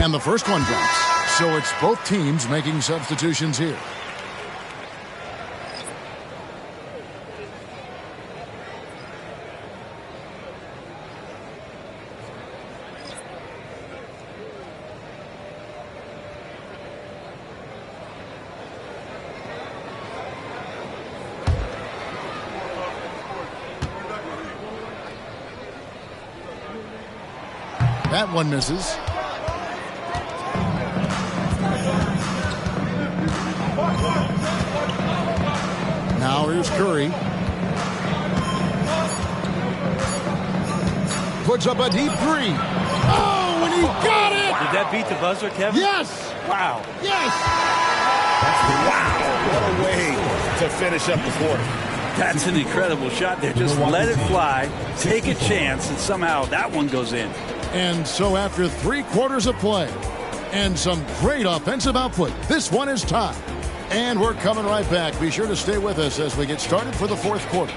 And the first one drops. So it's both teams making substitutions here. That one misses. Now here's Curry. Puts up a deep 3. Oh, and he got it! Did that beat the buzzer, Kevin? Yes! Wow. Yes! Wow, what a way to finish up the quarter. That's an incredible shot there. Just let it fly, take a chance, and somehow that one goes in. And so after 3 quarters of play and some great offensive output, this one is tied. And we're coming right back. Be sure to stay with us as we get started for the 4th quarter.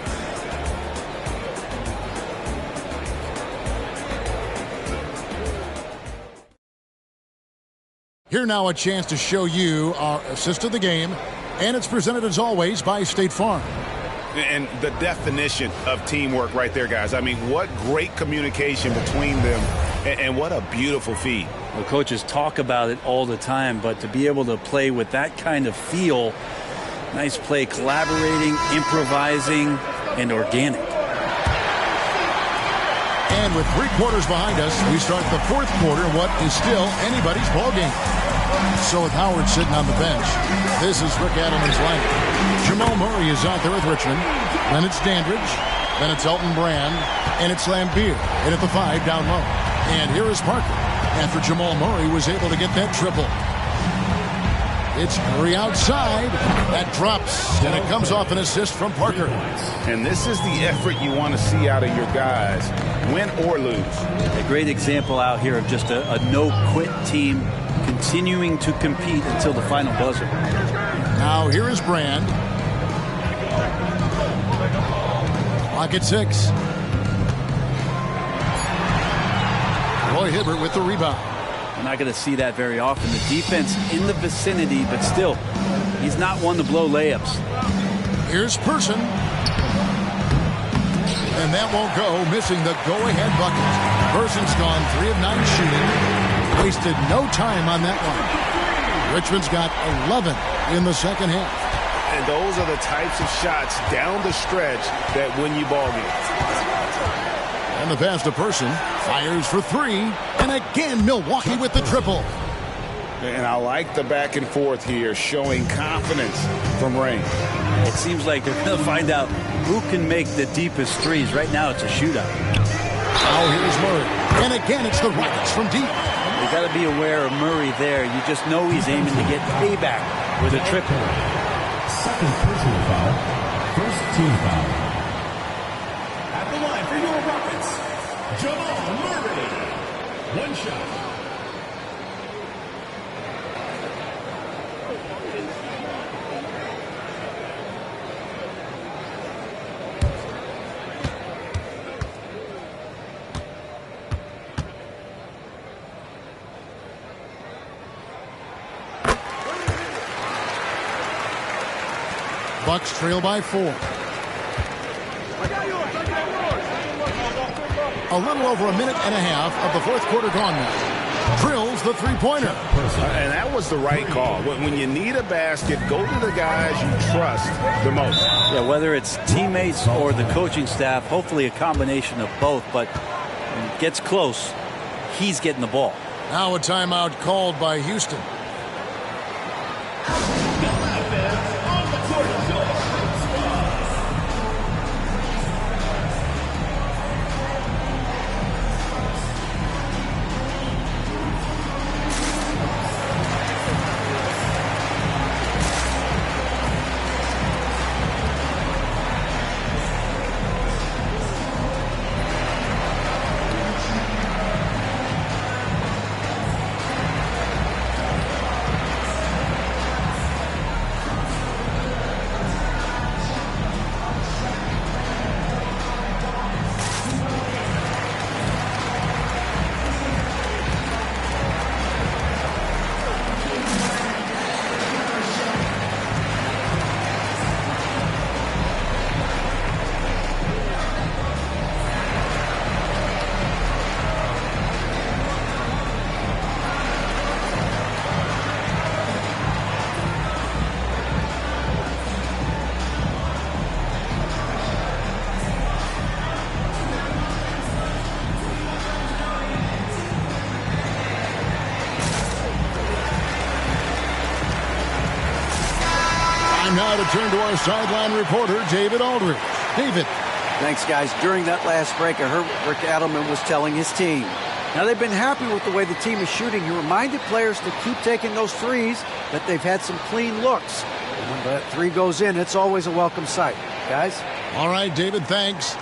Here now a chance to show you our assist of the game. And it's presented as always by State Farm. And the definition of teamwork right there, guys. I mean, what great communication between them, and what a beautiful feed. Well, coaches talk about it all the time, but to be able to play with that kind of feel, nice play, collaborating, improvising, and organic. And with 3 quarters behind us, we start the 4th quarter in what is still anybody's ball game. So with Howard sitting on the bench, this is Rick Adelman's lineup. Jamal Murray is out there with Richmond. Then it's Dandridge. Then it's Elton Brand. And it's Lambeer. And at the 5 down low. And here is Parker. After Jamal Murray was able to get that triple. It's Curry outside. That drops. And it comes off an assist from Parker. And this is the effort you want to see out of your guys, win or lose. A great example out here of just a no-quit team continuing to compete until the final buzzer. Now here is Brand. Clock at 6. Roy Hibbert with the rebound. We're not going to see that very often. The defense in the vicinity, but still, he's not one to blow layups. Here's Person. And that won't go, missing the go-ahead bucket. Person's gone 3 of 9 shooting. Wasted no time on that one. Richmond's got 11 in the second half. And those are the types of shots down the stretch that win you ball games. And the pass to Person. Fires for three. And again, Milwaukee with the triple. And I like the back and forth here, showing confidence from Rain. It seems like they're going to find out who can make the deepest threes. Right now, it's a shootout. Now here's Murray. And again, it's the Rockets from deep. You got to be aware of Murray there. You just know he's aiming to get payback with a triple. Second personal foul. First team foul. At the line for your Rockets, Jamal Murray. One shot. Bucks trail by 4. A little over a minute and a half of the fourth quarter gone now. Drills the three-pointer. And that was the right call. When you need a basket, go to the guys you trust the most. Yeah, whether it's teammates or the coaching staff, hopefully a combination of both. But when it gets close, he's getting the ball. Now a timeout called by Houston. Now to turn to our sideline reporter, David Aldridge. David. Thanks, guys. During that last break, I heard what Rick Adelman was telling his team. Now, they've been happy with the way the team is shooting. He reminded players to keep taking those threes, that they've had some clean looks. And when that three goes in, it's always a welcome sight. Guys? All right, David, thanks.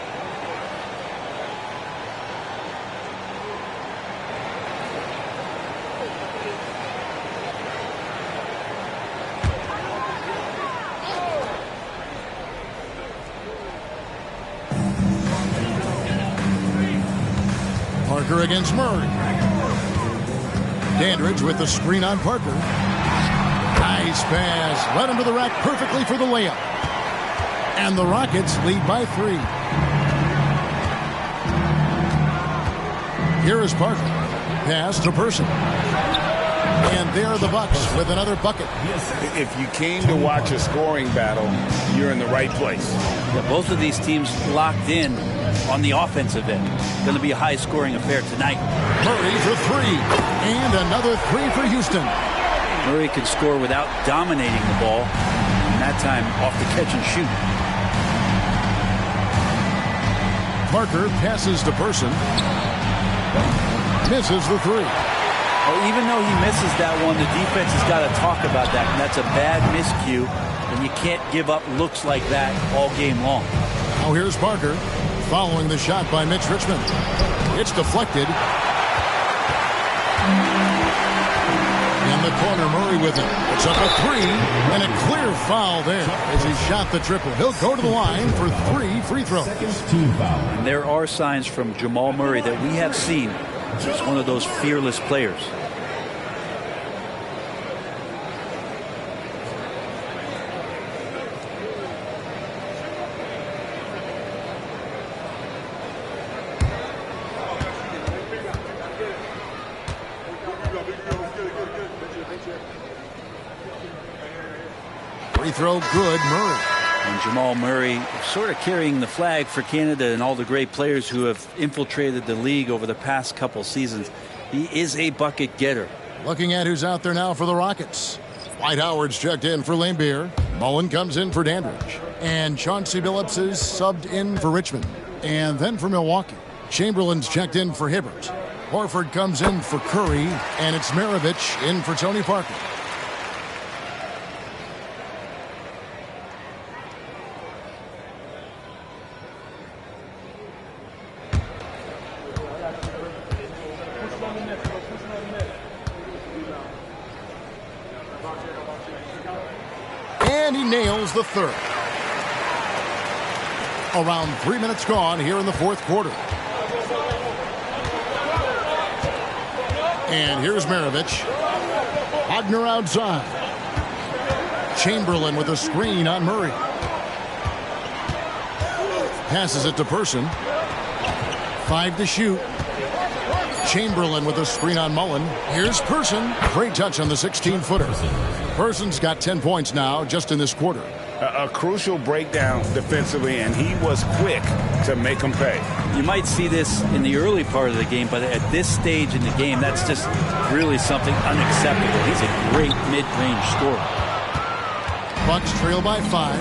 Parker against Murray. Dandridge with the screen on Parker. Nice pass. Right under the rack perfectly for the layup. And the Rockets lead by 3. Here is Parker. Pass to Person. And there are the Bucks with another bucket. If you came to watch a scoring battle, you're in the right place. Yeah, both of these teams locked in on the offensive end. Going to be a high-scoring affair tonight. Murray for 3. And another 3 for Houston. Murray can score without dominating the ball. And that time off the catch and shoot. Parker passes to Person. Misses the 3. Well, even though he misses that one, the defense has got to talk about that. And that's a bad miscue. And you can't give up looks like that all game long. Now here's Parker. Following the shot by Mitch Richmond. It's deflected. In the corner, Murray with it. It's up a 3, and a clear foul there as he shot the triple. He'll go to the line for 3 free throws. And there are signs from Jamal Murray that we have seen. He's one of those fearless players. Ready throw, good. Murray. And Jamal Murray sort of carrying the flag for Canada and all the great players who have infiltrated the league over the past couple seasons. He is a bucket getter. Looking at who's out there now for the Rockets. Dwight Howard's checked in for Laimbeer. Mullen comes in for Dandridge. And Chauncey Billups is subbed in for Richmond. And then for Milwaukee, Chamberlain's checked in for Hibbert. Horford comes in for Curry. And it's Maravich in for Tony Parker. And he nails the third. Around 3 minutes gone here in the fourth quarter. And here's Maravich. Wagner outside. Chamberlain with a screen on Murray. Passes it to Person. 5 to shoot. Chamberlain with a screen on Mullen. Here's Person. Great touch on the 16-footer. Person's got 10 points now just in this quarter. A crucial breakdown defensively, and he was quick to make them pay. You might see this in the early part of the game, but at this stage in the game, that's just really something unacceptable. He's a great mid-range scorer. Bucks trail by 5.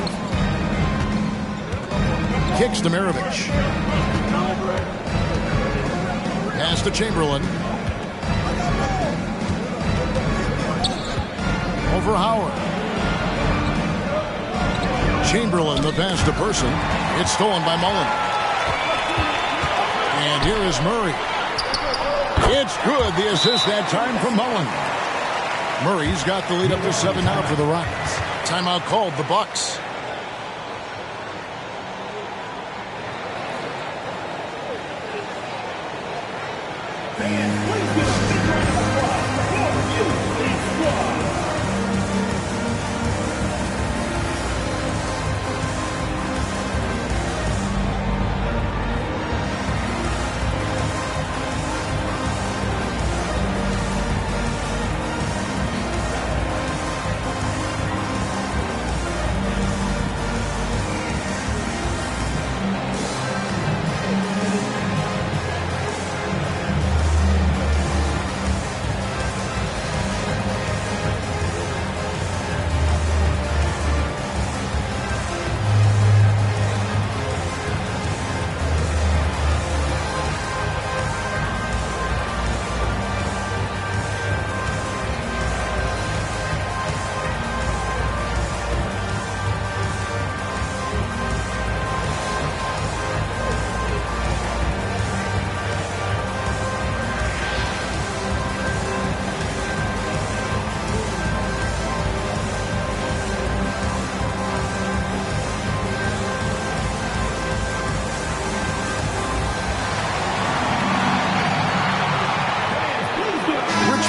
Kicks to Maravich. Pass to Chamberlain. Over Howard. Chamberlain, the pass to Person. It's stolen by Mullen. And here is Murray. It's good. The assist that time from Mullen. Murray's got the lead up to 7 now for the Rockets. Timeout called the Bucks.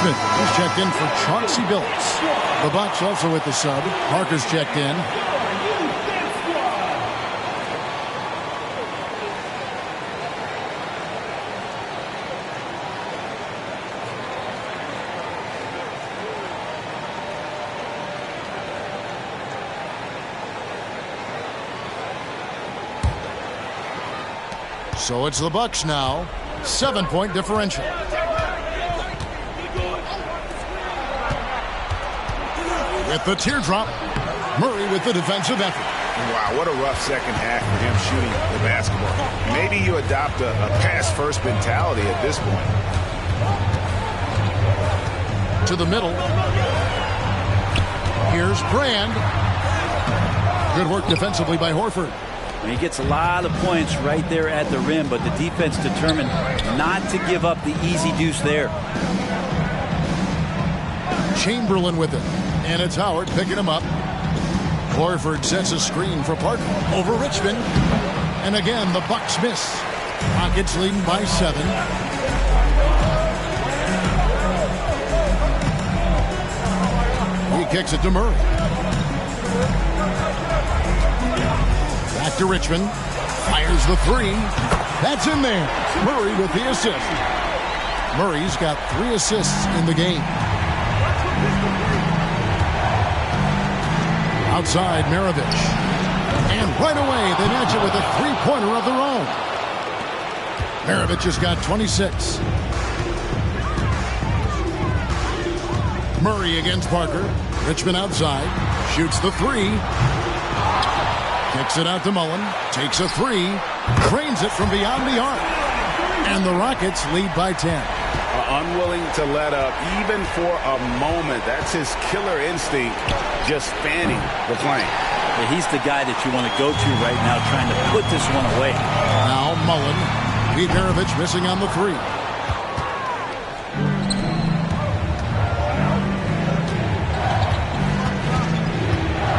He's checked in for Chauncey Billups. The Bucks also with the sub. Parker's checked in. So it's the Bucks now. 7-point differential. With the teardrop, Murray with the defensive effort. Wow, what a rough second half for him shooting the basketball. Maybe you adopt a pass-first mentality at this point. To the middle. Here's Brand. Good work defensively by Horford. He gets a lot of points right there at the rim, but the defense determined not to give up the easy deuce there. Chamberlain with it. And it's Howard picking him up. Horford sets a screen for Parker over Richmond. And again, the Bucks miss. Rockets leading by 7. He kicks it to Murray. Back to Richmond. Fires the 3. That's in there. Murray with the assist. Murray's got 3 assists in the game. Outside, Maravich. And right away, they match it with a three-pointer of their own. Maravich has got 26. Murray against Parker. Richmond outside. Shoots the three. Kicks it out to Mullen. Takes a three. Drains it from beyond the arc. And the Rockets lead by 10. Unwilling to let up even for a moment. That's his killer instinct, just fanning the flank. Yeah, he's the guy that you want to go to right now, trying to put this one away. Now Mullen. Pete Maravich missing on the three.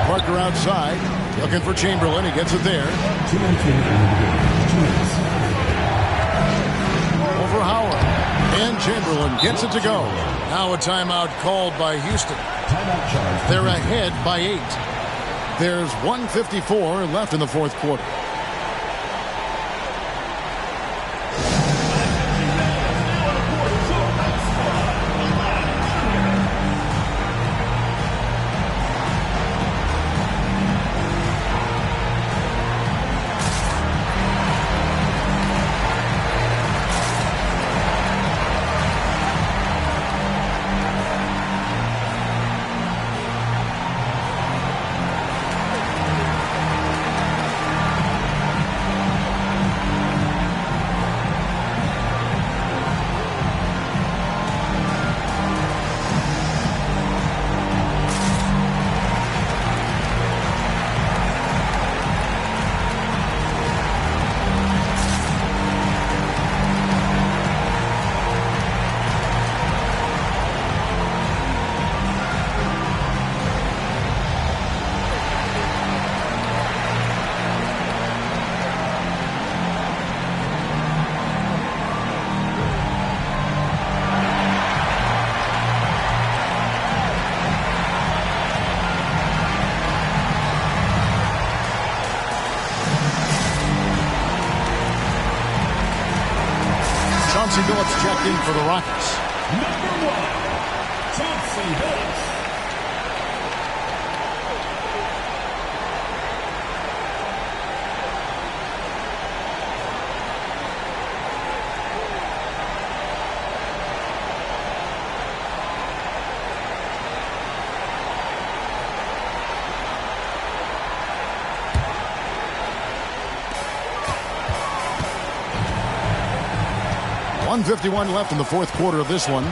Parker outside, looking for Chamberlain. He gets it there. Over Howard. And Chamberlain gets it to go. Now a timeout called by Houston. They're ahead by 8. There's 1:54 left in the fourth quarter. Phillips checked in for the Rockets. Number 1, Chauncey Billups. .151 left in the fourth quarter of this one.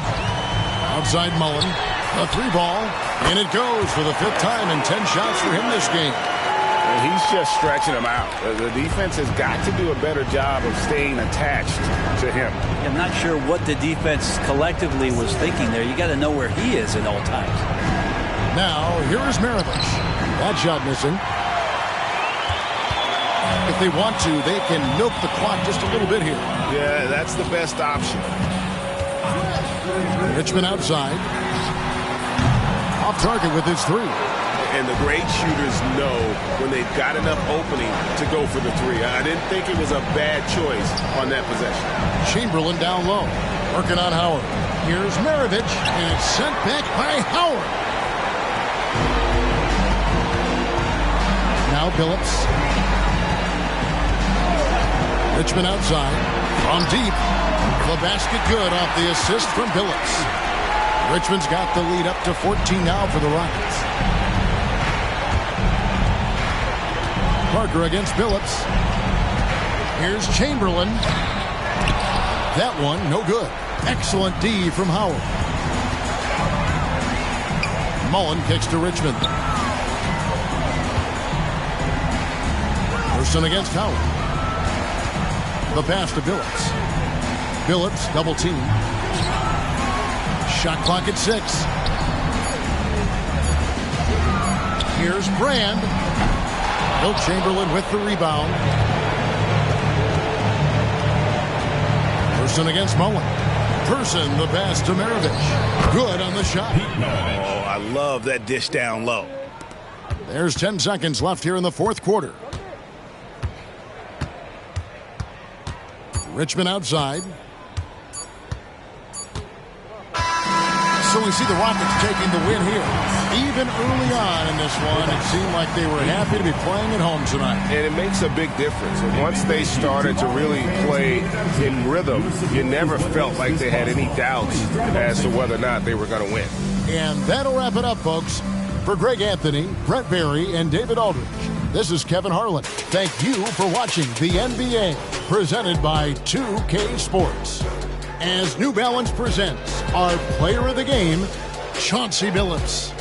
Outside Mullen. A three ball. And it goes for the 5th time and 10 shots for him this game. And he's just stretching them out. The defense has got to do a better job of staying attached to him. I'm not sure what the defense collectively was thinking there. You got to know where he is at all times. Now, here is Maravich. That shot missing. If they want to, they can milk the clock just a little bit here. Yeah, that's the best option. Richmond outside. Off target with his three. And the great shooters know when they've got enough opening to go for the three. I didn't think it was a bad choice on that possession. Chamberlain down low. Working on Howard. Here's Maravich. And it's sent back by Howard. Now Billups. Richmond outside. From deep. The basket good off the assist from Billups. Richmond's got the lead up to 14 now for the Rockets. Parker against Billups. Here's Chamberlain. That one, no good. Excellent D from Howard. Mullen kicks to Richmond. Person against Howard. The pass to Billups. Billups, double team. Shot clock at 6. Here's Brand. Bill Chamberlain with the rebound. Person against Mullen. Person, the pass to Maravich. Good on the shot. Oh, I love that dish down low. There's 10 seconds left here in the fourth quarter. Richmond outside. So we see the Rockets taking the win here. Even early on in this one, it seemed like they were happy to be playing at home tonight. And it makes a big difference. And once they started to really play in rhythm, you never felt like they had any doubts as to whether or not they were going to win. And that'll wrap it up, folks. For Greg Anthony, Brett Barry, and David Aldridge, this is Kevin Harlan. Thank you for watching the NBA, presented by 2K Sports. As New Balance presents our player of the game, Chauncey Billups.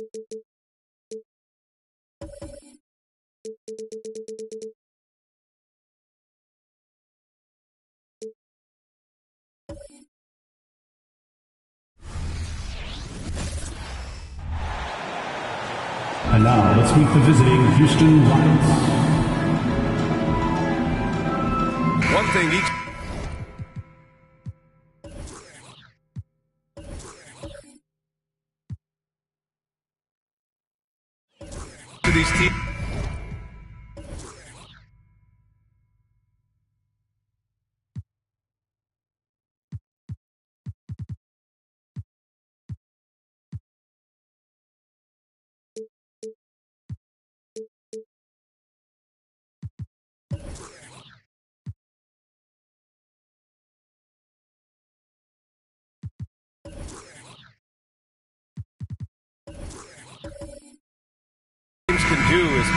And now let's meet the visiting Houston Rockets. One thing each of these teams. Can do is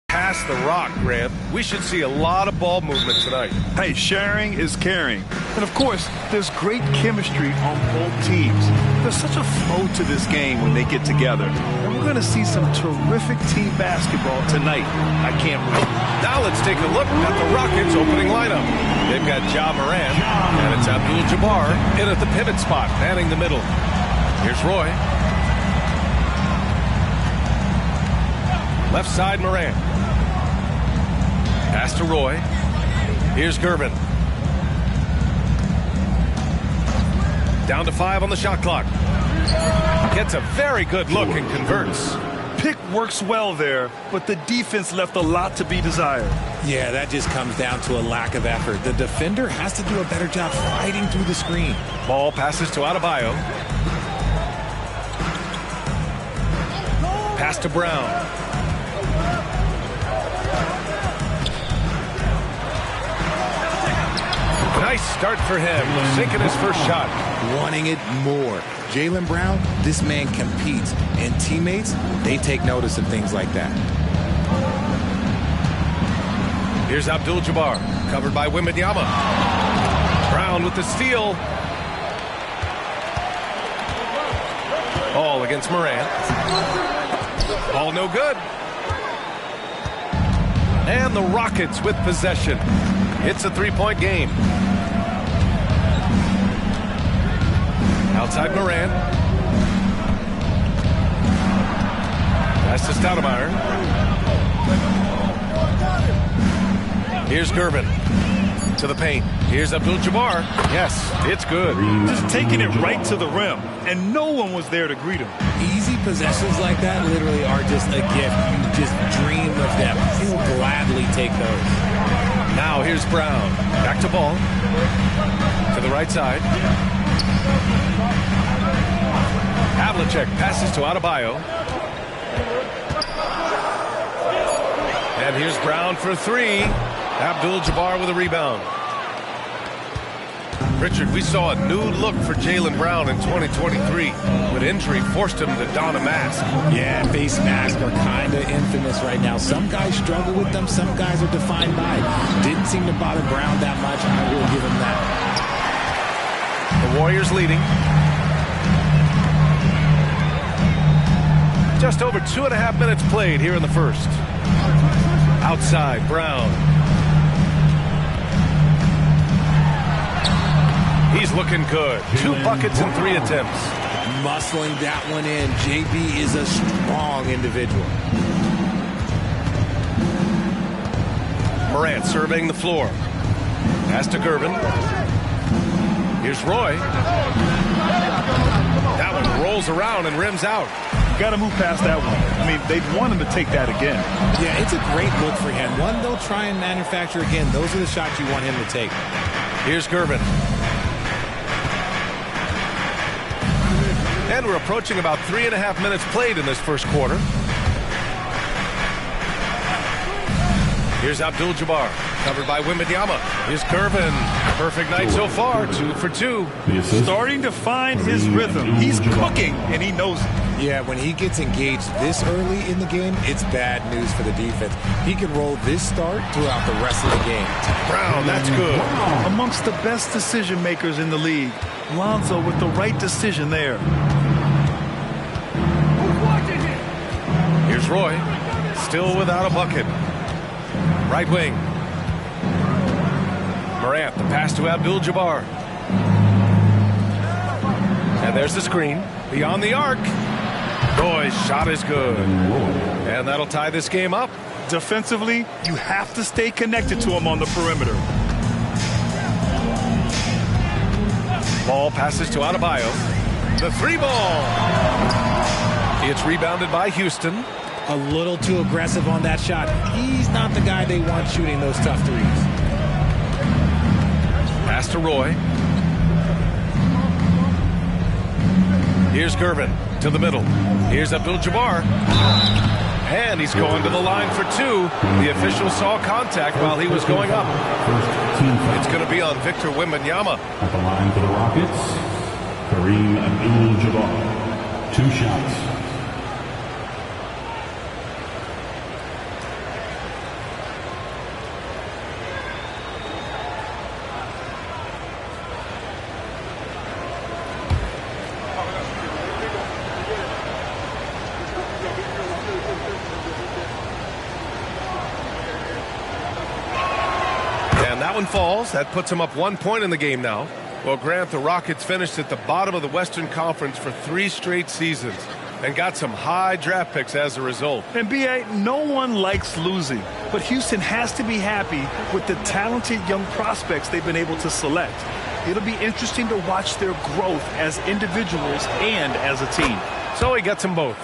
pass the rock, Grant. We should see a lot of ball movement tonight. Hey, sharing is caring. And of course, there's great chemistry on both teams. There's such a flow to this game when they get together. And we're going to see some terrific team basketball tonight. I can't wait. Now let's take a look at the Rockets' opening lineup. They've got Ja Morant, and it's Abdul-Jabbar in at the pivot spot, manning the middle. Here's Roy. Left side, Morant. Pass to Roy. Here's Gervin. Down to 5 on the shot clock. Gets a very good look and converts. Pick works well there, but the defense left a lot to be desired. Yeah, that just comes down to a lack of effort. The defender has to do a better job fighting through the screen. Ball passes to Adebayo. Pass to Brown. Nice start for him, sinking his first shot. Wanting it more. Jaylen Brown, this man competes, and teammates, they take notice of things like that. Here's Abdul-Jabbar, covered by Wembanyama. Brown with the steal. Ball against Morant. Ball no good. And the Rockets with possession. It's a three-point game. Outside Morant. Pass to Stoudemire. Here's Gervin. To the paint. Here's Abdul-Jabbar. Yes, it's good. Just taking it right to the rim, and no one was there to greet him. Easy possessions like that literally are just a gift. You just dream of them. He'll gladly take those. Now here's Brown. Back to ball. To the right side. Havlicek passes to Adebayo. And here's Brown for three. Abdul-Jabbar with a rebound. Richard, we saw a new look for Jaylen Brown in 2023, but injury forced him to don a mask. Yeah, face masks are kind of infamous right now. Some guys struggle with them, some guys are defined by it. Didn't seem to bother Brown that much. I will give him that. The Warriors leading. Just over 2.5 minutes played here in the first. Outside, Brown. He's looking good. 2 buckets in 3 attempts. Muscling that one in. JB is a strong individual. Morant surveying the floor. Pass to Gervin. Here's Roy. That one rolls around and rims out. Got to move past that one. I mean, they'd want him to take that again. Yeah, it's a great look for him. One they'll try and manufacture again. Those are the shots you want him to take. Here's Gervin. And we're approaching about 3.5 minutes played in this first quarter. Here's Abdul-Jabbar. Covered by Wembanyama. Here's Gervin. Perfect night so far. 2 for 2. Starting to find his rhythm. He's cooking, and he knows it. Yeah, when he gets engaged this early in the game, it's bad news for the defense. He can roll this start throughout the rest of the game. Brown, that's good. Amongst the best decision makers in the league. Lonzo with the right decision there. Here's Roy. Still without a bucket. Right wing. Morant, the pass to Abdul-Jabbar. And there's the screen. Beyond the arc. Roy's shot is good. And that'll tie this game up. Defensively, you have to stay connected to him on the perimeter. Ball passes to Adebayo. The 3-ball. It's rebounded by Houston. A little too aggressive on that shot. He's not the guy they want shooting those tough threes. Pass to Roy. Here's Gervin to the middle. Here's Abdul-Jabbar. And he's going to the line for 2. The official saw contact while he was going up. It's going to be on Victor Wembanyama. At the line for the Rockets, Kareem Abdul-Jabbar. 2 shots. Falls. That puts him up 1 point in the game now. Well, Grant, the Rockets finished at the bottom of the Western Conference for 3 straight seasons and got some high draft picks as a result. And B.A., no one likes losing, but Houston has to be happy with the talented young prospects they've been able to select. It'll be interesting to watch their growth as individuals and as a team. So he gets them both.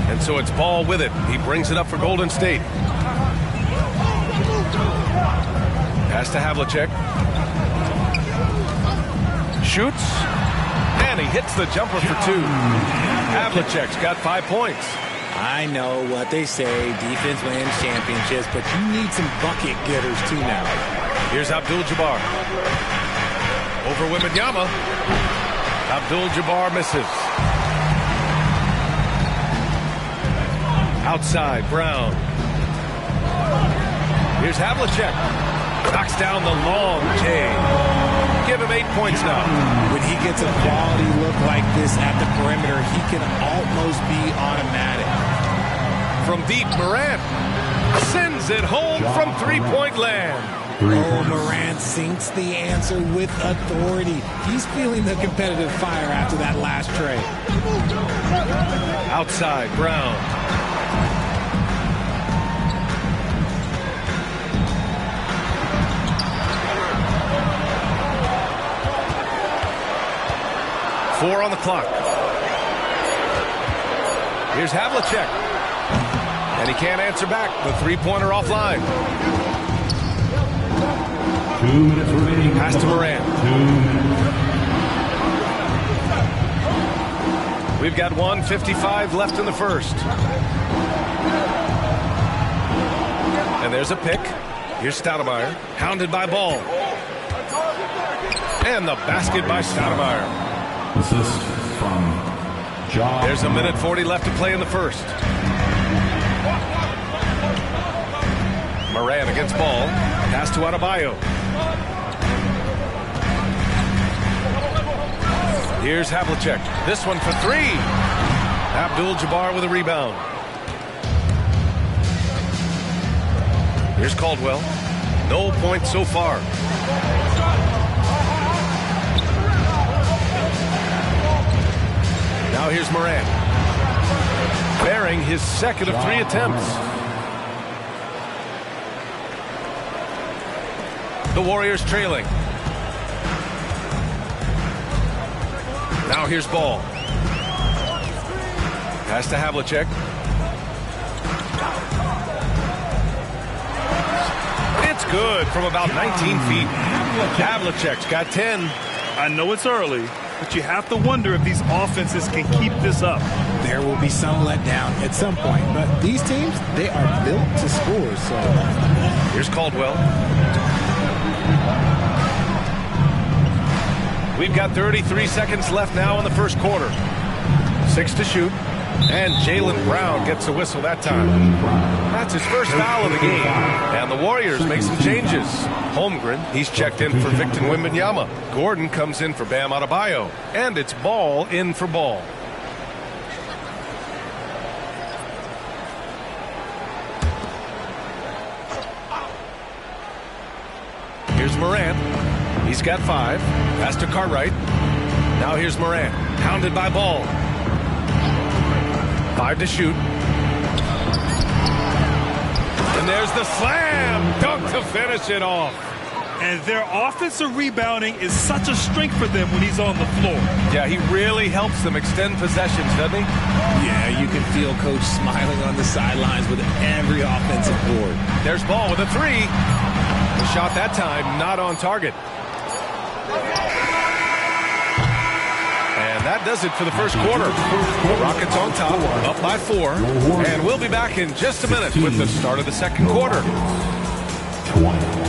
And so it's Ball with it. He brings it up for Golden State. Pass to Havlicek. Shoots. And he hits the jumper for 2. Havlicek's got 5 points. I know what they say, defense wins championships, but you need some bucket getters too now. Here's Abdul-Jabbar. Over Wembanyama. Abdul-Jabbar misses. Outside, Brown. Here's Havlicek. Knocks down the long J. Give him 8 points now. When he gets a quality look like this at the perimeter, he can almost be automatic. From deep, Morant sends it home from 3-point land. Oh, Morant sinks the answer with authority. He's feeling the competitive fire after that last tray. Outside, Brown. Four on the clock. Here's Havlicek. And he can't answer back. The 3-pointer offline. 2 minutes remaining. Pass to Morant. 2 minutes. We've got 1:55 left in the first. And there's a pick. Here's Stoudemire. Hounded by Ball. And the basket by Stoudemire. Assist from John. There's 1:40 left to play in the first. Morant against Ball. Pass to Adebayo. Here's Havlicek. This one for 3. Abdul-Jabbar with a rebound. Here's Caldwell. No points so far. Now here's Morant. Bearing his second of 3 attempts. The Warriors trailing. Now here's Ball. Pass to Havlicek. It's good from about 19 feet. Havlicek's got 10. I know it's early, but you have to wonder if these offenses can keep this up. There will be some letdown at some point, but these teams, they are built to score. So here's Caldwell. We've got 33 seconds left now in the first quarter. 6 to shoot. And Jaylen Brown gets a whistle that time. That's his first foul of the game. And the Warriors make some changes. Holmgren, he's checked in for Victor Wembanyama. Gordon comes in for Bam Adebayo. And it's Ball in for Ball. Here's Morant. He's got 5. Pass to Cartwright. Now here's Morant. Hounded by Ball. 5 to shoot. And there's the slam dunk to finish it off. And their offensive rebounding is such a strength for them when he's on the floor. Yeah, he really helps them extend possessions, doesn't he? Yeah, you can feel Coach smiling on the sidelines with every offensive board. There's Ball with a 3. The shot that time not on target. And that does it for the first quarter. The Rockets on top, up by 4. And we'll be back in just a minute with the start of the second quarter. 20.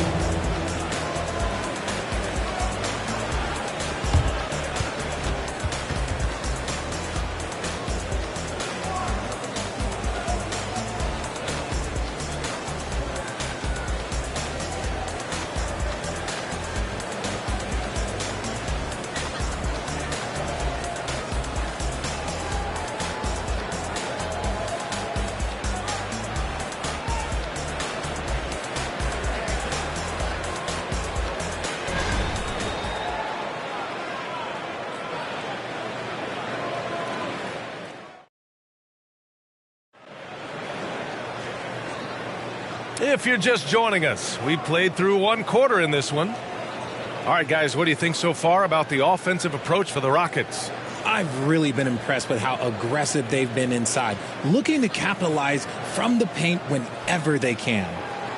If you're just joining us, we played through one quarter in this one. All right, guys, what do you think so far about the offensive approach for the Rockets? I've really been impressed with how aggressive they've been inside, looking to capitalize from the paint whenever they can.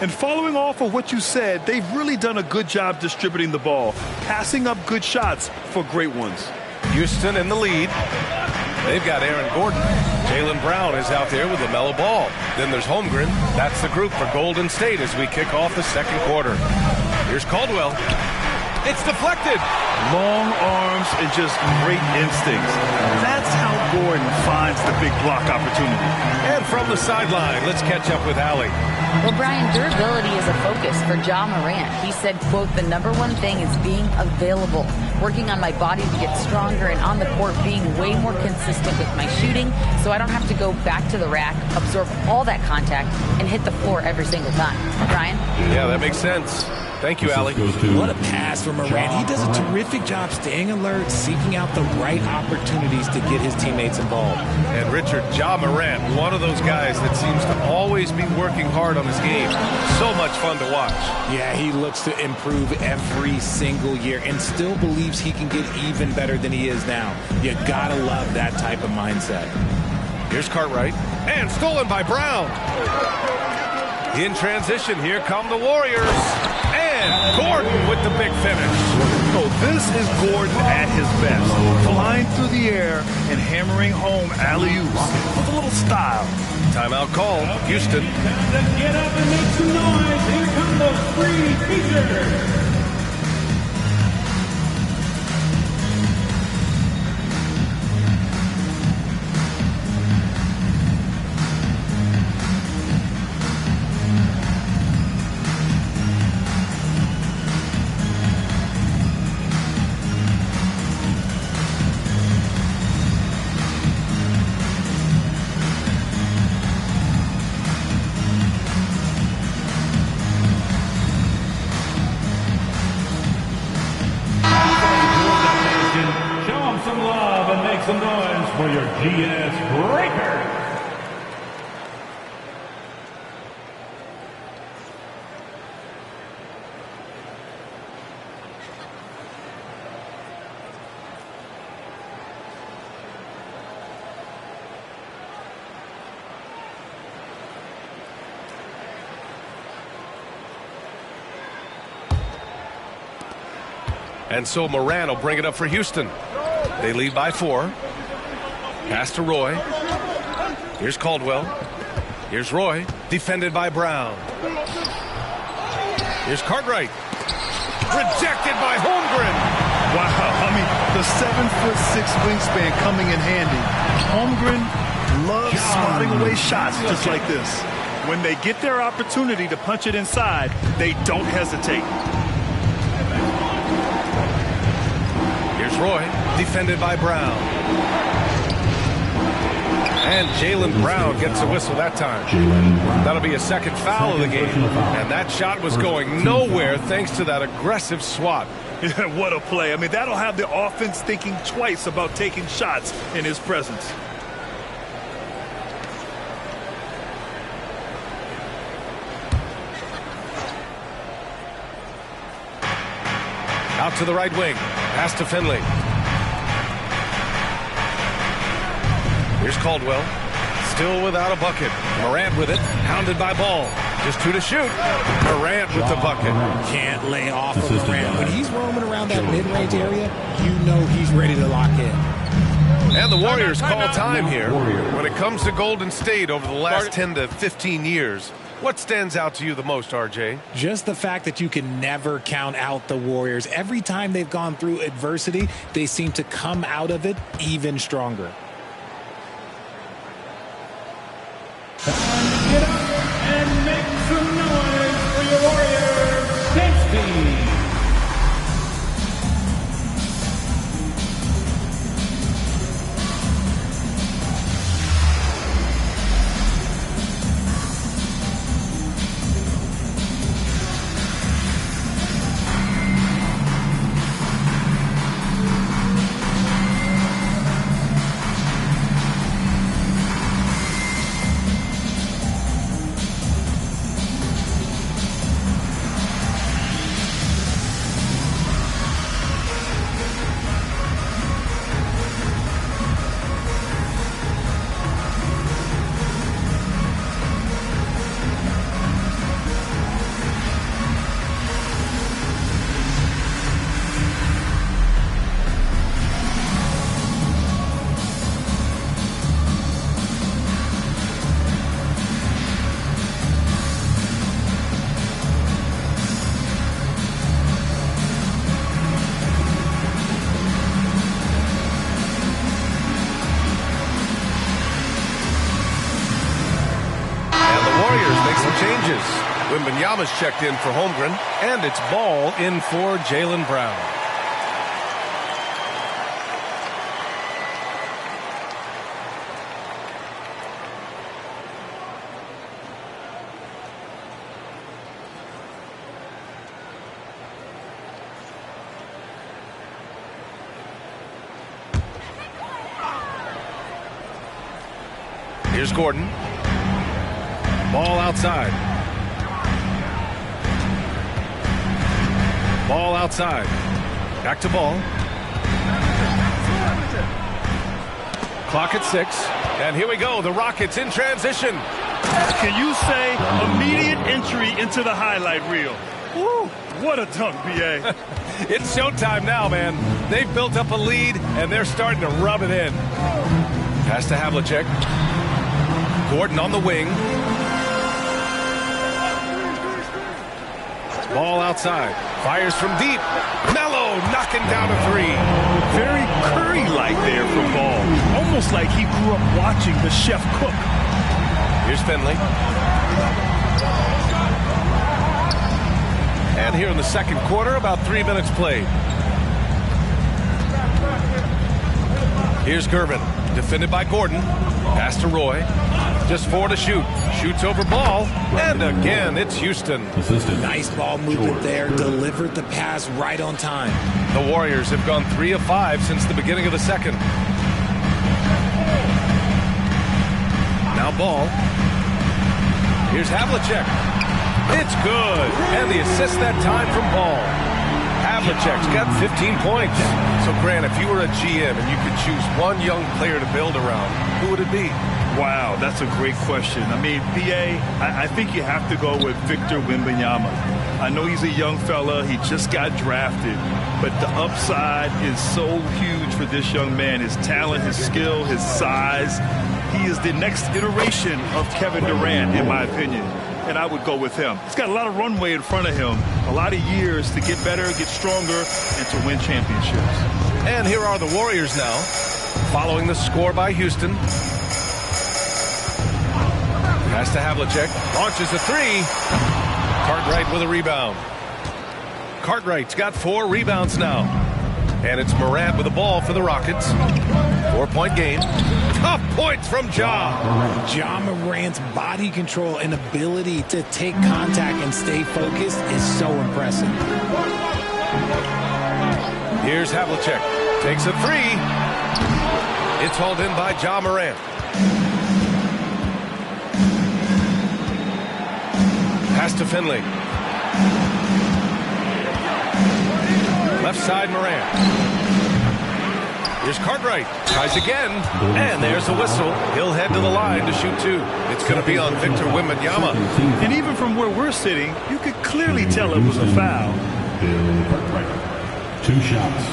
And following off of what you said, they've really done a good job distributing the ball, passing up good shots for great ones. Houston in the lead. They've got Aaron Gordon. Jaylen Brown is out there with LaMelo Ball. Then there's Holmgren. That's the group for Golden State as we kick off the second quarter. Here's Caldwell. It's deflected. Long arms and just great instincts. That's how Gordon finds the big block opportunity. And from the sideline, let's catch up with Allie. Well, Brian, durability is a focus for Ja Morant. He said, quote, "The number one thing is being available, working on my body to get stronger, and on the court being way more consistent with my shooting so I don't have to go back to the rack, absorb all that contact, and hit the floor every single time." Brian? Yeah, that makes sense. Thank you, Allie. What a pass from Morant. He does a terrific job staying alert, seeking out the right opportunities to get his teammates involved. And Richard, Ja Morant, one of those guys that seems to always be working hard on his game. So much fun to watch. Yeah, he looks to improve every single year and still believes he can get even better than he is now. You gotta love that type of mindset. Here's Cartwright. And stolen by Brown. In transition, here come the Warriors. And Gordon with the big finish. Oh, this is Gordon at his best. Flying through the air and hammering home alley-oops with a little style. Timeout call. Houston. Get up and make some noise. Here come the free features. Some noise for your GS Breaker. And so Morant will bring it up for Houston. They lead by 4. Pass to Roy. Here's Caldwell. Here's Roy. Defended by Brown. Here's Cartwright. Rejected by Holmgren. Wow, I mean, the 7'6" wingspan coming in handy. Holmgren loves swatting away shots just like this. When they get their opportunity to punch it inside, they don't hesitate. Here's Roy, defended by Brown. And Jaylen Brown gets a whistle that time. That'll be a second foul of the game. And that shot was going nowhere thanks to that aggressive swat. What a play. I mean, that'll have the offense thinking twice about taking shots in his presence. Out to the right wing. Pass to Finley. Here's Caldwell. Still without a bucket. Morant with it. Hounded by Ball. Just 2 to shoot. Morant with the bucket. Can't lay off of Morant. When he's roaming around that mid-range area, you know he's ready to lock in. And the Warriors call time here. When it comes to Golden State over the last 10 to 15 years, what stands out to you the most, RJ? Just the fact that you can never count out the Warriors. Every time they've gone through adversity, they seem to come out of it even stronger. Get up and make some noise for your Warriors dance team. Wembanyama's checked in for Holmgren, and it's Ball in for Jaylen Brown. Here's Gordon. Ball outside. Ball outside. Back to Ball. Clock at 6. And here we go. The Rockets in transition. Can you say immediate entry into the highlight reel? Woo, what a dunk, B.A. It's showtime now, man. They've built up a lead, and they're starting to rub it in. Pass to Havlicek. Gordon on the wing. Ball outside. Fires from deep. Melo knocking down a 3. Very Curry-like there from Ball. Almost like he grew up watching the chef cook. Here's Finley. And here in the second quarter, about 3 minutes played. Here's Gervin. Defended by Gordon. Pass to Roy. Just 4 to shoot. Shoots over Ball. And again, it's Houston. Nice ball movement there. Delivered the pass right on time. The Warriors have gone 3 of 5 since the beginning of the second. Now Ball. Here's Havlicek. It's good. And the assist that time from Ball. Havlicek's got 15 points. So, Grant, if you were a GM and you could choose one young player to build around, who would it be? Wow, that's a great question. I mean, B.A., I think you have to go with Victor Wembanyama. I know he's a young fella. He just got drafted. But the upside is so huge for this young man. His talent, his skill, his size. He is the next iteration of Kevin Durant, in my opinion. And I would go with him. He's got a lot of runway in front of him. A lot of years to get better, get stronger, and to win championships. And here are the Warriors now, following the score by Houston. Pass to Havlicek. Launches a three. Cartwright with a rebound. Cartwright's got 4 rebounds now. And it's Morant with the ball for the Rockets. 4-point game. Tough points from Ja. Ja Morant's body control and ability to take contact and stay focused is so impressive. Here's Havlicek. Takes a three. It's hauled in by Ja Morant. Pass to Finley. Left side Morant. Here's Cartwright. Tries again. And there's a whistle. He'll head to the line to shoot 2. It's going to be on Victor Wembanyama. And even from where we're sitting, you could clearly tell it was a foul. Bill Cartwright. 2 shots.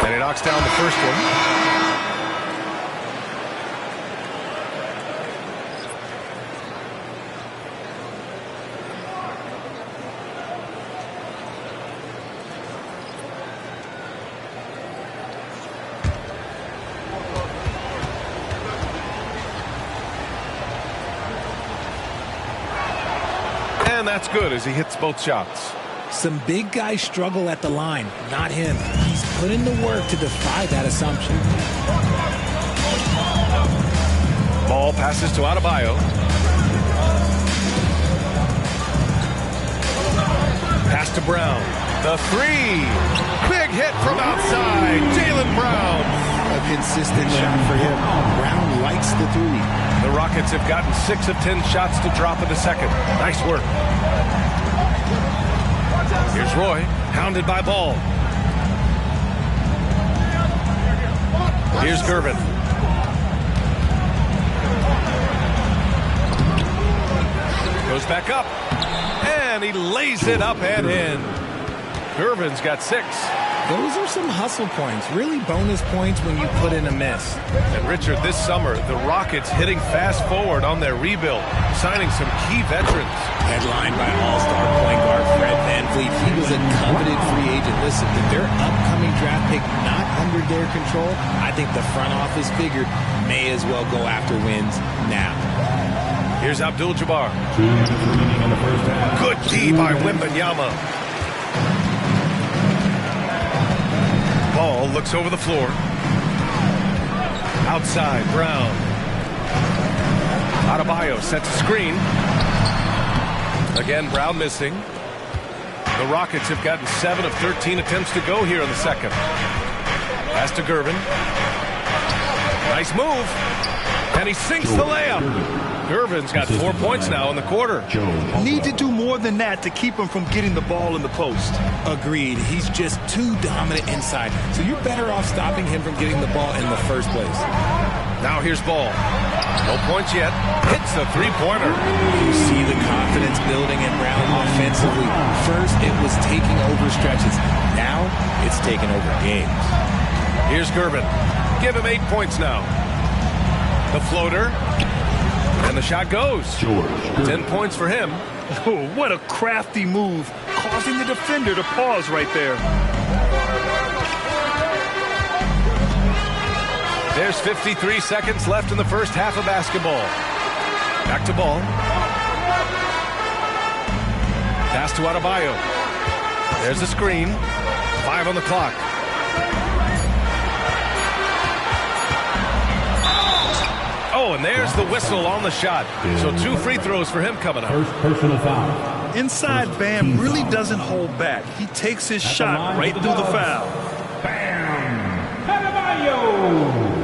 And he knocks down the first one. And that's good as he hits both shots. Some big guys struggle at the line, not him. He's put in the work to defy that assumption. Ball passes to Adebayo. Pass to Brown. The three. Big hit from outside. Jaylen Brown. A consistent shot for him. Brown likes the three. The Rockets have gotten 6 of 10 shots to drop in the second. Nice work. Here's Roy, hounded by Ball. Here's Gervin. Goes back up. And he lays it up and in. Gervin's got 6. Those are some hustle points, really bonus points when you put in a miss. And Richard, this summer, the Rockets hitting fast forward on their rebuild, signing some key veterans. Headlined by all-star point guard Fred VanVleet. He was a coveted free agent. Listen, with their upcoming draft pick not under their control, I think the front office figured may as well go after wins now. Here's Abdul-Jabbar. Good D by Wembanyama. Ball looks over the floor. Outside, Brown. Adebayo sets a screen. Again, Brown missing. The Rockets have gotten 7 of 13 attempts to go here in the second. Pass to Gervin. Nice move. And he sinks the layup. Gervin's got 4 points now in the quarter. Need to do more than that to keep him from getting the ball in the post. Agreed. He's just too dominant inside. So you're better off stopping him from getting the ball in the first place. Now here's Ball. No points yet. Hits the three-pointer. You see the confidence building in Brown offensively. First, it was taking over stretches. Now, it's taking over games. Here's Gervin. Give him 8 points now. The floater. And the shot goes. 10 points for him. Oh, what a crafty move, causing the defender to pause right there. There's 53 seconds left in the first half of basketball. Back to Ball. Pass to Adebayo. There's a screen. 5 on the clock. Oh, and there's the whistle on the shot. So 2 free throws for him coming up. First personal foul. Inside Bam really doesn't hold back. He takes his shot right through the foul. Bam! Adebayo!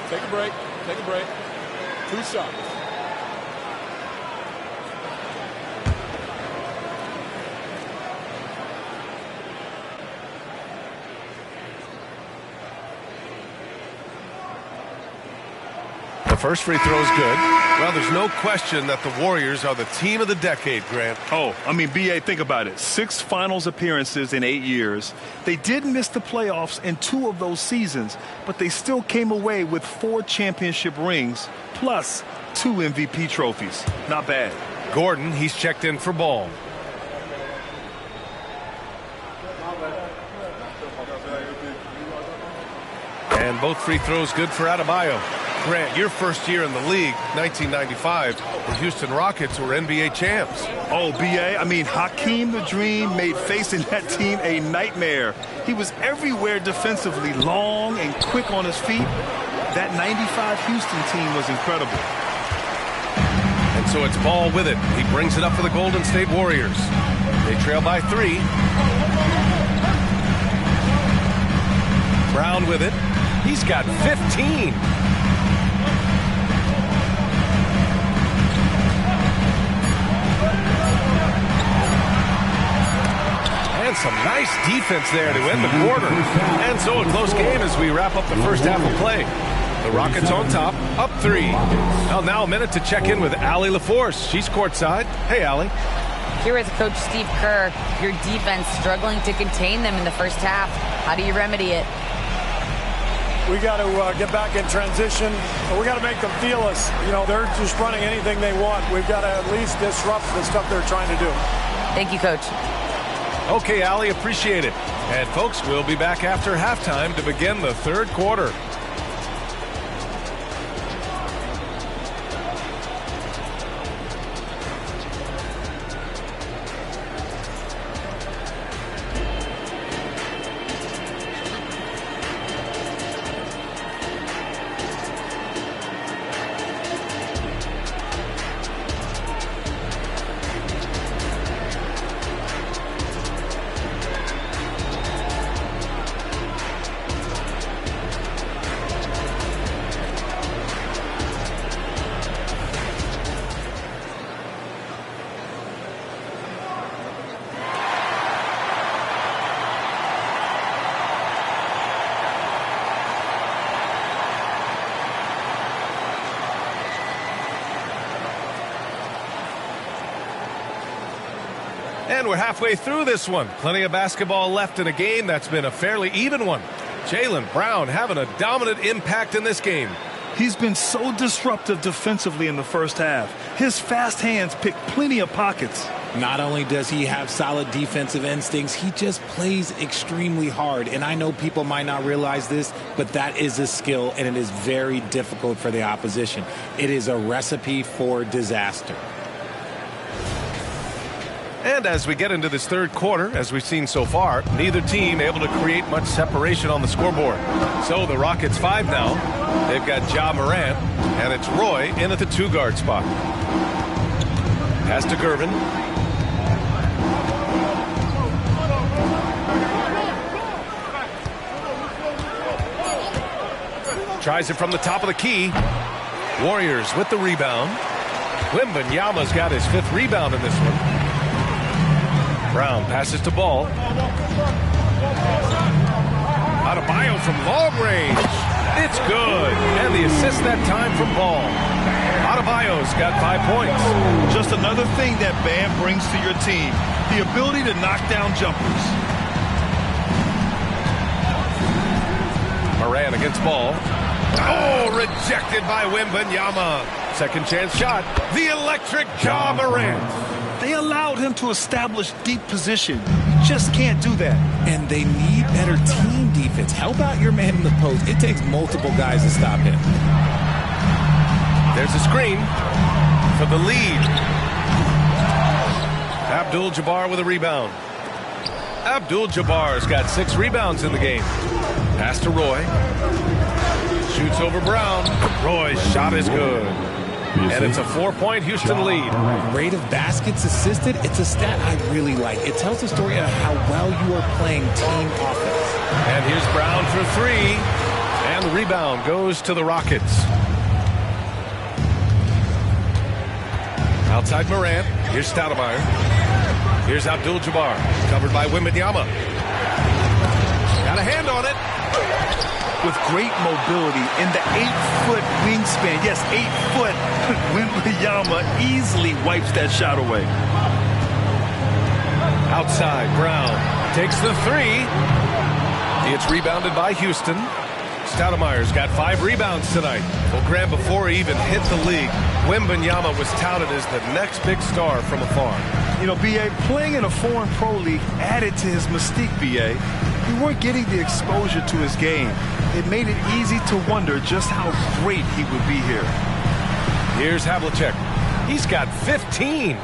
Take a break. Take a break. 2 shots. The first free throw is good. Well, there's no question that the Warriors are the team of the decade, Grant. Oh, I mean, B.A., think about it. 6 finals appearances in 8 years. They did miss the playoffs in 2 of those seasons, but they still came away with 4 championship rings plus 2 MVP trophies. Not bad. Gordon, he's checked in for Ball. And both free throws good for Adebayo. Grant, your first year in the league, 1995, the Houston Rockets were NBA champs. Oh, B.A., I mean, Hakeem the Dream made facing that team a nightmare. He was everywhere defensively, long and quick on his feet. That 95 Houston team was incredible. And so it's Ball with it. He brings it up for the Golden State Warriors. They trail by 3. Brown with it. He's got 15. And some nice defense there to end the quarter. And so a close game as we wrap up the first half of play. The Rockets on top, up 3. Well, now a minute to check in with Allie LaForce. She's courtside. Hey, Allie. Here with Coach Steve Kerr, your defense struggling to contain them in the first half. How do you remedy it? We got to get back in transition. We got to make them feel us. You know, they're just running anything they want. We've got to at least disrupt the stuff they're trying to do. Thank you, Coach. Okay, Allie, appreciate it. And folks, we'll be back after halftime to begin the third quarter. And we're halfway through this one. Plenty of basketball left in a game that's been a fairly even one. Jaylen Brown having a dominant impact in this game. He's been so disruptive defensively in the first half. His fast hands pick plenty of pockets. Not only does he have solid defensive instincts, he just plays extremely hard. And I know people might not realize this, but that is a skill, and it is very difficult for the opposition. It is a recipe for disaster. And as we get into this third quarter, as we've seen so far, neither team able to create much separation on the scoreboard. So the Rockets 5 now. They've got Ja Morant, and it's Roy in at the 2-guard spot. Pass to Gervin. Tries it from the top of the key. Warriors with the rebound. Wembanyama's got his 5th rebound in this one. Brown passes to Ball. Adebayo from long range. It's good. And the assist that time from Ball. Adebayo's got 5 points. Just another thing that Bam brings to your team. The ability to knock down jumpers. Morant against Ball. Oh, rejected by Wembanyama. Second chance shot. The electric Ja Morant. They allowed him to establish deep position. You just can't do that. And they need better team defense. Help out your man in the post. It takes multiple guys to stop him. There's a screen for the lead. Abdul-Jabbar with a rebound. Abdul-Jabbar's got 6 rebounds in the game. Pass to Roy. Shoots over Brown. Roy's shot is good. And it's a 4-point Houston lead. Rate of baskets assisted, it's a stat I really like. It tells the story of how well you are playing team offense. And here's Brown for 3. And the rebound goes to the Rockets. Outside Morant. Here's Stoudemire. Here's Abdul-Jabbar. Covered by Wembanyama. Got a hand on it. With great mobility in the 8-foot wingspan. Yes, 8 foot. Wembanyama easily wipes that shot away. Outside, Brown takes the three. It's rebounded by Houston. Stoudemire's got 5 rebounds tonight. Well, Graham, before he even hit the league, Wembanyama was touted as the next big star from afar. You know, B.A., playing in a foreign pro league added to his mystique, B.A. We weren't getting the exposure to his game. It made it easy to wonder just how great he would be here. Here's Havlicek. He's got 15.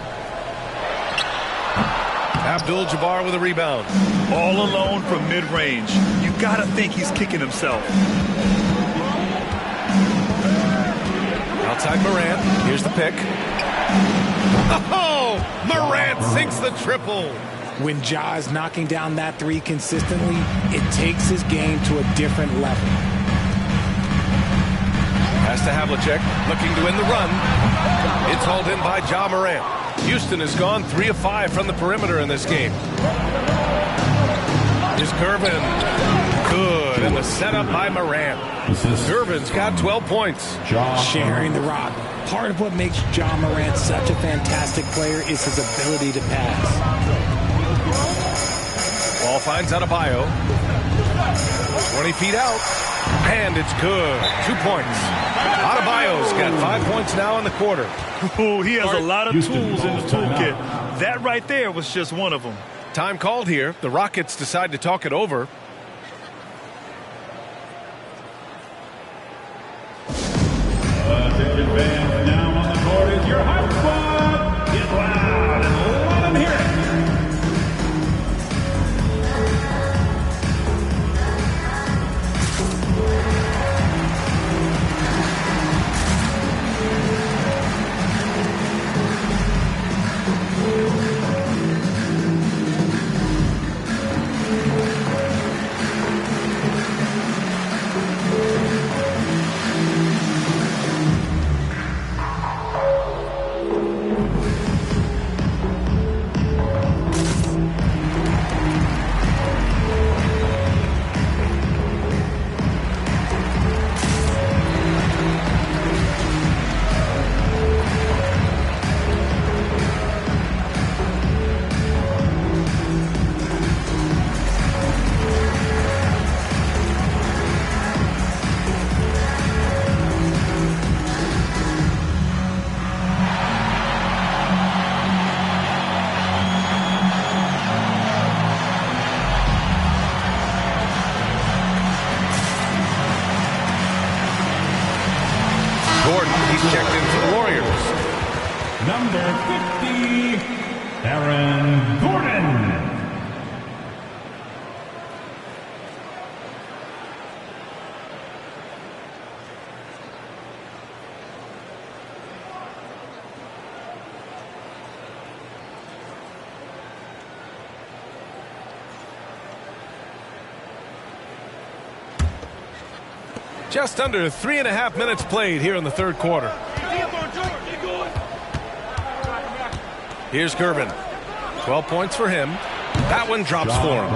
Abdul-Jabbar with a rebound. All alone from mid-range. You got to think he's kicking himself. Outside Morant. Here's the pick. Oh! Morant sinks the triple. When Ja is knocking down that three consistently, it takes his game to a different level. Pass to Havlicek, looking to win the run. It's hauled in by Ja Morant. Houston has gone 3 of 5 from the perimeter in this game. Here's Gervin. Good, and the setup by Morant. Gervin's got 12 points. Sharing the rock. Part of what makes Ja Morant such a fantastic player is his ability to pass. Ball finds Adebayo. 20 feet out. And it's good. 2 points. Adebayo's got 5 points now in the quarter. Oh, he has a lot of tools in the toolkit. That right there was just one of them. Time called here. The Rockets decide to talk it over. Attention fans, now on the court is your hot squad. Get loud and let them hear it. Checked in for the Warriors. Number 50, Aaron Gordon. Just under 3.5 minutes played here in the third quarter. Here's Gervin. 12 points for him. That one drops for him.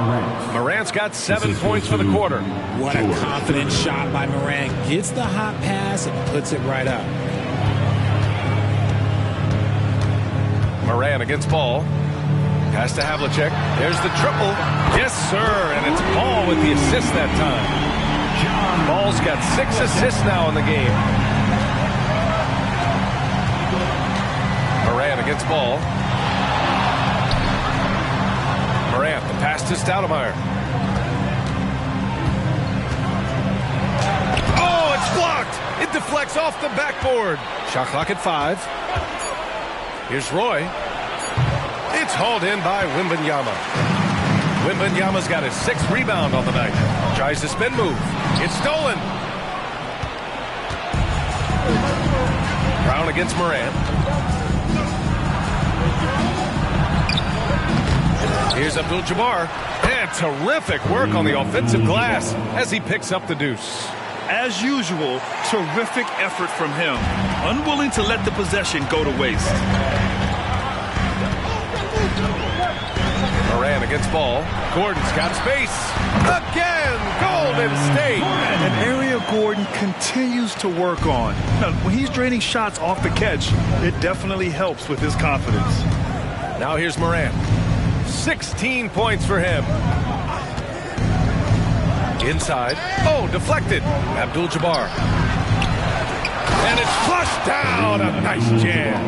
Morant's got 7 points for the quarter. What a confident shot by Morant. Gets the hot pass and puts it right up. Morant against Ball. Pass to Havlicek. There's the triple. Yes, sir. And it's Ball with the assist that time. Ball's got 6 assists now in the game. Morant against Ball. Morant, the pass to Stoudemire. Oh, it's blocked. It deflects off the backboard. Shot clock at 5. Here's Roy. It's hauled in by Wembanyama. Wembanyama's got his 6th rebound on the night. Tries the spin move. It's stolen. Brown against Morant. Here's Abdul-Jabbar. And terrific work on the offensive glass as he picks up the deuce. As usual, terrific effort from him. Unwilling to let the possession go to waste. Moran against ball. Gordon's got space. Again, Golden State. An area Gordon continues to work on. Now, when he's draining shots off the catch, it definitely helps with his confidence. Now here's Moran. 16 points for him. Inside. Oh, deflected. Abdul-Jabbar. And it's flushed down. A nice jam.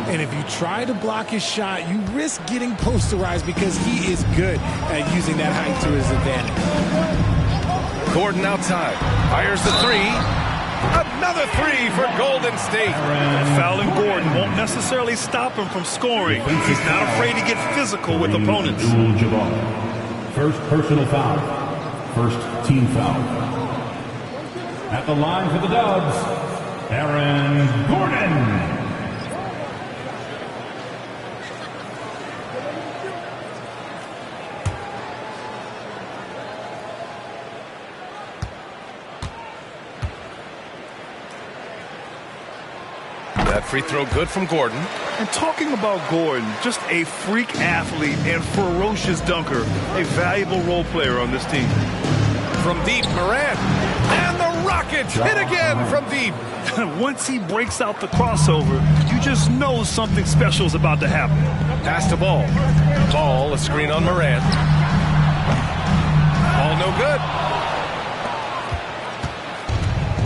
And if you try to block his shot, you risk getting posterized because he is good at using that height to his advantage. Gordon outside. Fires the three. Another three for Golden State. Fouling Gordon won't necessarily stop him from scoring. He's not afraid to get physical with opponents. Abdul-Jabbar. First personal foul. First team foul. At the line for the Dubs, Aaron Gordon. That free throw good from Gordon. And talking about Gordon, just a freak athlete and ferocious dunker, a valuable role player on this team. From deep, Moran. And the Rockets hit again from deep. Once he breaks out the crossover, you just know something special is about to happen. Pass to Ball. Ball, a screen on Moran. Ball no good.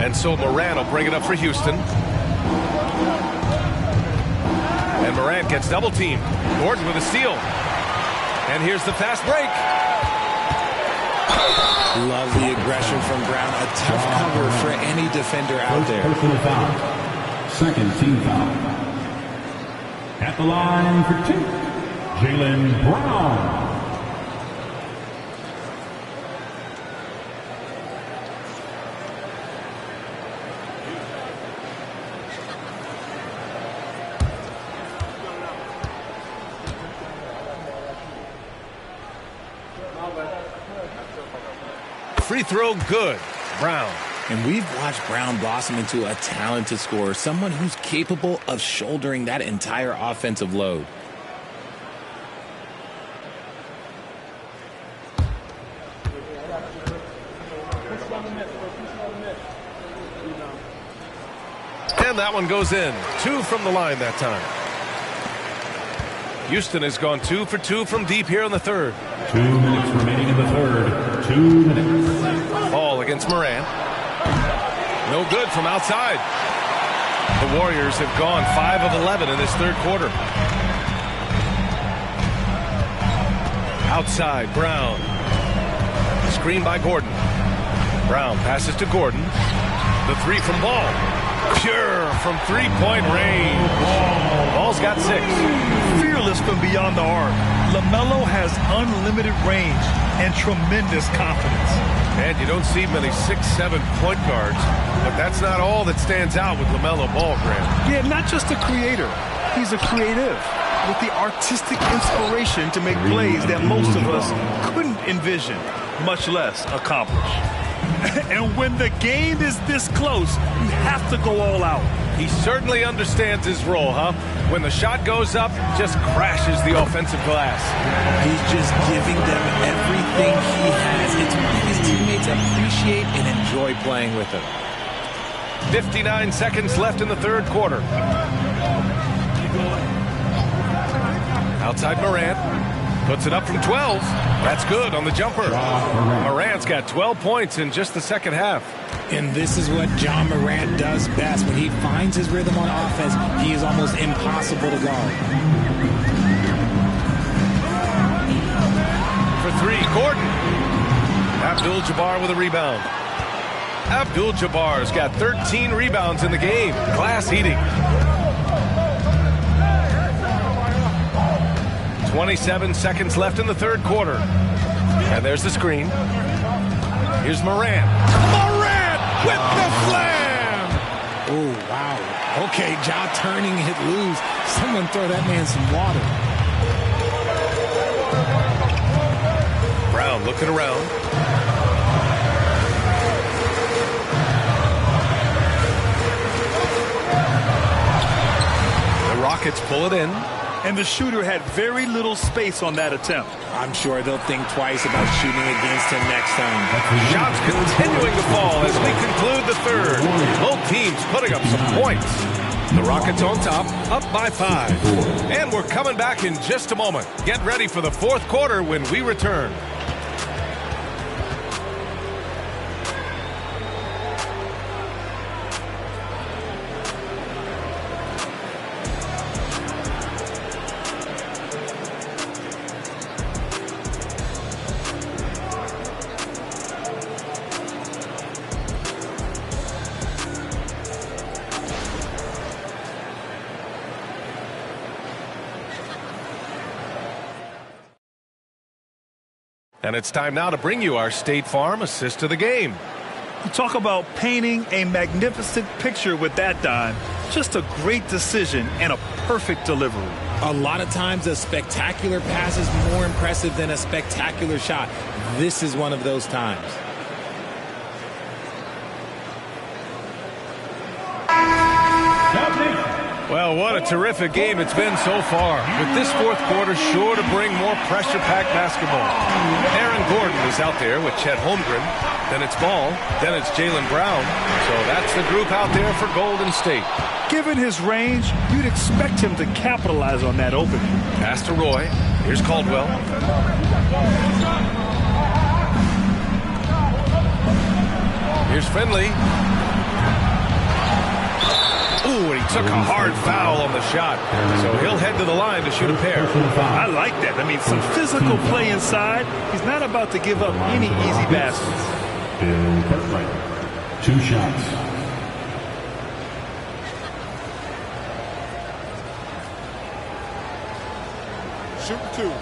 And so Moran will bring it up for Houston. And Morant gets double teamed. Gordon with a steal. And here's the fast break. Love the aggression from Brown. A tough cover for any defender out there. Personal foul. Second team foul. At the line for two, Jaylen Brown. Free throw good. Brown. And we've watched Brown blossom into a talented scorer, someone who's capable of shouldering that entire offensive load. And that one goes in. 2 from the line that time. Houston has gone 2 for 2 from deep here in the third. 2 minutes remaining in the third. 2 minutes. Ball against Moran. No good from outside. The Warriors have gone 5 of 11 in this third quarter. Outside, Brown. Screen by Gordon. Brown passes to Gordon. The three from Ball. Pure from three-point range. Ball's got 6. Fearless from beyond the arc. LaMelo has unlimited range and tremendous confidence. And you don't see many 6'7" point guards, but that's not all that stands out with LaMelo Ball, Grant. Yeah, not just a creator. He's a creative with the artistic inspiration to make plays that most of us couldn't envision, much less accomplish. And when the game is this close, you have to go all out. He certainly understands his role, huh? When the shot goes up, just crashes the offensive glass. He's just giving them everything he has. It's what his teammates appreciate and enjoy playing with him. 59 seconds left in the third quarter. Outside Morant. Puts it up from 12. That's good on the jumper. Morant's got 12 points in just the second half. And this is what John Morant does best. When he finds his rhythm on offense, he is almost impossible to guard. For 3, Gordon. Abdul-Jabbar with a rebound. Abdul-Jabbar's got 13 rebounds in the game. Glass eating. 27 seconds left in the third quarter. And there's the screen. Here's Morant. Morant with the slam! Oh, wow. Okay, Ja turning it loose. Someone throw that man some water. Brown looking around. Rockets pull it in. And the shooter had very little space on that attempt. I'm sure they'll think twice about shooting against him next time. Shots continuing to fall as we conclude the third. Both teams putting up some points. The Rockets on top, up by 5. And we're coming back in just a moment. Get ready for the fourth quarter when we return. And it's time now to bring you our State Farm assist of the game. You talk about painting a magnificent picture with that dime. Just a great decision and a perfect delivery. A lot of times a spectacular pass is more impressive than a spectacular shot. This is one of those times. Well, what a terrific game it's been so far. With this fourth quarter sure to bring more pressure-packed basketball. Aaron Gordon is out there with Chet Holmgren. Then it's Ball. Then it's Jaylen Brown. So that's the group out there for Golden State. Given his range, you'd expect him to capitalize on that opening. Pass to Roy. Here's Caldwell. Here's Finley. Ooh, and he took a hard foul on the shot. So he'll head to the line to shoot a pair. I like that. I mean, some physical play inside. He's not about to give up any easy baskets. Bill Cartwright. 2 shots. Shoot 2.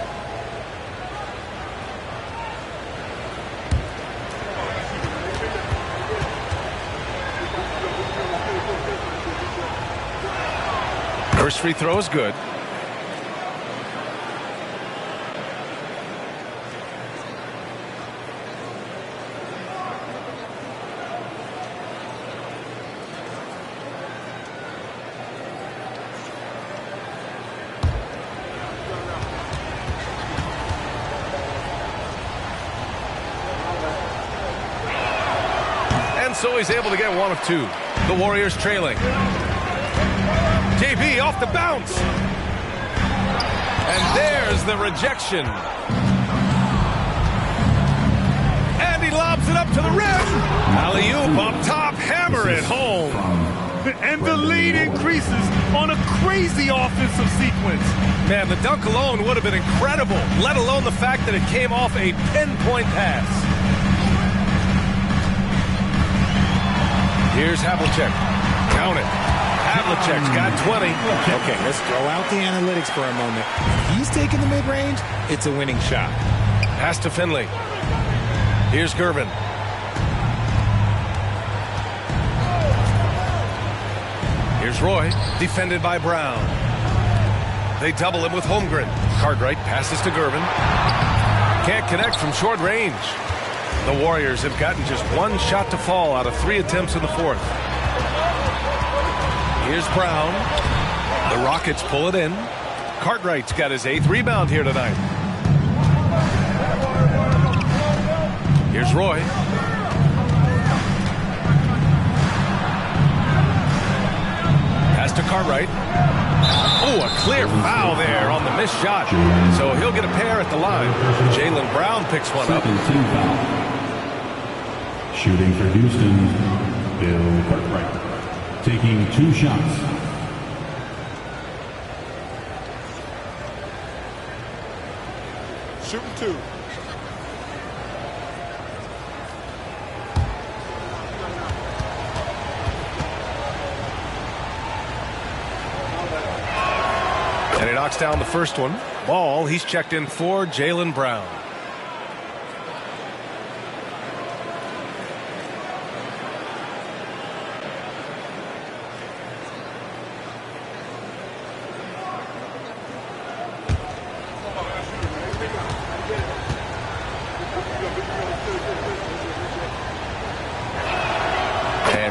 First free throw is good. And so he's able to get 1 of 2. The Warriors trailing. JB off the bounce. And there's the rejection. And he lobs it up to the rim. Alley-oop up top, hammer it home. And the lead increases on a crazy offensive sequence. Man, the dunk alone would have been incredible, let alone the fact that it came off a pinpoint pass. Here's Havlicek. Count it. Havlicek's got 20. Okay, let's throw out the analytics for a moment. If he's taking the mid-range, it's a winning shot. Pass to Finley. Here's Gervin. Here's Roy, defended by Brown. They double him with Holmgren. Cartwright passes to Gervin. Can't connect from short range. The Warriors have gotten just 1 shot to fall out of 3 attempts in the fourth. Here's Brown. The Rockets pull it in. Cartwright's got his 8th rebound here tonight. Here's Roy. Pass to Cartwright. Oh, a clear foul there on the missed shot. So he'll get a pair at the line. Jaylen Brown picks one up. Shooting for Houston, Bill Cartwright. Taking 2 shots. Shoot 2. And he knocks down the first one. Ball, he's checked in for Jaylen Brown.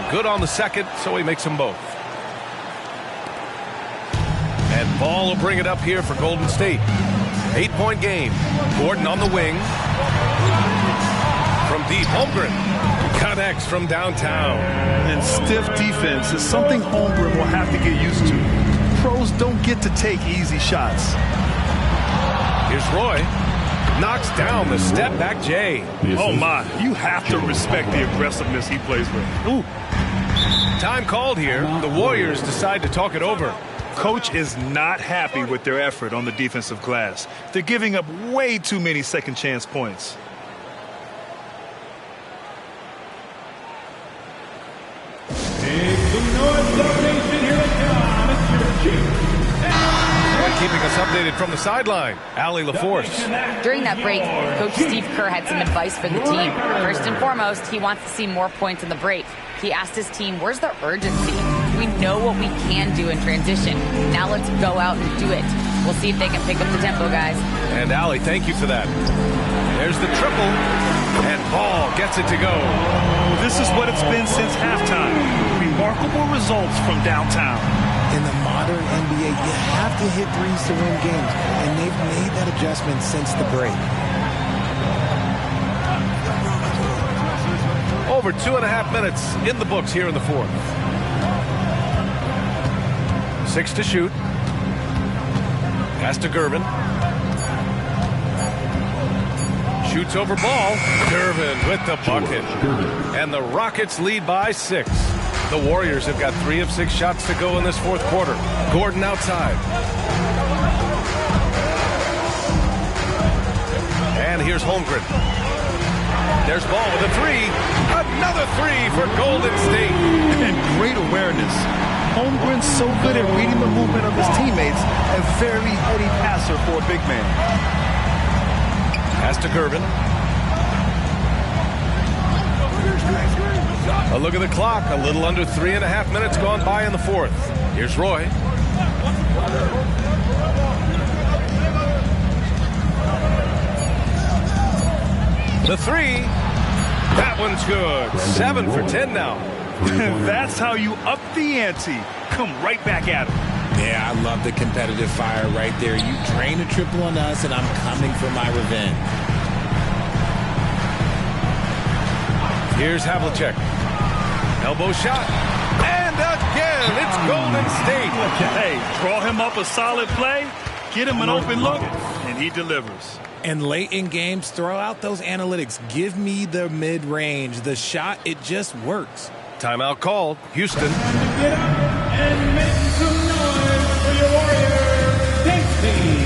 Good on the second, so he makes them both. And Ball will bring it up here for Golden State. 8-point game. Gordon on the wing. From deep, Holmgren connects from downtown. And stiff defense is something Holmgren will have to get used to. Pros don't get to take easy shots. Here's Roy. Knocks down the step-back Jay. Oh, my. You have to respect the aggressiveness he plays with. Ooh. Time called here. The Warriors decide to talk it over. Coach is not happy with their effort on the defensive glass. They're giving up way too many second-chance points. Keeping us updated from the sideline, Allie LaForce. During that break, Coach Steve Kerr had some advice for the team. First and foremost, he wants to see more points in the break. He asked his team, where's the urgency? We know what we can do in transition. Now let's go out and do it. We'll see if they can pick up the tempo, guys. And Allie, thank you for that. There's the triple, and Ball gets it to go. This is what it's been since halftime. Remarkable results from downtown. In the modern NBA, you have to hit threes to win games, and they've made that adjustment since the break. Over 2.5 minutes in the books here in the fourth. 6 to shoot. Pass to Gervin. Shoots over Ball. Gervin with the bucket. And the Rockets lead by 6. The Warriors have got 3 of 6 shots to go in this fourth quarter. Gordon outside. And here's Holmgren. There's Ball with a 3. Another 3 for Golden State. And great awareness. Holmgren's so good at reading the movement of his teammates. A very heady passer for a big man. Pass to Gervin. A look at the clock. A little under 3.5 minutes gone by in the fourth. Here's Roy. The 3. That one's good. 7 for 10 now. That's how you up the ante. Come right back at him. Yeah, I love the competitive fire right there. You drain a triple on us, and I'm coming for my revenge. Here's Havlicek. Elbow shot. And again, it's Golden State. Hey, draw him up a solid play, get him an open look, and he delivers. And late in games, throw out those analytics. Give me the mid-range. The shot, it just works. Timeout called. Houston. Get up and make some noise for your Warriors dance team.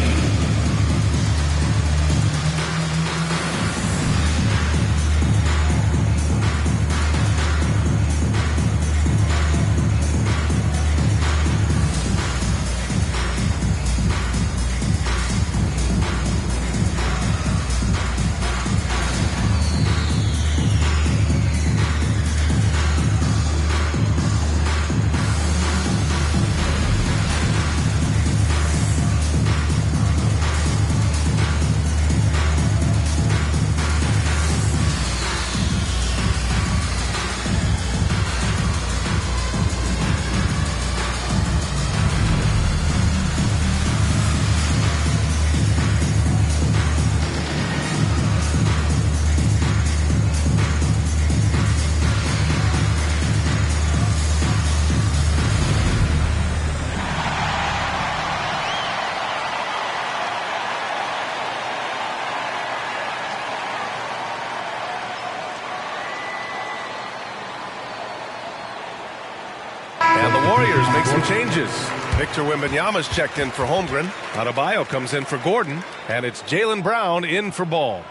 And the Warriors make some changes. Victor Wembanyama's checked in for Holmgren. Adebayo comes in for Gordon. And it's Jaylen Brown in for Ball.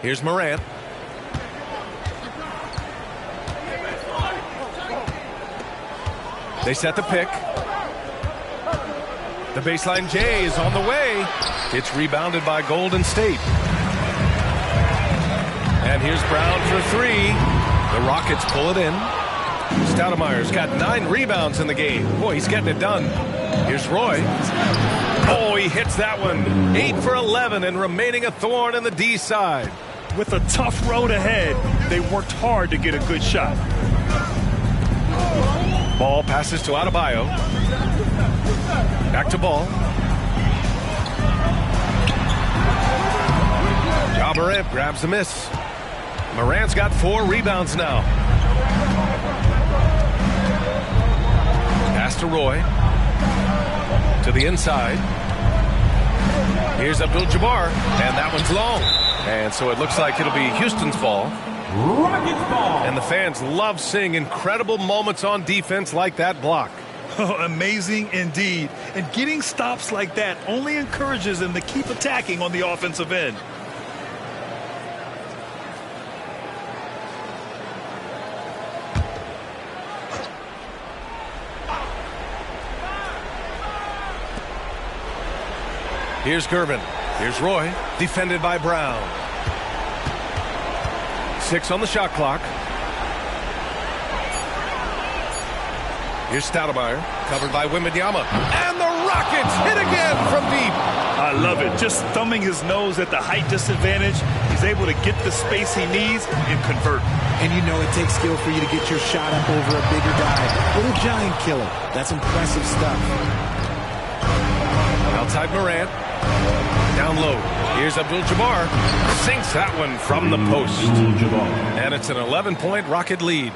Here's Morant. They set the pick. The baseline J is on the way. It's rebounded by Golden State. And here's Brown for 3. The Rockets pull it in. Stoudemire's got 9 rebounds in the game. Boy, he's getting it done. Here's Roy. Oh, he hits that one. 8 for 11 and remaining a thorn in the D side. With a tough road ahead, they worked hard to get a good shot. Ball passes to Adebayo. Back to Ball. Ja Morant grabs the miss. Morant's got 4 rebounds now. Pass to Roy. To the inside. Here's Abdul-Jabbar, and that one's long. And so it looks like it'll be Houston's ball. Rockets ball. And the fans love seeing incredible moments on defense like that block. Amazing indeed. And getting stops like that only encourages them to keep attacking on the offensive end. Here's Gervin. Here's Roy. Defended by Brown. 6 on the shot clock. Here's Stoudemire. Covered by Wembanyama. And the Rockets hit again from deep. I love it. Just thumbing his nose at the height disadvantage. He's able to get the space he needs and convert. And you know it takes skill for you to get your shot up over a bigger guy. Little giant killer. That's impressive stuff. Outside Morant. Down low. Here's Abdul-Jabbar. Sinks that one from the post. And it's an 11-point Rocket lead.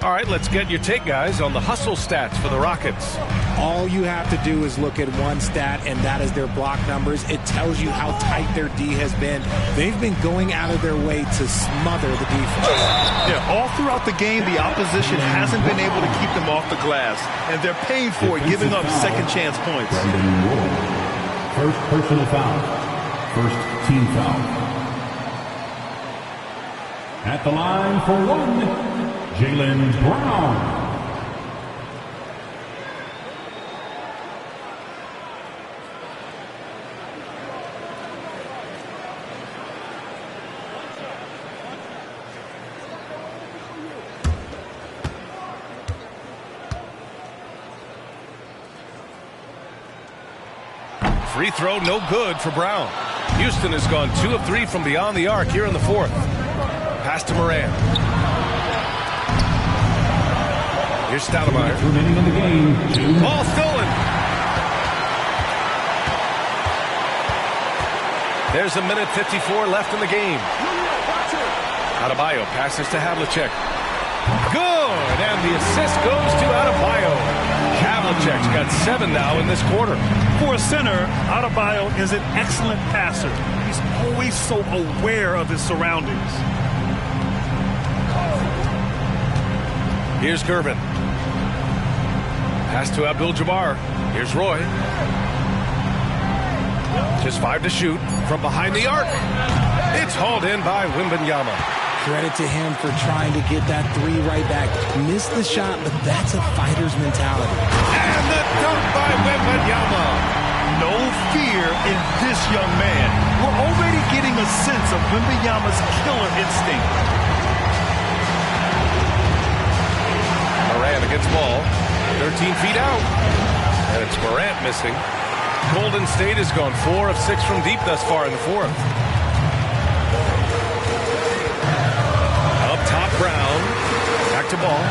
All right, let's get your take, guys, on the hustle stats for the Rockets. All you have to do is look at one stat, and that is their block numbers. It tells you how tight their D has been. They've been going out of their way to smother the defense. Yeah, all throughout the game, the opposition hasn't been able to keep them off the glass, and they're paying for it, giving up second chance points. First personal foul. First team foul. At the line for 1, Jaylen Brown. Free throw, no good for Brown. Houston has gone 2 of 3 from beyond the arc here in the 4th. Pass to Morant. Here's Stoudemire. Remaining in the game. Ball stolen. There's 1:54 left in the game. Adebayo passes to Havlicek. Good, and the assist goes to Adebayo. Havlicek's got 7 now in this quarter. For a center, Adebayo is an excellent passer. He's always so aware of his surroundings. Here's Gervin. Pass to Abdul-Jabbar. Here's Roy. Just 5 to shoot from behind the arc. It's hauled in by Wembanyama. Credit to him for trying to get that 3 right back. Missed the shot, but that's a fighter's mentality. And the dunk by Wembanyama. No fear in this young man. We're already getting a sense of Wembanyama's killer instinct. Morant against Ball. 13 feet out. And it's Morant missing. Golden State has gone 4 of 6 from deep thus far in the 4th. Up top, Brown. Back to Ball.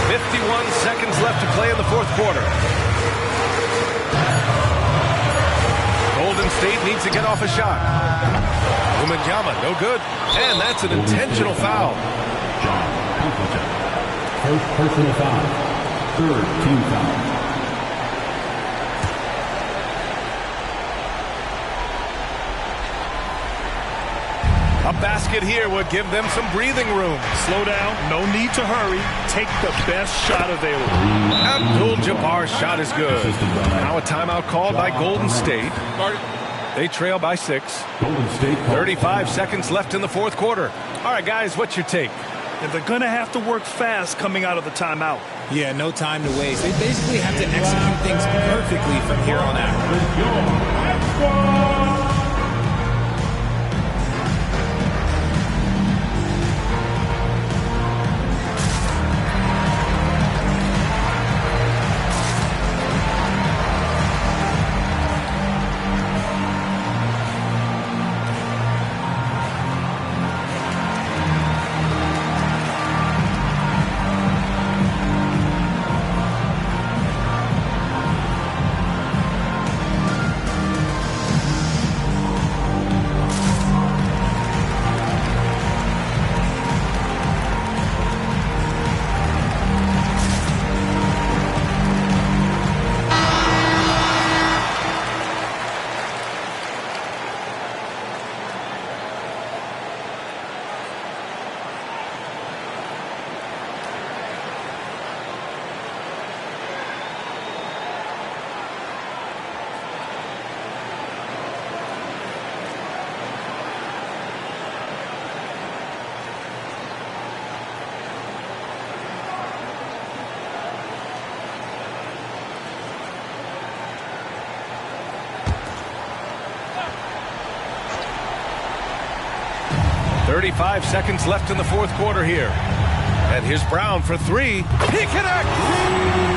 51 seconds left to play in the 4th quarter. Golden State needs to get off a shot. Wembanyama, no good. And that's an intentional foul. First personal foul. 3rd team foul. A basket here would give them some breathing room. Slow down, no need to hurry. Take the best shot available. Abdul-Jabbar's shot is good. Now a timeout called by Golden State. They trail by 6. Golden State. 35 seconds left in the 4th quarter. All right, guys, what's your take? And they're going to have to work fast coming out of the timeout. Yeah, no time to waste. They basically have to execute things perfectly from here on out. 35 seconds left in the fourth quarter here. And here's Brown for three. He connects!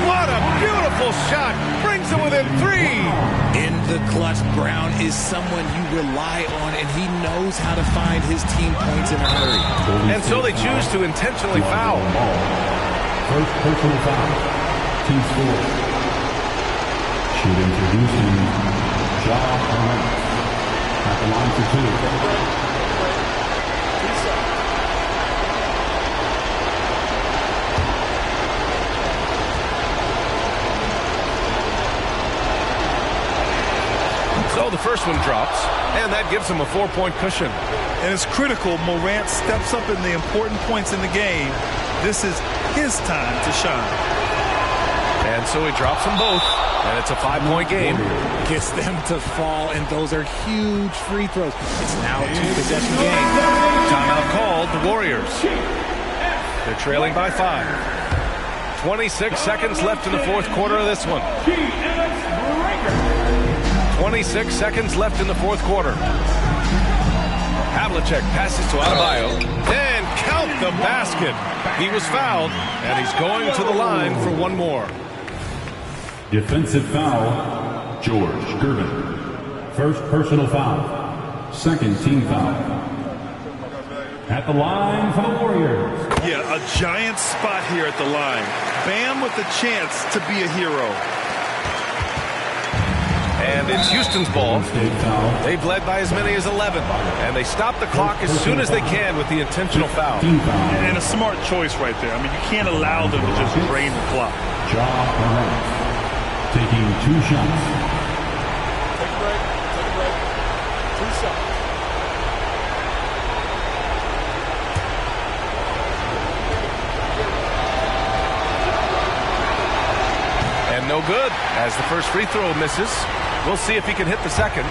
What a beautiful shot! Brings it within three! In the clutch, Brown is someone you rely on, and he knows how to find his team points in a hurry. And so they choose to intentionally foul. First personal foul. Team score. Shooting for Houston, Ja Morant. At the line for two. So the first one drops, and that gives him a 4-point cushion. And it's critical Morant steps up in the important points in the game. This is his time to shine. And so he drops them both, and it's a 5-point game. Gets them to fall, and those are huge free throws. It's now a two-possession game. Timeout called, the Warriors. They're trailing by 5. 26 seconds left in the fourth quarter of this one. 26 seconds left in the fourth quarter. Havlicek passes to Adebayo. And count the basket. He was fouled, and he's going to the line for one more. Defensive foul, George Gervin. First personal foul. Second team foul. At the line for the Warriors. Yeah, a giant spot here at the line. Bam with the chance to be a hero. And it's Houston's ball. They've led by as many as 11. And they stop the clock as soon as they can with the intentional foul. And a smart choice right there. I mean, you can't allow them to just drain the clock. Ja Morant taking 2 shots. Take a break. Take a break. 2 shots. And no good as the first free throw misses. We'll see if he can hit the second.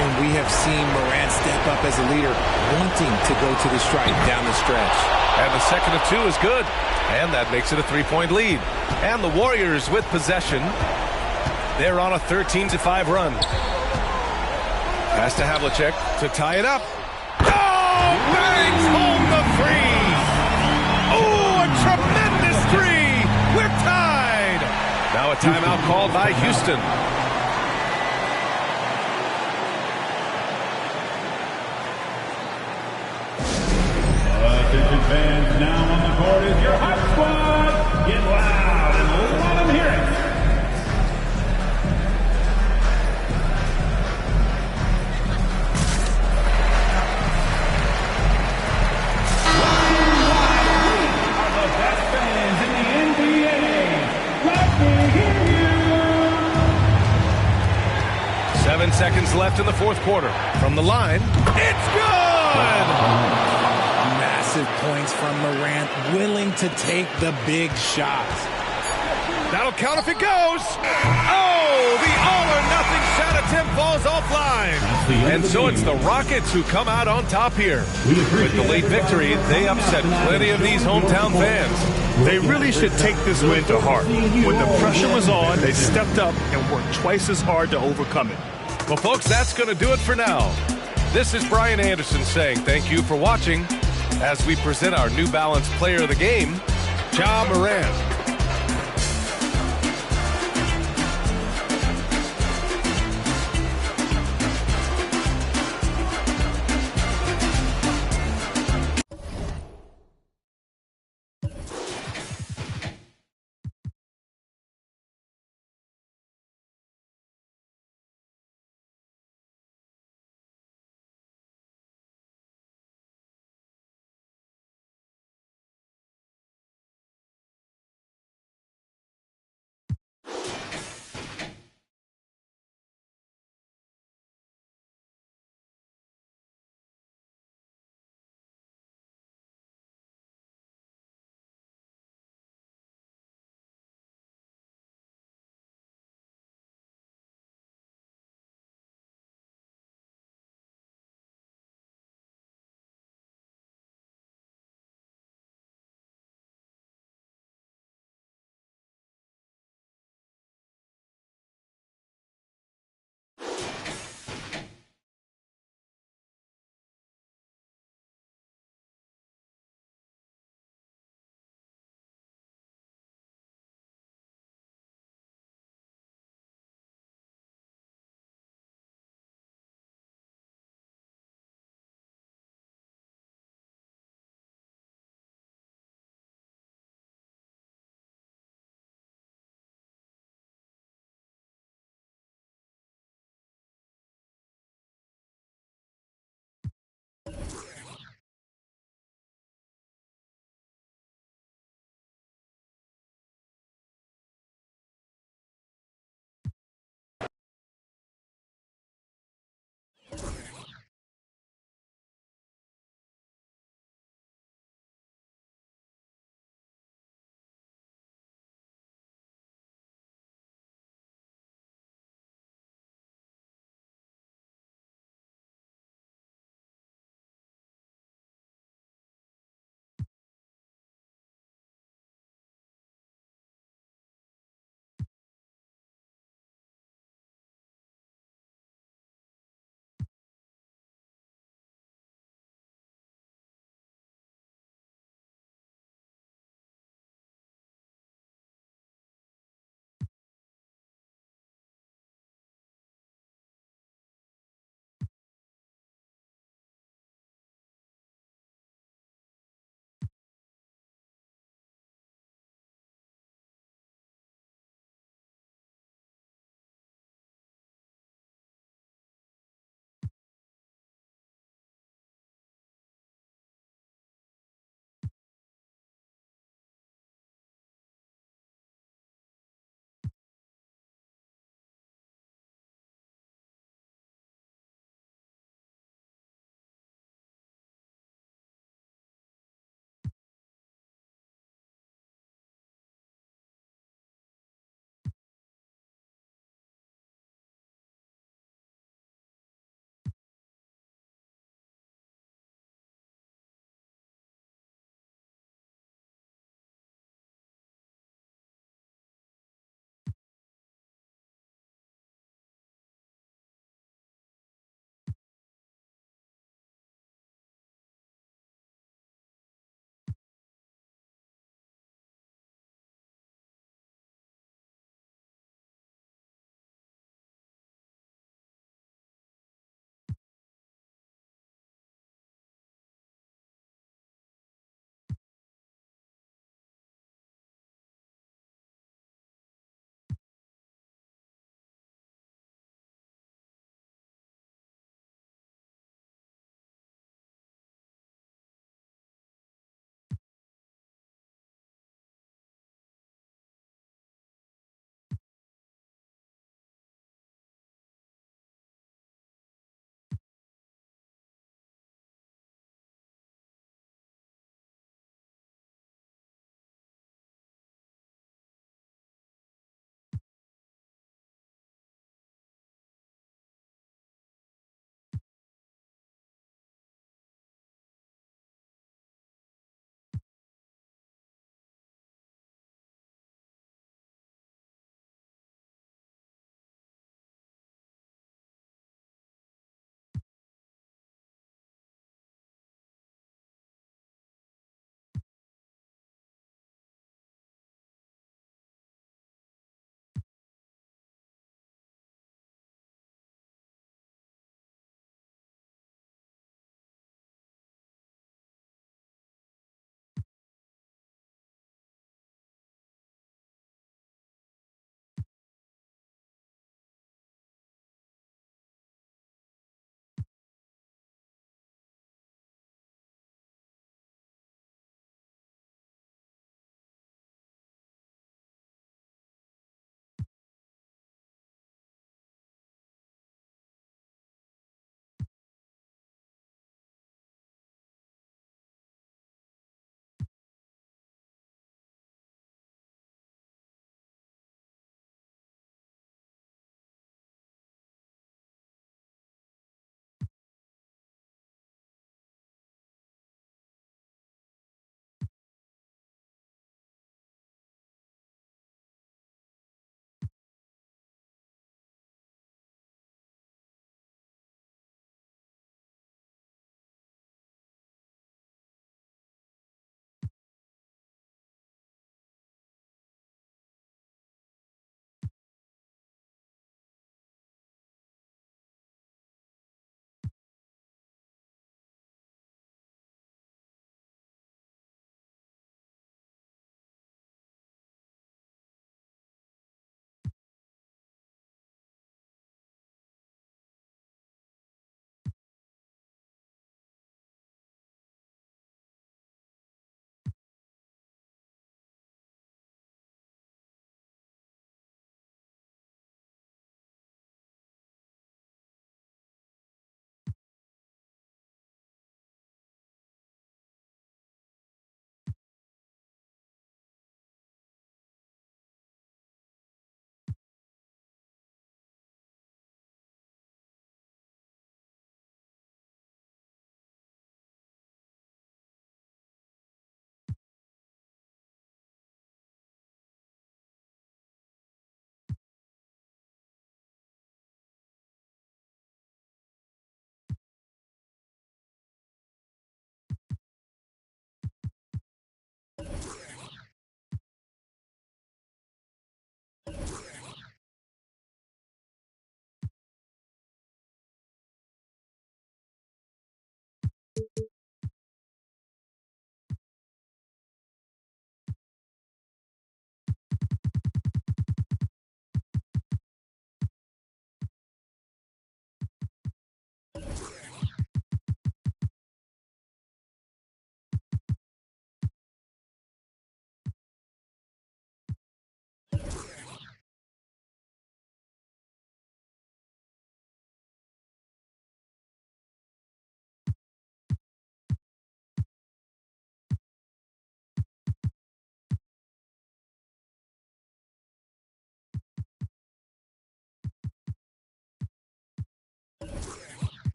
And we have seen Morant step up as a leader, wanting to go to the stripe down the stretch. And the second of 2 is good. And that makes it a 3-point lead. And the Warriors with possession. They're on a 13-5 run. Pass to Havlicek to tie it up. Oh! Bangs home the three! Oh, a tremendous three! We're tied! Now a timeout called by Houston. Attention fans, now on the court is your hot squad. Get loud and let them hear it. Are the best fans in the NBA. Let me hear you. 7 seconds left in the fourth quarter. From the line, it's good! Massive points from Morant, willing to take the big shots. That'll count if it goes. Oh, the all-or-nothing shot attempt falls offline. And so it's the Rockets who come out on top here. With the late victory, they upset plenty of these hometown fans. They really should take this win to heart. When the pressure was on, they stepped up and worked twice as hard to overcome it. Well, folks, that's going to do it for now. This is Brian Anderson saying thank you for watching as we present our New Balance Player of the Game, Ja Morant.